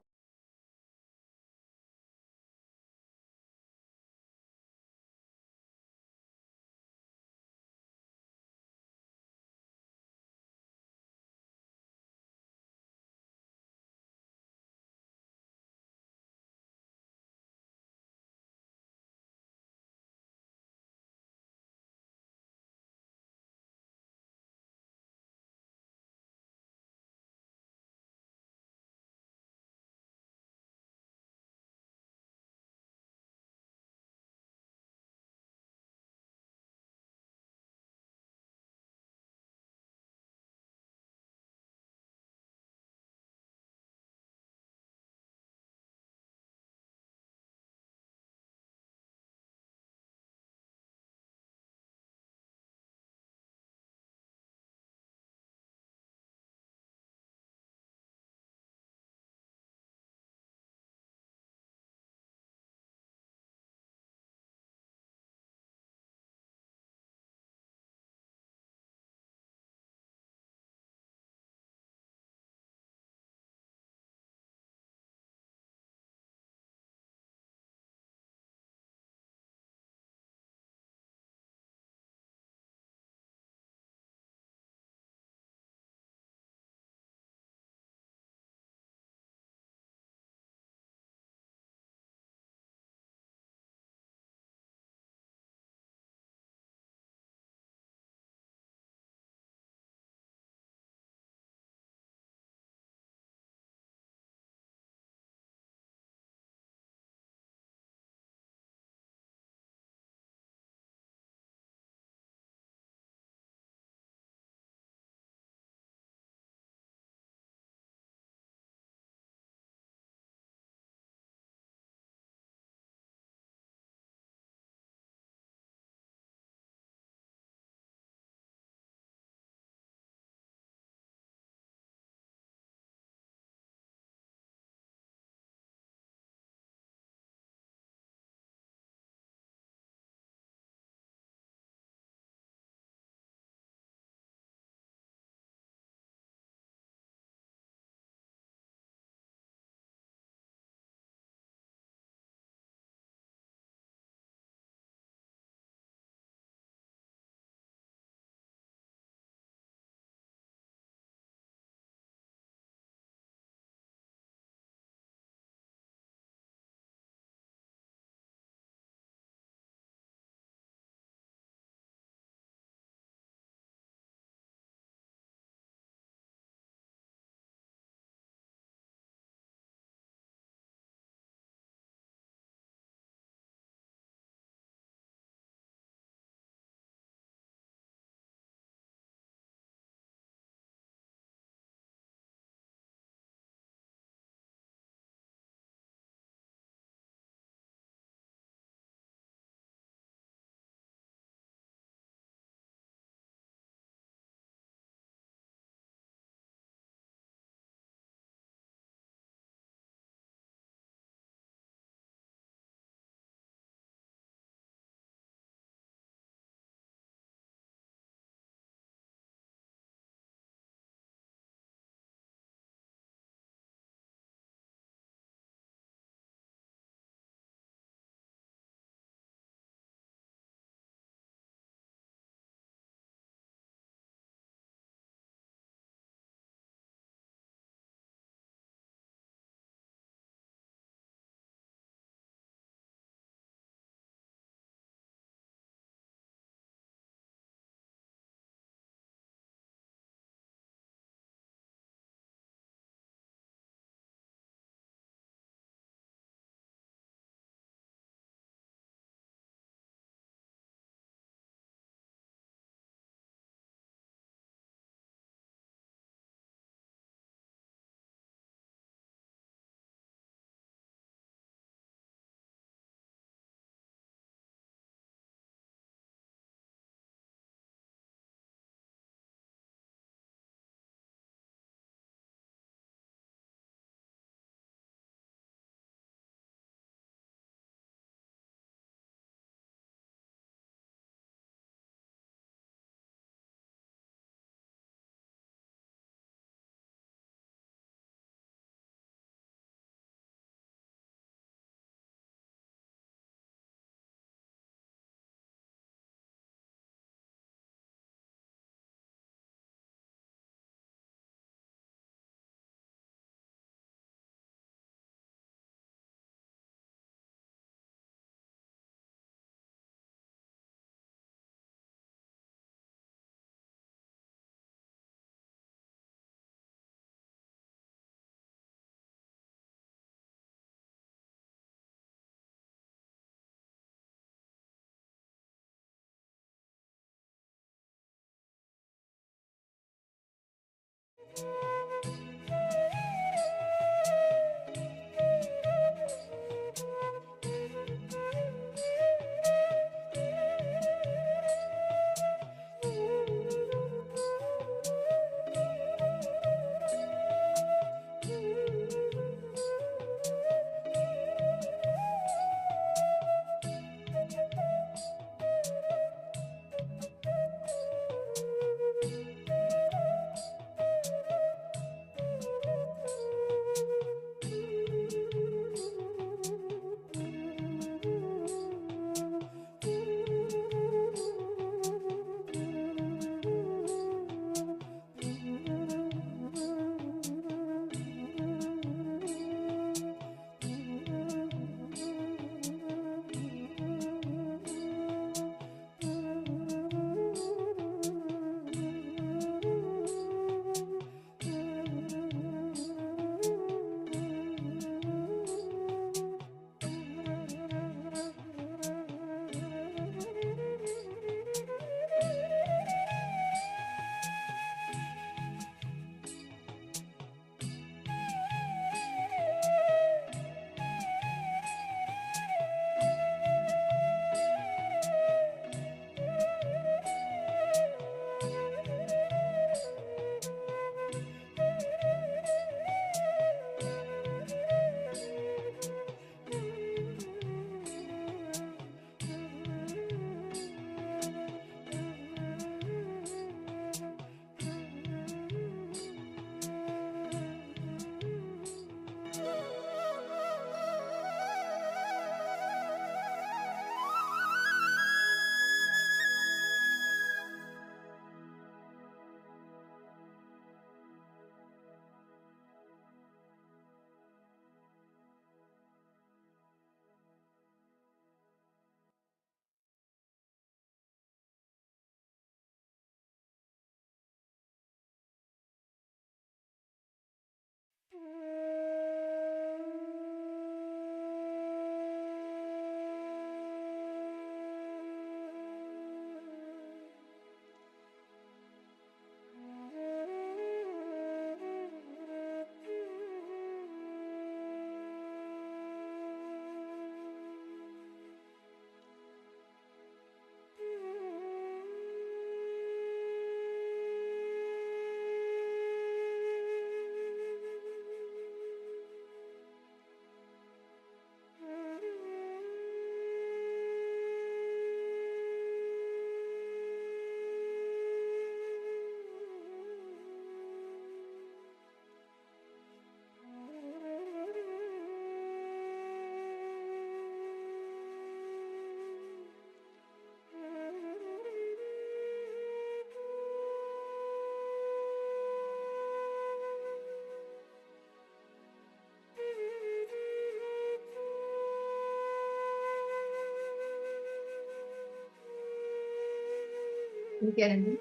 Nithyananda.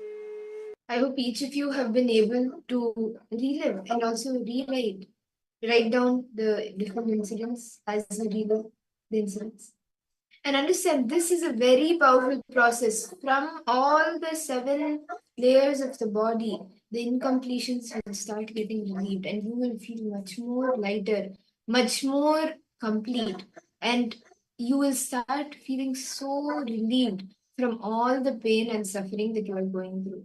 I hope each of you have been able to relive and also write down the different incidents as you relive the incidents. And understand this is a very powerful process. From all the 7 layers of the body, the incompletions will start getting relieved, and you will feel much more lighter, much more complete, and you will start feeling so relieved from all the pain and suffering that you are going through.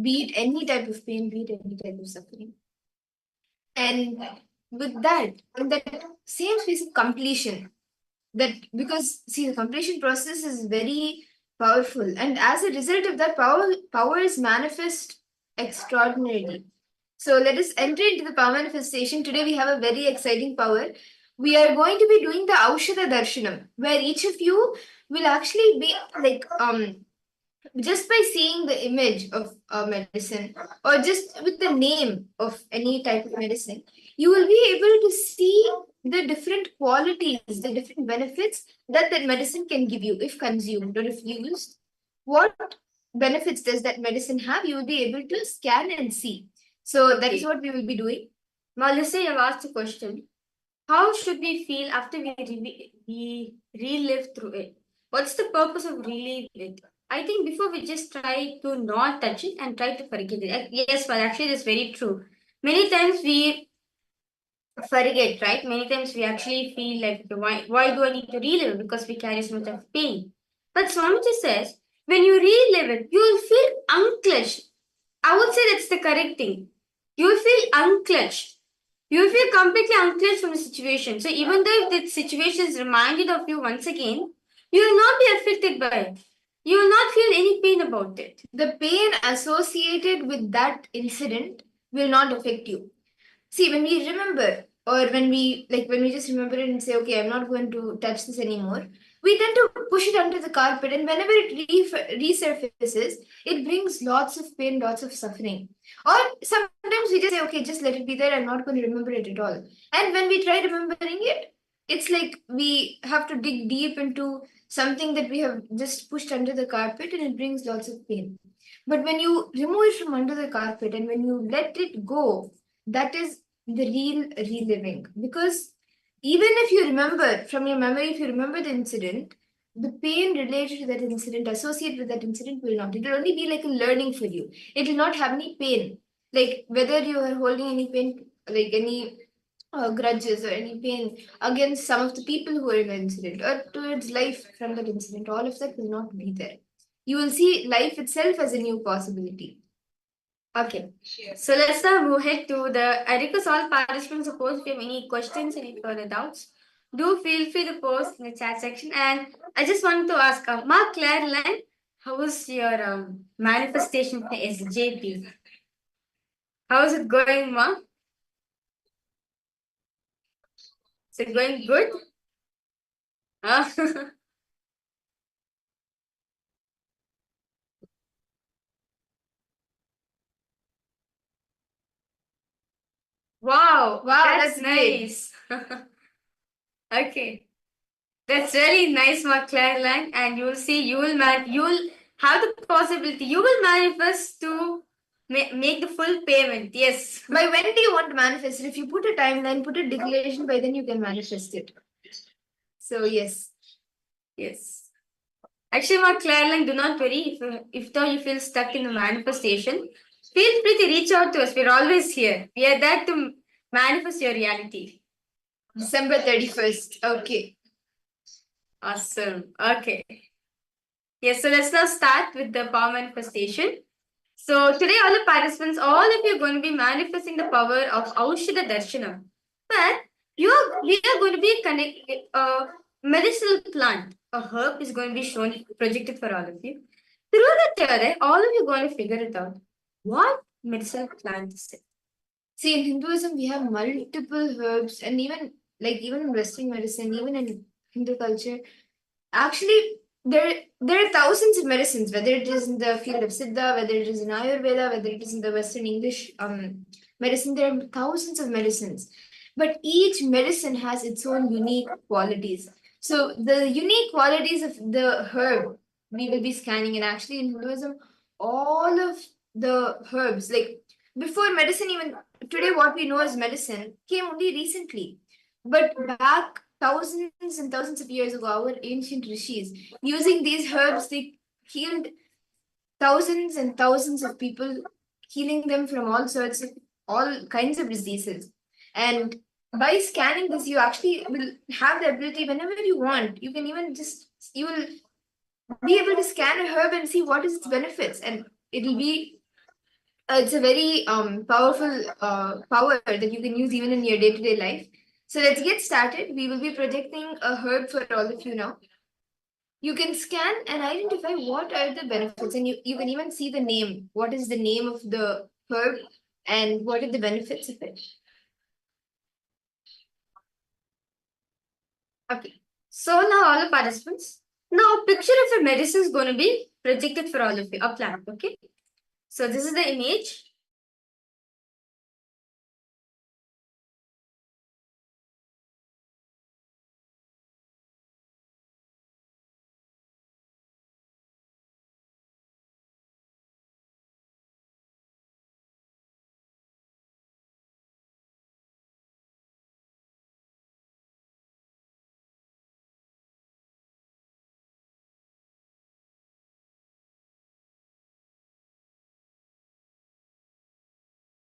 Be it any type of pain, be it any type of suffering. And with that, in that same space of completion, that because see the completion process is very powerful, and as a result of that power is manifest extraordinarily. So let us enter into the power manifestation. Today we have a very exciting power. We are going to be doing the Aushadha Darshanam, where each of you will actually be like just by seeing the image of a medicine or just with the name of any type of medicine, you will be able to see the different qualities, the different benefits that that medicine can give you if consumed or if used. What benefits does that medicine have? You will be able to scan and see. So that is what we will be doing. Now, let's say I've asked a question. How should we feel after we relive through it? What's the purpose of reliving it? I think before we just try to not touch it and try to forget it. Yes, well, actually, that's very true. many times we forget, right? Many times we actually feel like, why do I need to relive it? Because we carry so much of pain. But Swamiji says, when you relive it, you will feel unclutched. I would say that's the correct thing. You will feel unclutched. You will feel completely unclutched from the situation. So even though if the situation is reminded of you once again, you will not be affected by it. You will not feel any pain about it. The pain associated with that incident will not affect you. See, when we remember, or when we just remember it and say, okay, I'm not going to touch this anymore, we tend to push it under the carpet, and whenever it resurfaces, it brings lots of pain, lots of suffering. Or sometimes we just say, okay, just let it be there, I'm not going to remember it at all. And when we try remembering it, it's like we have to dig deep into something that we have just pushed under the carpet, and it brings lots of pain. But when you remove it from under the carpet and when you let it go, that is the real reliving. Because even if you remember from your memory, if you remember the incident, the pain related to that incident, associated with that incident, will not. It will only be like a learning for you. It will not have any pain. Like whether you are holding any pain, like any grudges or any pain against some of the people who are in the incident or towards life from that incident, all of that will not be there. You will see life itself as a new possibility. Okay, so let's now move ahead to the. I request all participants to post if you have any questions, any further doubts. Do feel free to post in the chat section. And I just want to ask, Mark Clareline, how was your manifestation for SJP? How is it going, Mark? Is it going good? Wow, that's nice. Okay. That's really nice, Mark Clareline, and you will see you will have the possibility. You will manifest to make the full payment. Yes. By when do you want to manifest it? If you put a timeline, put a declaration, by then you can manifest it. So yes. Yes. Actually, Mark Clareline, do not worry. If though you feel stuck in the manifestation, feel free to reach out to us. We're always here. We are there to manifest your reality. December 31st. Okay. Awesome. Okay. Yes, so let's now start with the power manifestation. So today, all the participants, all of you are going to be manifesting the power of Aushadha Darshanam. But we are going to be connecting a medicinal plant. A herb is going to be shown, projected for all of you. Through the theory, all of you are going to figure it out. What medicinal plant is it? See, in Hinduism, we have multiple herbs, and even in Western medicine, even in Hindu culture, actually there are thousands of medicines, whether it is in the field of Siddha, whether it is in Ayurveda, whether it is in the Western English medicine. There are thousands of medicines, but each medicine has its own unique qualities. So the unique qualities of the herb we will be scanning, and actually in Hinduism, all of the herbs, like before medicine, even today what we know as medicine came only recently. But back thousands and thousands of years ago, our ancient rishis, using these herbs, they healed thousands and thousands of people, healing them from all kinds of diseases. And by scanning this, you actually will have the ability, whenever you want, you can even you will be able to scan a herb and see what is its benefits. And it'll be it's a very powerful power that you can use even in your day-to-day life. So let's get started. We will be projecting a herb for all of you now. You can scan and identify what are the benefits, and you can even see the name. What is the name of the herb and what are the benefits of it? Okay. So now all the participants, now a picture of a medicine is going to be projected for all of you, a plant, okay? So this is the image.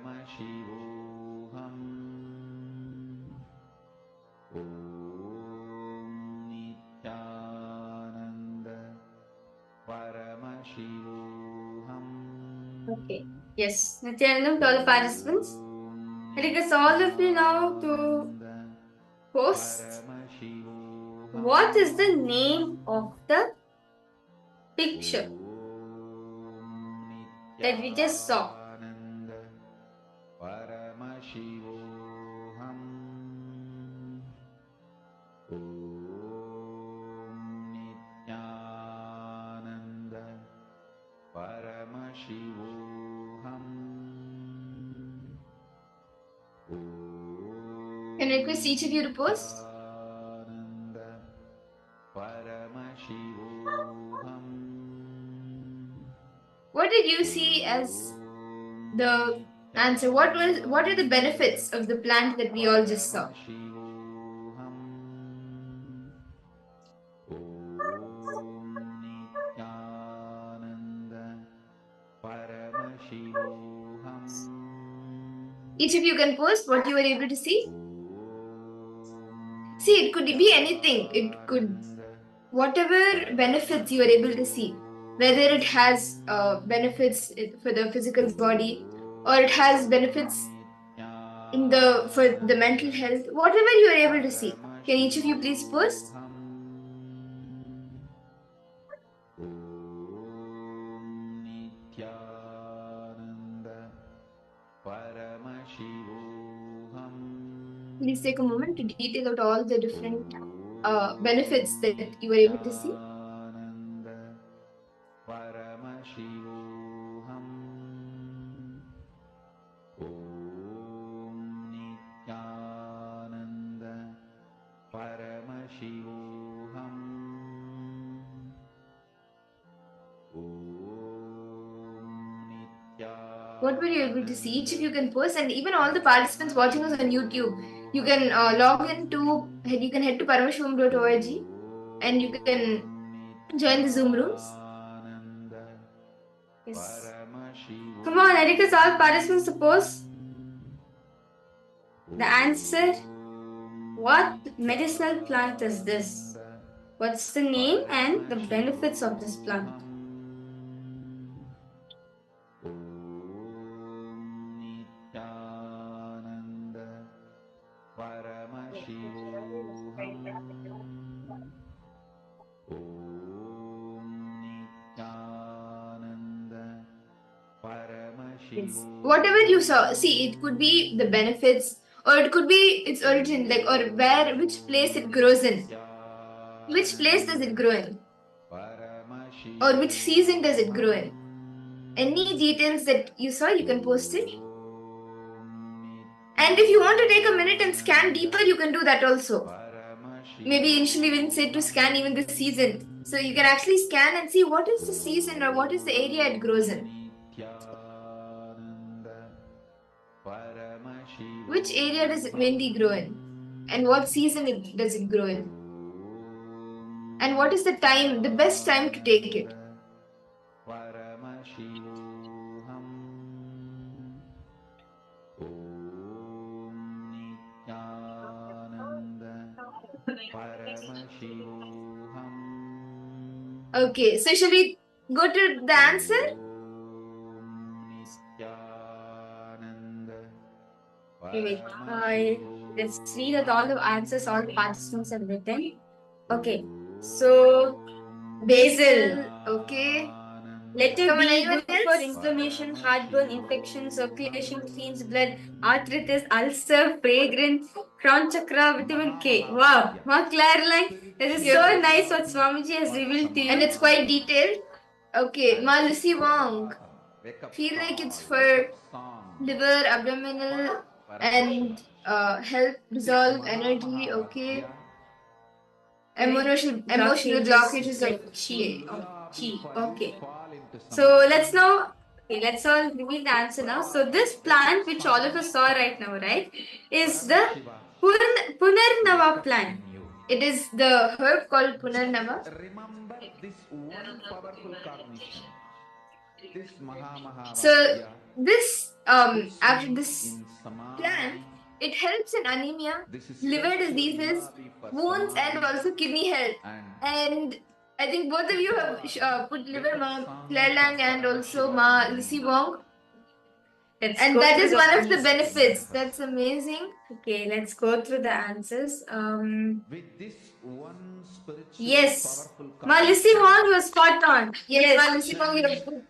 Paramashivoham Om Nithyananda Paramashivoham. Okay. Yes. Nithyanandam to all the participants. I request all of you now to post what is the name of the picture that we just saw. Paramashivoham Om Nithyananda Paramashivoham Can I request each of you to post? Paramashivoham What did you see as the answer? What are the benefits of the plant that we all just saw? Each of you can post what you were able to see. See, it could be anything. It could, whatever benefits you are able to see, whether it has benefits for the physical body, or it has benefits for the mental health, whatever you are able to see. Can each of you please post? Please take a moment to detail out all the different benefits that you were able to see. Paramashivoham Om Nithyananda Paramashivoham What were you able to see? Each of you can post, and even all the participants watching us on YouTube, you can you can head to paramashivoham.org and you can join the Zoom rooms. Yes. Come on, I request all participants to post the answer. What medicinal plant is this? What's the name and the benefits of this plant? Yes. Whatever you saw, see, it could be the benefits, or it could be its origin, like, or which place it grows in. Which place does it grow in? Or which season does it grow in? Any details that you saw, you can post it. And if you want to take a minute and scan deeper, you can do that also. Maybe initially we didn't say to scan even the season. So you can actually scan and see what is the season or what is the area it grows in. Which area does it mainly grow in? And what season does it grow in? And what is the best time to take it? Okay, so shall we go to the answer? Wait, let's see that all the answers all the participants have written. Okay, so basil. Okay. Let it be good for inflammation, heartburn, infection, circulation, cleans blood, arthritis, ulcer, fragrance, crown chakra, vitamin K. Wow, Mark Clairline, this is so nice what Swamiji has revealed to you. And it's quite detailed. Okay, Ma Lucy Wong. Feel like it's for liver, abdominal, and help dissolve energy. Okay. Emotional blockages of chi. Okay. So let's all reveal the answer now. So this plant, which all of us saw right now, right, is the Punarnava plant. It is the herb called Punarnava. Remember this one powerful cognition. This So This actually this plant, it helps in anemia, liver diseases, wounds, and also kidney health. And I think both of you have put liver, Ma Claire Lang and also Ma Lissy Wong. And that is one of the benefits. That's amazing. Okay, let's go through the answers. With this one spiritual Yes, powerful Malisi Wong was spot on. Yes, Ma Lissy Wong, you have put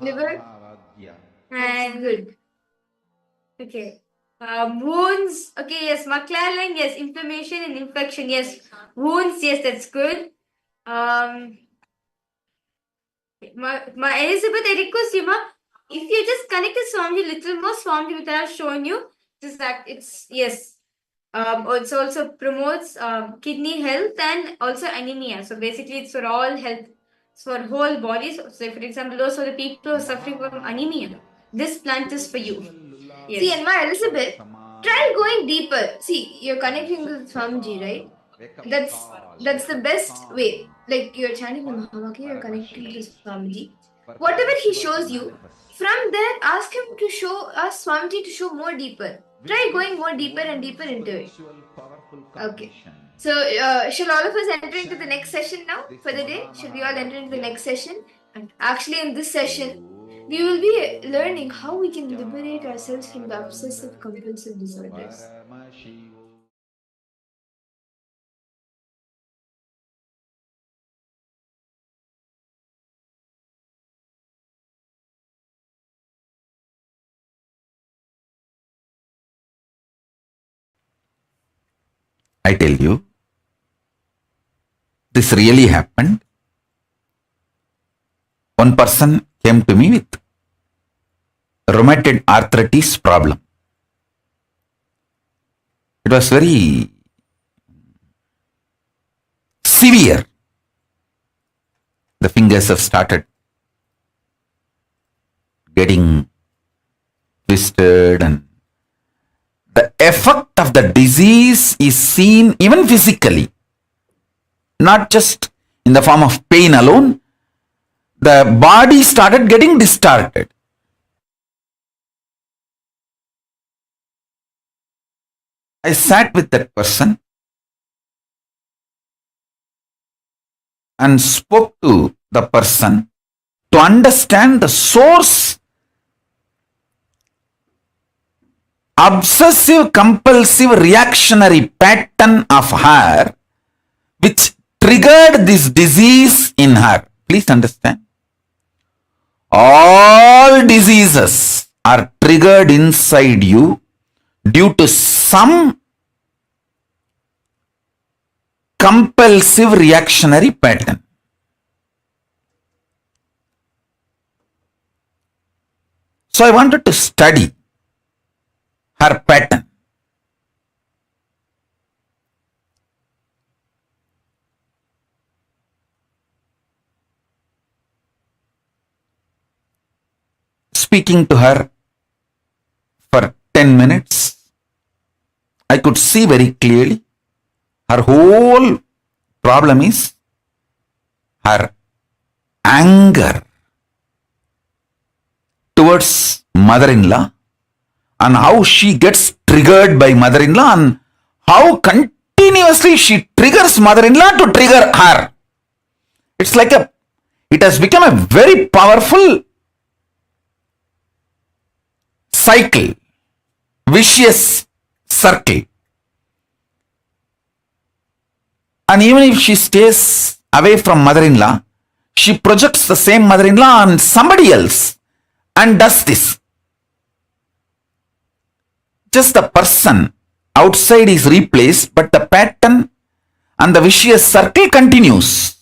liver. Mahabhagya. And Good. okay. Wounds. Okay, yes. McClellan, yes. Inflammation and infection, yes. Wounds, yes, that's good. My Elizabeth, I request you, ma, if you just connect the Swamiji little more, Swamiji, which I have shown you, just that it's yes. Also promotes kidney health and also anemia. So basically, it's for all health, it's for whole body. So, for example, those are the people who are suffering from anemia. This plant is for you. Yes. See, and Ma Elizabeth, try going deeper. See, you're connecting with Swamiji, right? That's the best way. Like you're chanting the Mahavakya, you're connecting to Swamiji. Whatever he shows you, from there ask Swamiji to show more deeper. Try going more deeper and deeper into it. Okay. So shall all of us enter into the next session now for the day? Should we all enter into the next session? And actually in this session, we will be learning how we can liberate ourselves from the obsessive-compulsive disorders. I tell you, this really happened. One person came to me with rheumatoid arthritis problem. It was very severe. The fingers have started getting twisted, and the effect of the disease is seen even physically, not just in the form of pain alone. The body started getting distorted. I sat with that person and spoke to the person to understand the source. Obsessive compulsive reactionary pattern of her which triggered this disease in her. Please understand. All diseases are triggered inside you due to some compulsive reactionary pattern. So I wanted to study her pattern. Speaking to her for 10 minutes, I could see very clearly her whole problem is her anger towards mother-in-law, and how she gets triggered by mother-in-law, and how continuously she triggers mother-in-law to trigger her. It's like it has become a very powerful cycle, vicious circle. And even if she stays away from mother-in-law, she projects the same mother-in-law on somebody else and does this. Just the person outside is replaced, but the pattern and the vicious circle continues.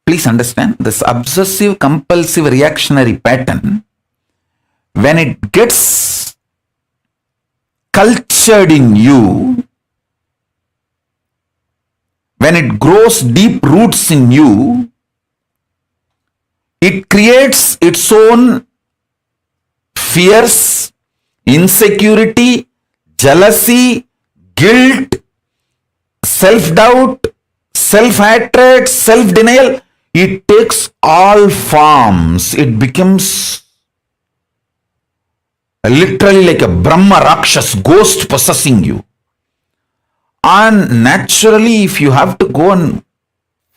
Please understand, this obsessive compulsive reactionary pattern, when it gets cultured in you, when it grows deep roots in you, it creates its own fears, insecurity, jealousy, guilt, self-doubt, self-hatred, self-denial. It takes all forms. It becomes literally like a Brahma Rakshas, ghost possessing you. And naturally, if you have to go and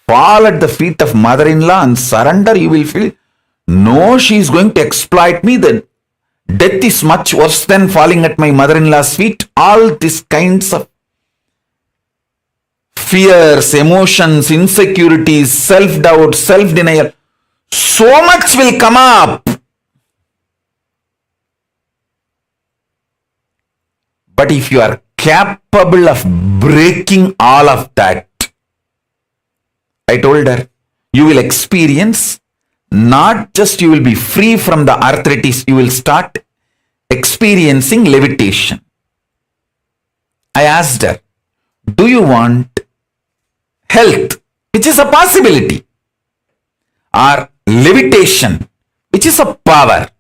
fall at the feet of mother-in-law and surrender, you will feel, no, she is going to exploit me. The death is much worse than falling at my mother-in-law's feet. All these kinds of fears, emotions, insecurities, self-doubt, self-denial, so much will come up. But if you are capable of breaking all of that, I told her, you will experience, not just you will be free from the arthritis, you will start experiencing levitation. I asked her, do you want health, which is a possibility, or levitation, which is a power?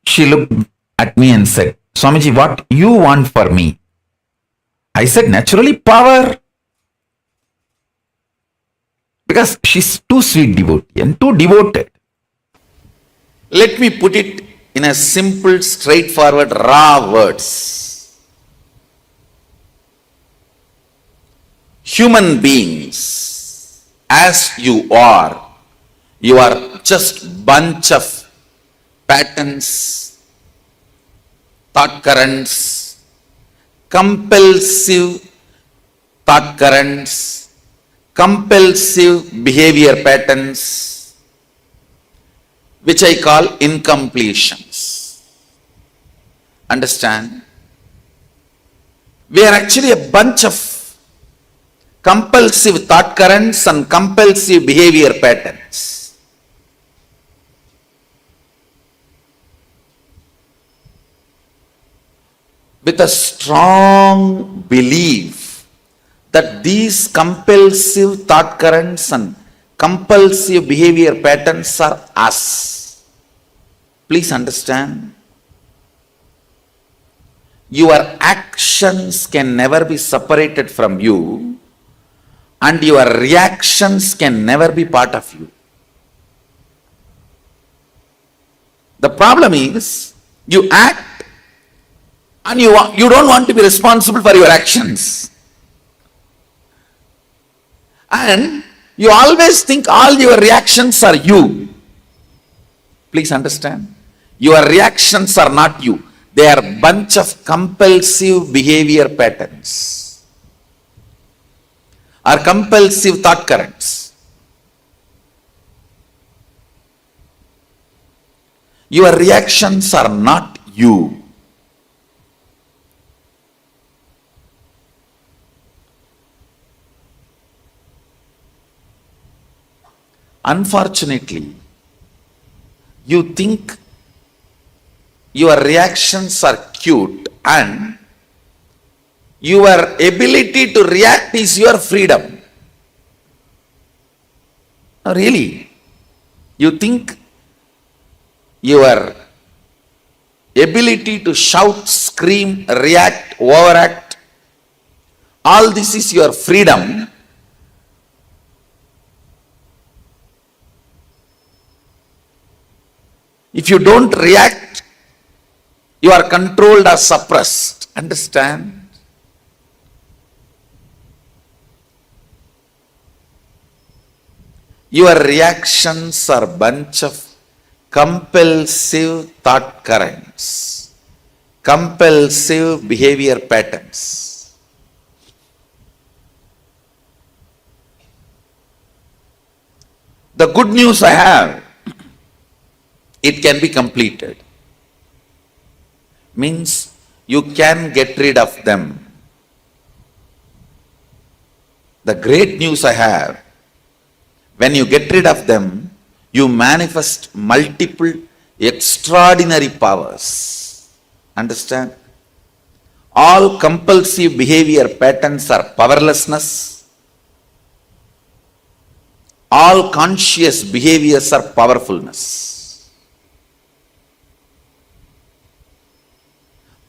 She looked at me and said, Swamiji, what you want for me? I said, naturally power. Because she's too sweet devotee and too devoted. Let me put it in a simple, straightforward, raw words. Human beings, as you are just bunch of patterns, thought currents, compulsive thought currents, compulsive behavior patterns, which I call incompletions. Understand? We are actually a bunch of compulsive thought currents and compulsive behavior patterns. With a strong belief that these compulsive thought currents and compulsive behavior patterns are us. Please understand. Your actions can never be separated from you, and your reactions can never be part of you. The problem is, you act and you don't want to be responsible for your actions. And you always think all your reactions are you. Please understand. Your reactions are not you. They are a bunch of compulsive behavior patterns or compulsive thought currents. Your reactions are not you. Unfortunately, you think your reactions are cute and your ability to react is your freedom. No, really, you think your ability to shout, scream, react, overact, all this is your freedom. If you don't react, you are controlled or suppressed. Understand? Your reactions are a bunch of compulsive thought currents, compulsive behavior patterns. The good news I have, it can be completed. Means you can get rid of them. The great news I have, when you get rid of them, you manifest multiple extraordinary powers. Understand? All compulsive behavior patterns are powerlessness. All conscious behaviors are powerfulness.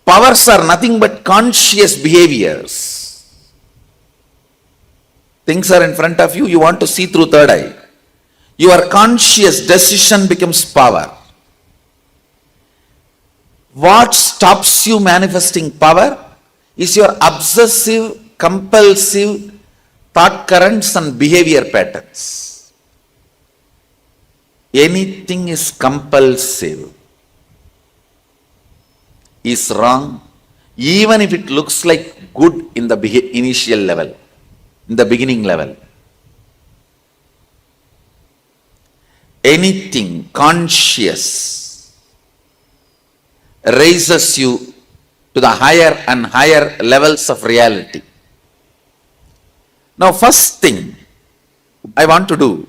Powers are nothing but conscious behaviors. Things are in front of you, you want to see through third eye. Your conscious decision becomes power. What stops you manifesting power is your obsessive, compulsive thought currents and behavior patterns. Anything is compulsive is wrong, even if it looks like good in the initial level, in the beginning level. Anything conscious raises you to the higher and higher levels of reality. Now, first thing I want to do,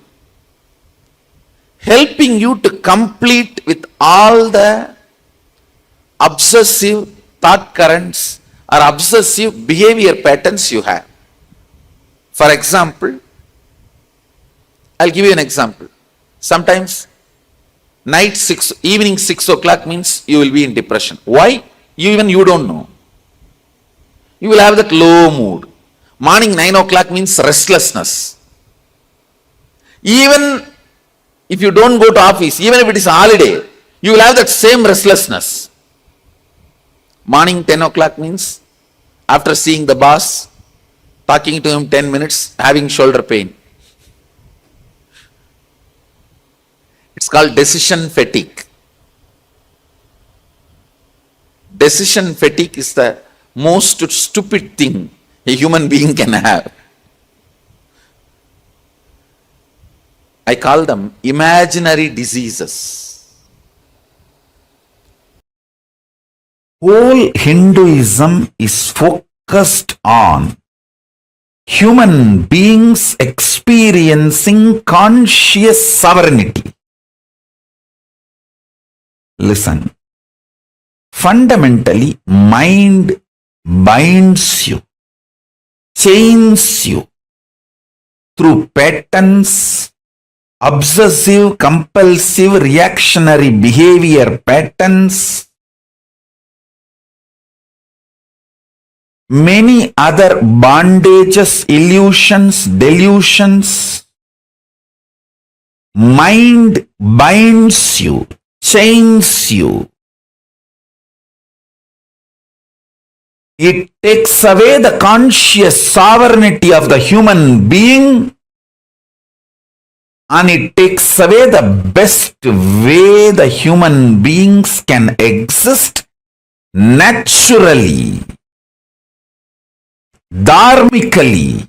helping you to complete with all the obsessive thought currents or obsessive behavior patterns you have. For example, I'll give you an example. Sometimes evening 6 o'clock means you will be in depression. Why? Even you don't know. You will have that low mood. Morning 9 o'clock means restlessness. Even if you don't go to office, even if it is a holiday, you will have that same restlessness. Morning 10 o'clock means after seeing the boss, talking to him 10 minutes, having shoulder pain. It's called decision fatigue. Decision fatigue is the most stupid thing a human being can have. I call them imaginary diseases. Whole Hinduism is focused on human beings experiencing conscious sovereignty. Listen, fundamentally, mind binds you, chains you through patterns, obsessive, compulsive, reactionary behavior patterns, many other bondages, illusions, delusions. Mind binds you, chains you. It takes away the conscious sovereignty of the human being, and it takes away the best way the human beings can exist naturally, dharmically.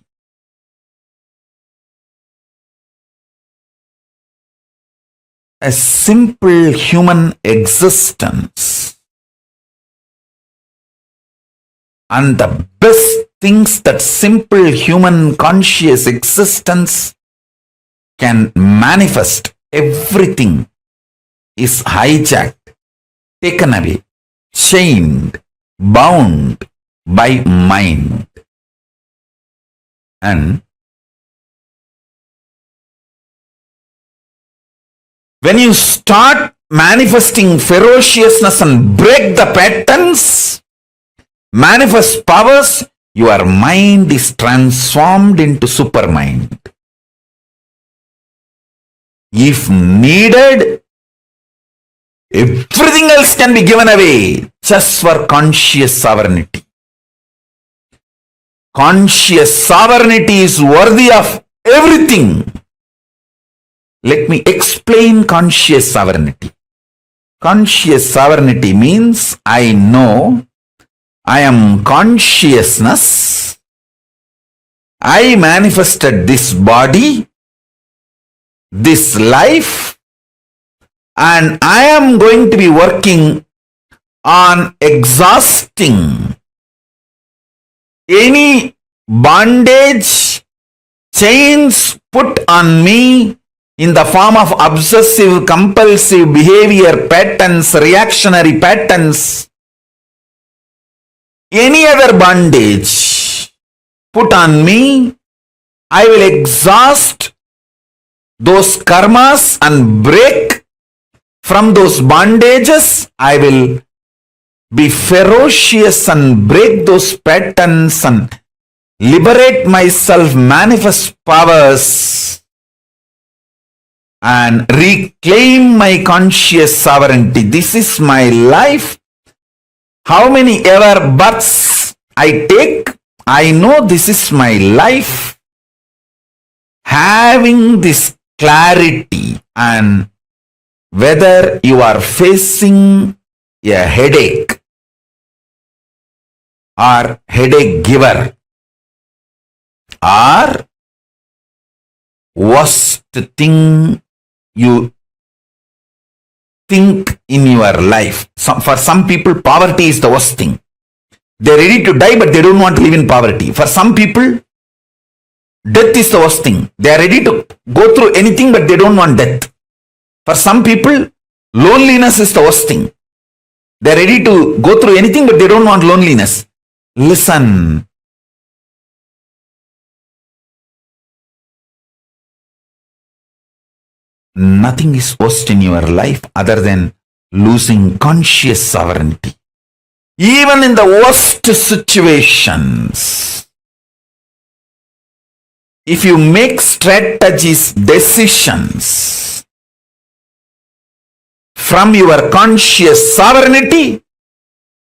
A simple human existence. And the best things that simple human conscious existence can manifest, everything is hijacked, taken away, chained, bound by mind. And when you start manifesting ferociousness and break the patterns, manifest powers, your mind is transformed into supermind. If needed, everything else can be given away just for conscious sovereignty. Conscious sovereignty is worthy of everything. Let me explain conscious sovereignty. Conscious sovereignty means I know I am consciousness. I manifested this body, this life, and I am going to be working on exhausting any bondage, chains put on me in the form of obsessive compulsive behavior patterns, reactionary patterns, any other bondage put on me. I will exhaust those karmas and break from those bondages. I will be ferocious and break those patterns and liberate myself, manifest powers, and reclaim my conscious sovereignty. This is my life. How many ever births I take, I know this is my life. Having this clarity, and whether you are facing a headache or headache giver or worst thing you think in your life. For some people, poverty is the worst thing. They're ready to die, but they don't want to live in poverty. For some people, death is the worst thing. They are ready to go through anything, but they don't want death. For some people, loneliness is the worst thing. They are ready to go through anything, but they don't want loneliness. Listen. Nothing is worst in your life other than losing conscious sovereignty. Even in the worst situations, if you make strategies, decisions from your conscious sovereignty,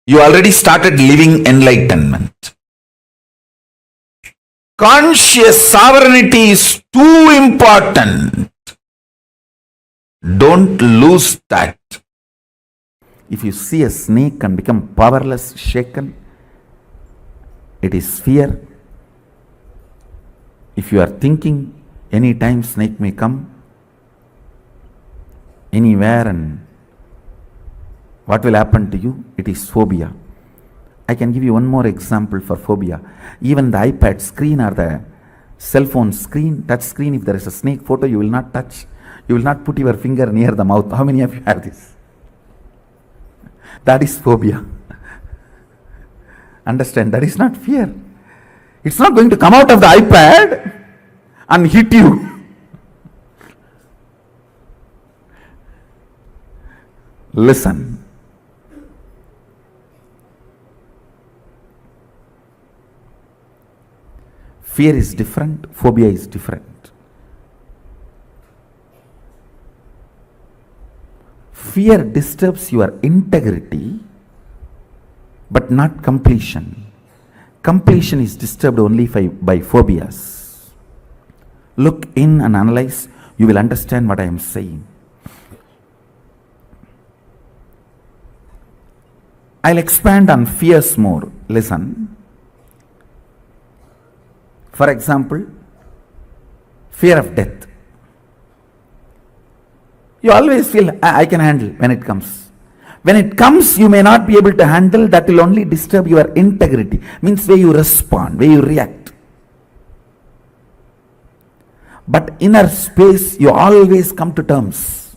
you already started living enlightenment. Conscious sovereignty is too important. Don't lose that. If you see a snake and become powerless, shaken, it is fear. If you are thinking anytime snake may come, anywhere, and what will happen to you, it is phobia. I can give you one more example for phobia. Even the iPad screen or the cell phone screen, touch screen, if there is a snake photo, you will not touch. You will not put your finger near the mouth. How many of you have this? That is phobia. Understand, that is not fear. It's not going to come out of the iPad and hit you. Listen. Fear is different, phobia is different. Fear disturbs your integrity, but not completion. Completion is disturbed only by phobias. Look in and analyze, you will understand what I am saying. I'll expand on fears more. Listen. For example, fear of death. You always feel, I can handle when it comes. When it comes, you may not be able to handle. That will only disturb your integrity. Means where you respond, where you react. But inner space, you always come to terms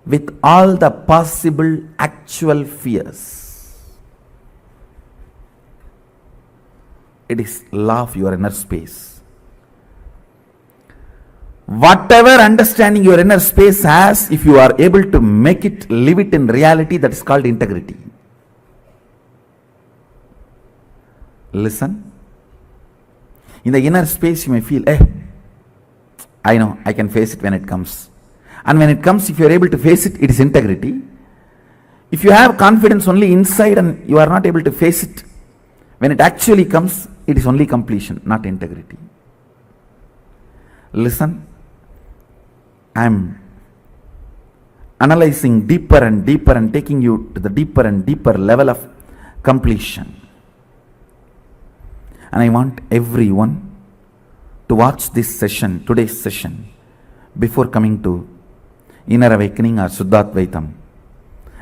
with all the possible actual fears. It is law of your inner space. Whatever understanding your inner space has, if you are able to make it, live it in reality, that is called integrity. Listen. In the inner space, you may feel, I know, I can face it when it comes. And when it comes, if you are able to face it, it is integrity. If you have confidence only inside and you are not able to face it, when it actually comes, it is only completion, not integrity. Listen. I am analyzing deeper and deeper and taking you to the deeper and deeper level of completion. And I want everyone to watch this session, today's session, before coming to Inner Awakening or Suddhadvaitam,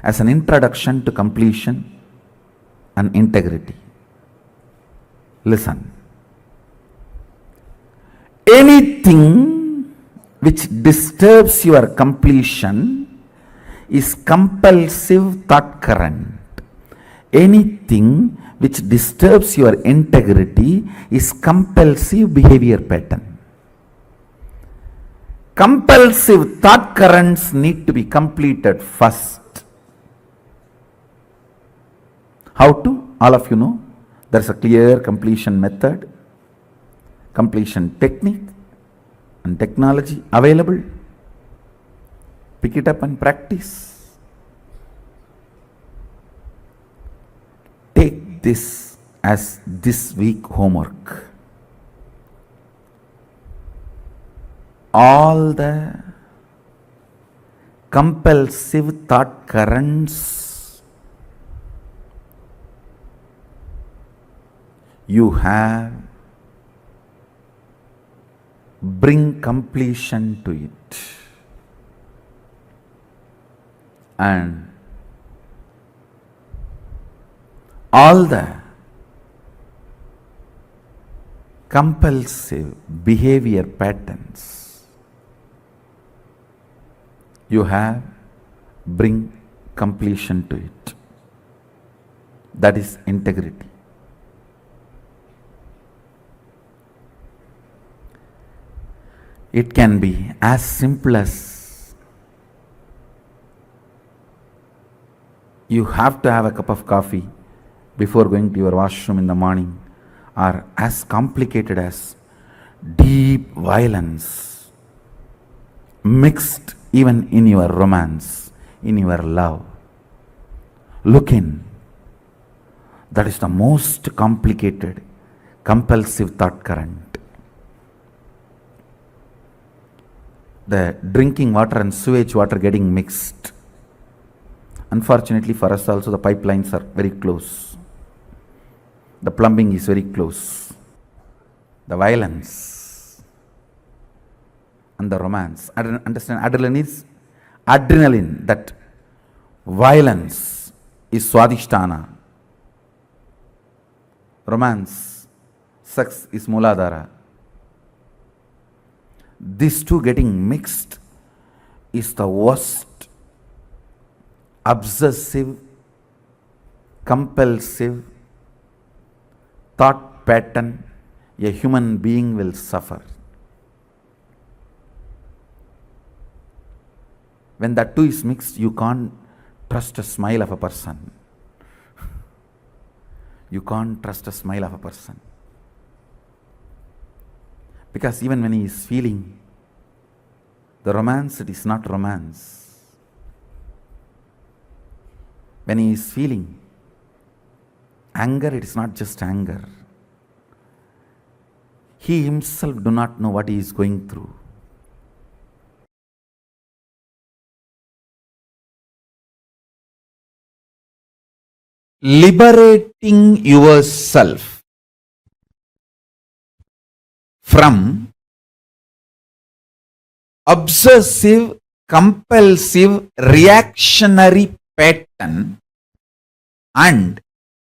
as an introduction to completion and integrity. Listen. Anything which disturbs your completion is compulsive thought current. Anything which disturbs your integrity is compulsive behavior pattern. Compulsive thought currents need to be completed first. How to? All of you know. There is a clear completion method, completion technique, and technology available. Pick it up and practice. this as this week homework. All the compulsive thought currents you have, bring completion to it. And all the compulsive behavior patterns you have, bring completion to it. That is integrity. It can be as simple as you have to have a cup of coffee before going to your washroom in the morning, or as complicated as deep violence mixed even in your romance, in your love. Look in. That is the most complicated, compulsive thought current. The drinking water and sewage water getting mixed. Unfortunately for us also, the pipelines are very close. The plumbing is very close. The violence and the romance. Understand, adrenaline, that violence is swadhisthana. Romance, sex is Mooladhara. These two getting mixed is the worst obsessive, compulsive thought pattern a human being will suffer. When that two is mixed, you can't trust a smile of a person. You can't trust a smile of a person. Because even when he is feeling the romance, it is not romance. When he is feeling anger, it is not just anger. He himself do not know what he is going through. Liberating yourself from obsessive, compulsive, reactionary pattern and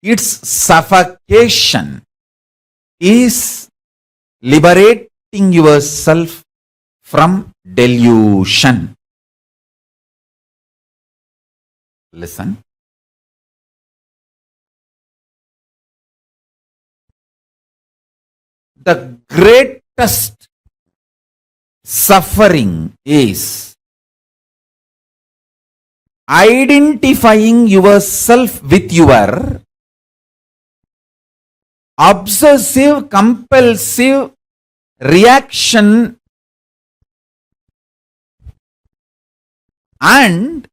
its suffocation is liberating yourself from delusion. Listen. The greatest suffering is identifying yourself with your obsessive, compulsive reaction and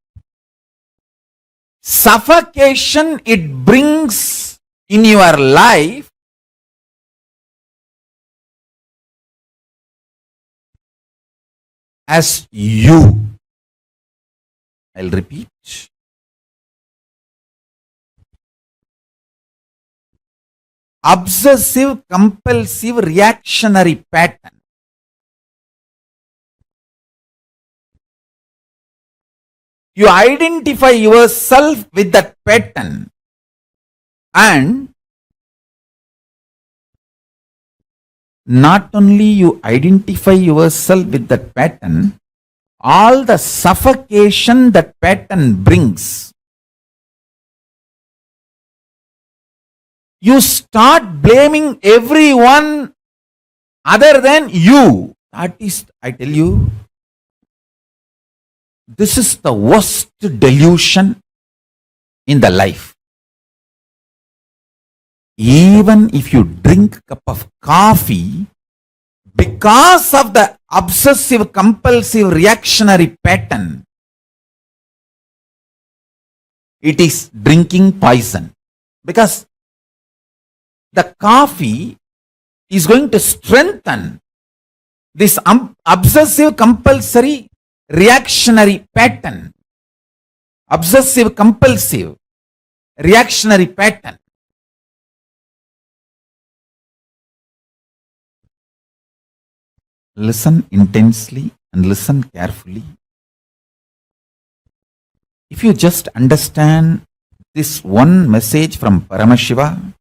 suffocation it brings in your life as you. I'll repeat. Obsessive, compulsive, reactionary pattern. You identify yourself with that pattern and not only you identify yourself with that pattern, all the suffocation that pattern brings. You start blaming everyone other than you. That is, I tell you, this is the worst delusion in the life. Even if you drink a cup of coffee, because of the obsessive, compulsive, reactionary pattern, it is drinking poison. Because the coffee is going to strengthen this obsessive compulsory reactionary pattern. Obsessive compulsive reactionary pattern. Listen intensely and listen carefully. If you just understand this one message from Paramashiva,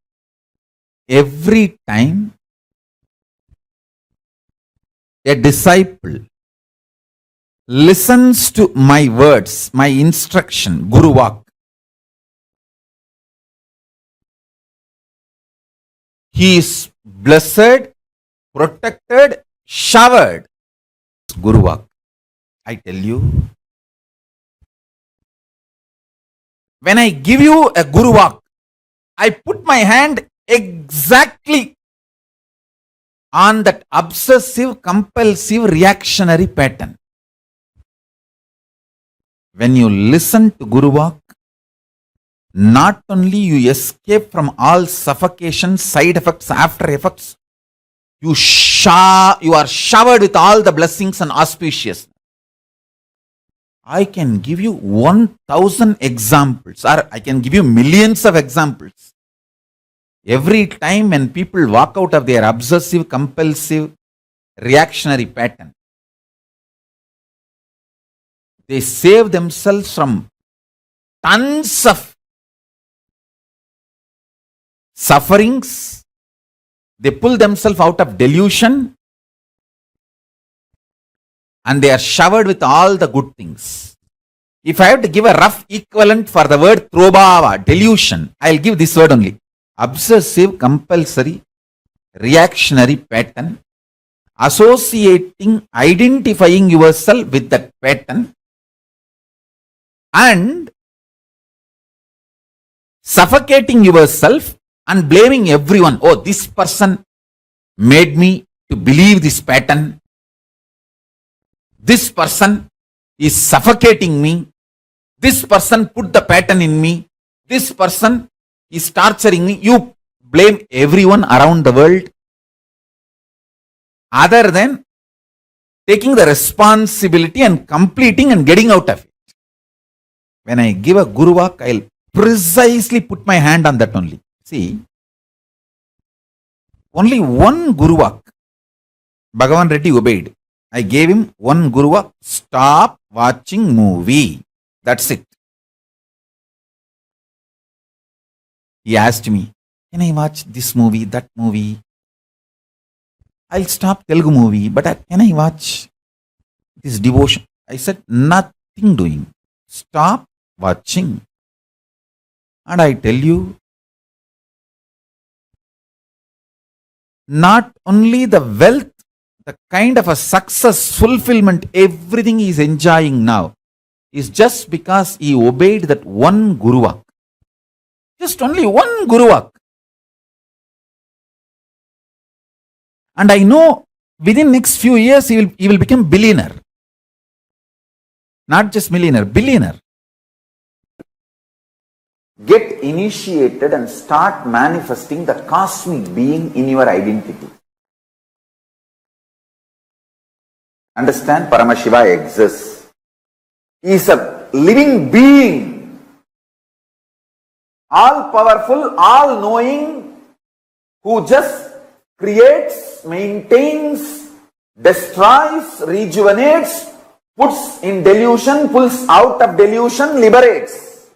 every time a disciple listens to my words, my instruction, Guru Vak, he is blessed, protected, showered. Guru Vak. I tell you, when I give you a Guru Vak, I put my hand exactly on that obsessive compulsive reactionary pattern. When you listen to Guru Vak, not only you escape from all suffocation, side effects, after effects, you are showered with all the blessings and auspicious. I can give you 1,000 examples, or I can give you millions of examples. Every time when people walk out of their obsessive compulsive reactionary pattern, they save themselves from tons of sufferings. They pull themselves out of delusion, and they are showered with all the good things. If I have to give a rough equivalent for the word trobhava, delusion, I'll give this word only. Obsessive compulsory reactionary pattern, associating, identifying yourself with that pattern, and suffocating yourself and blaming everyone. Oh, this person made me to believe this pattern. This person is suffocating me. This person put the pattern in me. This person is torturing me. You blame everyone around the world other than taking the responsibility and completing and getting out of it. When I give a Guru Vak, I'll precisely put my hand on that only. See, only one Guru Vak Bhagavan Reddy obeyed. I gave him one Guru Vak: stop watching movie. That's it. He asked me, can I watch this movie, that movie? I'll stop Telugu movie, but can I watch this devotion? I said, nothing doing. Stop watching. And I tell you, not only the wealth, the kind of a success, fulfillment, everything he is enjoying now is just because he obeyed that one Guru Vak. Just only one Guru Vak. And I know within next few years he will become billionaire. Not just millionaire, billionaire. Get initiated and start manifesting the cosmic being in your identity. Understand, Paramashiva exists. He is a living being, all powerful, all knowing, who just creates, maintains, destroys, rejuvenates, puts in delusion, pulls out of delusion, liberates.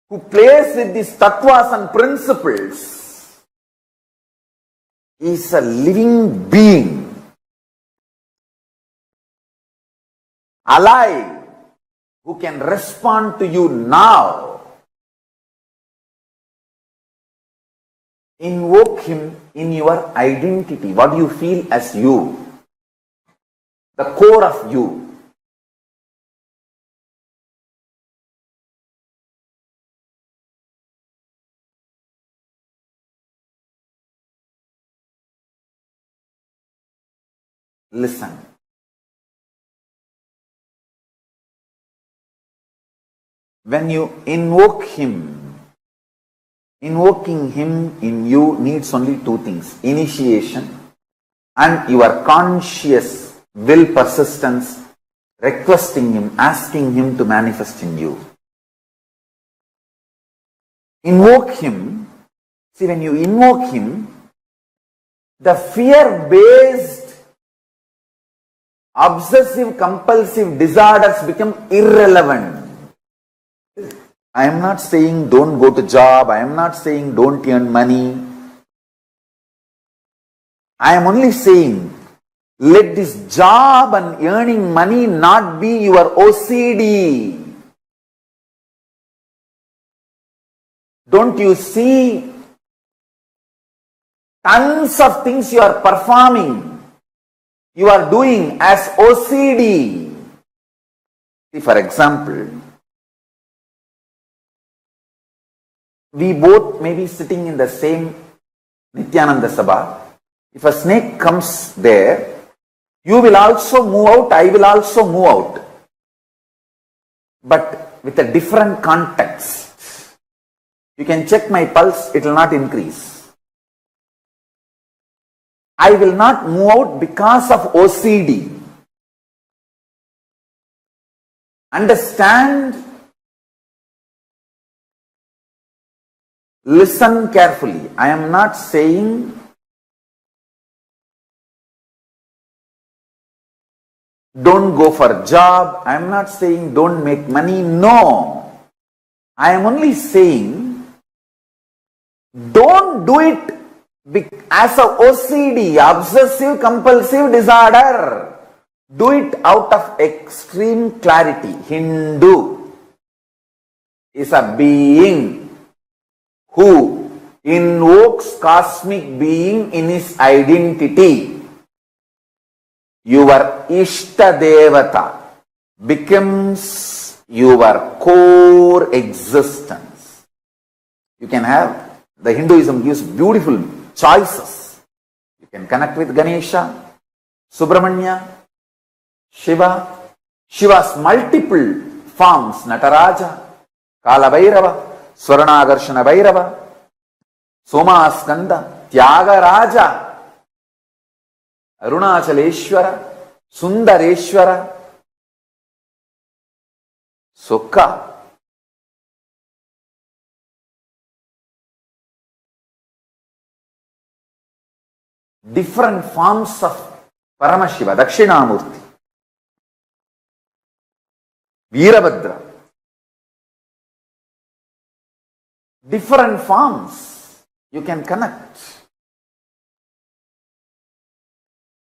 Who plays with these tattvas and principles, is a living being, alive, who can respond to you now. Invoke him in your identity. What do you feel as you? The core of you. Listen. when you invoke him, invoking him in you needs only two things: initiation and your conscious will persistence, requesting him, asking him to manifest in you. Invoke him. See, when you invoke him, the fear-based obsessive-compulsive disorders become irrelevant. I am not saying don't go to job. I am not saying don't earn money. I am only saying let this job and earning money not be your OCD. Don't you see tons of things you are performing, you are doing as OCD? See, for example, we both may be sitting in the same Nithyananda Sabha. If a snake comes there, you will also move out, I will also move out. But with a different context. You can check my pulse, it will not increase. I will not move out because of OCD. Understand? Listen carefully. I am not saying don't go for a job. I am not saying don't make money. No. I am only saying don't do it as a OCD, obsessive compulsive disorder. Do it out of extreme clarity. Hindu is a being who invokes cosmic being in his identity. Your Ishta Devata becomes your core existence. You can have, the Hinduism gives beautiful choices. You can connect with Ganesha, Subramanya, Shiva, Shiva's multiple forms, Nataraja, Kala Bhairava, Swaranagarshana Bhairava, Somaskanda, Tyagaraja, Arunachaleshwara, Sundareshwara, Sukha. Different forms of Paramashiva, Dakshinamurti, Veerabhadra. Different forms you can connect.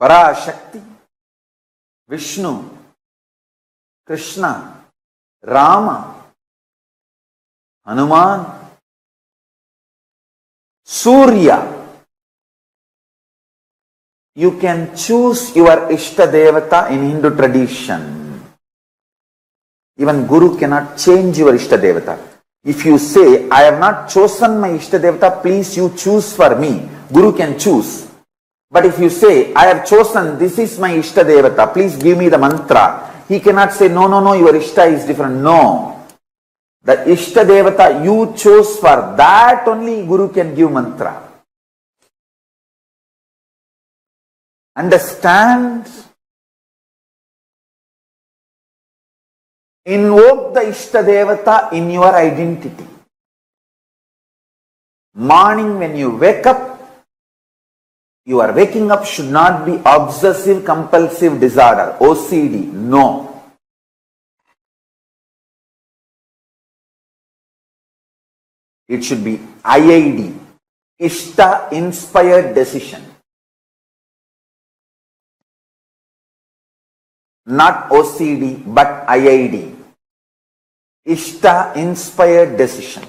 Parashakti, Vishnu, Krishna, Rama, Hanuman, Surya. You can choose your Ishta Devata in Hindu tradition. Even Guru cannot change your Ishta Devata. If you say, I have not chosen my Ishta Devata, please you choose for me. Guru can choose. But if you say, I have chosen, this is my Ishta Devata, please give me the mantra. He cannot say, no, no, no, your Ishta is different. No. The Ishta Devata you chose, for that only Guru can give mantra. Understand? Invoke the Ishta Devata in your identity. Morning when you wake up, your waking up should not be obsessive compulsive disorder, OCD. No. It should be IID, Ishta inspired decision. Not OCD, but IID. Ishta inspired decision.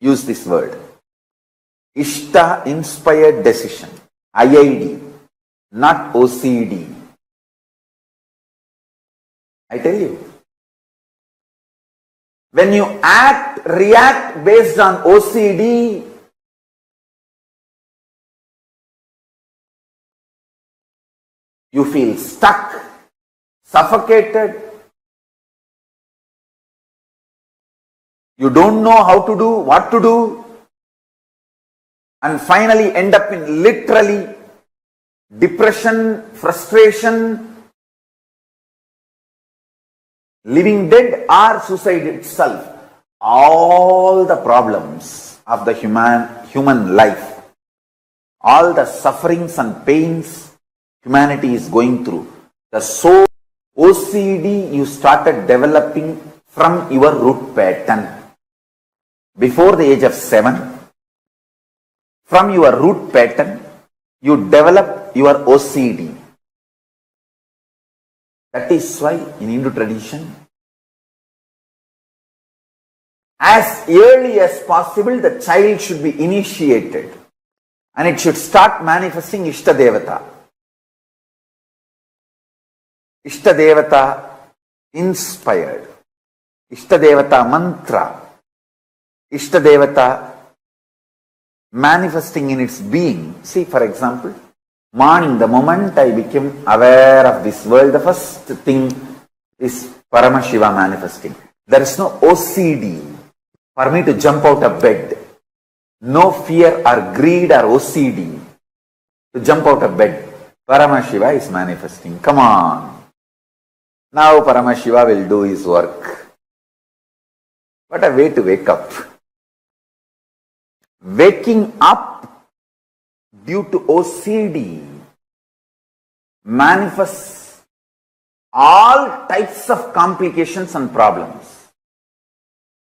Use this word. Ishta inspired decision. IID, not OCD. I tell you. When you react based on OCD, you feel stuck, suffocated, You don't know how to do, what to do, and finally end up in literally depression, frustration, living dead or suicide itself. All the problems of the human life, all the sufferings and pains humanity is going through, the soul OCD you started developing from your root pattern before the age of 7. From your root pattern, you develop your OCD. That is why in Hindu tradition, as early as possible, the child should be initiated and it should start manifesting Ishta Devata. Ishta Devata inspired, Ishta Devata mantra, Ishta Devata manifesting in its being. See, for example, morning, the moment I became aware of this world, the first thing is Paramashiva manifesting. There is no OCD for me to jump out of bed. No fear or greed or OCD to jump out of bed. Paramashiva is manifesting. Come on. Now Paramashiva will do his work. What a way to wake up. Waking up due to OCD manifests all types of complications and problems.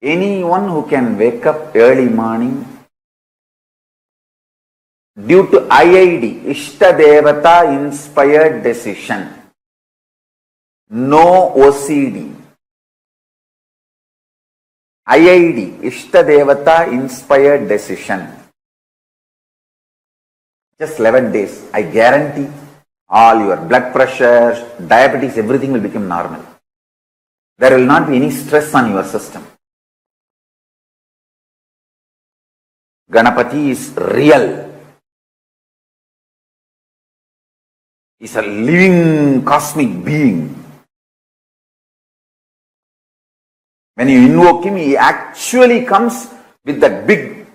Anyone who can wake up early morning due to IID, Ishta Devata inspired decision, no OCD. IID, Ishta Devata inspired decision. Just 11 days, I guarantee all your blood pressure, diabetes, everything will become normal. There will not be any stress on your system. Ganapati is real. He's a living cosmic being. When you invoke him, he actually comes with that big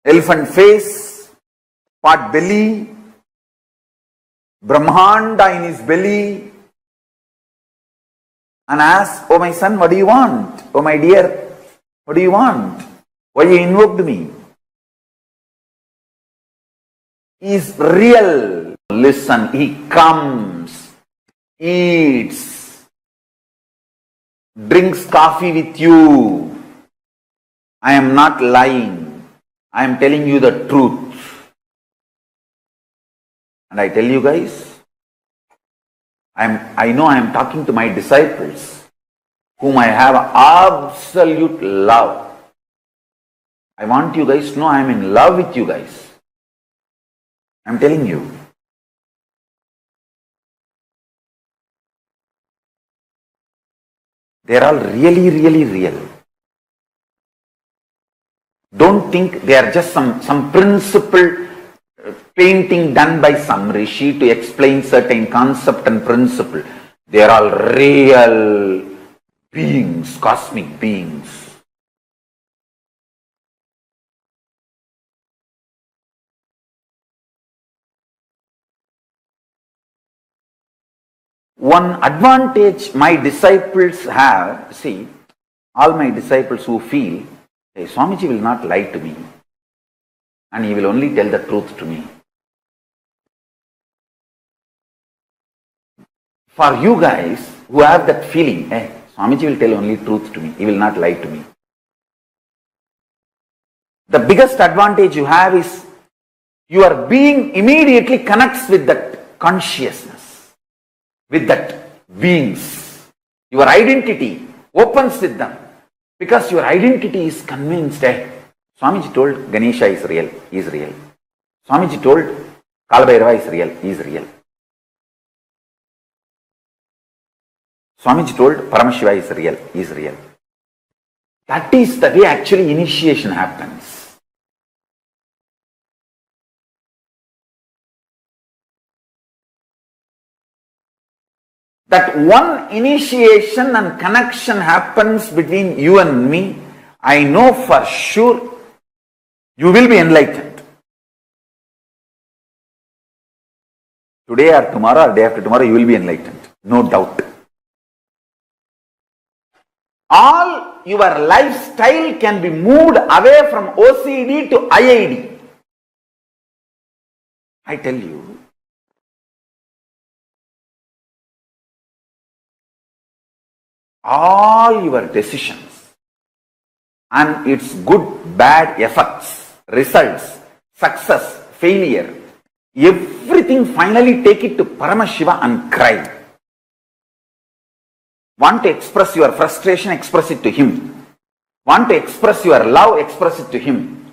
elephant face, pot belly, Brahmanda in his belly, and asks, "Oh my son, what do you want? Oh my dear, what do you want? Why you invoked me?" He is real. Listen, he comes, eats, drinks coffee with you. I am not lying. I am telling you the truth. And I tell you guys, I know I am talking to my disciples, whom I have absolute love. I want you guys to know I am in love with you guys. I am telling you. They are all really, really real. Don't think they are just some principle painting done by some rishi to explain certain concept and principle. They are all real beings, cosmic beings. One advantage my disciples have, see, all my disciples who feel, hey, Swamiji will not lie to me and he will only tell the truth to me. For you guys who have that feeling, hey, Swamiji will tell only truth to me, he will not lie to me. The biggest advantage you have is your being immediately connects with that consciousness, with that beings. Your identity opens with them because your identity is convinced, hey, Swamiji told Ganesha is real, he is real. Swamiji told Kalabhairava is real, he is real. Swamiji told Paramashiva is real, he is real. That is the way actually initiation happens. that one initiation and connection happens between you and me, I know for sure you will be enlightened. Today or tomorrow or day after tomorrow, you will be enlightened. No doubt. All your lifestyle can be moved away from OCD to IID. I tell you. All your decisions and its good, bad effects, results, success, failure, everything finally take it to Paramashiva and cry. Want to express your frustration, express it to him. Want to express your love, express it to him.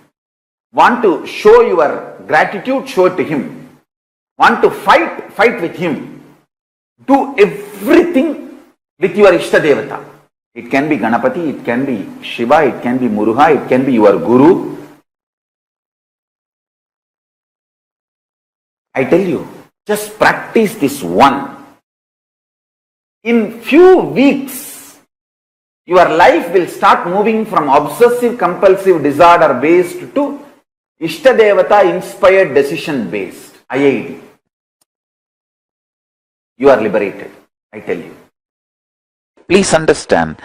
Want to show your gratitude, show it to him. Want to fight, fight with him. Do everything with your Ishtadevata. It can be Ganapati, it can be Shiva, it can be Muruga, it can be your Guru. I tell you, just practice this one. In few weeks, your life will start moving from obsessive-compulsive disorder based to Ishtadevata inspired decision based, IID. You are liberated, I tell you. Please understand,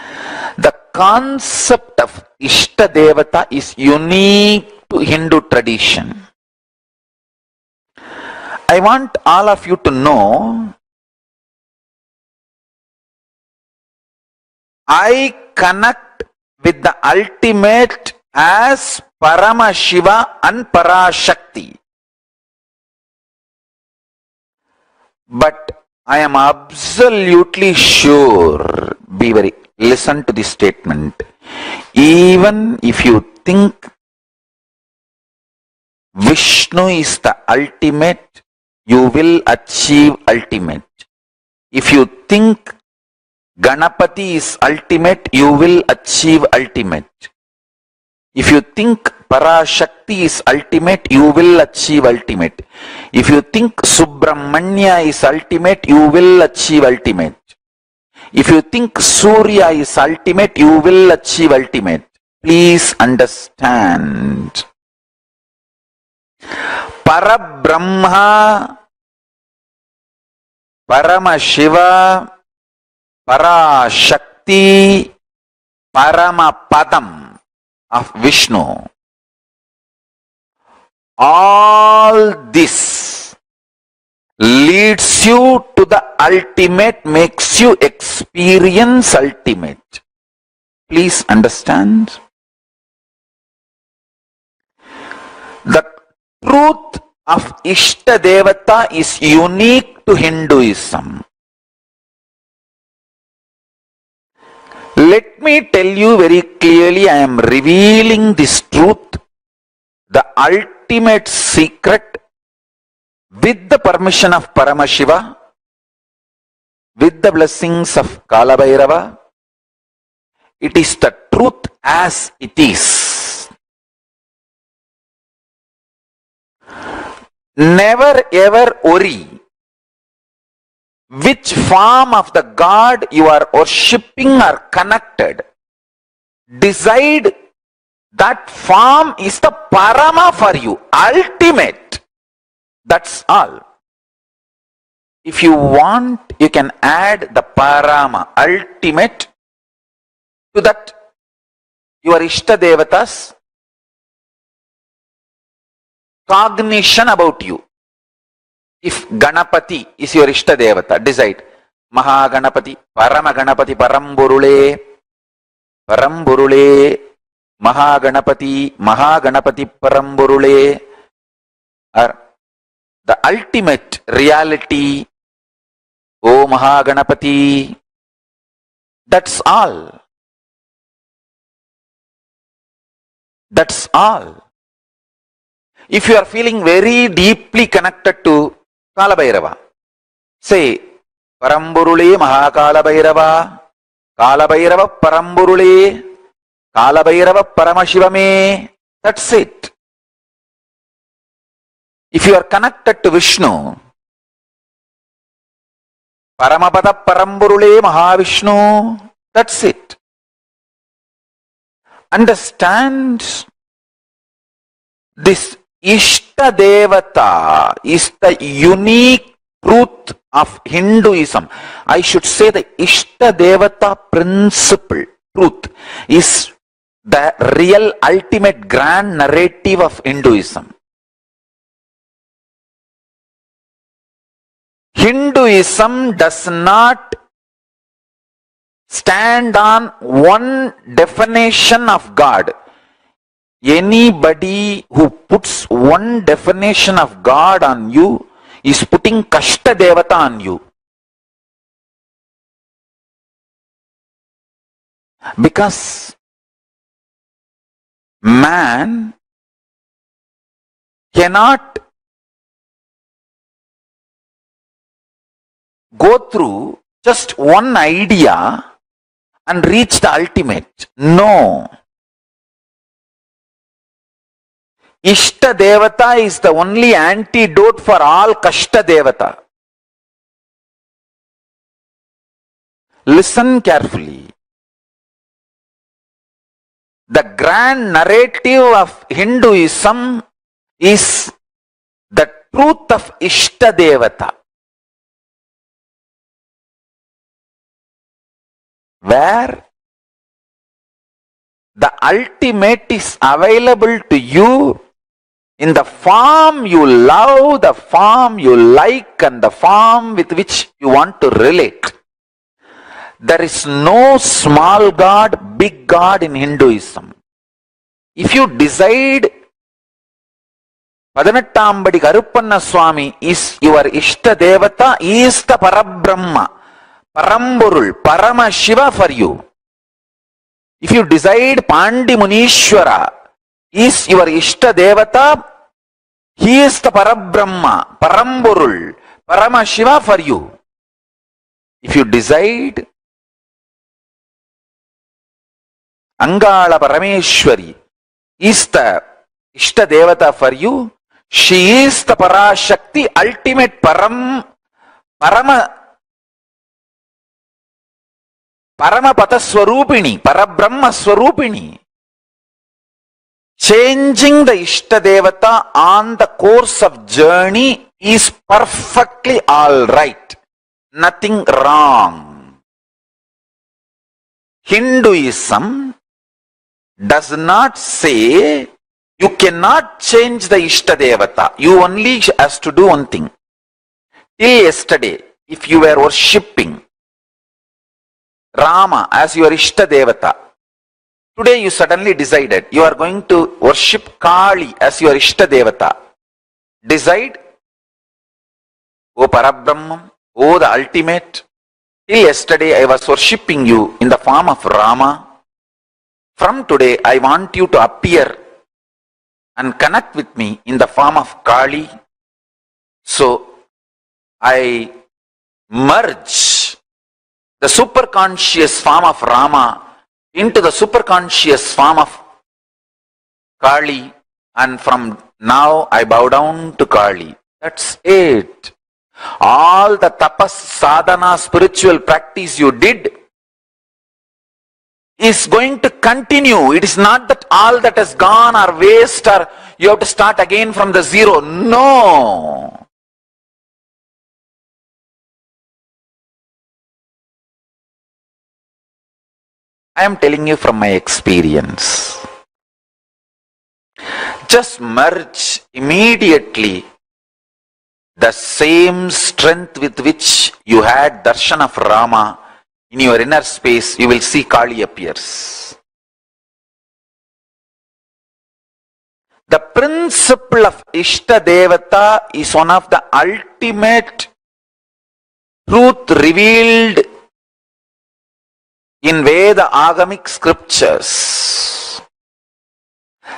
the concept of Ishtadevata is unique to Hindu tradition. I want all of you to know, I connect with the ultimate as Paramashiva and Parashakti. But I am absolutely sure, listen to this statement, even if you think Vishnu is the ultimate, you will achieve ultimate. If you think Ganapati is ultimate, you will achieve ultimate. If you think Parashakti is ultimate, you will achieve ultimate. If you think Subramanya is ultimate, you will achieve ultimate. If you think Surya is ultimate, you will achieve ultimate. Please understand. Parabrahma, Paramashiva, Parashakti, Paramapadam of Vishnu. All this leads you to the ultimate, makes you experience ultimate. Please understand. The truth of Ishtadevata is unique to Hinduism. Let me tell you very clearly, I am revealing this truth, the ultimate secret, with the permission of Paramashiva, with the blessings of Kalabhairava. It is the truth as it is. Never ever worry which form of the God you are worshipping or connected. Decide that form is the Parama for you, ultimate. That's all. If you want, you can add the Parama, ultimate, to that your Ishtadevatas cognition about you. If Ganapati is your Ishtadevata, decide Mahaganapati, Paramaganapati, Paramburule, Paramburule, Mahaganapati, Mahaganapati, Paramburule, or the ultimate reality, O Mahaganapati. That's all. That's all. If you are feeling very deeply connected to Kalabhairava, say Paramburule Mahakalabhairava, Kalabhairava Paramburule, Kalabhairava Paramashivame. That's it. If you are connected to Vishnu, Paramapada Paramburule Mahavishnu. That's it. Understand this. Ishta Devata is the unique truth of Hinduism. I should say the Ishta Devata principle, truth, is the real ultimate grand narrative of Hinduism. Hinduism does not stand on one definition of God. Anybody who puts one definition of God on you is putting Kashta Devata on you. Because man cannot go through just one idea and reach the ultimate. No. Ishta Devata is the only antidote for all Kashta Devata. Listen carefully. The grand narrative of Hinduism is the truth of Ishta Devata, where the ultimate is available to you in the form you love, the form you like, and the form with which you want to relate. There is no small God, big God in Hinduism. If you decide Padanatambadi Karupanna Swami is your Ishta Devata, he is the Parabrahma, Paramburul, Paramashiva for you. If you decide Pandi Munishwara is your Ishta Devata, he is the Parabrahma, Paramburul, Paramashiva for you. If you decide Angala Parameshwari is the Ishta Devata for you, she is the Parashakti, ultimate Paramapata Swarupini, Parabrahma Swarupini. Changing the Ishta Devata on the course of journey is perfectly alright. Nothing wrong. Hinduism does not say you cannot change the Ishta Devata. You only has to do one thing. Till yesterday, if you were worshipping Rama as your Ishta Devata, today you suddenly decided you are going to worship Kali as your Ishta Devata. Decide, O Parabrahman, O the ultimate. Till yesterday I was worshipping you in the form of Rama. From today I want you to appear and connect with me in the form of Kali. So I merge the superconscious form of Rama into the superconscious form of Kali, and from now I bow down to Kali. That's it. All the tapas, sadhana, spiritual practice you did is going to continue. It is not that all that has gone are waste or you have to start again from the zero. No. I am telling you from my experience. Just merge immediately the same strength with which you had darshan of Rama in your inner space, you will see Kali appears. The principle of Ishta Devata is one of the ultimate truth revealed in Veda Agamic scriptures.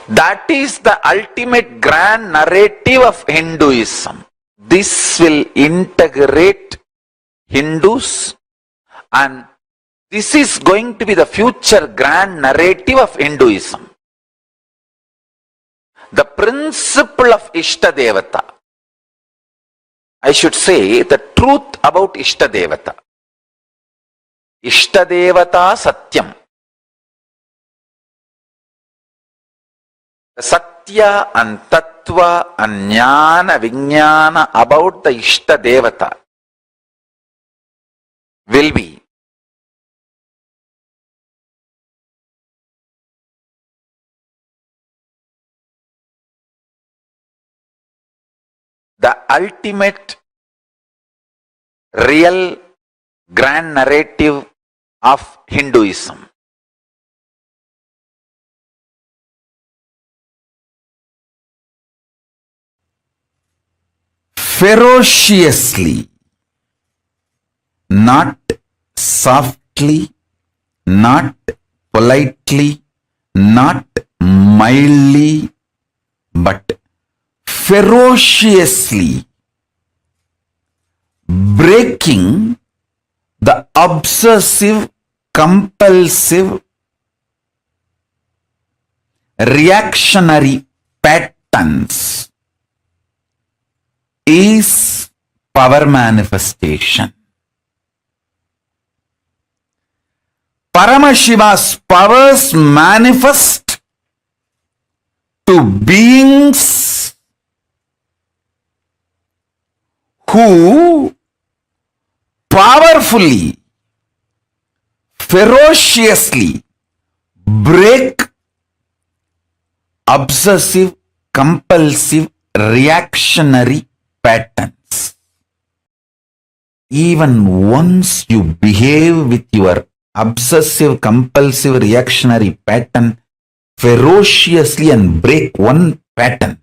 That is the ultimate grand narrative of Hinduism. This will integrate Hindus, and this is going to be the future grand narrative of Hinduism. The principle of Ishta Devata. I should say the truth about Ishtadevata. Ishtadevata Satyam. The Satya and Tattva and Jnana Vijnana about the Ishtadevata will be the ultimate real grand narrative of Hinduism. Ferociously, not softly, not politely, not mildly, but ferociously breaking the obsessive, compulsive, reactionary patterns is power manifestation. Paramashiva's powers manifest to beings who powerfully, ferociously break obsessive, compulsive, reactionary patterns. Even once you behave with your obsessive, compulsive, reactionary pattern ferociously and break one pattern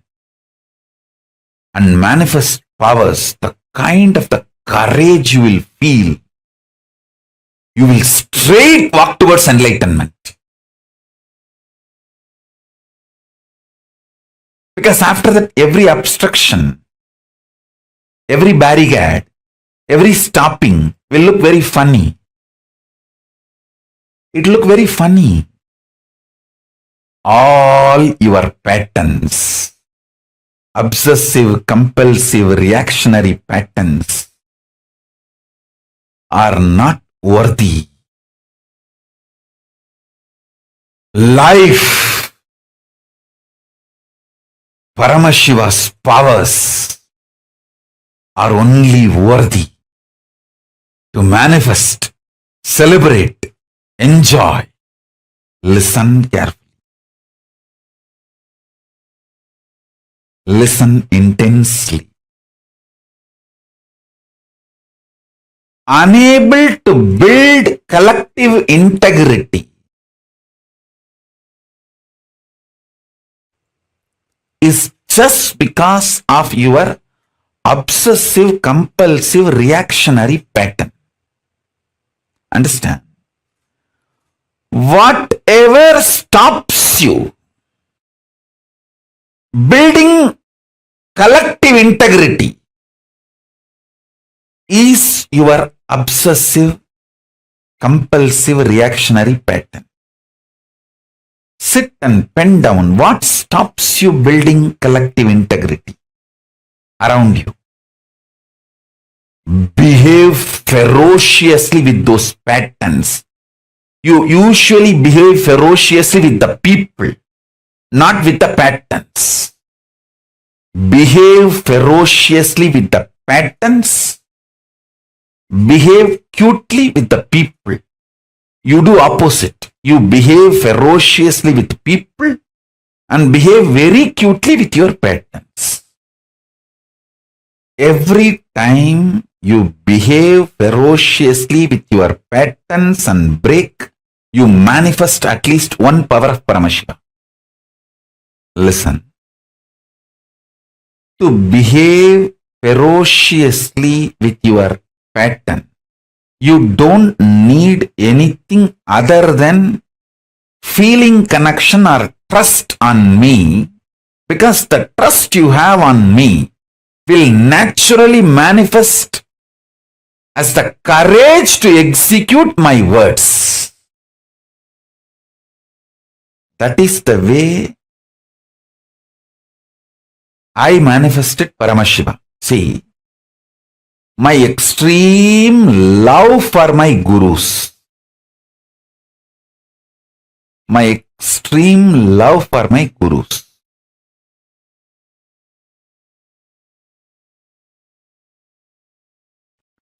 and manifest powers, the kind of the courage you will feel, you will straight walk towards enlightenment. Because after that, every obstruction, every barricade, every stopping will look very funny. It will look very funny. All your patterns, obsessive, compulsive, reactionary patterns are not worthy. Life, Paramashiva's powers are only worthy to manifest, celebrate, enjoy. Listen carefully. Listen intensely. Unable to build collective integrity is just because of your obsessive, compulsive, reactionary pattern. Understand? Whatever stops you building collective integrity is your obsessive, compulsive, reactionary pattern. Sit and pen down what stops you building collective integrity around you. Behave ferociously with those patterns. You usually behave ferociously with the people, not with the patterns. Behave ferociously with the patterns. Behave cutely with the people. You do opposite. You behave ferociously with people and behave very cutely with your patterns. Every time you behave ferociously with your patterns and break, you manifest at least one power of Paramashiva. Listen. To behave ferociously with your pattern, you don't need anything other than feeling connection or trust on me, because the trust you have on me will naturally manifest as the courage to execute my words. That is the way I manifested Paramashiva. See, my extreme love for my gurus. My extreme love for my gurus.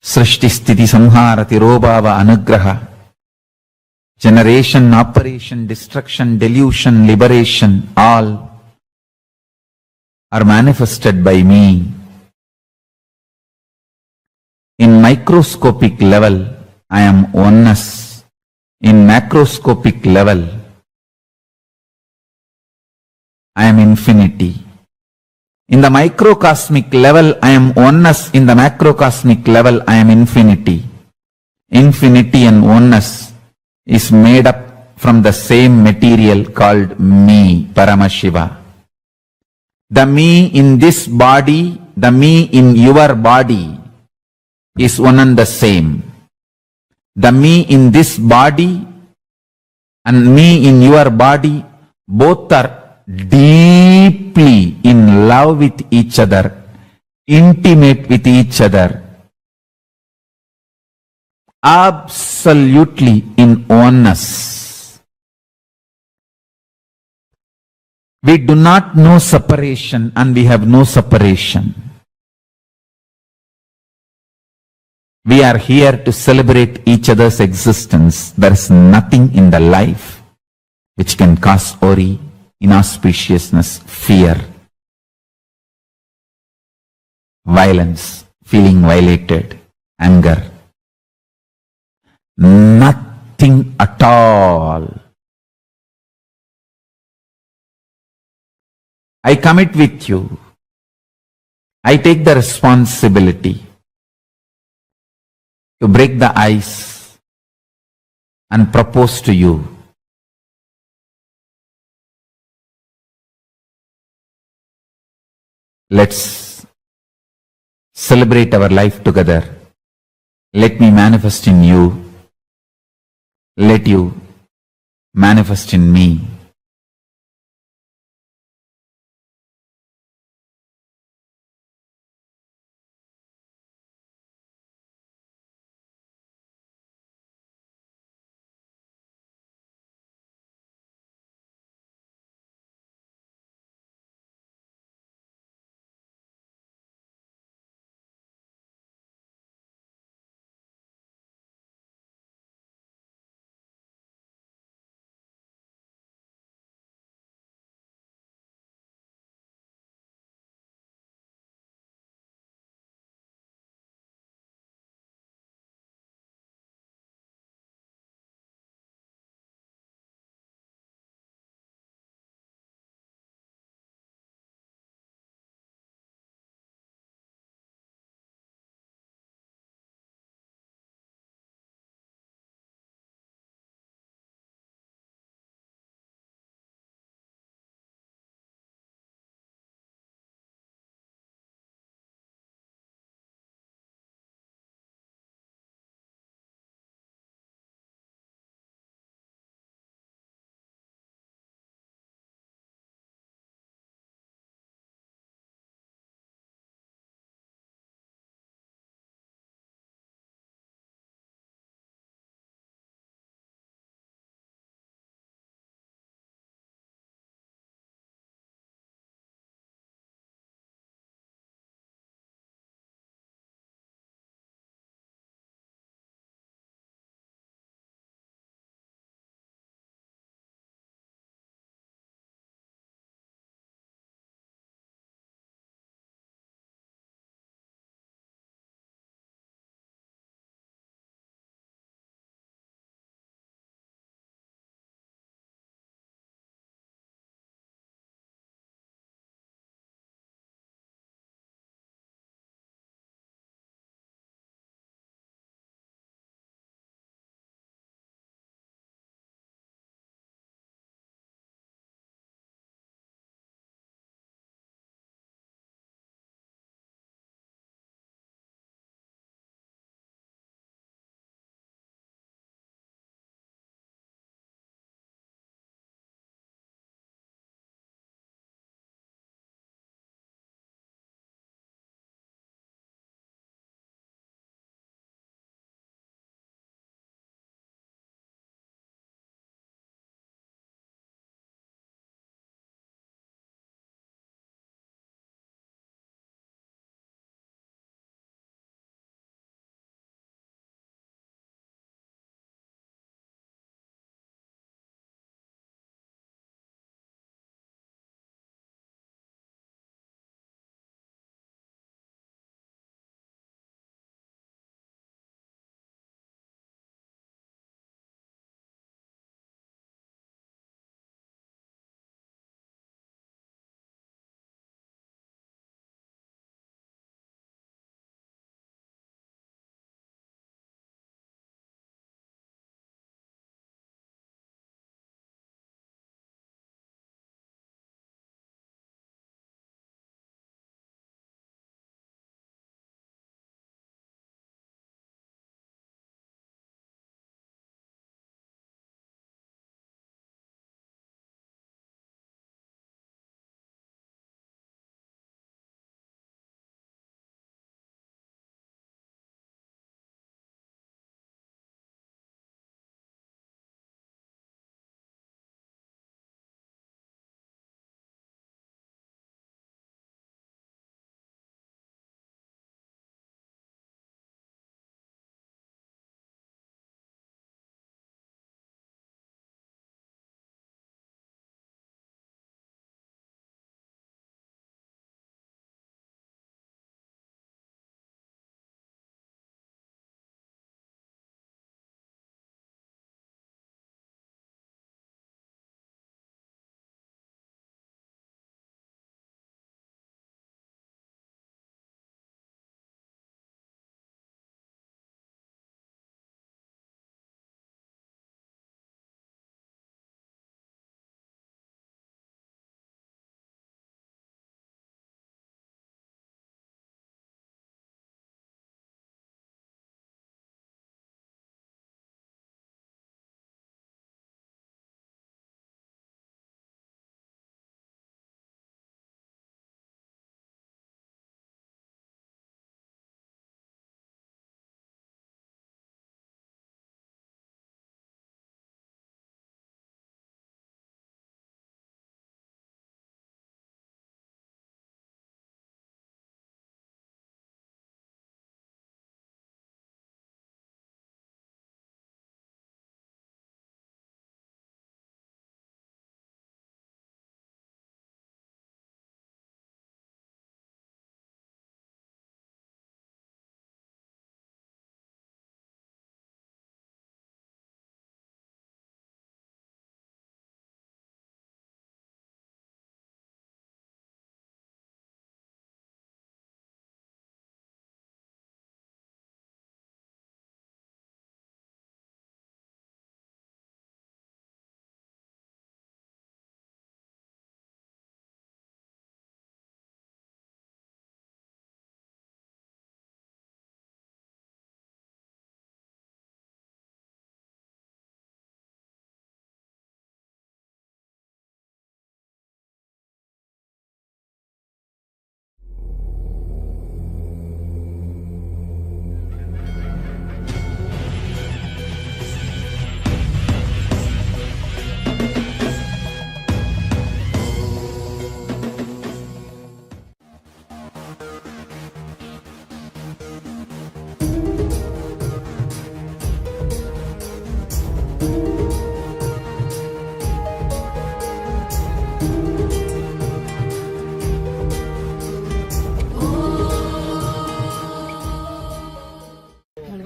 Srishti Sthiti Samhara Tirobhava Anugraha. Generation, operation, destruction, delusion, liberation, all are manifested by me. In microscopic level, I am oneness. In macroscopic level, I am infinity. In the microcosmic level, I am oneness. In the macrocosmic level, I am infinity. Infinity and oneness is made up from the same material called me, Paramashiva. The me in this body, the me in your body is one and the same. The me in this body and me in your body, both are deeply in love with each other, intimate with each other, absolutely in oneness. We do not know separation and we have no separation. We are here to celebrate each other's existence. There is nothing in the life which can cause worry, inauspiciousness, fear, violence, feeling violated, anger. Nothing at all. I commit with you. I take the responsibility to break the ice and propose to you. Let's celebrate our life together. Let me manifest in you. Let you manifest in me.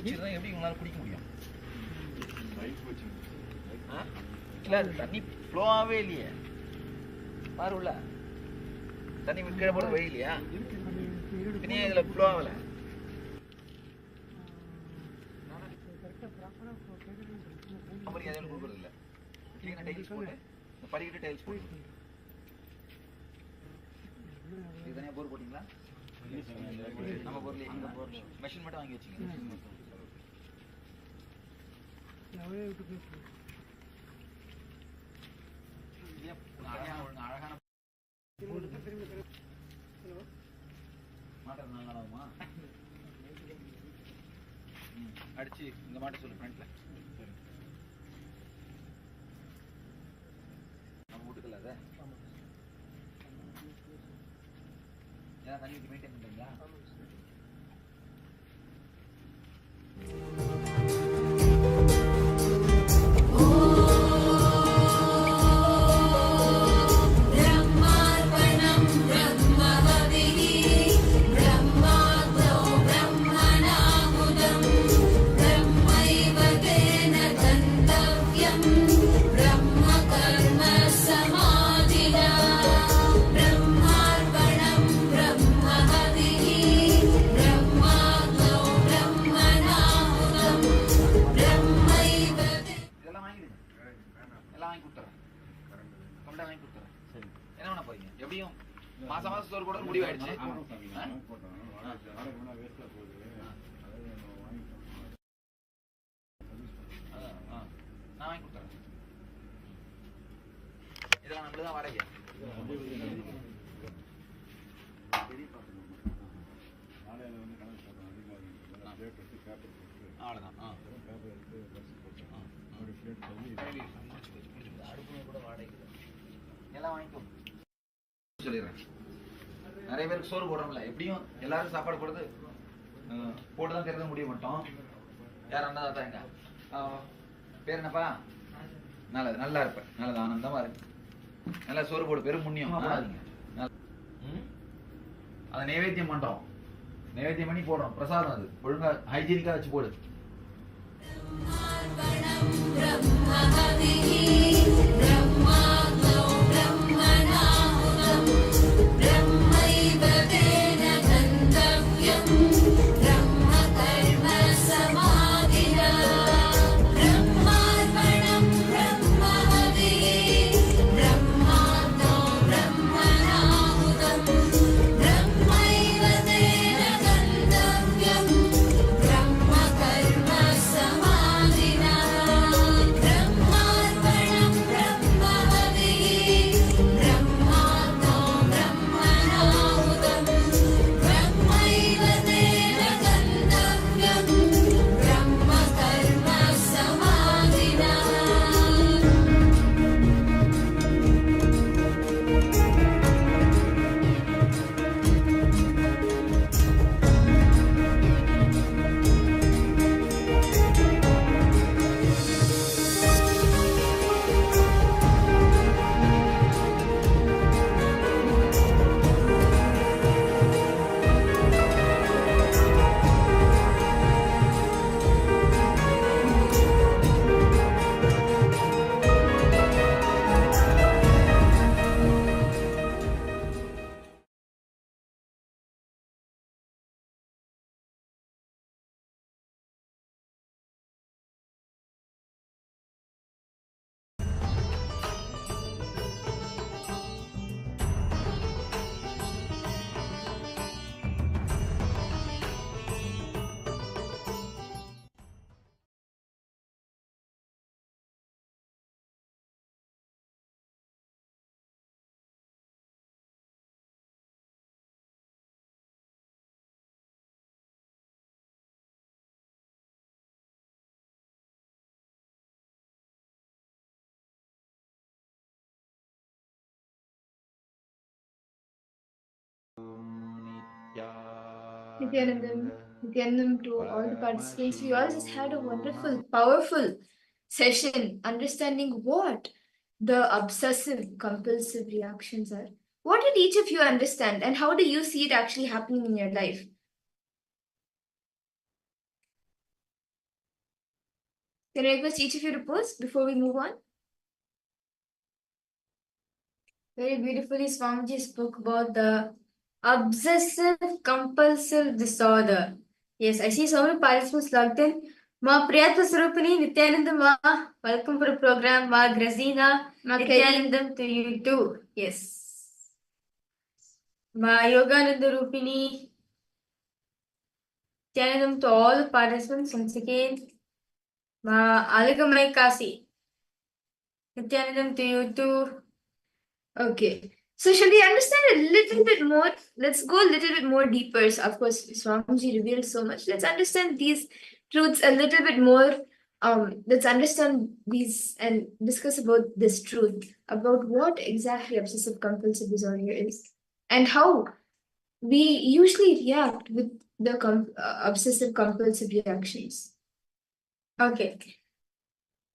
குடிச்சிருந்தா எப்படி உங்களால குடிக்க முடியும்? இல்ல அது தண்ணி flow ஆகவே இல்லையே. பாரு உள்ள தண்ணி கீழே போட வழி இல்லையா? தண்ணியே இதுல ஃப்ளோ ஆகல. கொடுக்கறது இல்ல. கிளீனா டைல்ஸ் போட்டு இந்த படிக்கிட்டு டைல்ஸ் போட்டு இது தனியா போர் போட்டீங்களா? நம்ம போர்ல எங்க போர் மெஷின் மட்டும் வாங்கி வச்சீங்க. அழகான மாட்ட நல்லாகுமா? அடிச்சு இந்த மாட்ட சொல்லு ஃப்ரண்ட்ல. நம்ம வீட்டுக்குள்ள அதை ஏன்னா தண்ணி ஊற்றி மெயின்டைன் பண்ணுறீங்களா? எப்படியும் மாசம் மாசம் சோறு கூட முடிவாயிடுச்சு. நான் வாங்கி கொடுத்துறேன். இதெல்லாம் நம்மளுதான் வாடகை. அவ்வளவுதான். அடுப்பு கூட வாடகை எல்லாம் வாங்கிக்கோ சொல்லிடுறேன். நிறைய பேருக்கு சோறு போடுறோம்ல, எப்படியும் எல்லாரும் சாப்பாடு போடுறது போட்டுதான் தெரிஞ்ச முடிய மாட்டோம். யார் அண்ணா எங்க பேர் என்னப்பா? நல்லது, நல்லா இருப்பேன், நல்லது, ஆனந்தமா இருக்கு. நல்லா சோறு போடு, பெரும் புண்ணியம். அதை நைவேத்தியம் பண்றோம், நைவேத்தியம் பண்ணி போடுறோம், பிரசாதம். அது ஒழுங்கா ஹைஜீனிக்கா வச்சு போடு. Nithyanandam to all the participants. We all just had a wonderful, powerful session understanding what the obsessive compulsive reactions are. What did each of you understand and how do you see it actually happening in your life? Can I request each of you to pose before we move on? Very beautifully, Swamiji spoke about the obsessive compulsive disorder. Yes, I see so many participants logged in. Ma Priyatma Sarupani, Nithyananda Ma, welcome for the program. Ma Grazina, Nithyanandam to you too. Yes. Ma Yogananda Rupini, Nithyanandam to all the participants once again. Ma Alagamai Kasi, Nithyanandam to you too. Okay. So shall we understand a little bit more? Let's go a little bit more deeper. So of course, Swamiji revealed so much. Let's understand these truths a little bit more. Let's understand these and discuss about this truth, about what exactly obsessive compulsive disorder is and how we usually react with the obsessive compulsive reactions. Okay.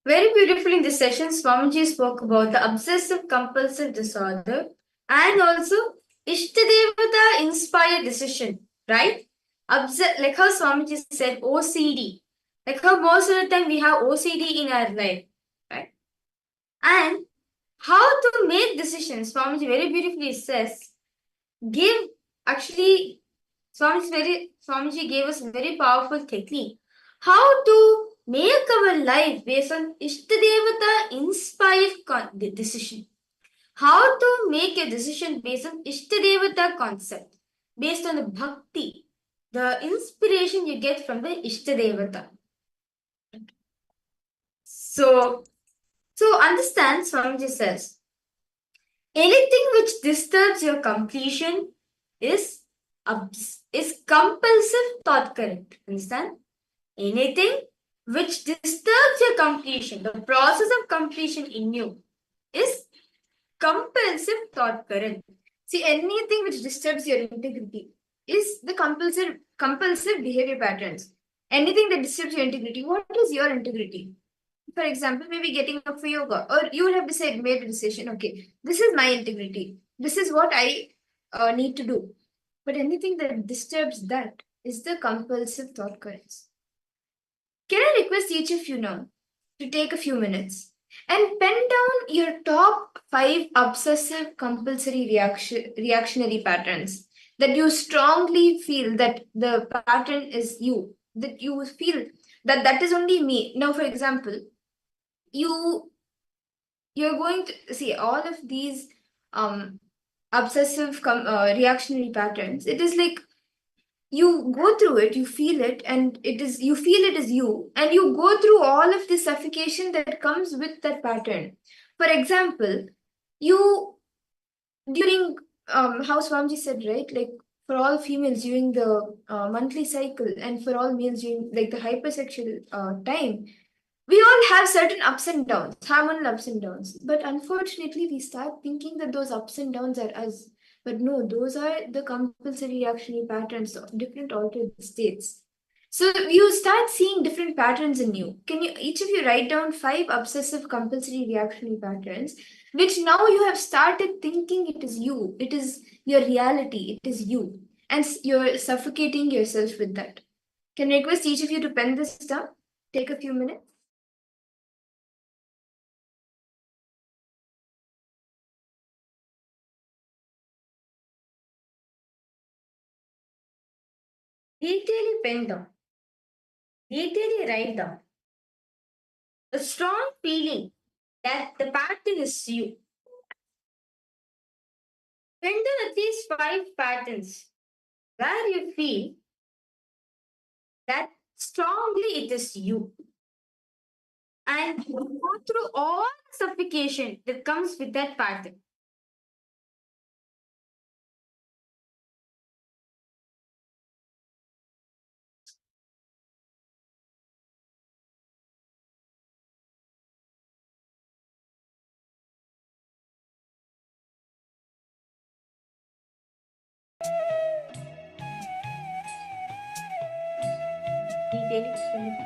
Very beautifully in this session, Swamiji spoke about the obsessive compulsive disorder and also Ishtadevata inspired decision, right? Like how Swamiji said, OCD. Like how most of the time we have OCD in our life, right? And how to make decisions, Swamiji very beautifully says, Swamiji gave us a very powerful technique. How to make our life based on Ishtadevata inspired decision. How to make a decision based on Ishtadevata concept, based on the bhakti, the inspiration you get from the Ishtadevata. So understand, Swamiji says, anything which disturbs your completion is compulsive thought current. Understand? Anything which disturbs your completion, the process of completion in you, is compulsive thought current. See, anything which disturbs your integrity is the compulsive behavior patterns. Anything that disturbs your integrity, what is your integrity? For example, maybe getting up for yoga, or you would have made a decision, okay, this is my integrity. This is what I need to do. But anything that disturbs that is the compulsive thought currents. Can I request each of you now to take a few minutes and pen down your top 5 obsessive compulsory reactionary patterns that you strongly feel that the pattern is you, that you feel that is only me. Now, for example, you're going to see all of these obsessive reactionary patterns. It is like you go through it, you feel it, and you feel it as you, and you go through all of the suffocation that comes with that pattern. For example, you during how Swamiji said, right, like for all females during the monthly cycle and for all males during like the hypersexual time, we all have certain ups and downs, hormonal ups and downs. But unfortunately, we start thinking that those ups and downs are us. But no, those are the compulsory reactionary patterns of different altered states. So you start seeing different patterns in you. Can you each of you write down 5 obsessive compulsory reactionary patterns, which now you have started thinking it is you, it is your reality, it is you, and you're suffocating yourself with that. Can I request each of you to pen this down? Take a few minutes. Detailing pen down. Detailing write down. A strong feeling that the pattern is you. Pen down at least 5 patterns where you feel that strongly it is you. And go through all the suffocation that comes with that pattern. Detailing.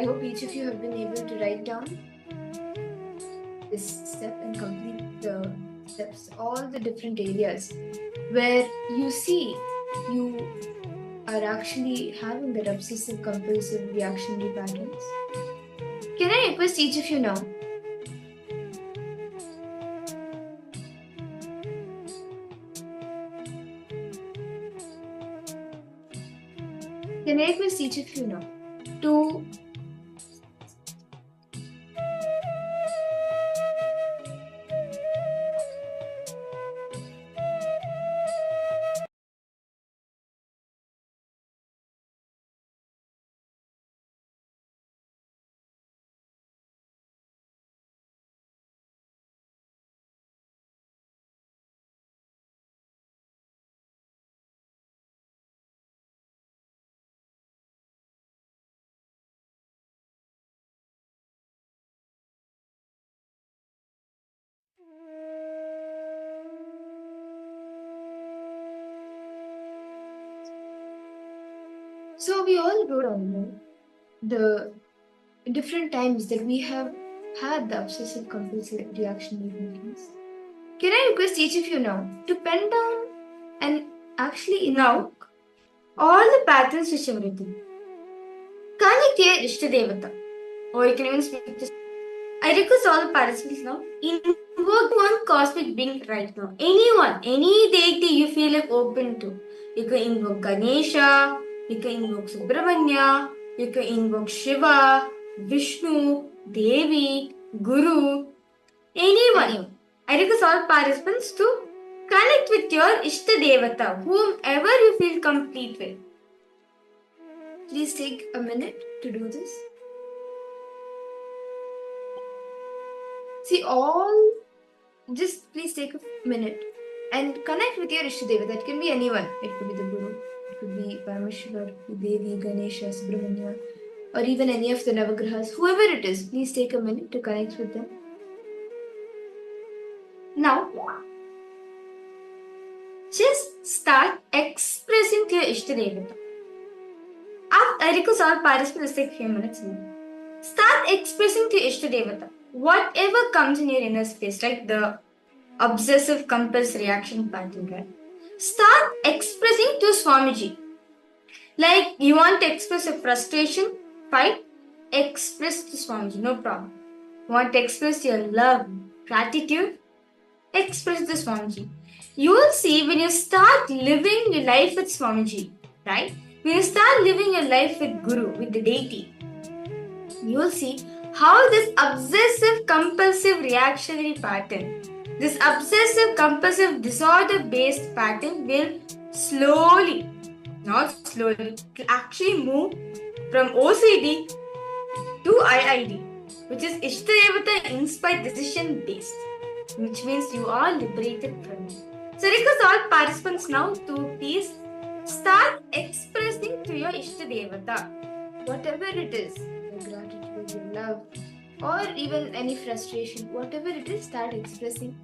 I hope each of you have been able to write down this step and complete the steps, all the different areas where you see you are actually having that obsessive compulsive reactionary patterns. Can I request each of you now to So we all wrote down the different times that we have had the obsessive compulsive reactionary patterns. Can I request each of you now to pen down and actually invoke all the patterns which have written? Connect your Ishtadevata, or you can even speak to. I request all the participants now invoke one cosmic being right now. Anyone, any deity you feel like open to. You can invoke Ganesha, you can invoke Subramanya, you can invoke Shiva, Vishnu, Devi, Guru, anyone. I request all participants to connect with your Ishtadevata, whomever you feel complete with. Please take a minute to do this. See, just please take a minute and connect with your Ishtadeva. That can be anyone. It could be the Guru, it could be Paramashiva, it could be Devi, Ganesha, Subramanya, or even any of the Navagrahas. Whoever it is, please take a minute to connect with them. Now, just start expressing to your Ishtadeva. I request all participants take a few minutes more. Start expressing to your Ishtadevata. Whatever comes in your inner space, like the obsessive compulsive reaction pattern, right? Start expressing to Swamiji. Like you want to express a frustration, fine. Express to Swamiji, no problem. You want to express your love, gratitude, express to Swamiji. You will see when you start living your life with Swamiji, right? When you start living your life with Guru, with the deity, you will see how this obsessive compulsive reactionary pattern, this obsessive compulsive disorder based pattern will slowly, not slowly, it will actually move from OCD to IID, which is Ishtadevata inspired decision based, which means you are liberated from it. So request all participants now to please start expressing to your Ishtadevata, whatever it is, your gratitude, your love, or even any frustration, whatever it is, start expressing.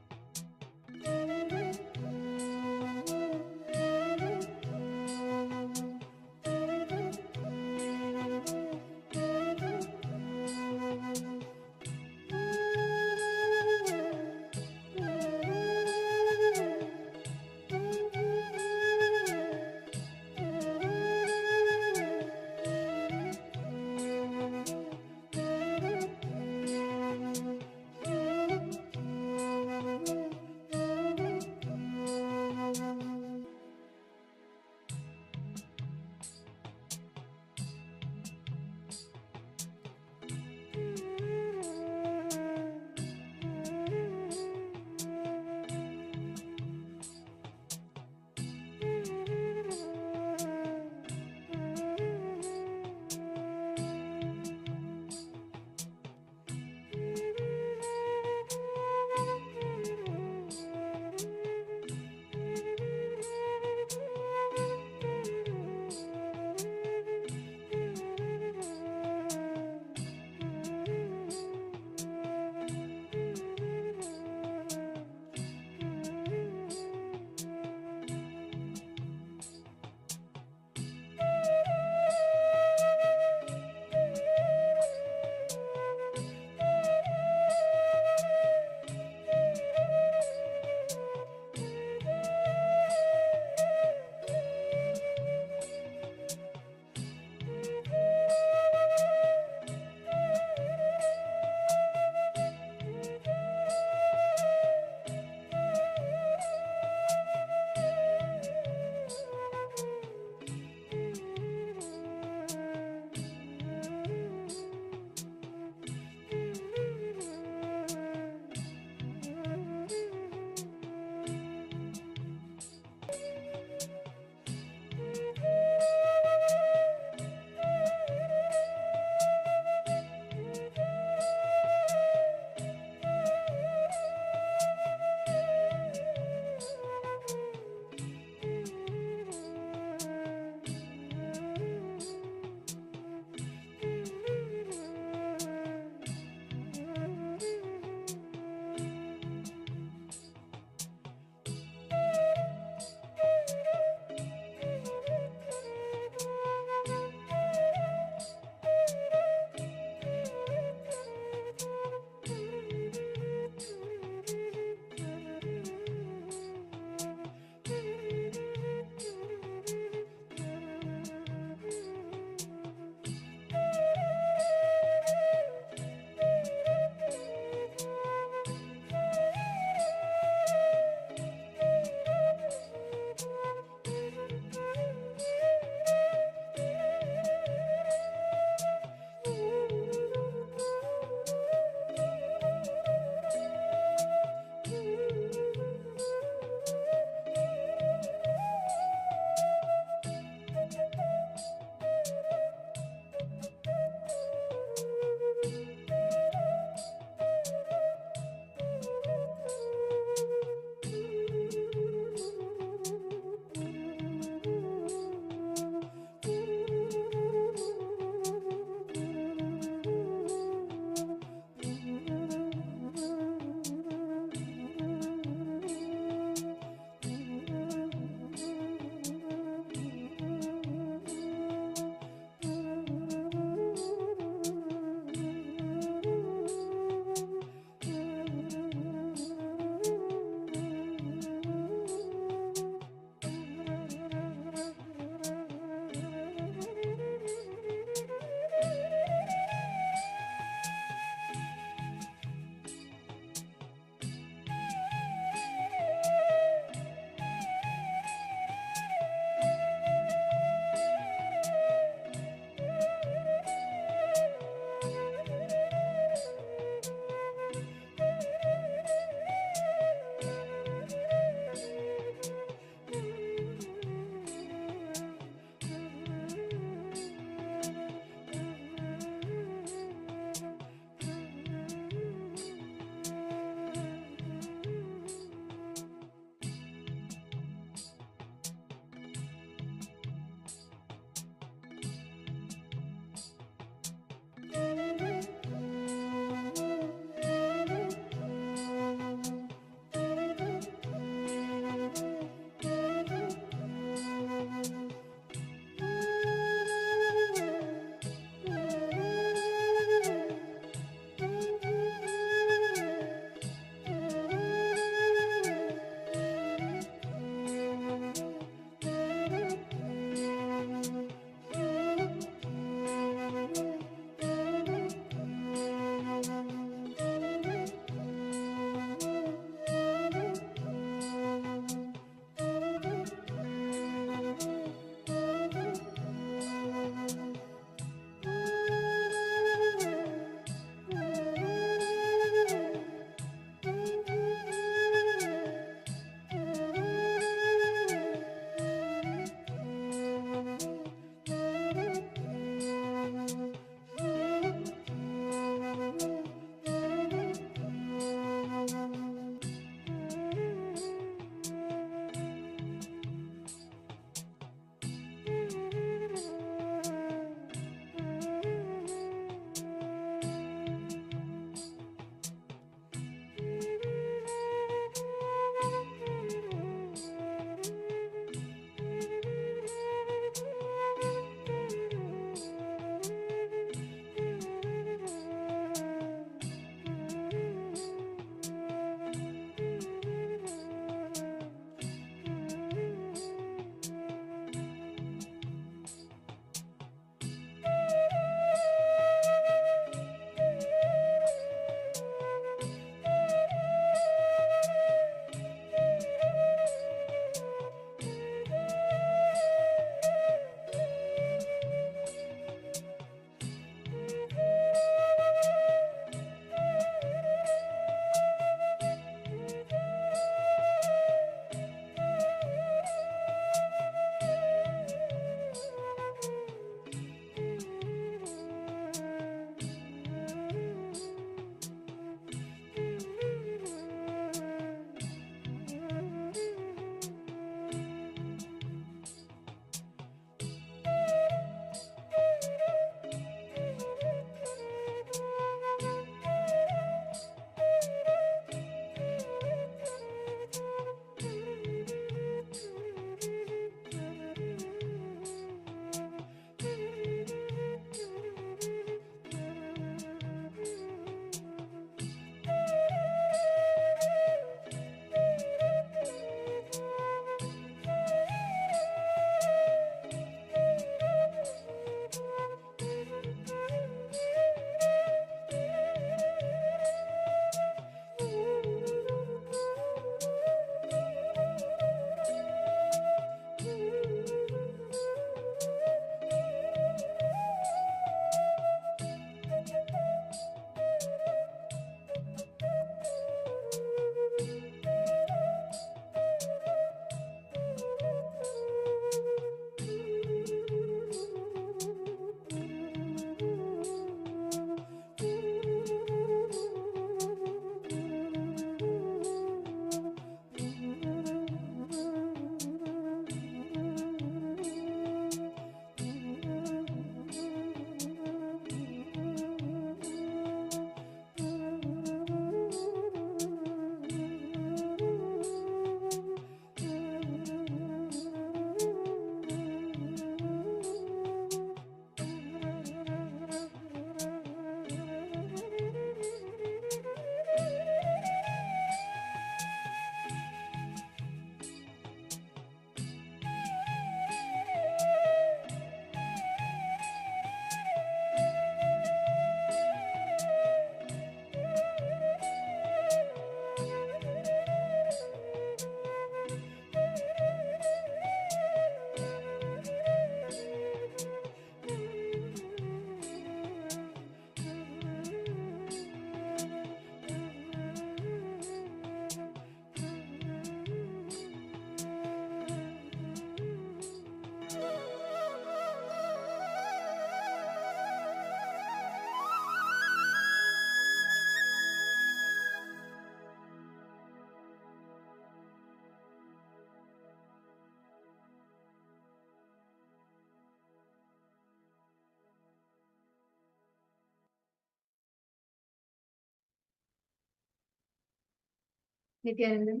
Nithyananda.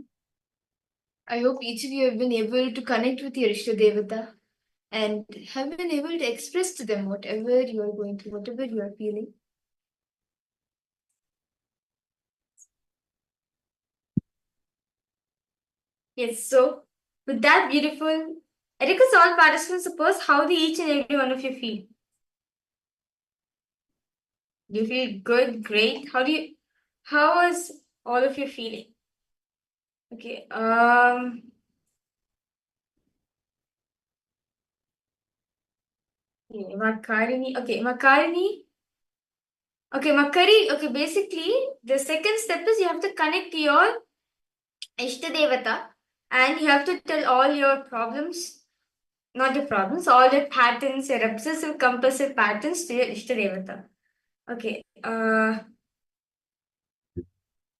I hope each of you have been able to connect with your Ishta Devata and have been able to express to them whatever you are going through, whatever you are feeling. Yes, so with that beautiful, I request all participants to post how do each and every one of you feel. Do you feel good, great? How is all of you feeling? Okay, Makarini. Okay, Makarini. Okay, Makari. Okay, basically, the second step is you have to connect to your Ishta Devata and you have to tell all your problems, not the problems, all your patterns, your obsessive compulsive patterns to your Ishta Devata. Okay,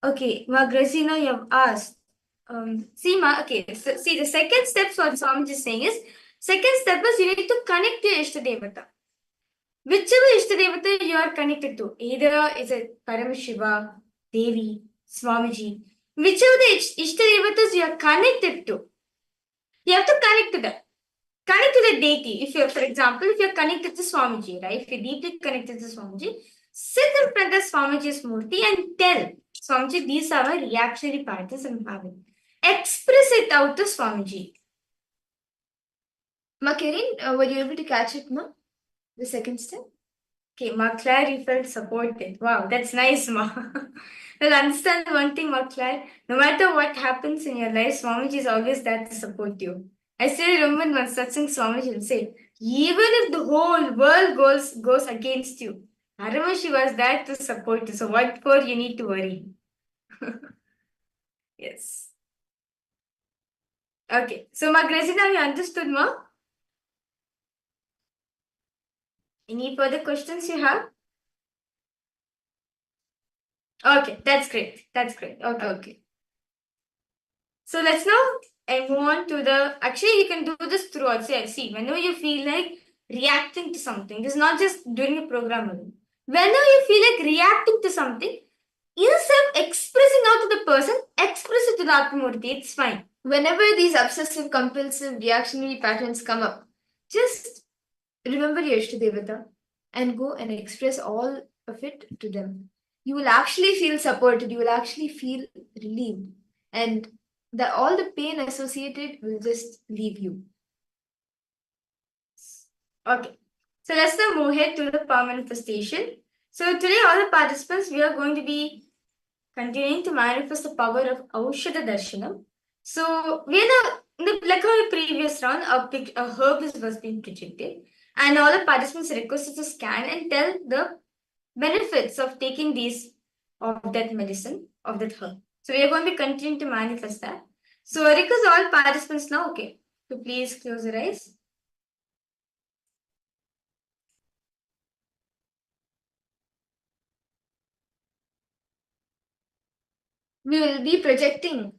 okay, Magrazina, you have asked. Okay, so see, the second step, what Swamiji is saying is, second step is you need to connect to your Ishta Devata. Whichever Ishta Devata you are connected to, either is a Paramashiva, Devi, Swamiji, whichever the Ishta Devatas you are connected to, you have to connect to them. Connect to the deity. If you're, for example, if you're connected to Swamiji, right? If you're deeply connected to Swamiji, sit in front of Swamiji's Murti and tell Swamiji, these are my reactionary patterns I'm having. Express it out to Swamiji. Ma Kirin, were you able to catch it, Ma? The second step? Okay, Ma Claire, you felt supported. Wow, that's nice, Ma. Well, understand one thing, Ma Claire. No matter what happens in your life, Swamiji is always there to support you. I still remember one satsang Swamiji will say, even if the whole world goes against you, Paramashi was there to support you. So what for you need to worry? Yes. Okay. So Ma Grazina, you understood, Ma? Any further questions you have? Okay, that's great. That's great. Okay. Okay. So let's now move on to the. Actually, you can do this throughout. See, whenever you feel like reacting to something, this is not just during a program alone. Whenever you feel like reacting to something, instead of expressing out to the person, express it to the Atmamurti. It's fine. Whenever these obsessive compulsive reactionary patterns come up, just remember your Ishta Devata and go and express all of it to them. You will actually feel supported, you will actually feel relieved, and all the pain associated will just leave you. Okay, so let's now move ahead to the power manifestation. So today, all the participants, we are going to be continuing to manifest the power of Aushadha Darshanam. So we are like our previous round, a herb was being projected, and all the participants requested to scan and tell the benefits of taking of that medicine, of that herb. So we are going to be continuing to manifest that. So I request all participants now, okay, to please close your eyes. We will be projecting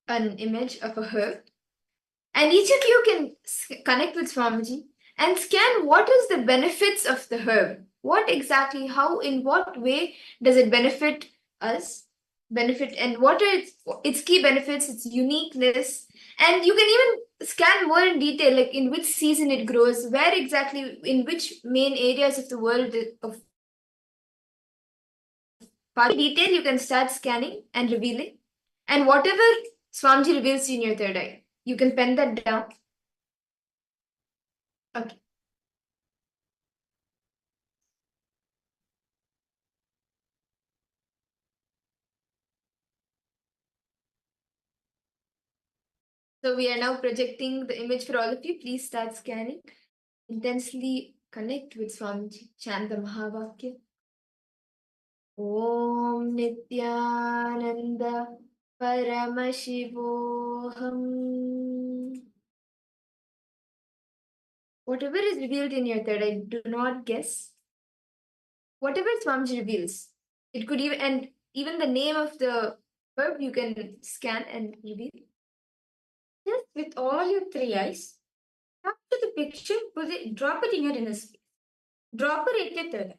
an image of a herb, and each of you can connect with Swamiji and scan what is the benefits of the herb. What exactly, how, in what way does it benefit us? And what are its key benefits, its uniqueness, and you can even scan more in detail, like in which season it grows, where exactly, in which main areas of the world of detail you can start scanning and revealing, and whatever Swamiji reveals in your third eye, you can pen that down. Okay. So we are now projecting the image for all of you. Please start scanning. Intensely connect with Swamiji. Chant the Mahavakya. Om Nithyananda Paramashivoham. Whatever is revealed in your third eye, do not guess. Whatever Swamiji reveals, it could even the name of the herb you can scan and reveal. Just with all your three eyes, capture the picture, drop it in your inner space. Drop it at your third eye.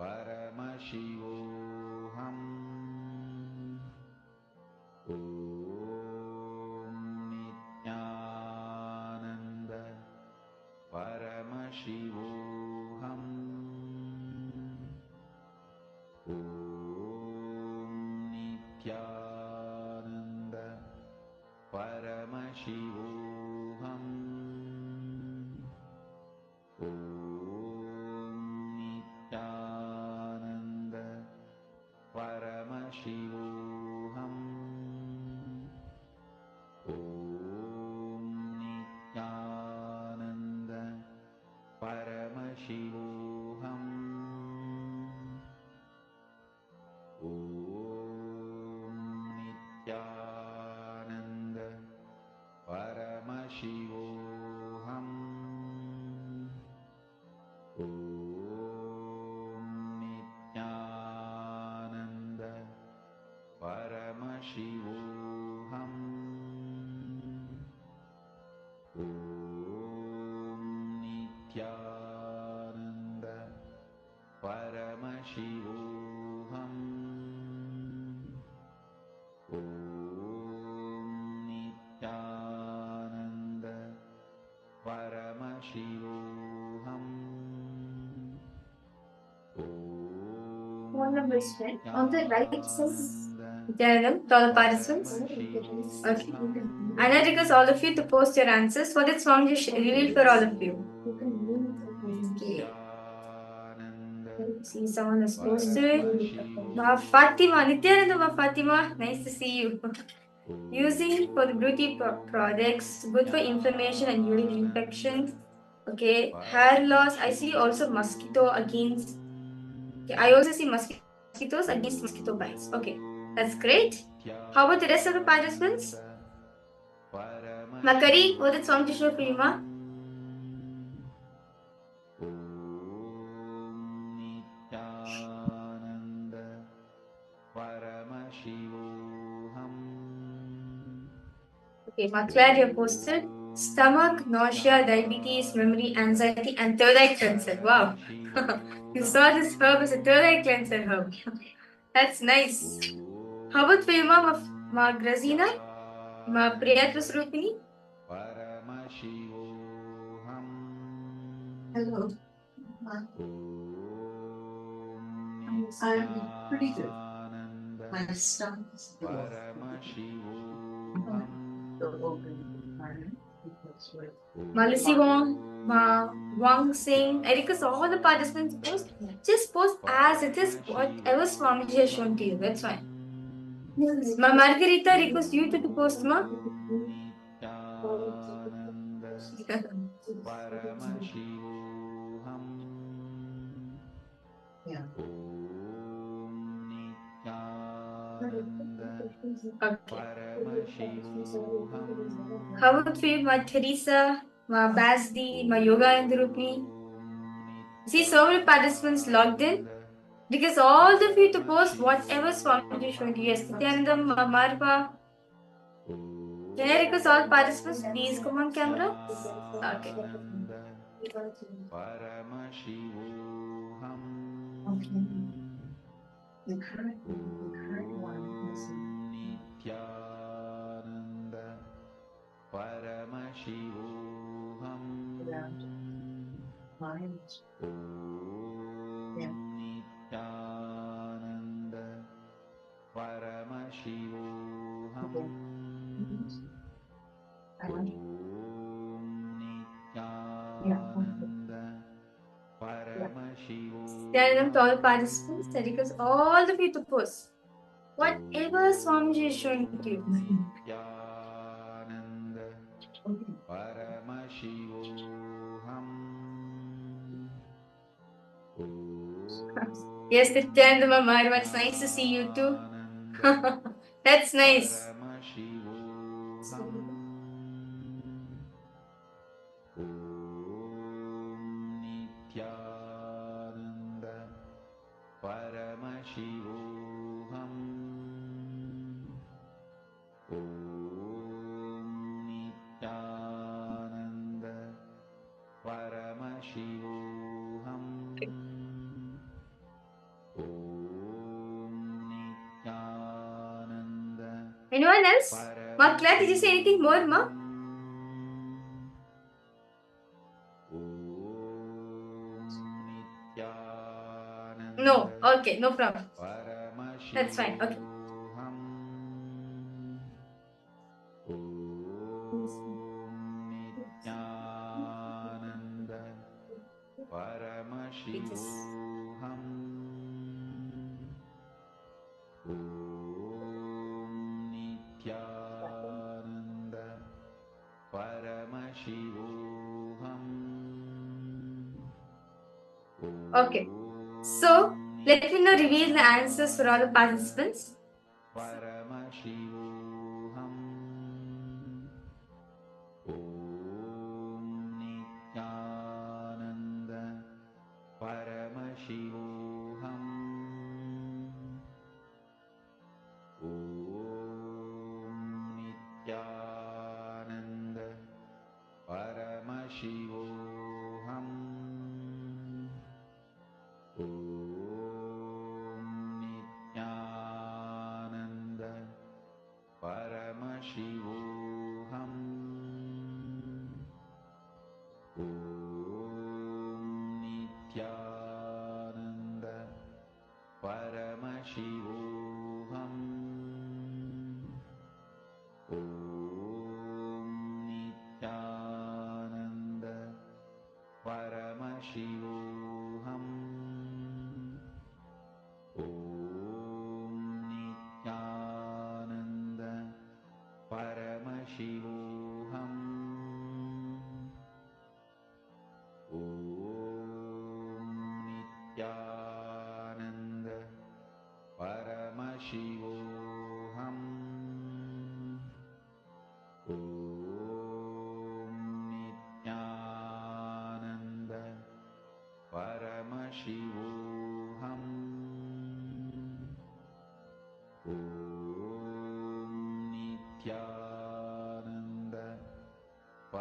On the right side, Nithyanandam, to all the participants. Okay. And I request all of you to post your answers for this song is revealed for all of you. Okay. See, someone has posted. Ma Fatima, Nithyananda, Ma Fatima, nice to see you. Using for the beauty products, good for inflammation and urine infections. Okay, hair loss. I see also mosquito against. Okay, I also see mosquitoes against mosquito bites. Okay, that's great. How about the rest of the participants? Makari, what did song to show for you, ma? Okay, Claire, you posted stomach, nausea, diabetes, memory, anxiety, and third eye cleanser. Wow. You saw this herb as a third eye cleanser herb. That's nice. How about for you, ma Grazina? Ma Priyatrus Rupini? Hello. I'm pretty good. My stomach is Malisi Wong, Wang Singh, I request all the participants post. Just post as it is, whatever Swamiji has shown to you. That's fine. Ma Margarita, request you to post, ma. Yeah. Okay. How about for you, ma Teresa, ma Basdi, ma Yoga and Rupini? See, so many participants logged in. Because all of you to post whatever Swamiji is showing to you. Yes, Nithyanandam, ma Marpa. Can I request all participants, please come on camera? Okay. Okay. The current one is around minus. Yeah. Tell them to all participants that request all of you to post whatever Swamiji is showing to you. Yes, Nithyananda Marva, it's nice to see you too. That's nice. Anyone else? Ma Claire, did you say anything more, ma? No, okay, no problem. That's fine, okay. Paramashivoham Nithyananda Paramashivoham. Okay, so let me now reveal the answers for all the participants. Paramashivoham Nithyananda Paramashivoham Nithyananda Paramashivoham Nithyananda Paramashivoham Nithyananda Paramashivoham Nithyananda Paramashivoham Nithyananda Paramashivoham Nithyananda Paramashivoham Nithyananda Paramashivoham Nithyananda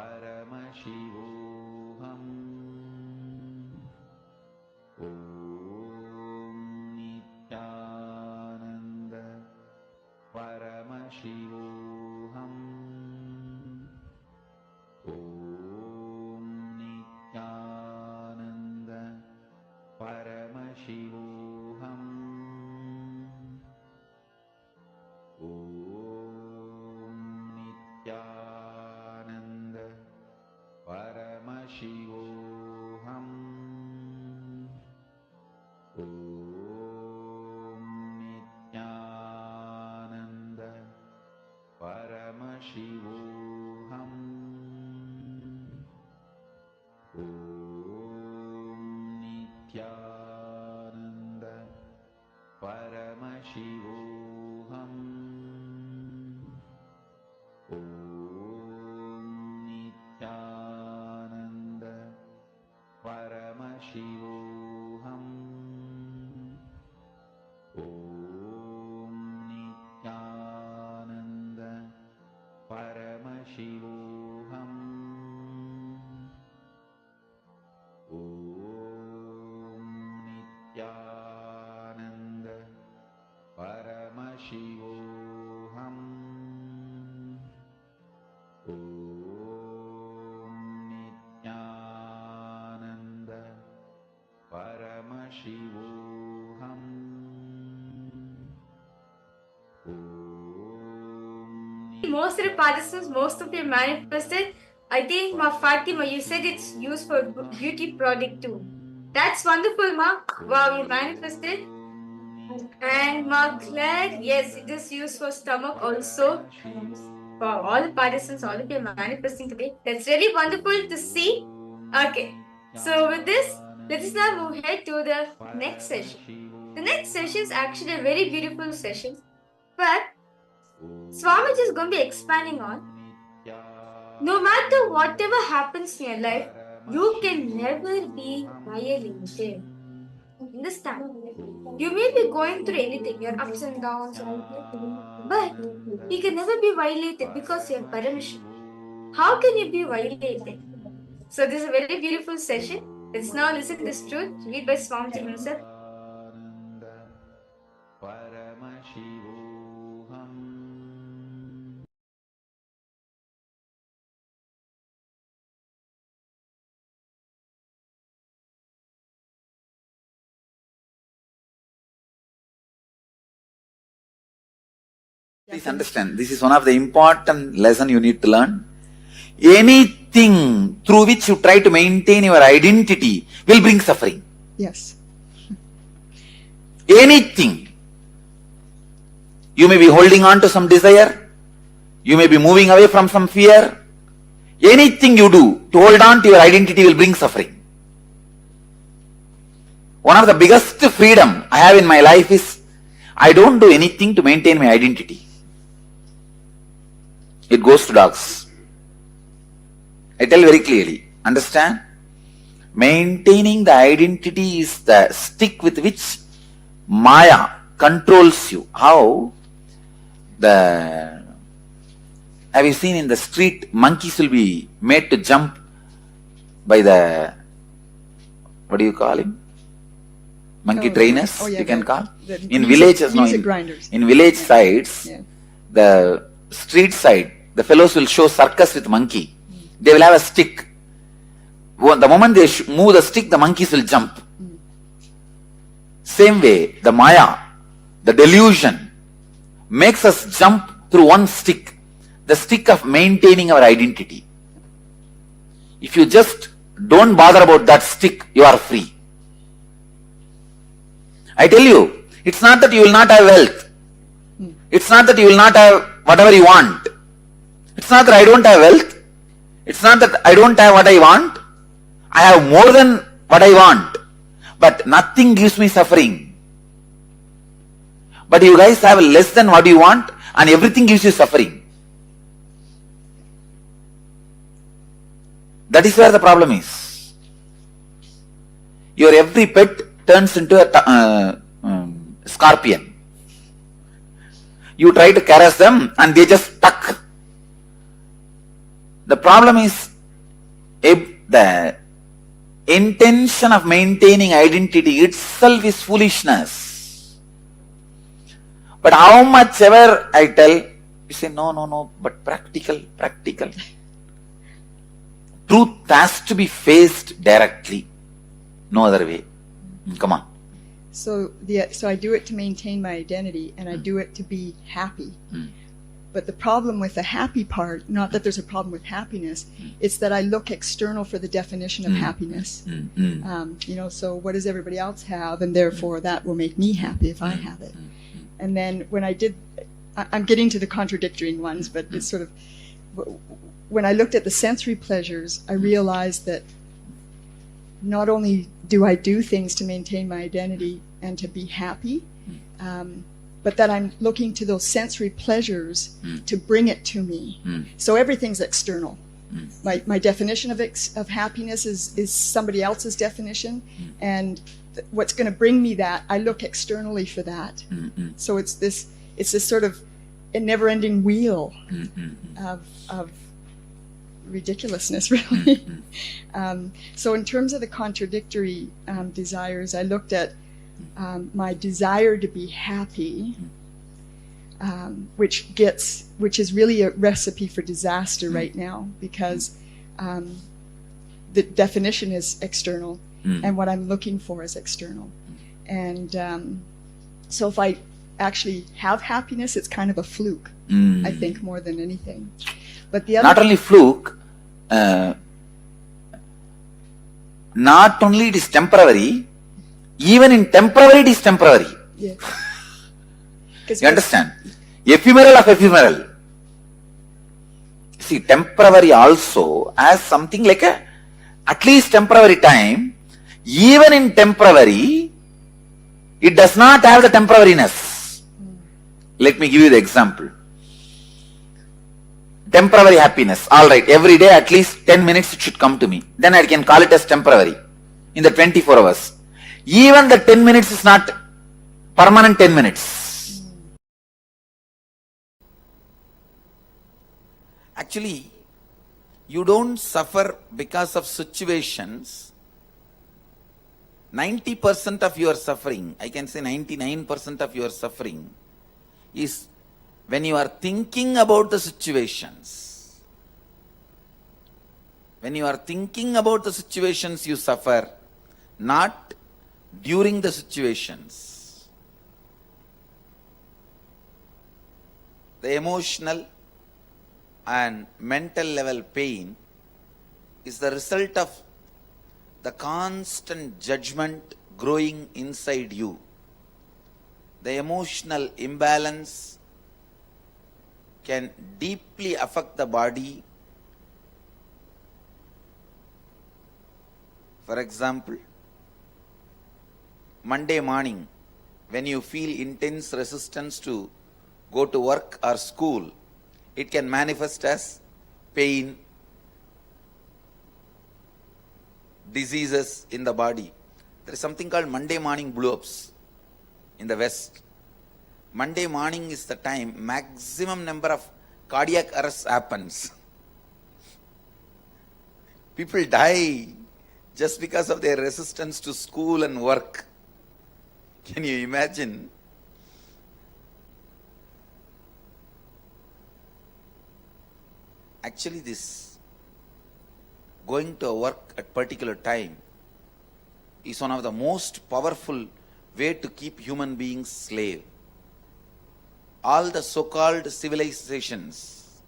Paramashivoham Nithyananda Paramashivoham Nithyananda Paramashivoham Nithyananda Paramashivoham Nithyananda Paramashivoham Nithyananda Paramashivoham Nithyananda Paramashivoham Nithyananda Paramashivoham Nithyananda Paramashivoham Nithyananda Paramashivoham Most of the participants, most of you manifested. I think, Ma Fatima, you said it's used for beauty product too. That's wonderful, Ma. Wow, you manifested. And Ma Claire, yes, it is used for stomach also. Wow, all the participants, all of you are manifesting today. That's really wonderful to see. Okay, so with this, let us now move ahead to the next session. The next session is actually a very beautiful session, but Swamiji is going to be expanding on. No matter whatever happens in your life, you can never be violated. Understand? You may be going through anything, your ups and downs, but you can never be violated because you have permission. How can you be violated? So this is a very beautiful session. Let's now listen to this truth read by Swamiji himself. Please understand, this is one of the important lessons you need to learn. Anything through which you try to maintain your identity will bring suffering. Yes. Anything. You may be holding on to some desire. You may be moving away from some fear. Anything you do to hold on to your identity will bring suffering. One of the biggest freedom I have in my life is I don't do anything to maintain my identity. It goes to dogs. I tell very clearly. Understand? Maintaining the identity is the stick with which Maya controls you. How? Have you seen in the street, monkeys will be made to jump by the, what do you call him? Monkey trainers, you can call. In villages, in village sides, the street side, the fellows will show circus with monkey. They will have a stick. The moment they move the stick, the monkeys will jump. Same way, the Maya, the delusion, makes us jump through one stick. The stick of maintaining our identity. If you just don't bother about that stick, you are free. I tell you, it's not that you will not have wealth. It's not that you will not have whatever you want. It's not that I don't have wealth. It's not that I don't have what I want. I have more than what I want. But nothing gives me suffering. But you guys have less than what you want and everything gives you suffering. That is where the problem is. Your every pet turns into a scorpion. You try to caress them and they just stuck. The problem is the intention of maintaining identity itself is foolishness. But how much ever I tell, you say no, but practical. Truth has to be faced directly. No other way. Come on. So I do it to maintain my identity, and I do it to be happy. But the problem with the happy part, not that there's a problem with happiness, it's that I look external for the definition of happiness. So what does everybody else have, and therefore that will make me happy if I have it. And then when I'm getting to the contradictory ones, but it's sort of, when I looked at the sensory pleasures, I realized that not only do I do things to maintain my identity and to be happy, but that I'm looking to those sensory pleasures to bring it to me. So everything's external. My definition of happiness is somebody else's definition, and what's going to bring me that, I look externally for that. So it's this sort of a never-ending wheel of ridiculousness, really. So in terms of the contradictory desires, I looked at my desire to be happy, which is really a recipe for disaster right now, because the definition is external, and what I'm looking for is external. And so if I actually have happiness, it's kind of a fluke, I think, more than anything. But the other, not only fluke, not only it is temporary, even in temporary it is temporary. Yes. You understand? Ephemeral of ephemeral. See, temporary also as something like at least temporary time. Even in temporary, it does not have the temporariness. Let me give you the example. Temporary happiness. Alright, every day at least 10 minutes it should come to me. Then I can call it as temporary in the 24 hours. Even the 10 minutes is not permanent 10 minutes. Actually, you don't suffer because of situations. 90% of your suffering, I can say 99% of your suffering is when you are thinking about the situations. When you are thinking about the situations, you suffer, not during the situations. The emotional and mental level pain is the result of the constant judgment growing inside you. The emotional imbalance can deeply affect the body. For example, Monday morning, when you feel intense resistance to go to work or school, it can manifest as pain, diseases in the body. There is something called Monday morning blow-ups in the West. Monday morning is the time maximum number of cardiac arrests happens. People die just because of their resistance to school and work. Can you imagine? Actually, this going to work at particular time is one of the most powerful way to keep human beings slave. All the so-called civilizations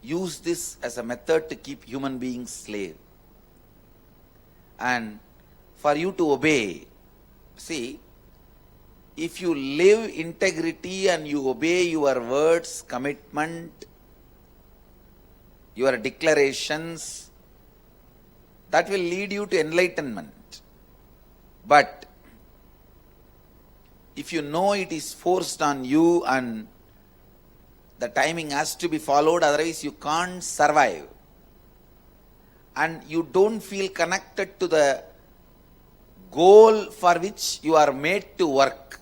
use this as a method to keep human beings slave. And for you to obey, see, if you live integrity and you obey your words, commitment, your declarations, that will lead you to enlightenment. But if you know it is forced on you and the timing has to be followed, otherwise you can't survive, and you don't feel connected to the goal for which you are made to work.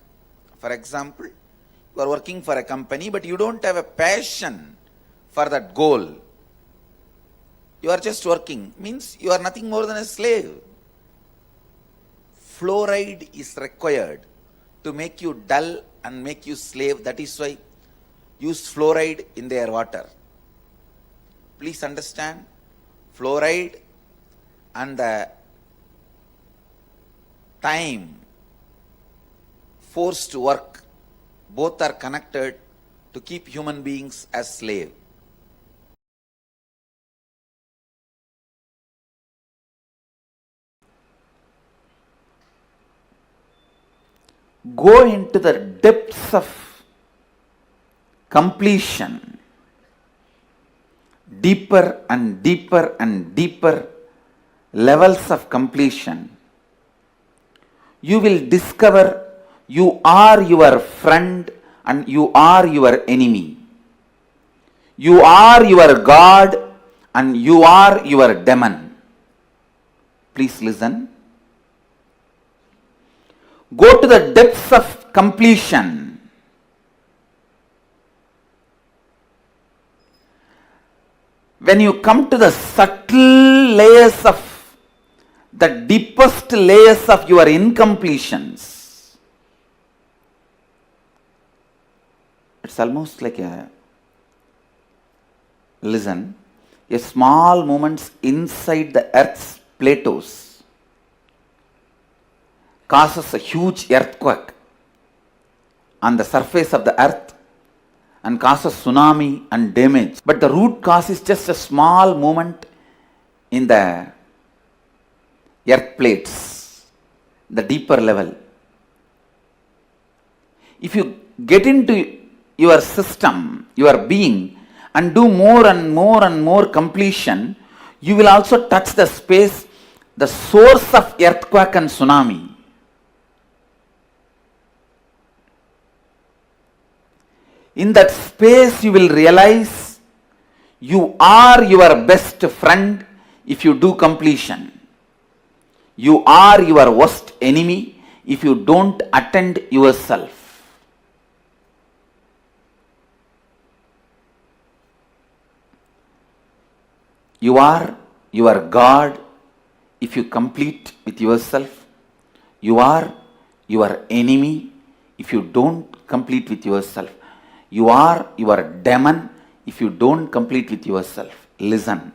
For example, you are working for a company, but you don't have a passion for that goal. You are just working, means you are nothing more than a slave. Fluoride is required to make you dull and make you slave. That is why use fluoride in their water. Please understand, fluoride and the time forced work, both are connected to keep human beings as slave. Go into the depths of completion, deeper and deeper and deeper levels of completion. You will discover you are your friend and you are your enemy. You are your God and you are your demon. Please listen. Go to the depths of completion. When you come to the subtle layers of the deepest layers of your incompletions, it's almost like a small movements inside the earth's plateaus causes a huge earthquake on the surface of the earth and causes tsunami and damage. But the root cause is just a small movement in the earth plates, the deeper level. If you get into your system, your being, and do more and more and more completion, you will also touch the space, the source of earthquake and tsunami. In that space, you will realize you are your best friend if you do completion. You are your worst enemy if you don't attend yourself. You are your God if you complete with yourself. You are your enemy if you don't complete with yourself. You are your demon if you don't complete with yourself. Listen.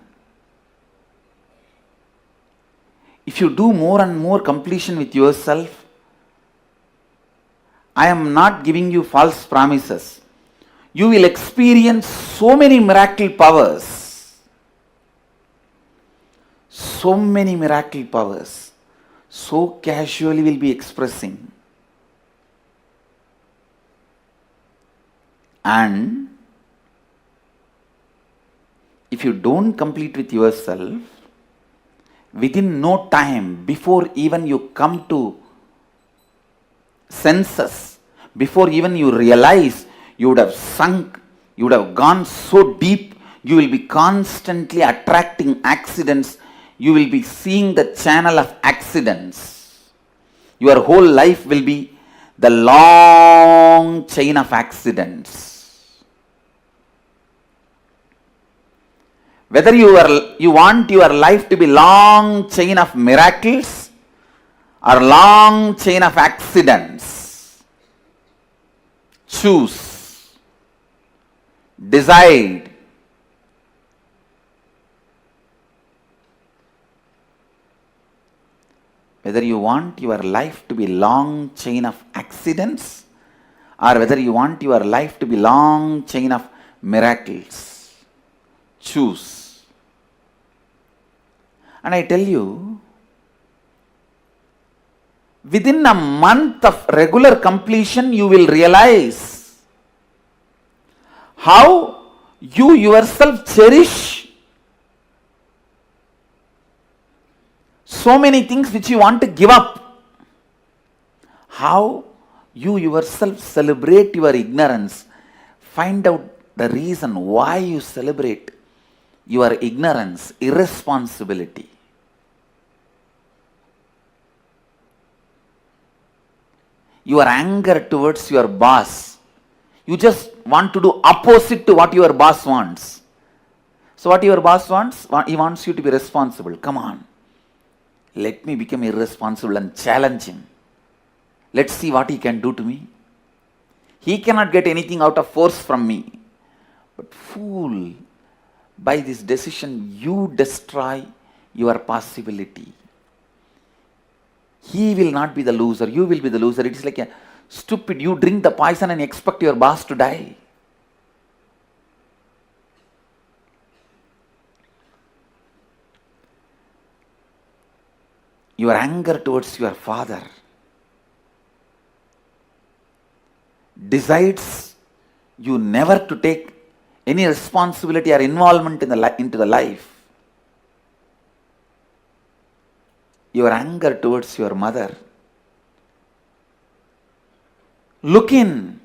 If you do more and more completion with yourself, I am not giving you false promises. you will experience so many miracle powers. So many miracle powers. So casually will be expressing. And if you don't complete with yourself, within no time, before even you come to senses, before even you realize, you would have sunk, you would have gone so deep, you will be constantly attracting accidents, you will be seeing the channel of accidents. Your whole life will be the long chain of accidents. Whether you want your life to be long chain of miracles or long chain of accidents, choose, decide. Whether you want your life to be long chain of accidents or whether you want your life to be long chain of miracles, choose. And I tell you, within a month of regular completion, you will realize how you yourself cherish so many things which you want to give up. How you yourself celebrate your ignorance. Find out the reason why you celebrate your ignorance, irresponsibility. Your anger towards your boss. You just want to do opposite to what your boss wants. So what your boss wants? He wants you to be responsible. Come on. Let me become irresponsible and challenge him. Let's see what he can do to me. He cannot get anything out of force from me. But fool, by this decision you destroy your possibility. He will not be the loser, you will be the loser. It is like a stupid, you drink the poison and expect your boss to die. Your anger towards your father decides you never to take any responsibility or involvement into the life. Your anger towards your mother. Look in.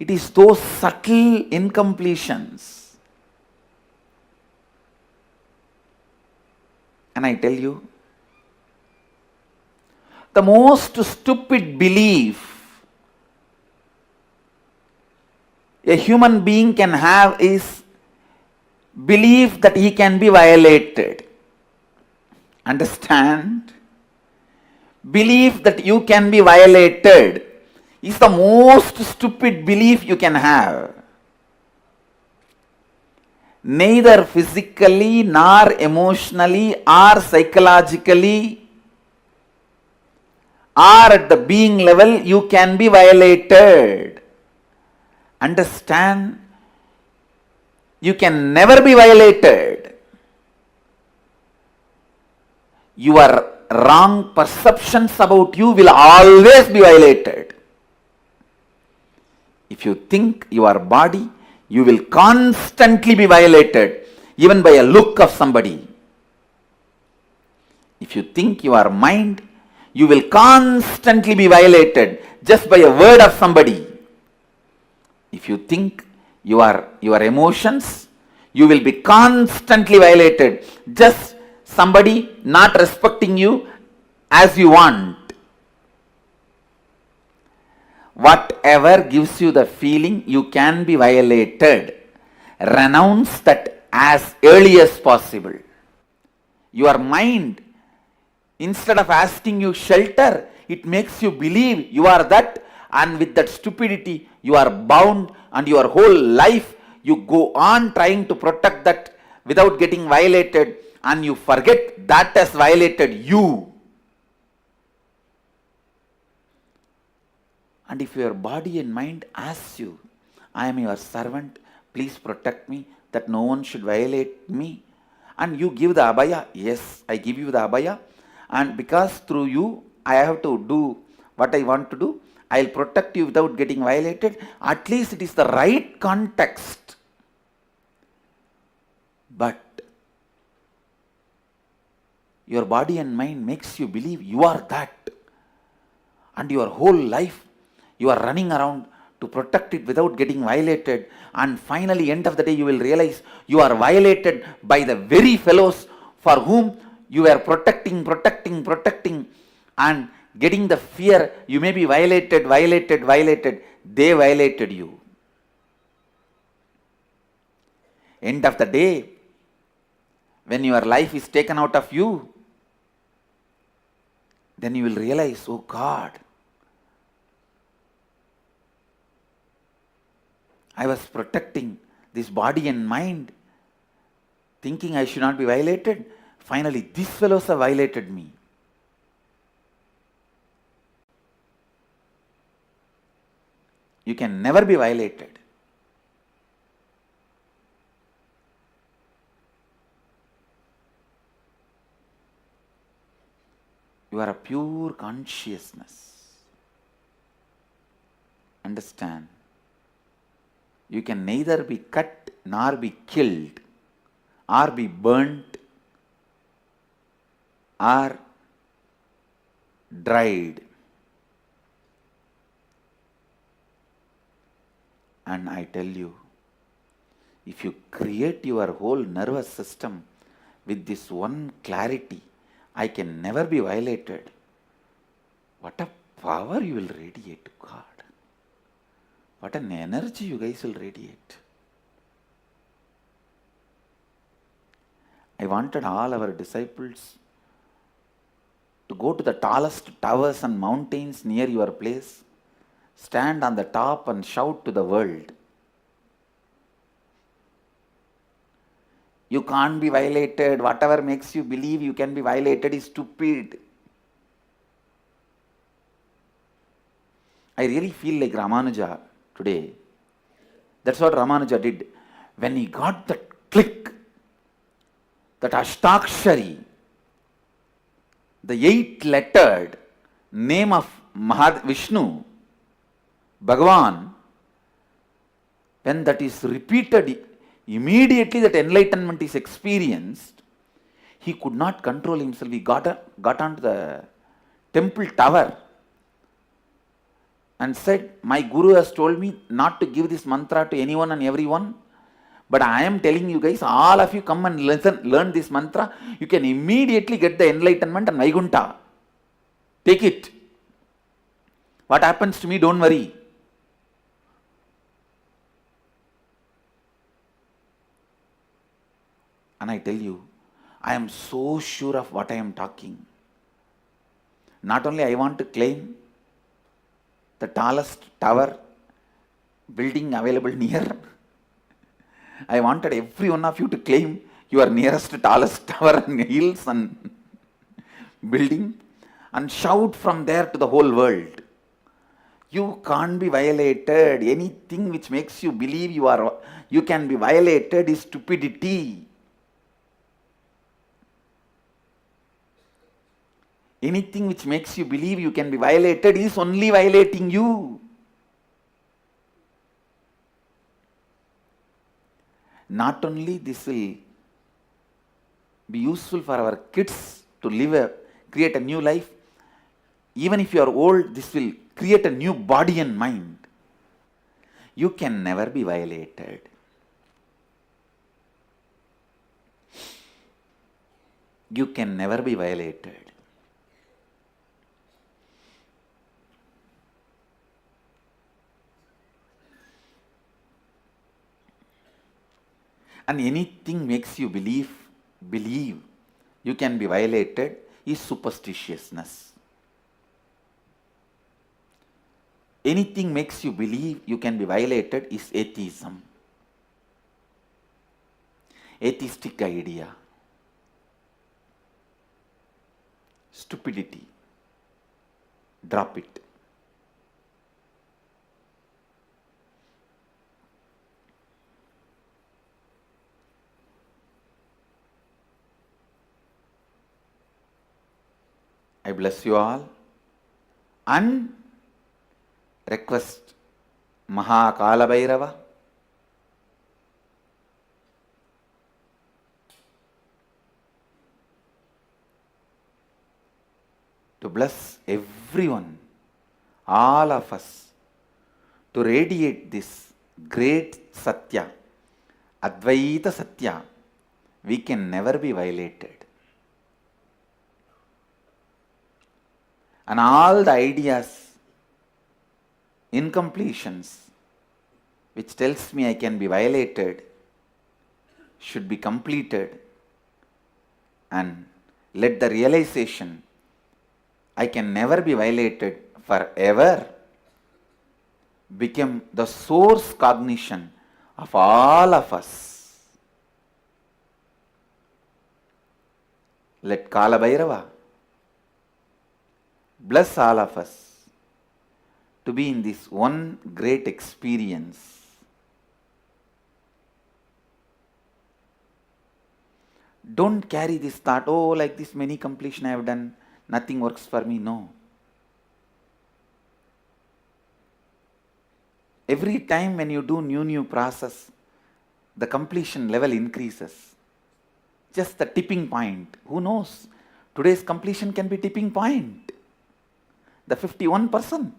It is those subtle incompletions. And I tell you, the most stupid belief a human being can have is belief that he can be violated. Understand? Belief that you can be violated is the most stupid belief you can have. Neither physically, nor emotionally, or psychologically, or at the being level, you can be violated. Understand? You can never be violated. Your wrong perceptions about you will always be violated. If you think your body, you will constantly be violated, even by a look of somebody. If you think your mind, you will constantly be violated just by a word of somebody. If you think your emotions, you will be constantly violated. Just somebody not respecting you as you want. Whatever gives you the feeling you can be violated, renounce that as early as possible. Your mind, instead of asking you shelter, it makes you believe you are that, and with that stupidity you are bound, and your whole life you go on trying to protect that without getting violated, and you forget that has violated you. And if your body and mind asks you, I am your servant, please protect me, that no one should violate me. And you give the abhaya. Yes, I give you the abhaya. And because through you, I have to do what I want to do, I'll protect you without getting violated. At least it is the right context. But your body and mind makes you believe you are that. And your whole life, you are running around to protect it without getting violated. And finally, end of the day, you will realize you are violated by the very fellows for whom you are protecting, and getting the fear you may be violated. They violated you. End of the day, when your life is taken out of you, then you will realize, oh God, I was protecting this body and mind, thinking I should not be violated. Finally, these fellows have violated me. You can never be violated. You are a pure consciousness. Understand? You can neither be cut nor be killed, or be burnt, or dried. And I tell you, if you create your whole nervous system with this one clarity, I can never be violated, what a power you will radiate to God. What an energy you guys will radiate. I wanted all our disciples to go to the tallest towers and mountains near your place, stand on the top and shout to the world, you can't be violated. Whatever makes you believe you can be violated is stupid. I really feel like Ramanuja today. That's what Ramanuja did. When he got that click, that Ashtakshari, the 8-lettered name of Vishnu, Bhagavan, when that is repeated, immediately that enlightenment is experienced, he could not control himself. He got onto the temple tower and said, my Guru has told me not to give this mantra to anyone and everyone, but I am telling you guys, all of you come and learn this mantra. You can immediately get the enlightenment and Vaikuntha. Take it. What happens to me, don't worry. And I tell you, I am so sure of what I am talking. Not only I want to claim the tallest tower building available near, I wanted every one of you to claim your nearest tallest tower and hills and building and shout from there to the whole world. You can't be violated. Anything which makes you believe you can be violated is stupidity. Anything which makes you believe you can be violated is only violating you. Not only this will be useful for our kids to create a new life, even if you are old, this will create a new body and mind. You can never be violated. You can never be violated. And anything makes you believe you can be violated is superstitiousness. Anything makes you believe you can be violated is atheism. Atheistic idea. Stupidity. Drop it. I bless you all and request Mahakala Bhairava to bless everyone, all of us, to radiate this great Satya, Advaita Satya. We can never be violated. And all the ideas, incompletions, which tells me I can be violated, should be completed, and let the realization I can never be violated forever become the source cognition of all of us. Let Kala Bhairava bless all of us to be in this one great experience. Don't carry this thought, oh, like this many completion I have done, nothing works for me. No. Every time when you do new process, the completion level increases. Just the tipping point. Who knows? Today's completion can be tipping point. The 51%.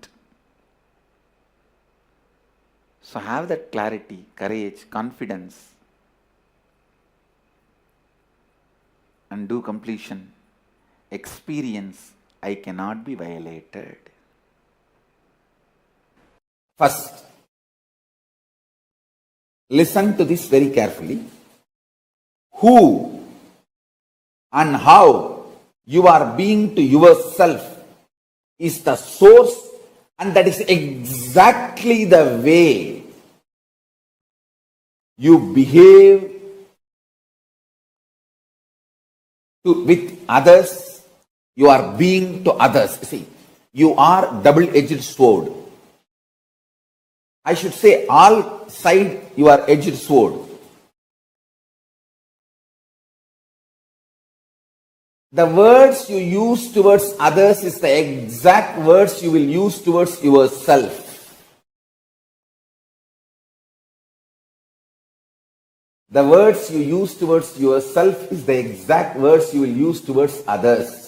So have that clarity, courage, confidence, and do completion. Experience, I cannot be violated. First, listen to this very carefully. Who and how you are being to yourself is the source, and that is exactly the way you behave with others. You are being to others. See, you are double-edged sword. I should say all side you are edged sword. The words you use towards others is the exact words you will use towards yourself. The words you use towards yourself is the exact words you will use towards others.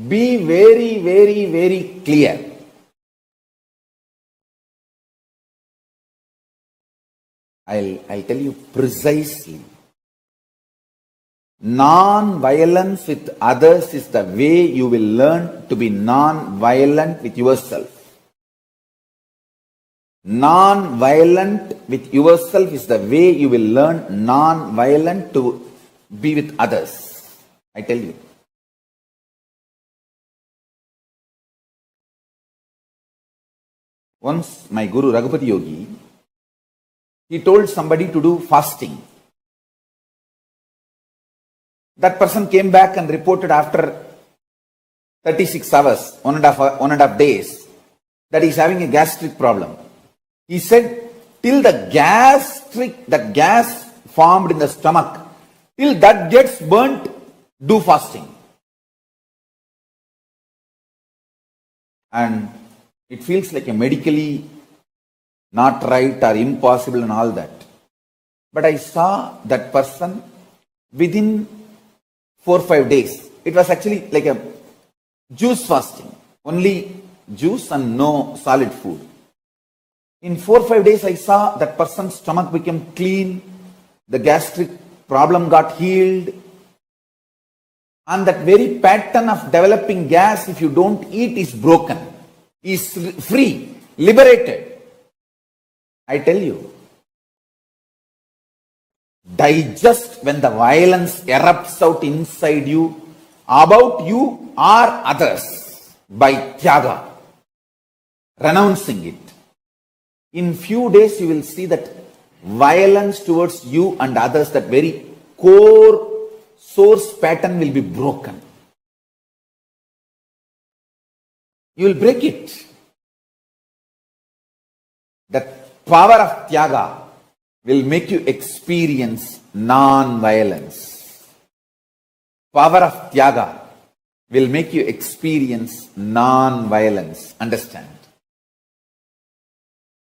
Be very, very, very clear. I'll tell you precisely. Non-violence with others is the way you will learn to be non-violent with yourself. Non-violent with yourself is the way you will learn non-violent to be with others. I tell you. Once my Guru Raghupati Yogi, he told somebody to do fasting. That person came back and reported after 36 hours, one and a half days, that he is having a gastric problem. He said, till that gas formed in the stomach, till that gets burnt, do fasting. And it feels like a medically not right or impossible and all that. But I saw that person within 4 or 5 days. It was actually like a juice fasting. Only juice and no solid food. In 4 or 5 days I saw that person's stomach became clean. The gastric problem got healed. And that very pattern of developing gas, if you don't eat, is broken. Is free, liberated. I tell you, digest when the violence erupts out inside you, about you or others, by tyaga, renouncing it. In few days you will see that violence towards you and others, that very core source pattern will be broken. You will break it. That power of tyaga, will make you experience non-violence. Power of Tyaga will make you experience non-violence. Understand?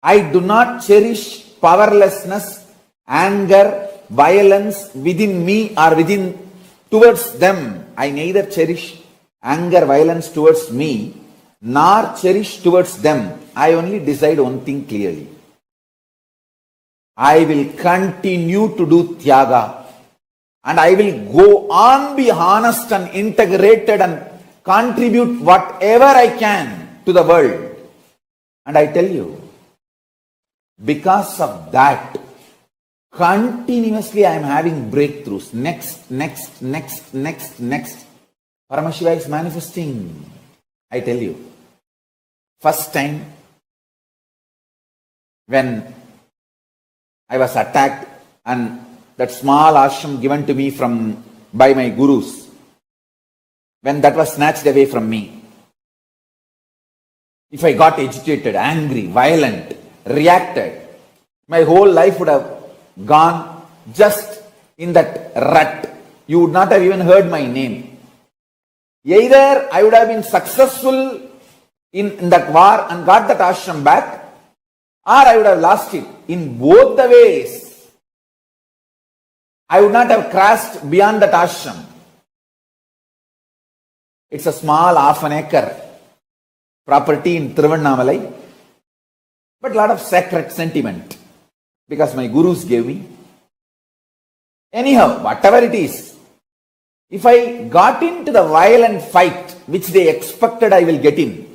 I do not cherish powerlessness, anger, violence within me or towards them. I neither cherish anger, violence towards me, nor cherish towards them. I only decide one thing clearly. I will continue to do Tyaga, and I will go on, be honest and integrated and contribute whatever I can to the world. And I tell you, because of that, continuously I am having breakthroughs. Next. Paramashiva is manifesting. I tell you, first time when I was attacked and that small ashram given to me by my gurus, when that was snatched away from me, if I got agitated, angry, violent, reacted, my whole life would have gone just in that rut. You would not have even heard my name. Either I would have been successful in that war and got that ashram back, or I would have lost it. In both the ways, I would not have crossed beyond that ashram. It's a small half an acre property in Thiruvannamalai, but a lot of sacred sentiment because my gurus gave me. Anyhow, whatever it is, if I got into the violent fight which they expected I will get in,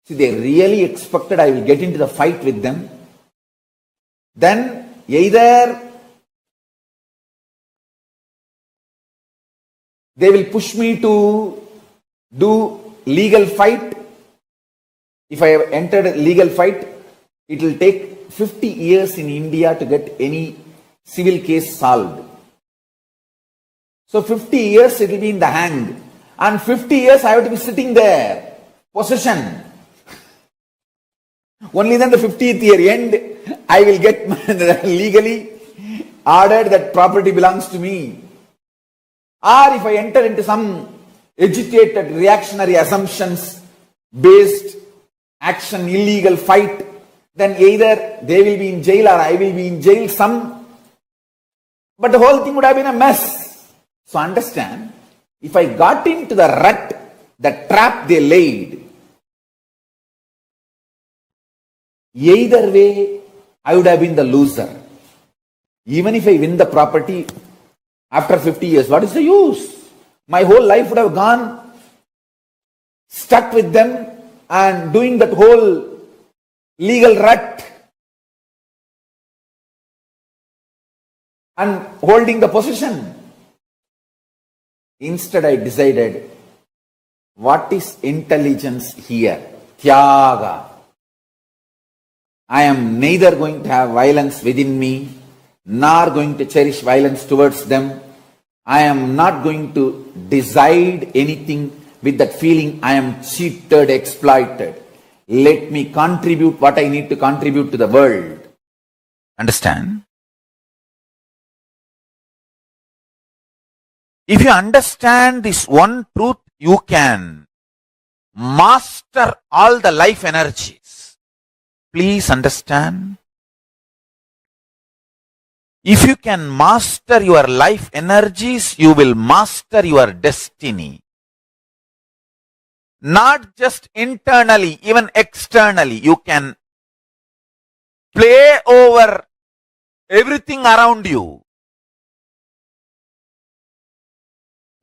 see, they really expected I will get into the fight with them, then either they will push me to do legal fight. If I have entered a legal fight, it will take 50 years in India to get any civil case solved. So 50 years it will be in the hang, and 50 years I have to be sitting there, possession. Only then the 50th year end, I will get legally ordered that property belongs to me. Or if I enter into some agitated reactionary assumptions based action, illegal fight, then either they will be in jail or I will be in jail but the whole thing would have been a mess. So understand, if I got into the rut, the trap they laid, either way, I would have been the loser. Even if I win the property after 50 years, what is the use? My whole life would have gone stuck with them and doing that whole legal rut and holding the possession. Instead, I decided, what is intelligence here? Tyaga. I am neither going to have violence within me, nor going to cherish violence towards them. I am not going to decide anything with that feeling I am cheated, exploited. Let me contribute what I need to contribute to the world. Understand? If you understand this one truth, you can master all the life energies. Please understand. If you can master your life energies, you will master your destiny. Not just internally, even externally. You can play over everything around you.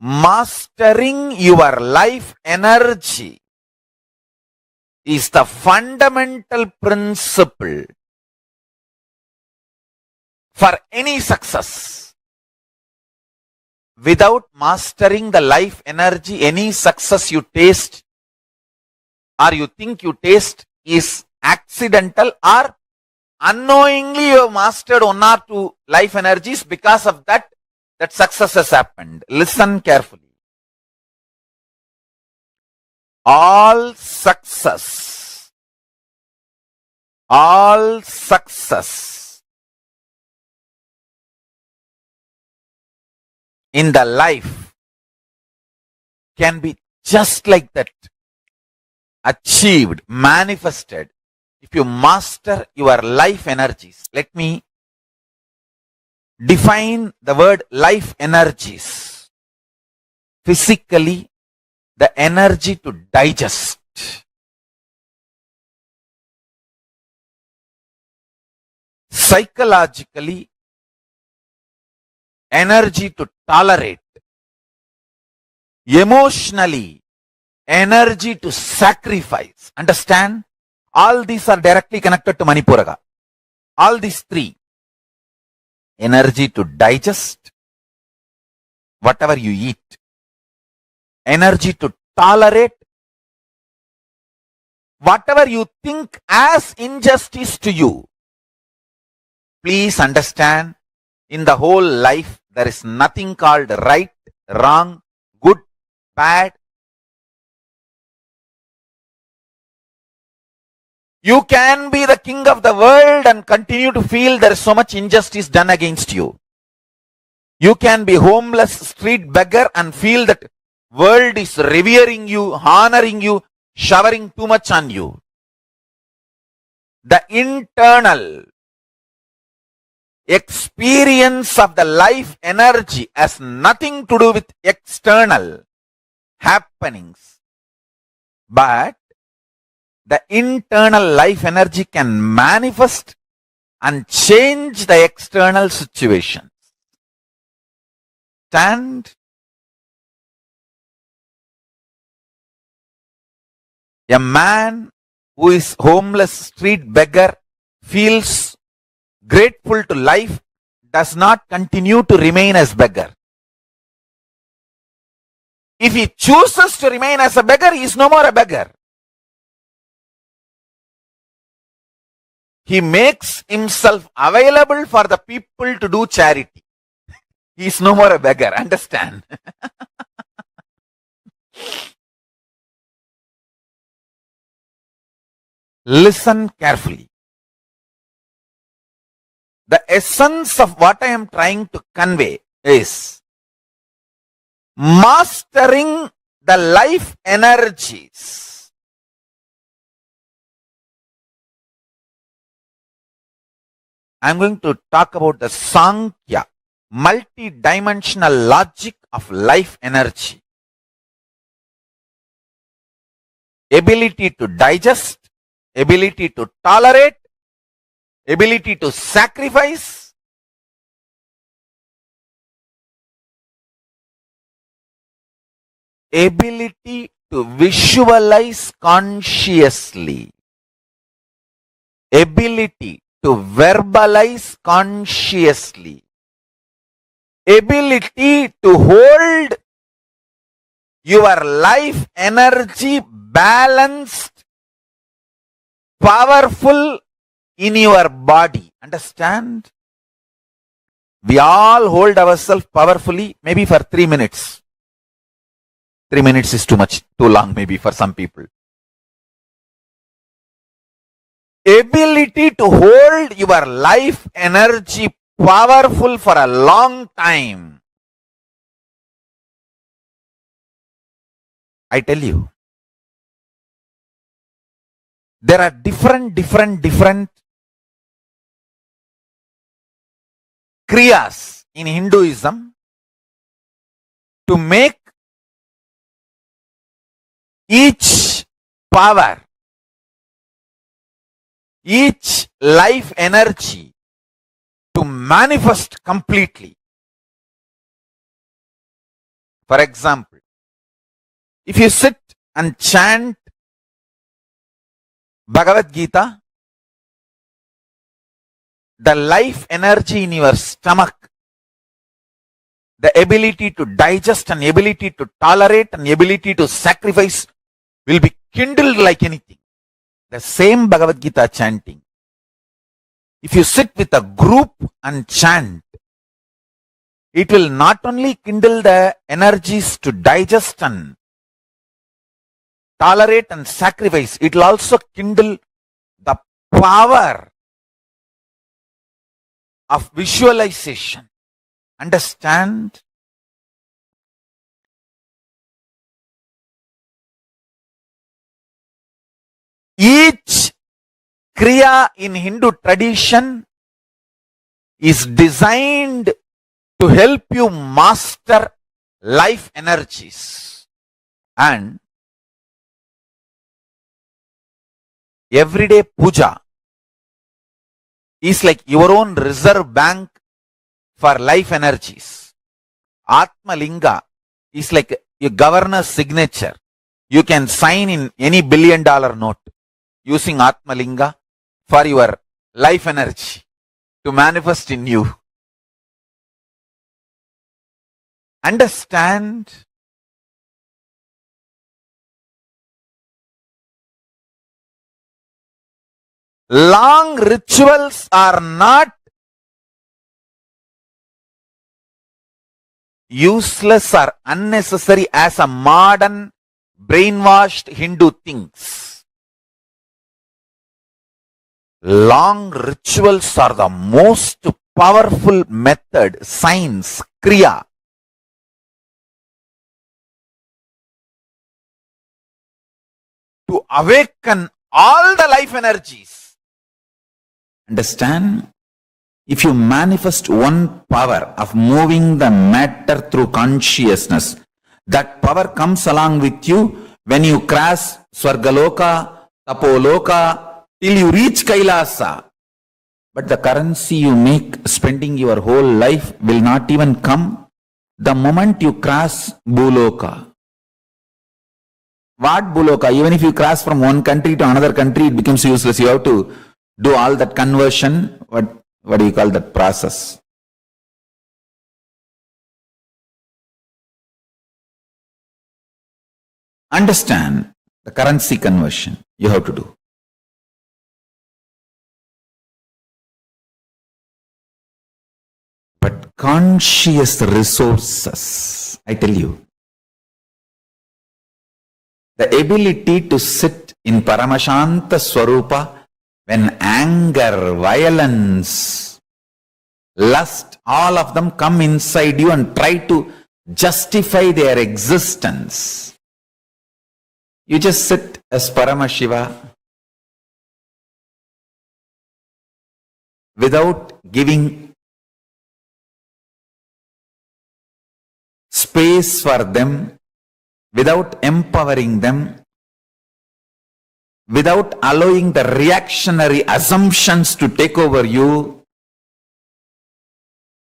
Mastering your life energy is the fundamental principle for any success. Without mastering the life energy, any success you taste or you think you taste is accidental, or unknowingly you have mastered one or two life energies. Because of that, that success has happened. Listen carefully. All success, in the life can be just like that, achieved, manifested, if you master your life energies. Let me define the word life energies. Physically, the energy to digest. Psychologically, energy to tolerate. Emotionally, energy to sacrifice. Understand? All these are directly connected to Manipuraga. All these three. Energy to digest whatever you eat. Energy to tolerate whatever you think as injustice to you. Please understand, in the whole life, there is nothing called right, wrong, good, bad. You can be the king of the world and continue to feel there is so much injustice done against you. You can be homeless street beggar and feel that world is revering you, honoring you, showering too much on you. The internal experience of the life energy has nothing to do with external happenings. But the internal life energy can manifest and change the external situations. Stand. A man who is homeless street beggar feels grateful to life, does not continue to remain as beggar. If he chooses to remain as a beggar, he is no more a beggar. He makes himself available for the people to do charity. He is no more a beggar. Understand? Listen carefully. The essence of what I am trying to convey is mastering the life energies. I am going to talk about the Sankhya, multi-dimensional logic of life energy. Ability to digest, ability to tolerate, ability to sacrifice, ability to visualize consciously, ability to verbalize consciously, ability to hold your life energy balanced, powerful in your body. Understand? We all hold ourselves powerfully, maybe for 3 minutes. 3 minutes is too much, too long maybe for some people. Ability to hold your life energy powerful for a long time. I tell you, there are different kriyas in Hinduism to make each power, each life energy to manifest completely. For example, if you sit and chant Bhagavad Gita, the life energy in your stomach, the ability to digest and ability to tolerate and ability to sacrifice will be kindled like anything. The same Bhagavad Gita chanting. If you sit with a group and chant, it will not only kindle the energies to digest and tolerate and sacrifice, it will also kindle the power of visualization. Understand? Each Kriya in Hindu tradition is designed to help you master life energies. And everyday puja is like your own reserve bank for life energies. Atma Linga is like your governor's signature. You can sign in any $1 billion note using Atma Linga for your life energy to manifest in you. Understand? Long rituals are not useless or unnecessary as a modern brainwashed Hindu thinks. Long rituals are the most powerful method, science, kriya, to awaken all the life energies. Understand? If you manifest one power of moving the matter through consciousness, that power comes along with you when you cross Swargaloka, Tapoloka, till you reach Kailasa. But the currency you make spending your whole life will not even come the moment you cross Bhuloka. What Bhuloka? Even if you cross from one country to another country, it becomes useless. You have to do all that conversion. What do you call that process? Understand the currency conversion you have to do. But conscious resources, I tell you, the ability to sit in Paramashanta Swarupa when anger, violence, lust, all of them come inside you and try to justify their existence. You just sit as Paramashiva without giving space for them, without empowering them, without allowing the reactionary assumptions to take over you.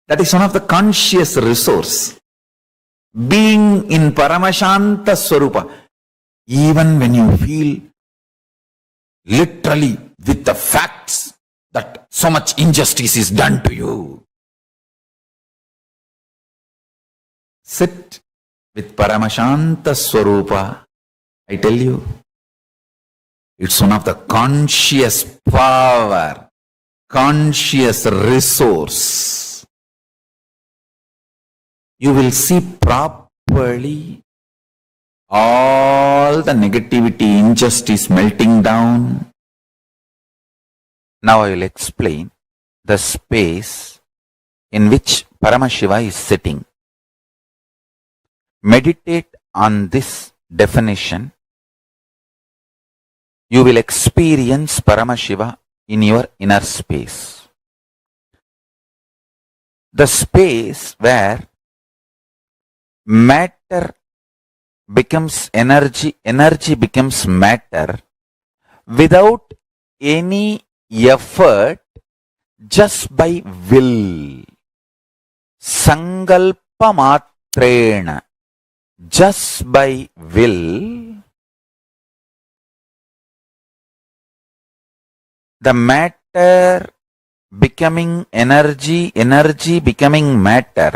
That is one of the conscious resource. Being in Paramashanta Swarupa, even when you feel literally with the facts that so much injustice is done to you, sit with Paramashanta Swarupa. I tell you, it's one of the conscious power, conscious resource. You will see properly all the negativity, injustice melting down. Now I will explain the space in which Paramashiva is sitting. Meditate on this definition. You will experience Paramashiva in your inner space. The space where matter becomes energy, energy becomes matter without any effort, just by will. Sankalpa matrena, just by will, the matter becoming energy, energy becoming matter,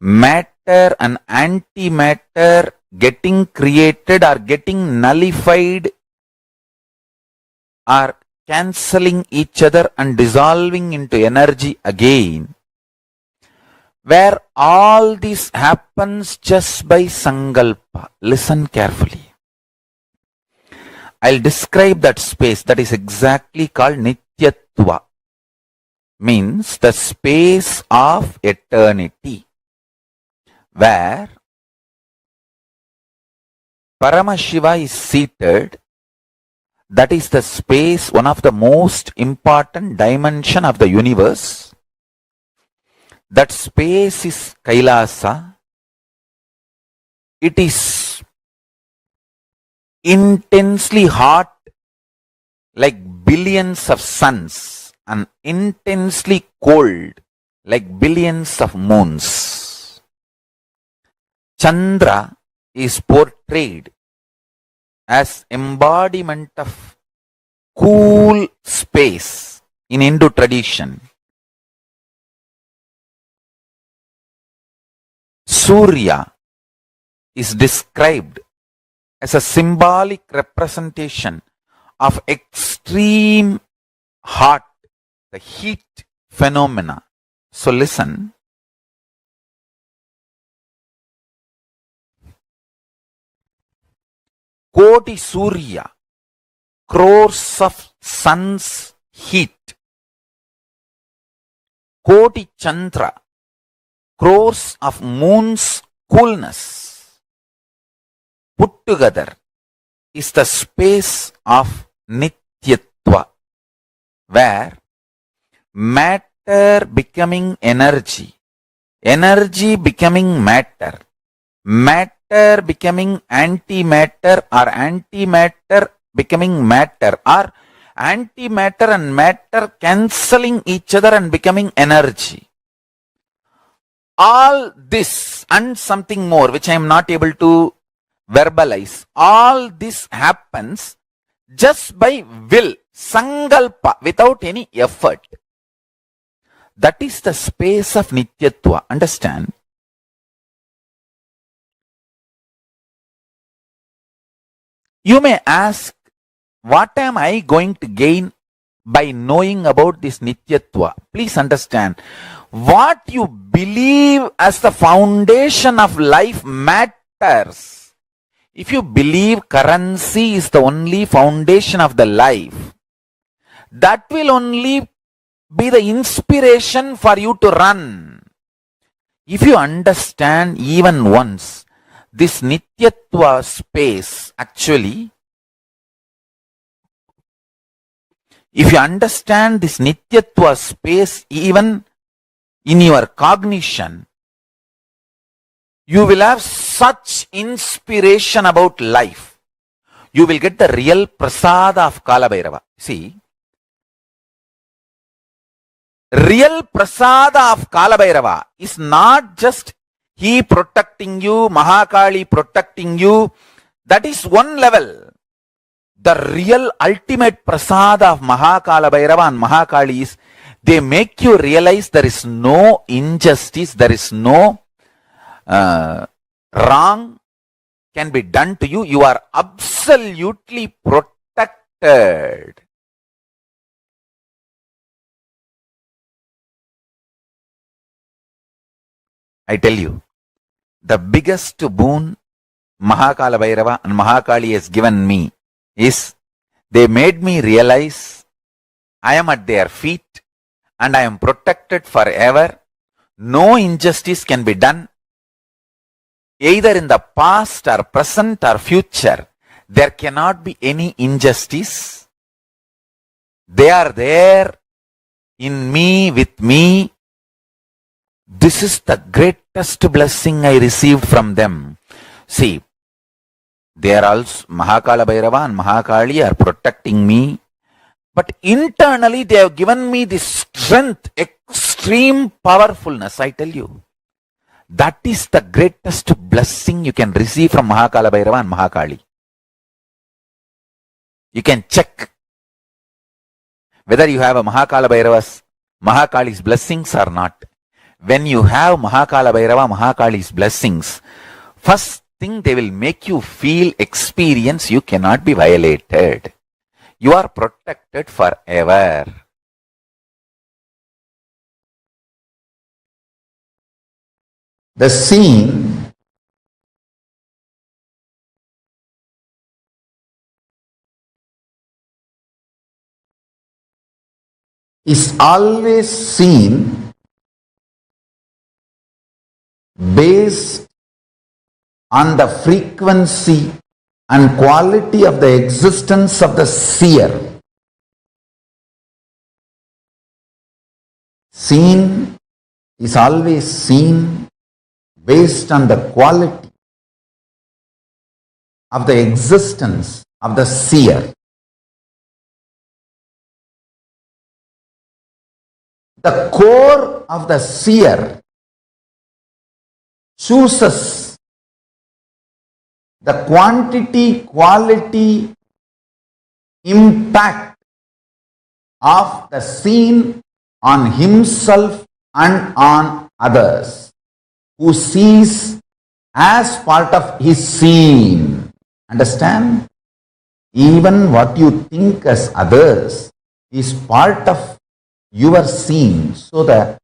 matter and antimatter getting created or getting nullified or cancelling each other and dissolving into energy again, where all this happens just by Sankalpa. Listen carefully. I'll describe that space. That is exactly called Nityatva. Means the space of eternity, where Paramashiva is seated That is the space, one of the most important dimension of the universe. That space is Kailasa. It is intensely hot like billions of suns and intensely cold like billions of moons. Chandra is portrayed as embodiment of cool space in Hindu tradition. Surya is described as a symbolic representation of extreme hot, the heat phenomena. So listen. Koti Surya, crores of sun's heat. Koti Chandra, crores of moon's coolness. Put together is the space of Nityatva, where matter becoming energy, energy becoming matter, matter becoming antimatter, or antimatter becoming matter, or antimatter and matter cancelling each other and becoming energy. All this and something more which I am not able to verbalize, all this happens just by will, Sankalpa, without any effort. That is the space of Nityatva. Understand? You may ask, what am I going to gain by knowing about this Nityatva? Please understand, what you believe as the foundation of life matters. If you believe currency is the only foundation of the life, that will only be the inspiration for you to run. If you understand even once this Nityatva space, actually, if you understand this Nityatva space even in your cognition, you will have such inspiration about life. You will get the real prasada of Kalabhairava. See, real prasada of Kalabhairava is not just he protecting you, Mahakali protecting you. That is one level. The real ultimate prasada of Mahakalabhairava and Mahakali is they make you realize there is no injustice, there is no wrong can be done to you. You are absolutely protected. I tell you, the biggest boon Mahakalabhairava and Mahakali has given me is they made me realize I am at their feet and I am protected forever. No injustice can be done, either in the past or present or future. There cannot be any injustice. They are there in me, with me. This is the greatest blessing I received from them. See, they are also, Mahakalabhairava and Mahakali are protecting me. But internally they have given me this strength, extreme powerfulness, I tell you. That is the greatest blessing you can receive from Mahakalabhairava and Mahakali. You can check whether you have a Mahakali's blessings or not. When you have Mahakalabhairava, Mahakali's blessings, first thing they will make you feel, experience, you cannot be violated. You are protected forever. The scene is always seen based on the frequency and quality of the existence of the seer. Seen is always seen based on the quality of the existence of the seer. The core of the seer chooses the quantity, quality, impact of the seen on himself and on others, who sees as part of his seen. Understand? Even what you think as others is part of your seen. So the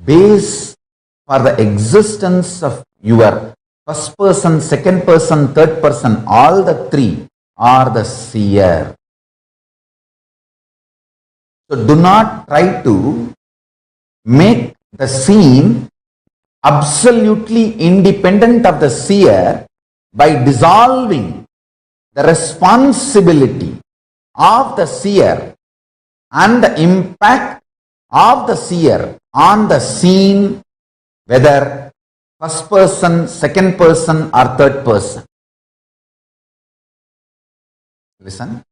base for the existence of your first person, second person, third person, all the three are the seer. So do not try to make the seen absolutely independent of the seer by dissolving the responsibility of the seer and the impact of the seer on the seen, whether first person, second person or third person. Listen.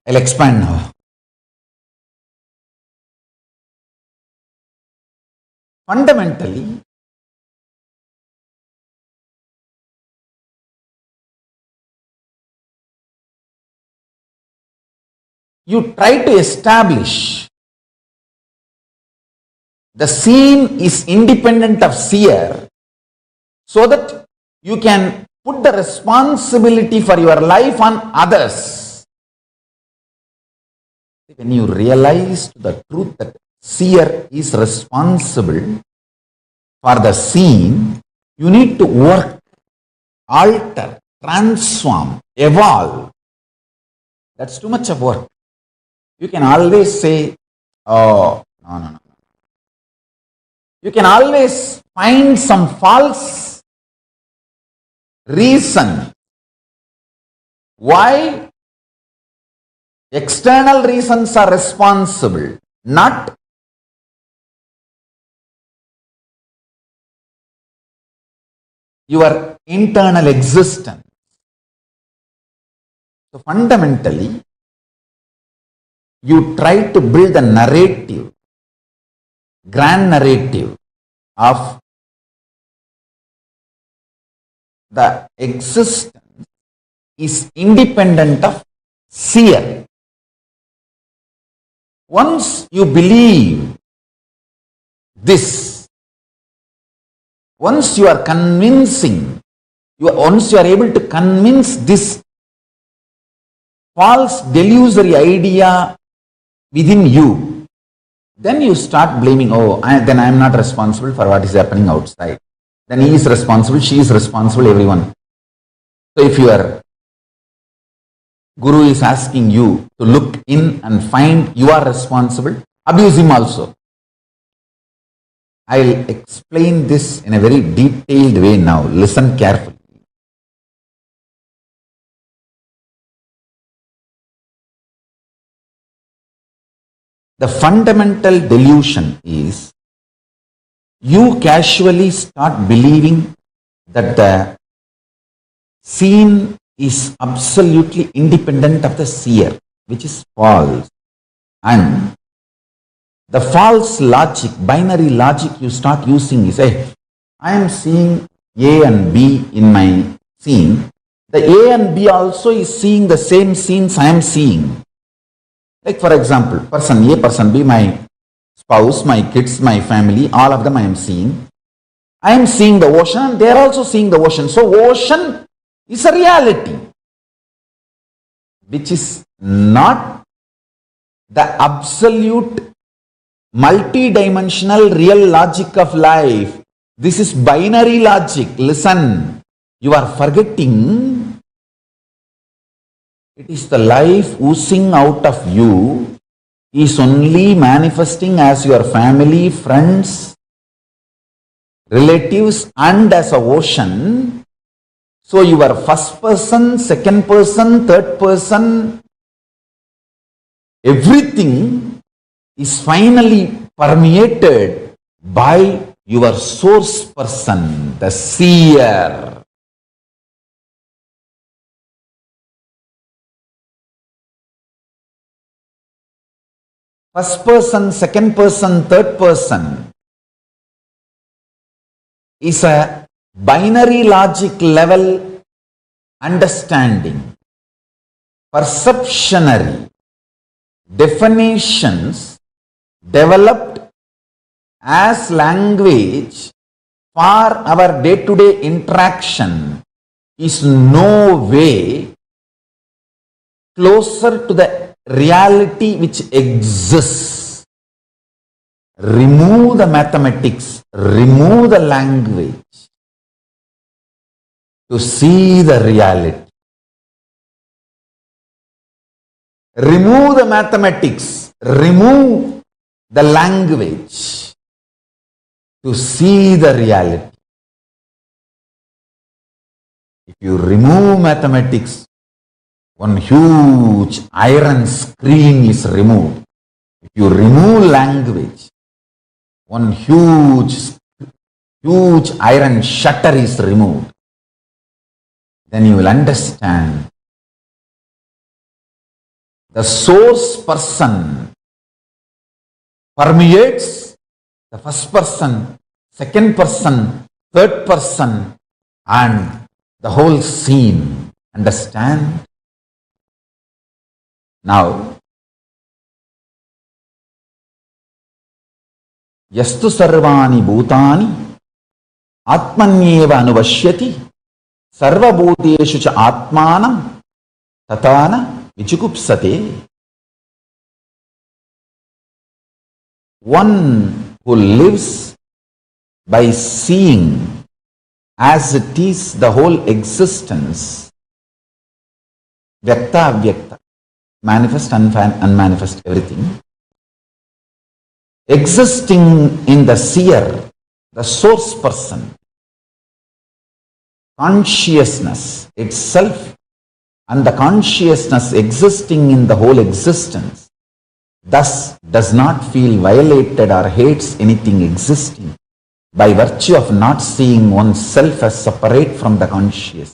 I'll expand now. Fundamentally, you try to establish the seen is independent of seer so that you can put the responsibility for your life on others. When you realize the truth that seer is responsible for the seen, you need to work, alter, transform, evolve. That's too much of work. You can always say, oh, no. You can always find some false reason why external reasons are responsible, not your internal existence. So fundamentally, you try to build a narrative, grand narrative of the existence is independent of seer. Once you believe this, once you are convincing, once you are able to convince this false delusory idea within you, then you start blaming, then I am not responsible for what is happening outside. Then he is responsible, she is responsible, everyone. So if your Guru is asking you to look in and find you are responsible, abuse him also. I will explain this in a very detailed way now. Listen carefully. The fundamental delusion is you casually start believing that the seen is absolutely independent of the seer, which is false. And the false logic, binary logic you start using is, I am seeing A and B in my scene. The A and B also is seeing the same scenes I am seeing. Like for example, person A, person B, my spouse, my kids, my family, all of them I am seeing. I am seeing the ocean and they are also seeing the ocean. So ocean is a reality, which is not the absolute multi-dimensional real logic of life. This is binary logic. Listen, you are forgetting it is the life oozing out of you is only manifesting as your family, friends, relatives and as a ocean. So your first person, second person, third person, everything is finally permeated by your source person, the seer. First person, second person, third person is a binary logic level understanding, perceptionary definitions developed as language for our day-to-day interaction is no way closer to the reality which exists. Remove the mathematics, remove the language to see the reality. Remove the mathematics, remove the language to see the reality. If you remove mathematics, one huge iron screen is removed. If you remove language, one huge iron shutter is removed. Then you will understand the source person permeates the first person, second person, third person, and the whole scene. Understand? Now, yastu sarvani bhutani atmanyeva anuvashyati sarva bhuteshu cha atmanam tatana vichukupsate. One who lives by seeing as it is the whole existence, vyakta avyakta, manifest, unmanifest, everything, existing in the seer, the source person, consciousness itself, and the consciousness existing in the whole existence, thus does not feel violated or hates anything existing by virtue of not seeing oneself as separate from the consciousness.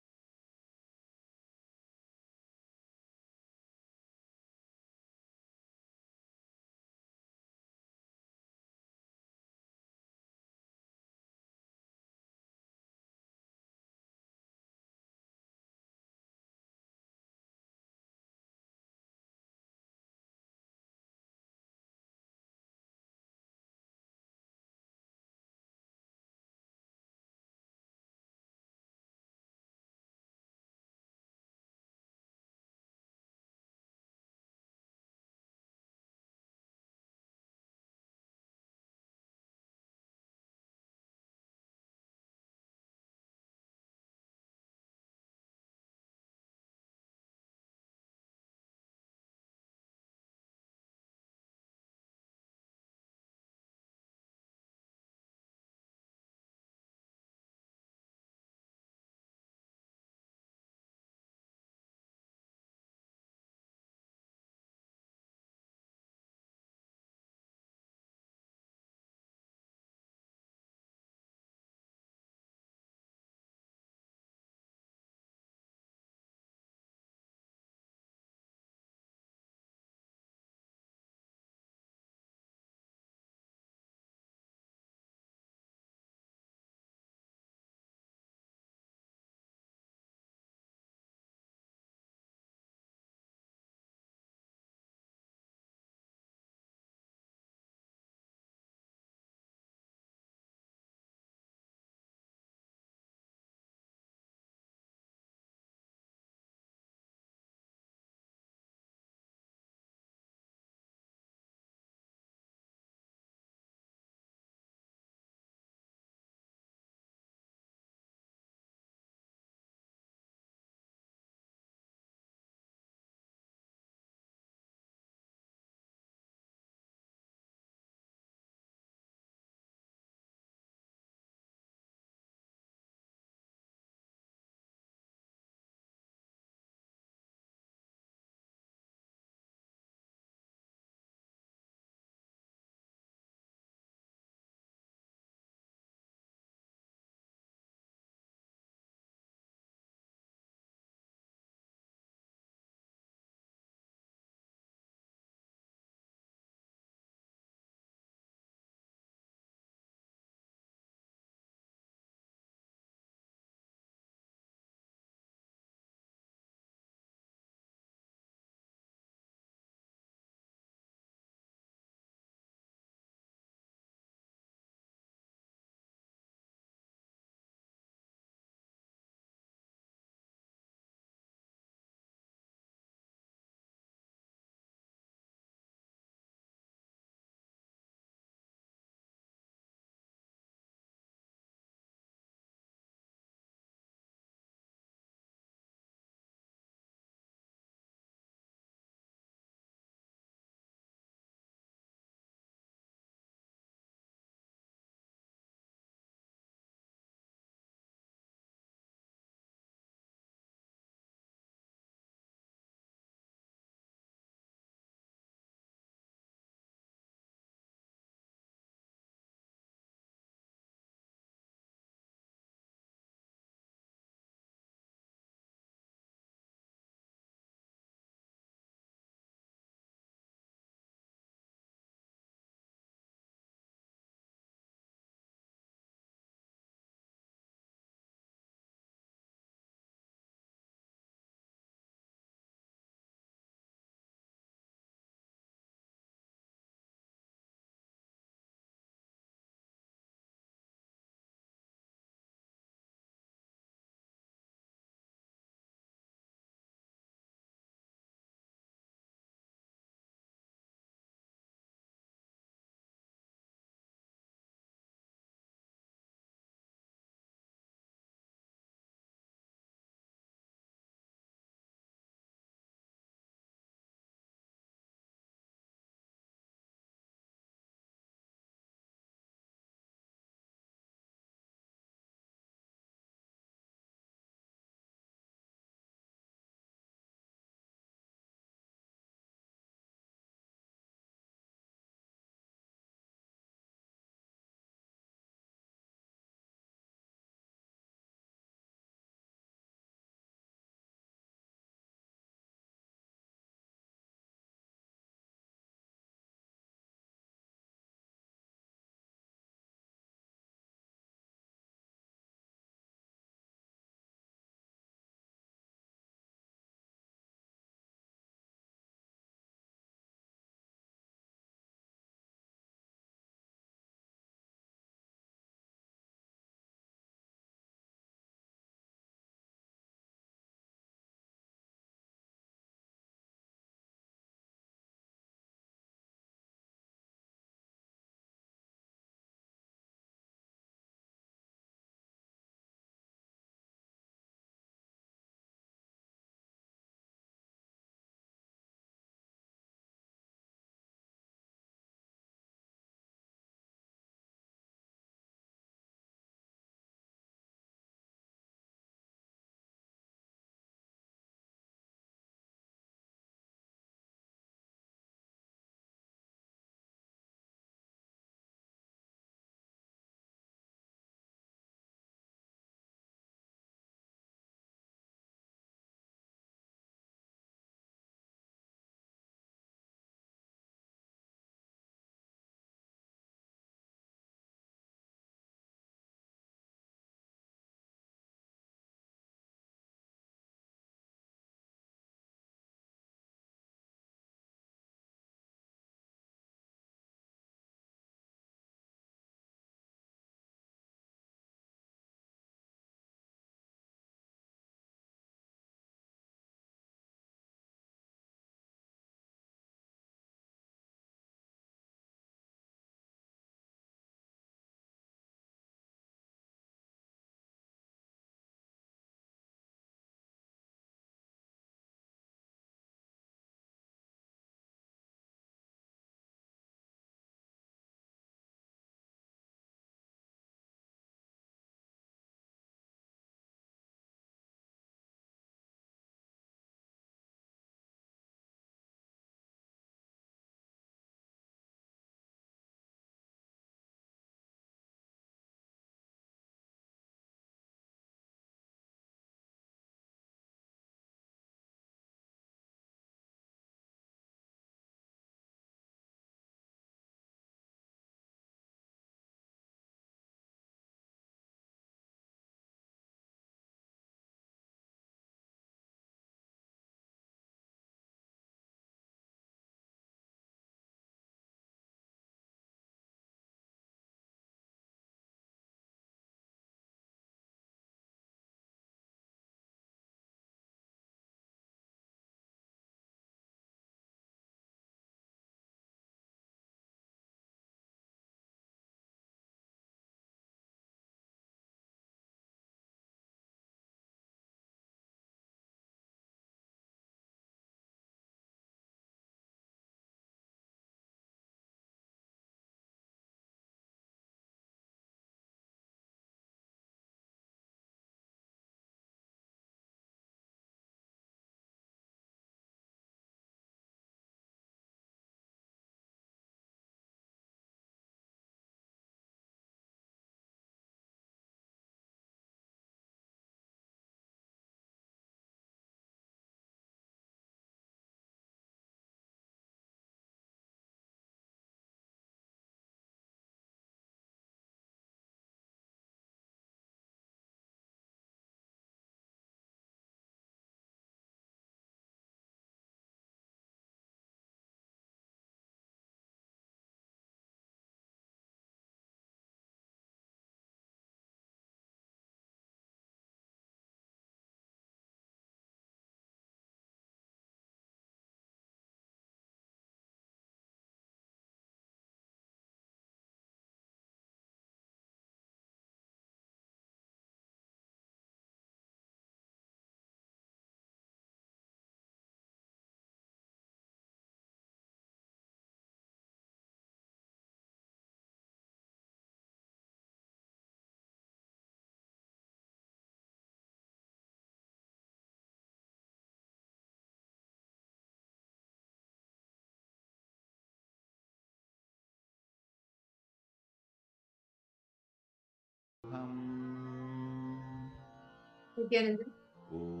Nithyananda. Om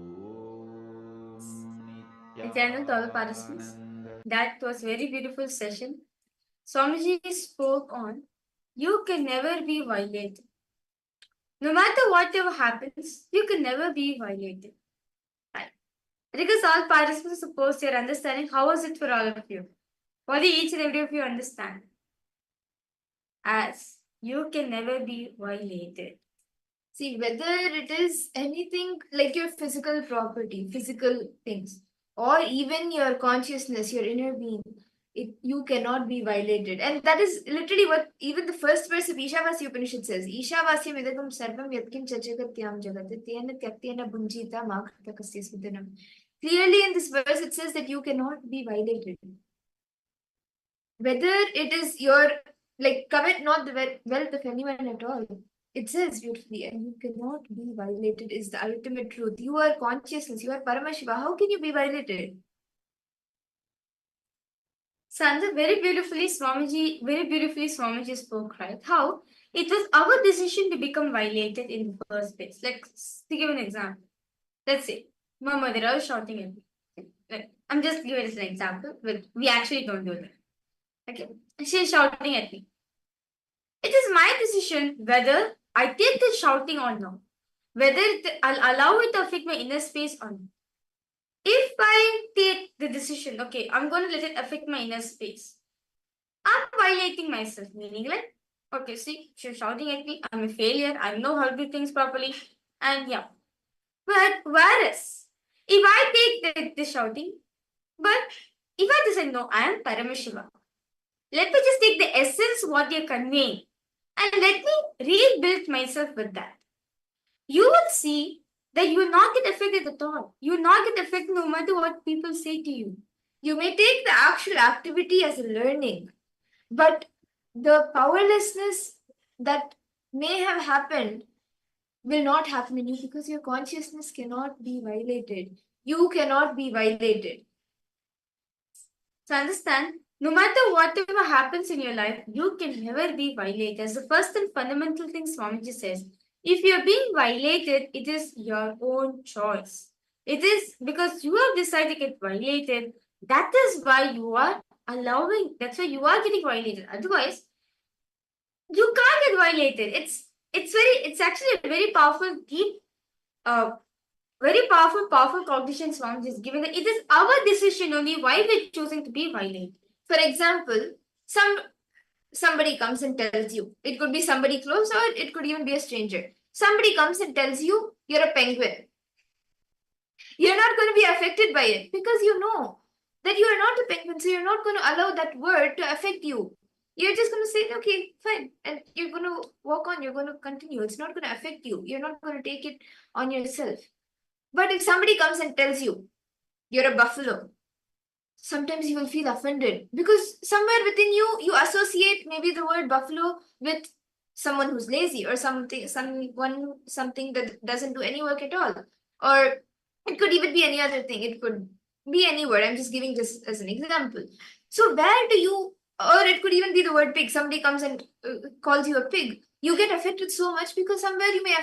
Nithyananda, to all the participants. Nityananda. That was very beautiful session. Swamiji spoke on you can never be violated. No matter whatever happens, you can never be violated. Right. Because all participants suppose they're understanding how is it for all of you. What do each and every of you understand? As you can never be violated. See, whether it is anything like your physical property, physical things, or even your consciousness, your inner being, you cannot be violated. And that is literally what even the first verse of Ishavasya Upanishad says. Ishavasya idagam sarvam yatkim chachagatyam jagat tena tyaktena bunjita makrita sudhanam. Clearly in this verse it says that you cannot be violated. Whether it is your, like, covet not the wealth of anyone at all. It says beautifully, and you cannot be violated is the ultimate truth. You are consciousness, you are Paramashiva. How can you be violated? Sandra, very beautifully Swamiji spoke, right? How it was our decision to become violated in the first place. Let's give an example. Let's say my mother was shouting at me. Like, I'm just giving it as an example, but we actually don't do that. Okay, she's shouting at me. It is my decision whether I take the shouting or not, whether I'll allow it to affect my inner space or not. If I take the decision, okay, I'm going to let it affect my inner space, I'm violating myself, meaning like, okay, see, she's shouting at me, I'm a failure, I know how to do things properly, and yeah. But whereas, if I take the shouting, but if I decide, no, I am Paramashiva, let me just take the essence what you're conveying and let me rebuild myself with that. You will see that you will not get affected at all. You will not get affected no matter what people say to you. You may take the actual activity as a learning, but the powerlessness that may have happened will not happen in you because your consciousness cannot be violated. You cannot be violated. So understand, no matter whatever happens in your life, you can never be violated. As the first and fundamental thing Swamiji says, if you're being violated, it is your own choice. It is because you have decided to get violated. That is why you are allowing, that's why you are getting violated. Otherwise, you can't get violated. It's actually a very powerful, deep, very powerful cognition Swamiji is given that it is our decision only why we're choosing to be violated. For example, somebody comes and tells you, it could be somebody close or it could even be a stranger. Somebody comes and tells you you're a penguin. You're not going to be affected by it because you know that you are not a penguin, so you're not going to allow that word to affect you. You're just going to say, okay, fine, and you're going to walk on, you're going to continue. It's not going to affect you. You're not going to take it on yourself. But if somebody comes and tells you you're a buffalo, sometimes you will feel offended because somewhere within you, you associate maybe the word buffalo with someone who's lazy or something that doesn't do any work at all. Or it could even be any other thing. It could be any word. I'm just giving this as an example. So where do you, or it could even be the word pig. Somebody comes and calls you a pig. You get affected so much because somewhere you may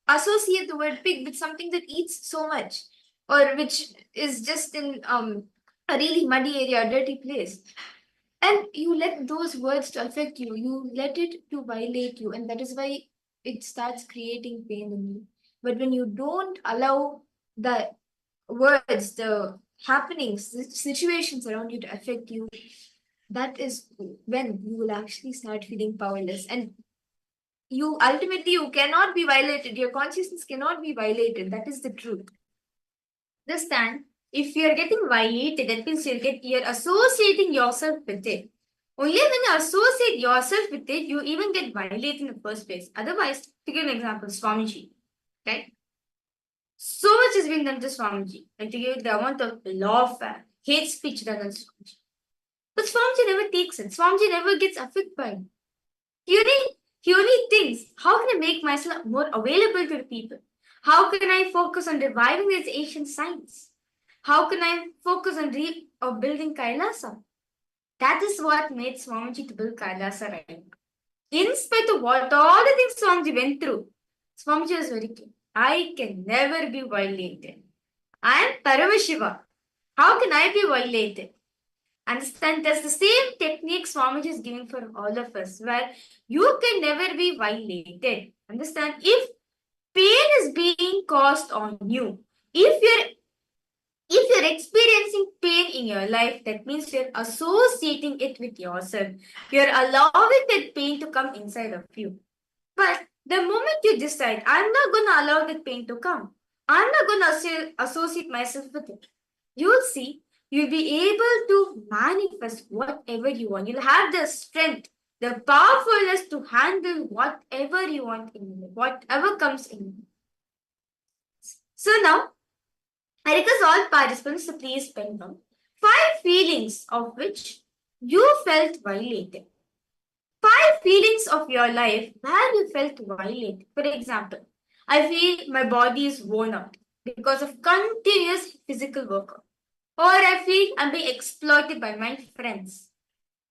associate the word pig with something that eats so much or which is just in a really muddy area, a dirty place. And you let those words to affect you. You let it to violate you. And that is why it starts creating pain in you. But when you don't allow the words, the happenings, the situations around you to affect you, that is when you will actually start feeling powerless. And you ultimately, you cannot be violated. Your consciousness cannot be violated. That is the truth. Understand, if you're getting violated, that means you're associating yourself with it. Only when you associate yourself with it, you even get violated in the first place. Otherwise, to give an example, Swamiji, right? So much is being done to Swamiji, like to give the amount of love and hate speech done on Swamiji. But Swamiji never takes it. Swamiji never gets affected by it. He only thinks, how can I make myself more available to the people? How can I focus on reviving this ancient science? How can I focus on building Kailasa? That is what made Swamiji to build Kailasa right. In spite of what all the things Swamiji went through, Swamiji was very clear. I can never be violated. I am Paramashiva. How can I be violated? Understand, that's the same technique Swamiji is giving for all of us, where you can never be violated. Understand? If pain is being caused on you, if you're experiencing pain in your life, that means you're associating it with yourself. You're allowing that pain to come inside of you. But the moment you decide, I'm not going to allow that pain to come, I'm not going to associate myself with it, you'll see, you'll be able to manifest whatever you want. You'll have the strength, the powerfulness to handle whatever you want in you, whatever comes in you. So now, I request all participants to please pen down 5 feelings of which you felt violated. 5 feelings of your life where you felt violated. For example, I feel my body is worn out because of continuous physical work. Or I feel I'm being exploited by my friends.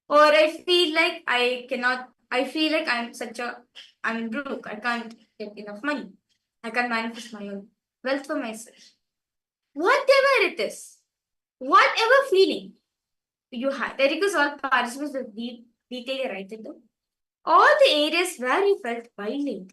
Or I feel like I'm broke. I can't get enough money. I can't manifest my own wealth for myself. Whatever it is, whatever feeling you had, I request all participants to detail write it down. All the areas where you felt violated.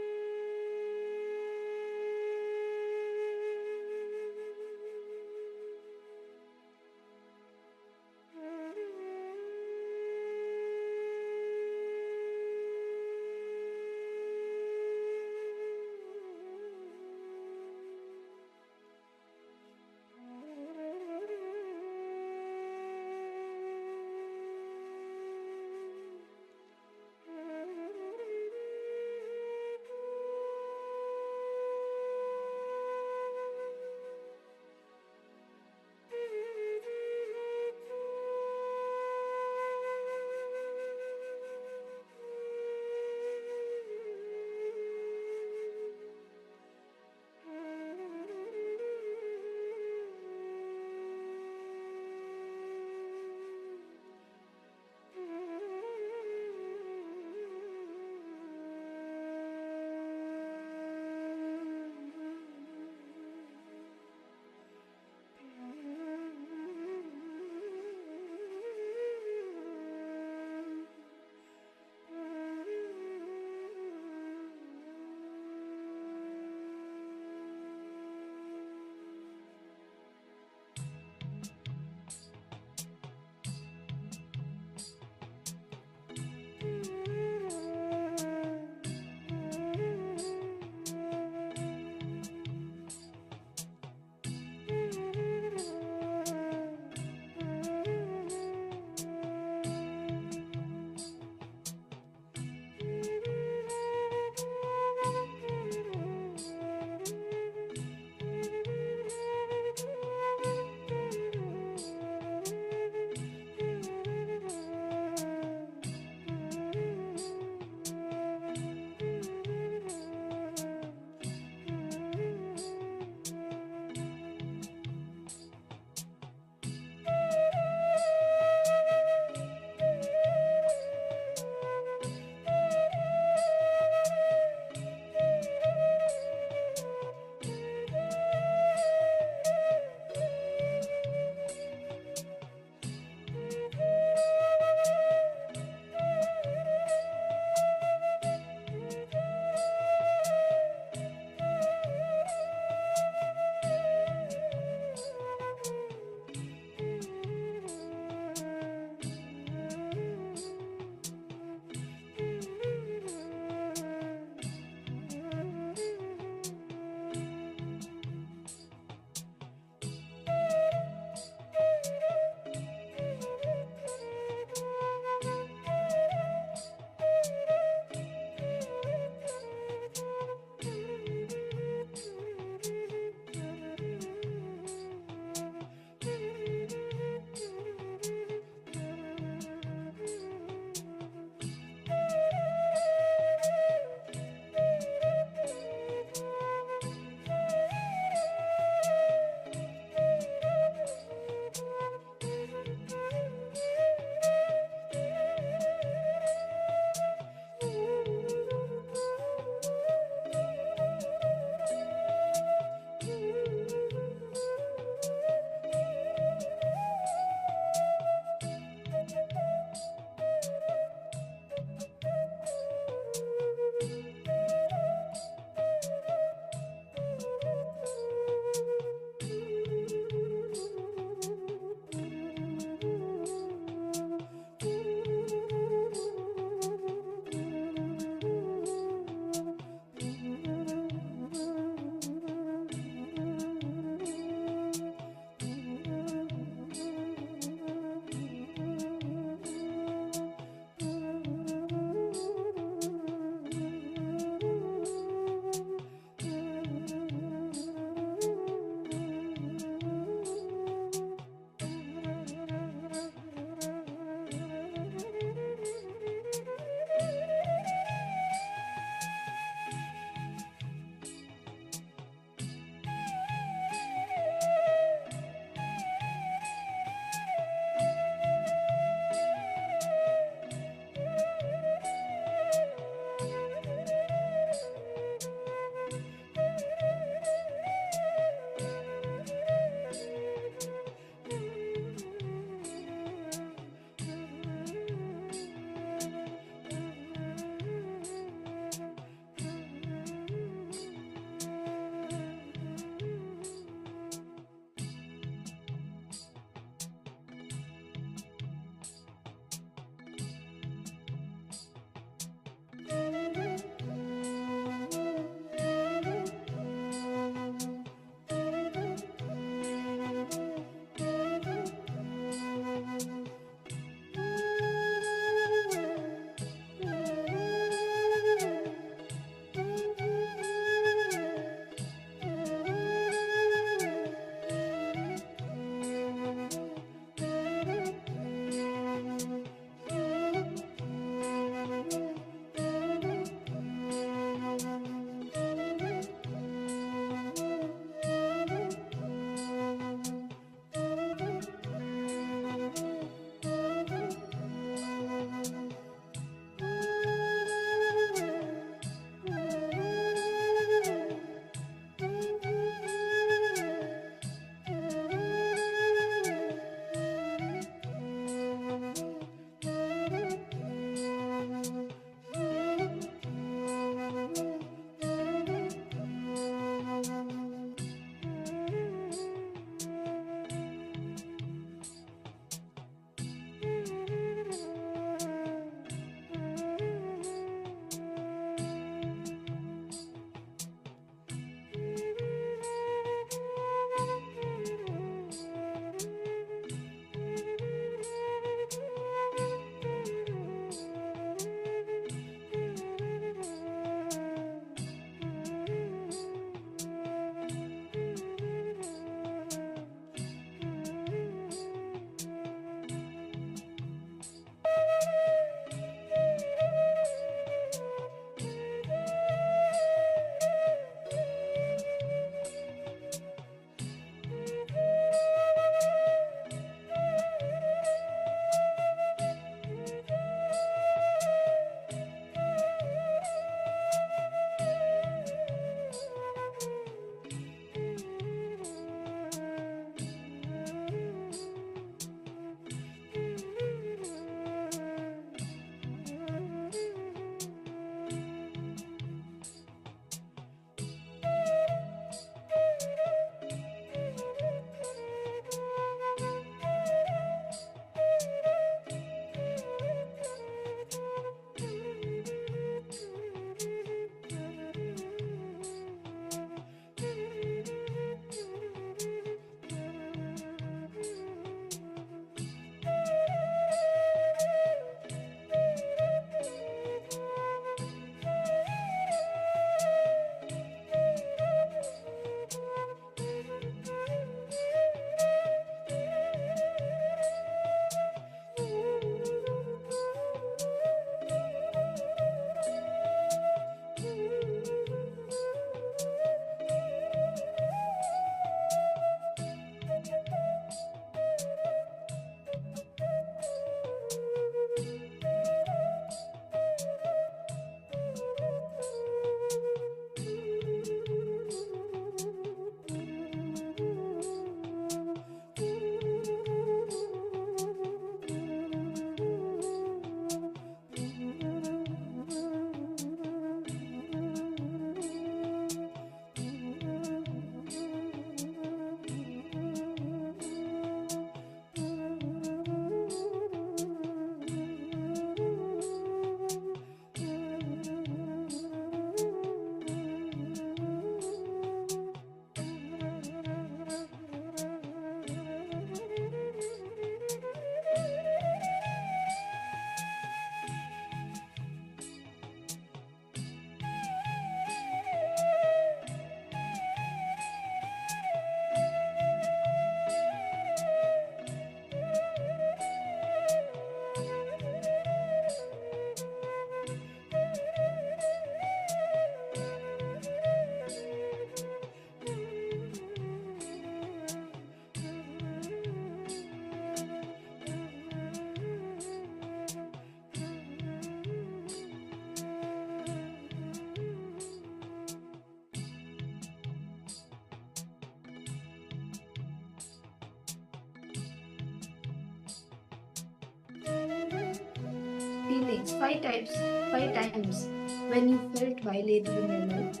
times, 5 times when you felt violated in your life.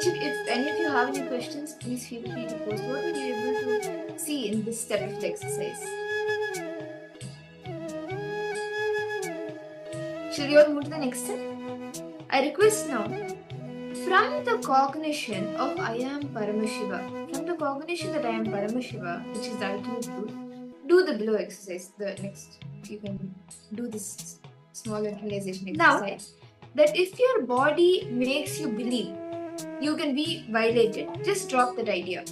If any of you have any questions, please feel free to post. What were you able to see in this step of the exercise? Shall we all move to the next step? I request now, from the cognition of I am Paramashiva, from the cognition that I am Paramashiva, which is the ultimate truth, do the below exercise. The next, you can do this small internalization exercise. That if your body makes you believe you can be violated, just drop that idea.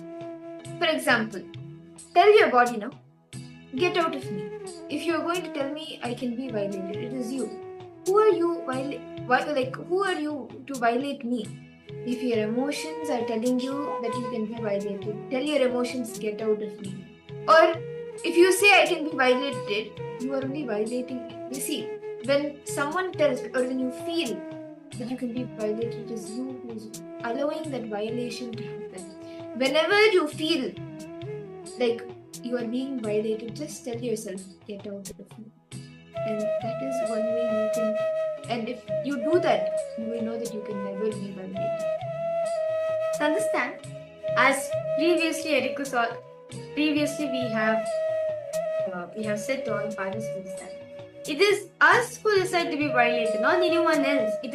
For example, tell your body now, get out of me. If you are going to tell me I can be violated, it is you. Who are you? Who are you to violate me? If your emotions are telling you that you can be violated, tell your emotions, get out of me. Or if you say I can be violated, you are only violating me. You see, when someone tells, or when you feel that you can be violated, it is you who is allowing that violation to happen. Whenever you feel like you are being violated, just tell yourself, get out of me. And that is one way you can, and if you do that, you will know that you can never be violated. So understand, as previously we have said to all participants that it is us who decide to be violated, not anyone else. It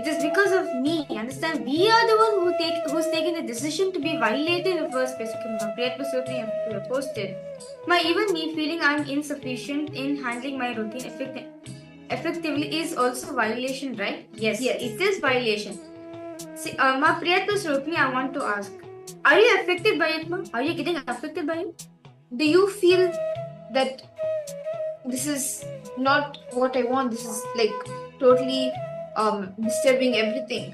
is because of me. Understand? We are the one who's taken the decision to be violated in the first place. Okay, posted. Even me feeling I'm insufficient in handling my routine effectively is also violation, right? Yes. It is violation. See, my Priyatmas wrote me, I want to ask, are you affected by it, ma? Are you getting affected by it? Do you feel that this is not what I want, this is like totally disturbing everything?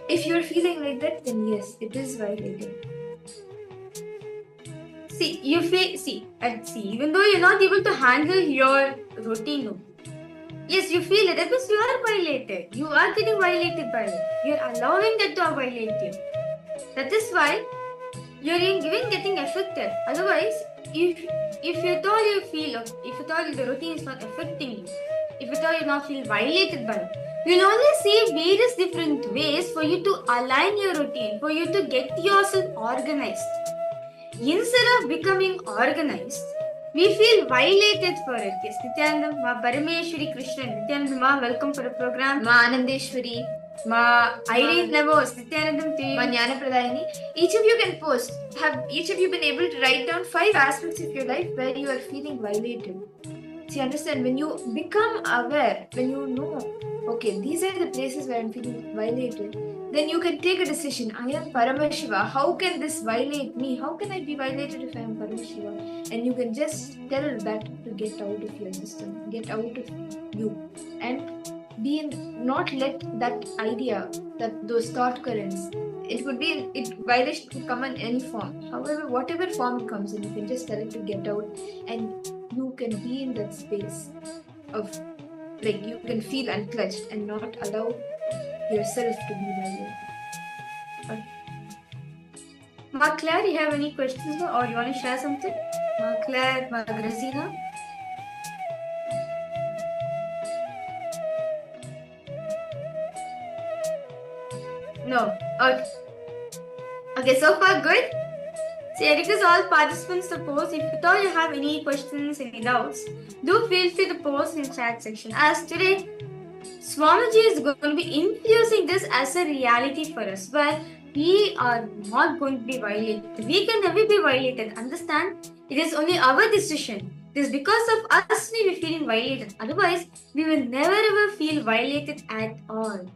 If you're feeling like that, then yes, it is violating. See, even though you're not able to handle your routine, yes, you feel it because you are violated. You are getting violated by it. You're allowing that to violate you. That is why you're even getting affected. Otherwise, if at all you feel, if at all the routine is not affecting you, if at all you not feel violated by it, you'll only see various different ways for you to align your routine, for you to get yourself organized. Instead of becoming organized, we feel violated for it. Yes, Nithyananda, Ma Parameshwari Krishna, Nithyananda, Ma, welcome for the program. Ma Anandeshwari, Ma Irene Levels, Nithyanandam to you. Ma Jnana Pradayini. Each of you can post. Have each of you been able to write down 5 aspects of your life where you are feeling violated? See, understand, when you become aware, when you know, okay, these are the places where I'm feeling violated, then you can take a decision. I am Paramashiva. How can this violate me? How can I be violated if I am Paramashiva? And you can just tell that to get out of your system, get out of you, and not let that idea, that those thought currents, violation could come in any form. However, whatever form it comes in, you can just tell it to get out, and you can be in that space of, like, you can feel unclutched and not allow yourself to be violated. Ma Claire, you have any questions or you want to share something? Ma Claire, Ma Grazina? No. Okay, so far good. So I request all participants to post. If at all you have any questions, any doubts, do feel free to post in the chat section. As today, Swamiji is going to be infusing this as a reality for us, where we are not going to be violated. We can never be violated. Understand? It is only our decision. It is because of us we are feeling violated. Otherwise, we will never ever feel violated at all.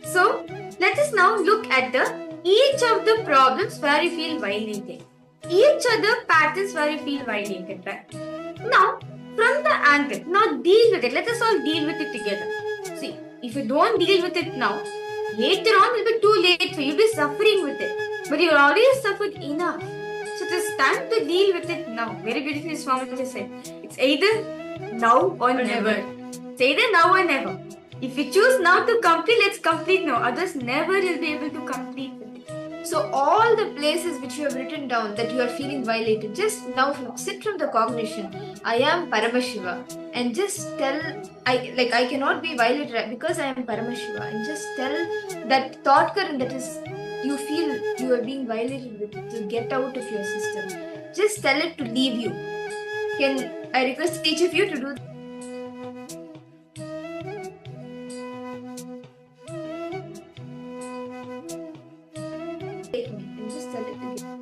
So, let us now look at each of the problems where you feel violated. Each of the patterns where you feel violated, right? Now, from the angle, now deal with it. Let us all deal with it together. See, if you don't deal with it now, later on it will be too late for you. You'll be suffering with it. But you already suffered enough. So it is time to deal with it now. Very beautifully Swamiji said. It's either now or never. It's either now or never. If you choose now to complete, let's complete now. Others never will be able to complete with it. So all the places which you have written down that you are feeling violated, just now sit from the cognition. I am Paramashiva, and just tell I cannot be violated because I am Paramashiva, and just tell that thought current that is you feel you are being violated with to get out of your system. Just tell it to leave you. Can I request each of you to do? Take me and just tell it to get.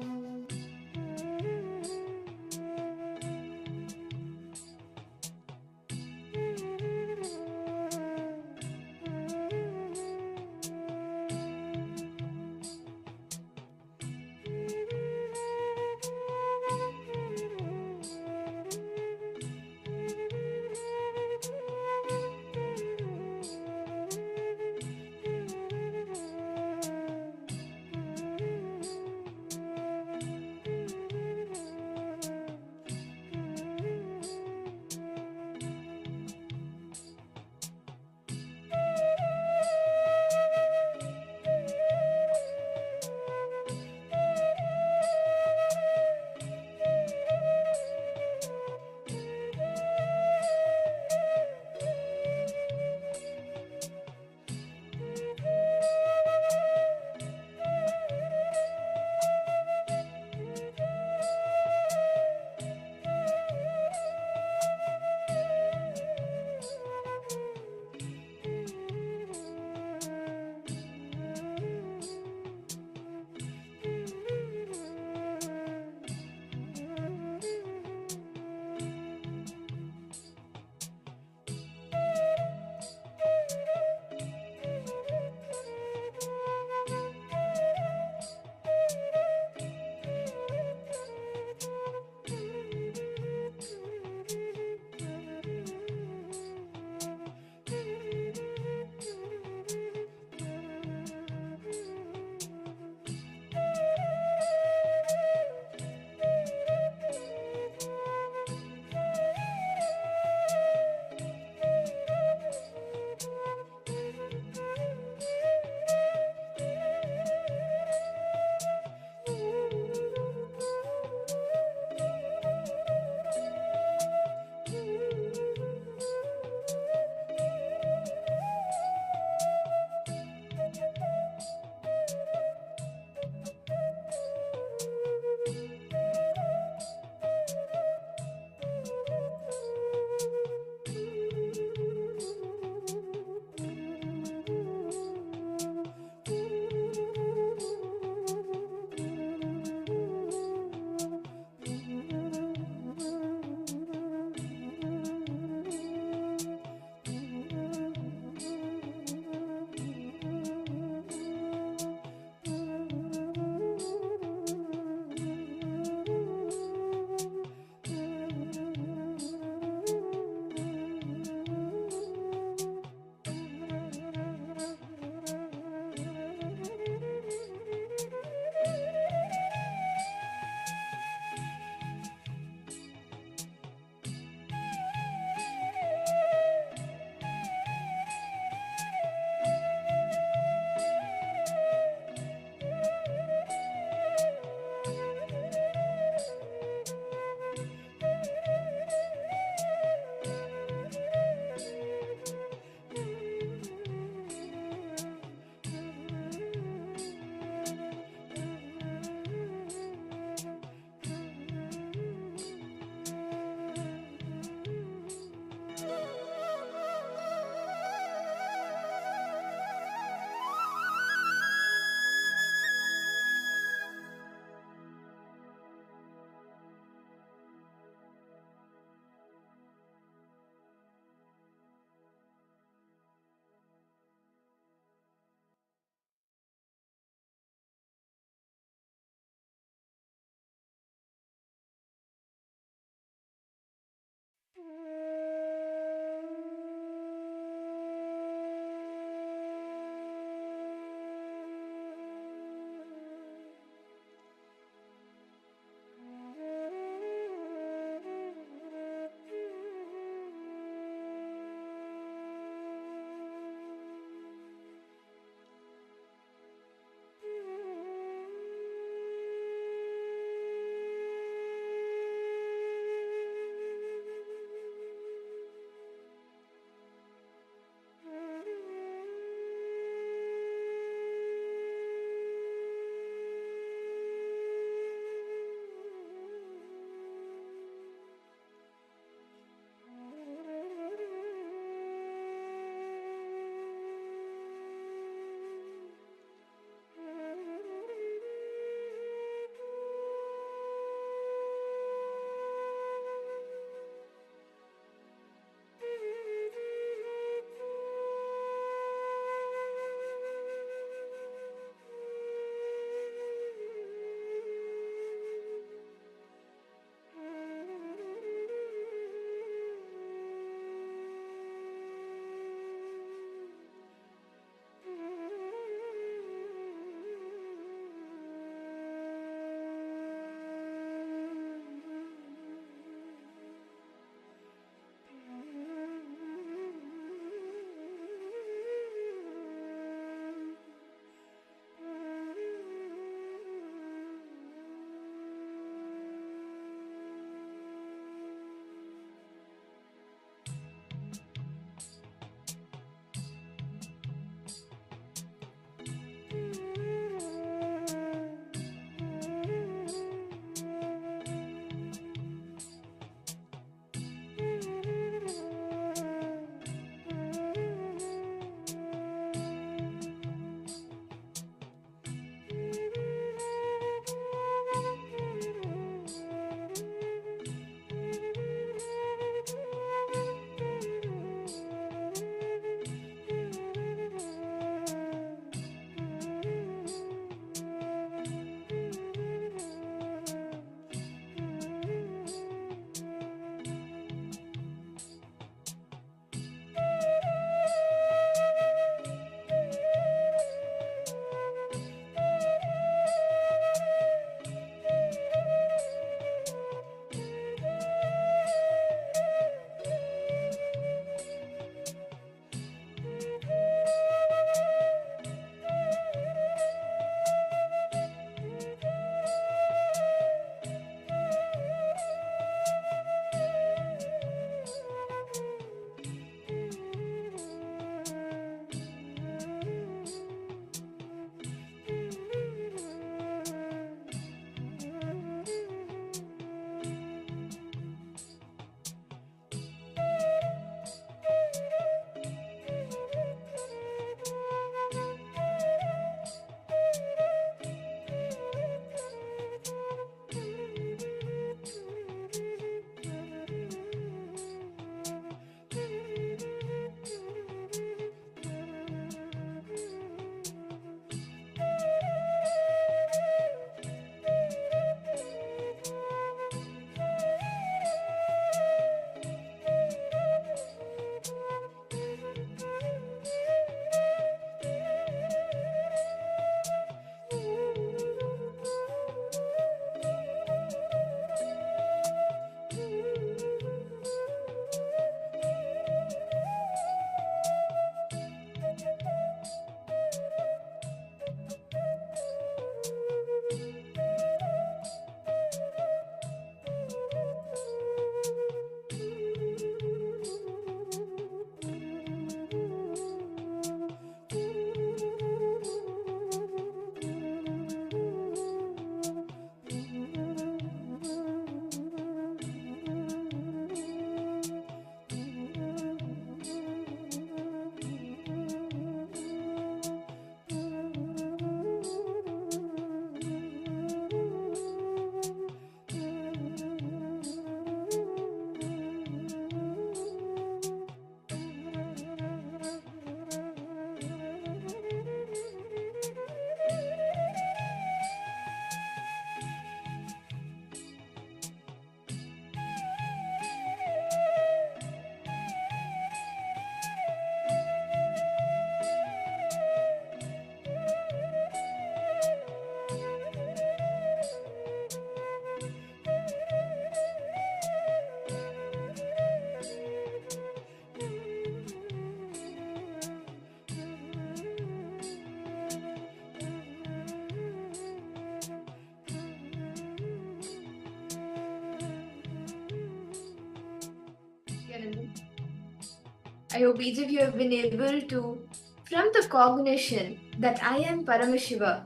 I hope each of you have been able to, from the cognition that I am Paramashiva,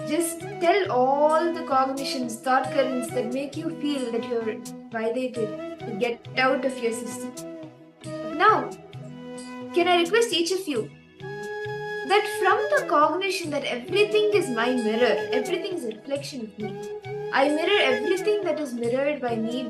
just tell all the cognitions, thought currents that make you feel that you're violated to get out of your system. Now, can I request each of you that from the cognition that everything is my mirror, everything is a reflection of me, I mirror everything that is mirrored by me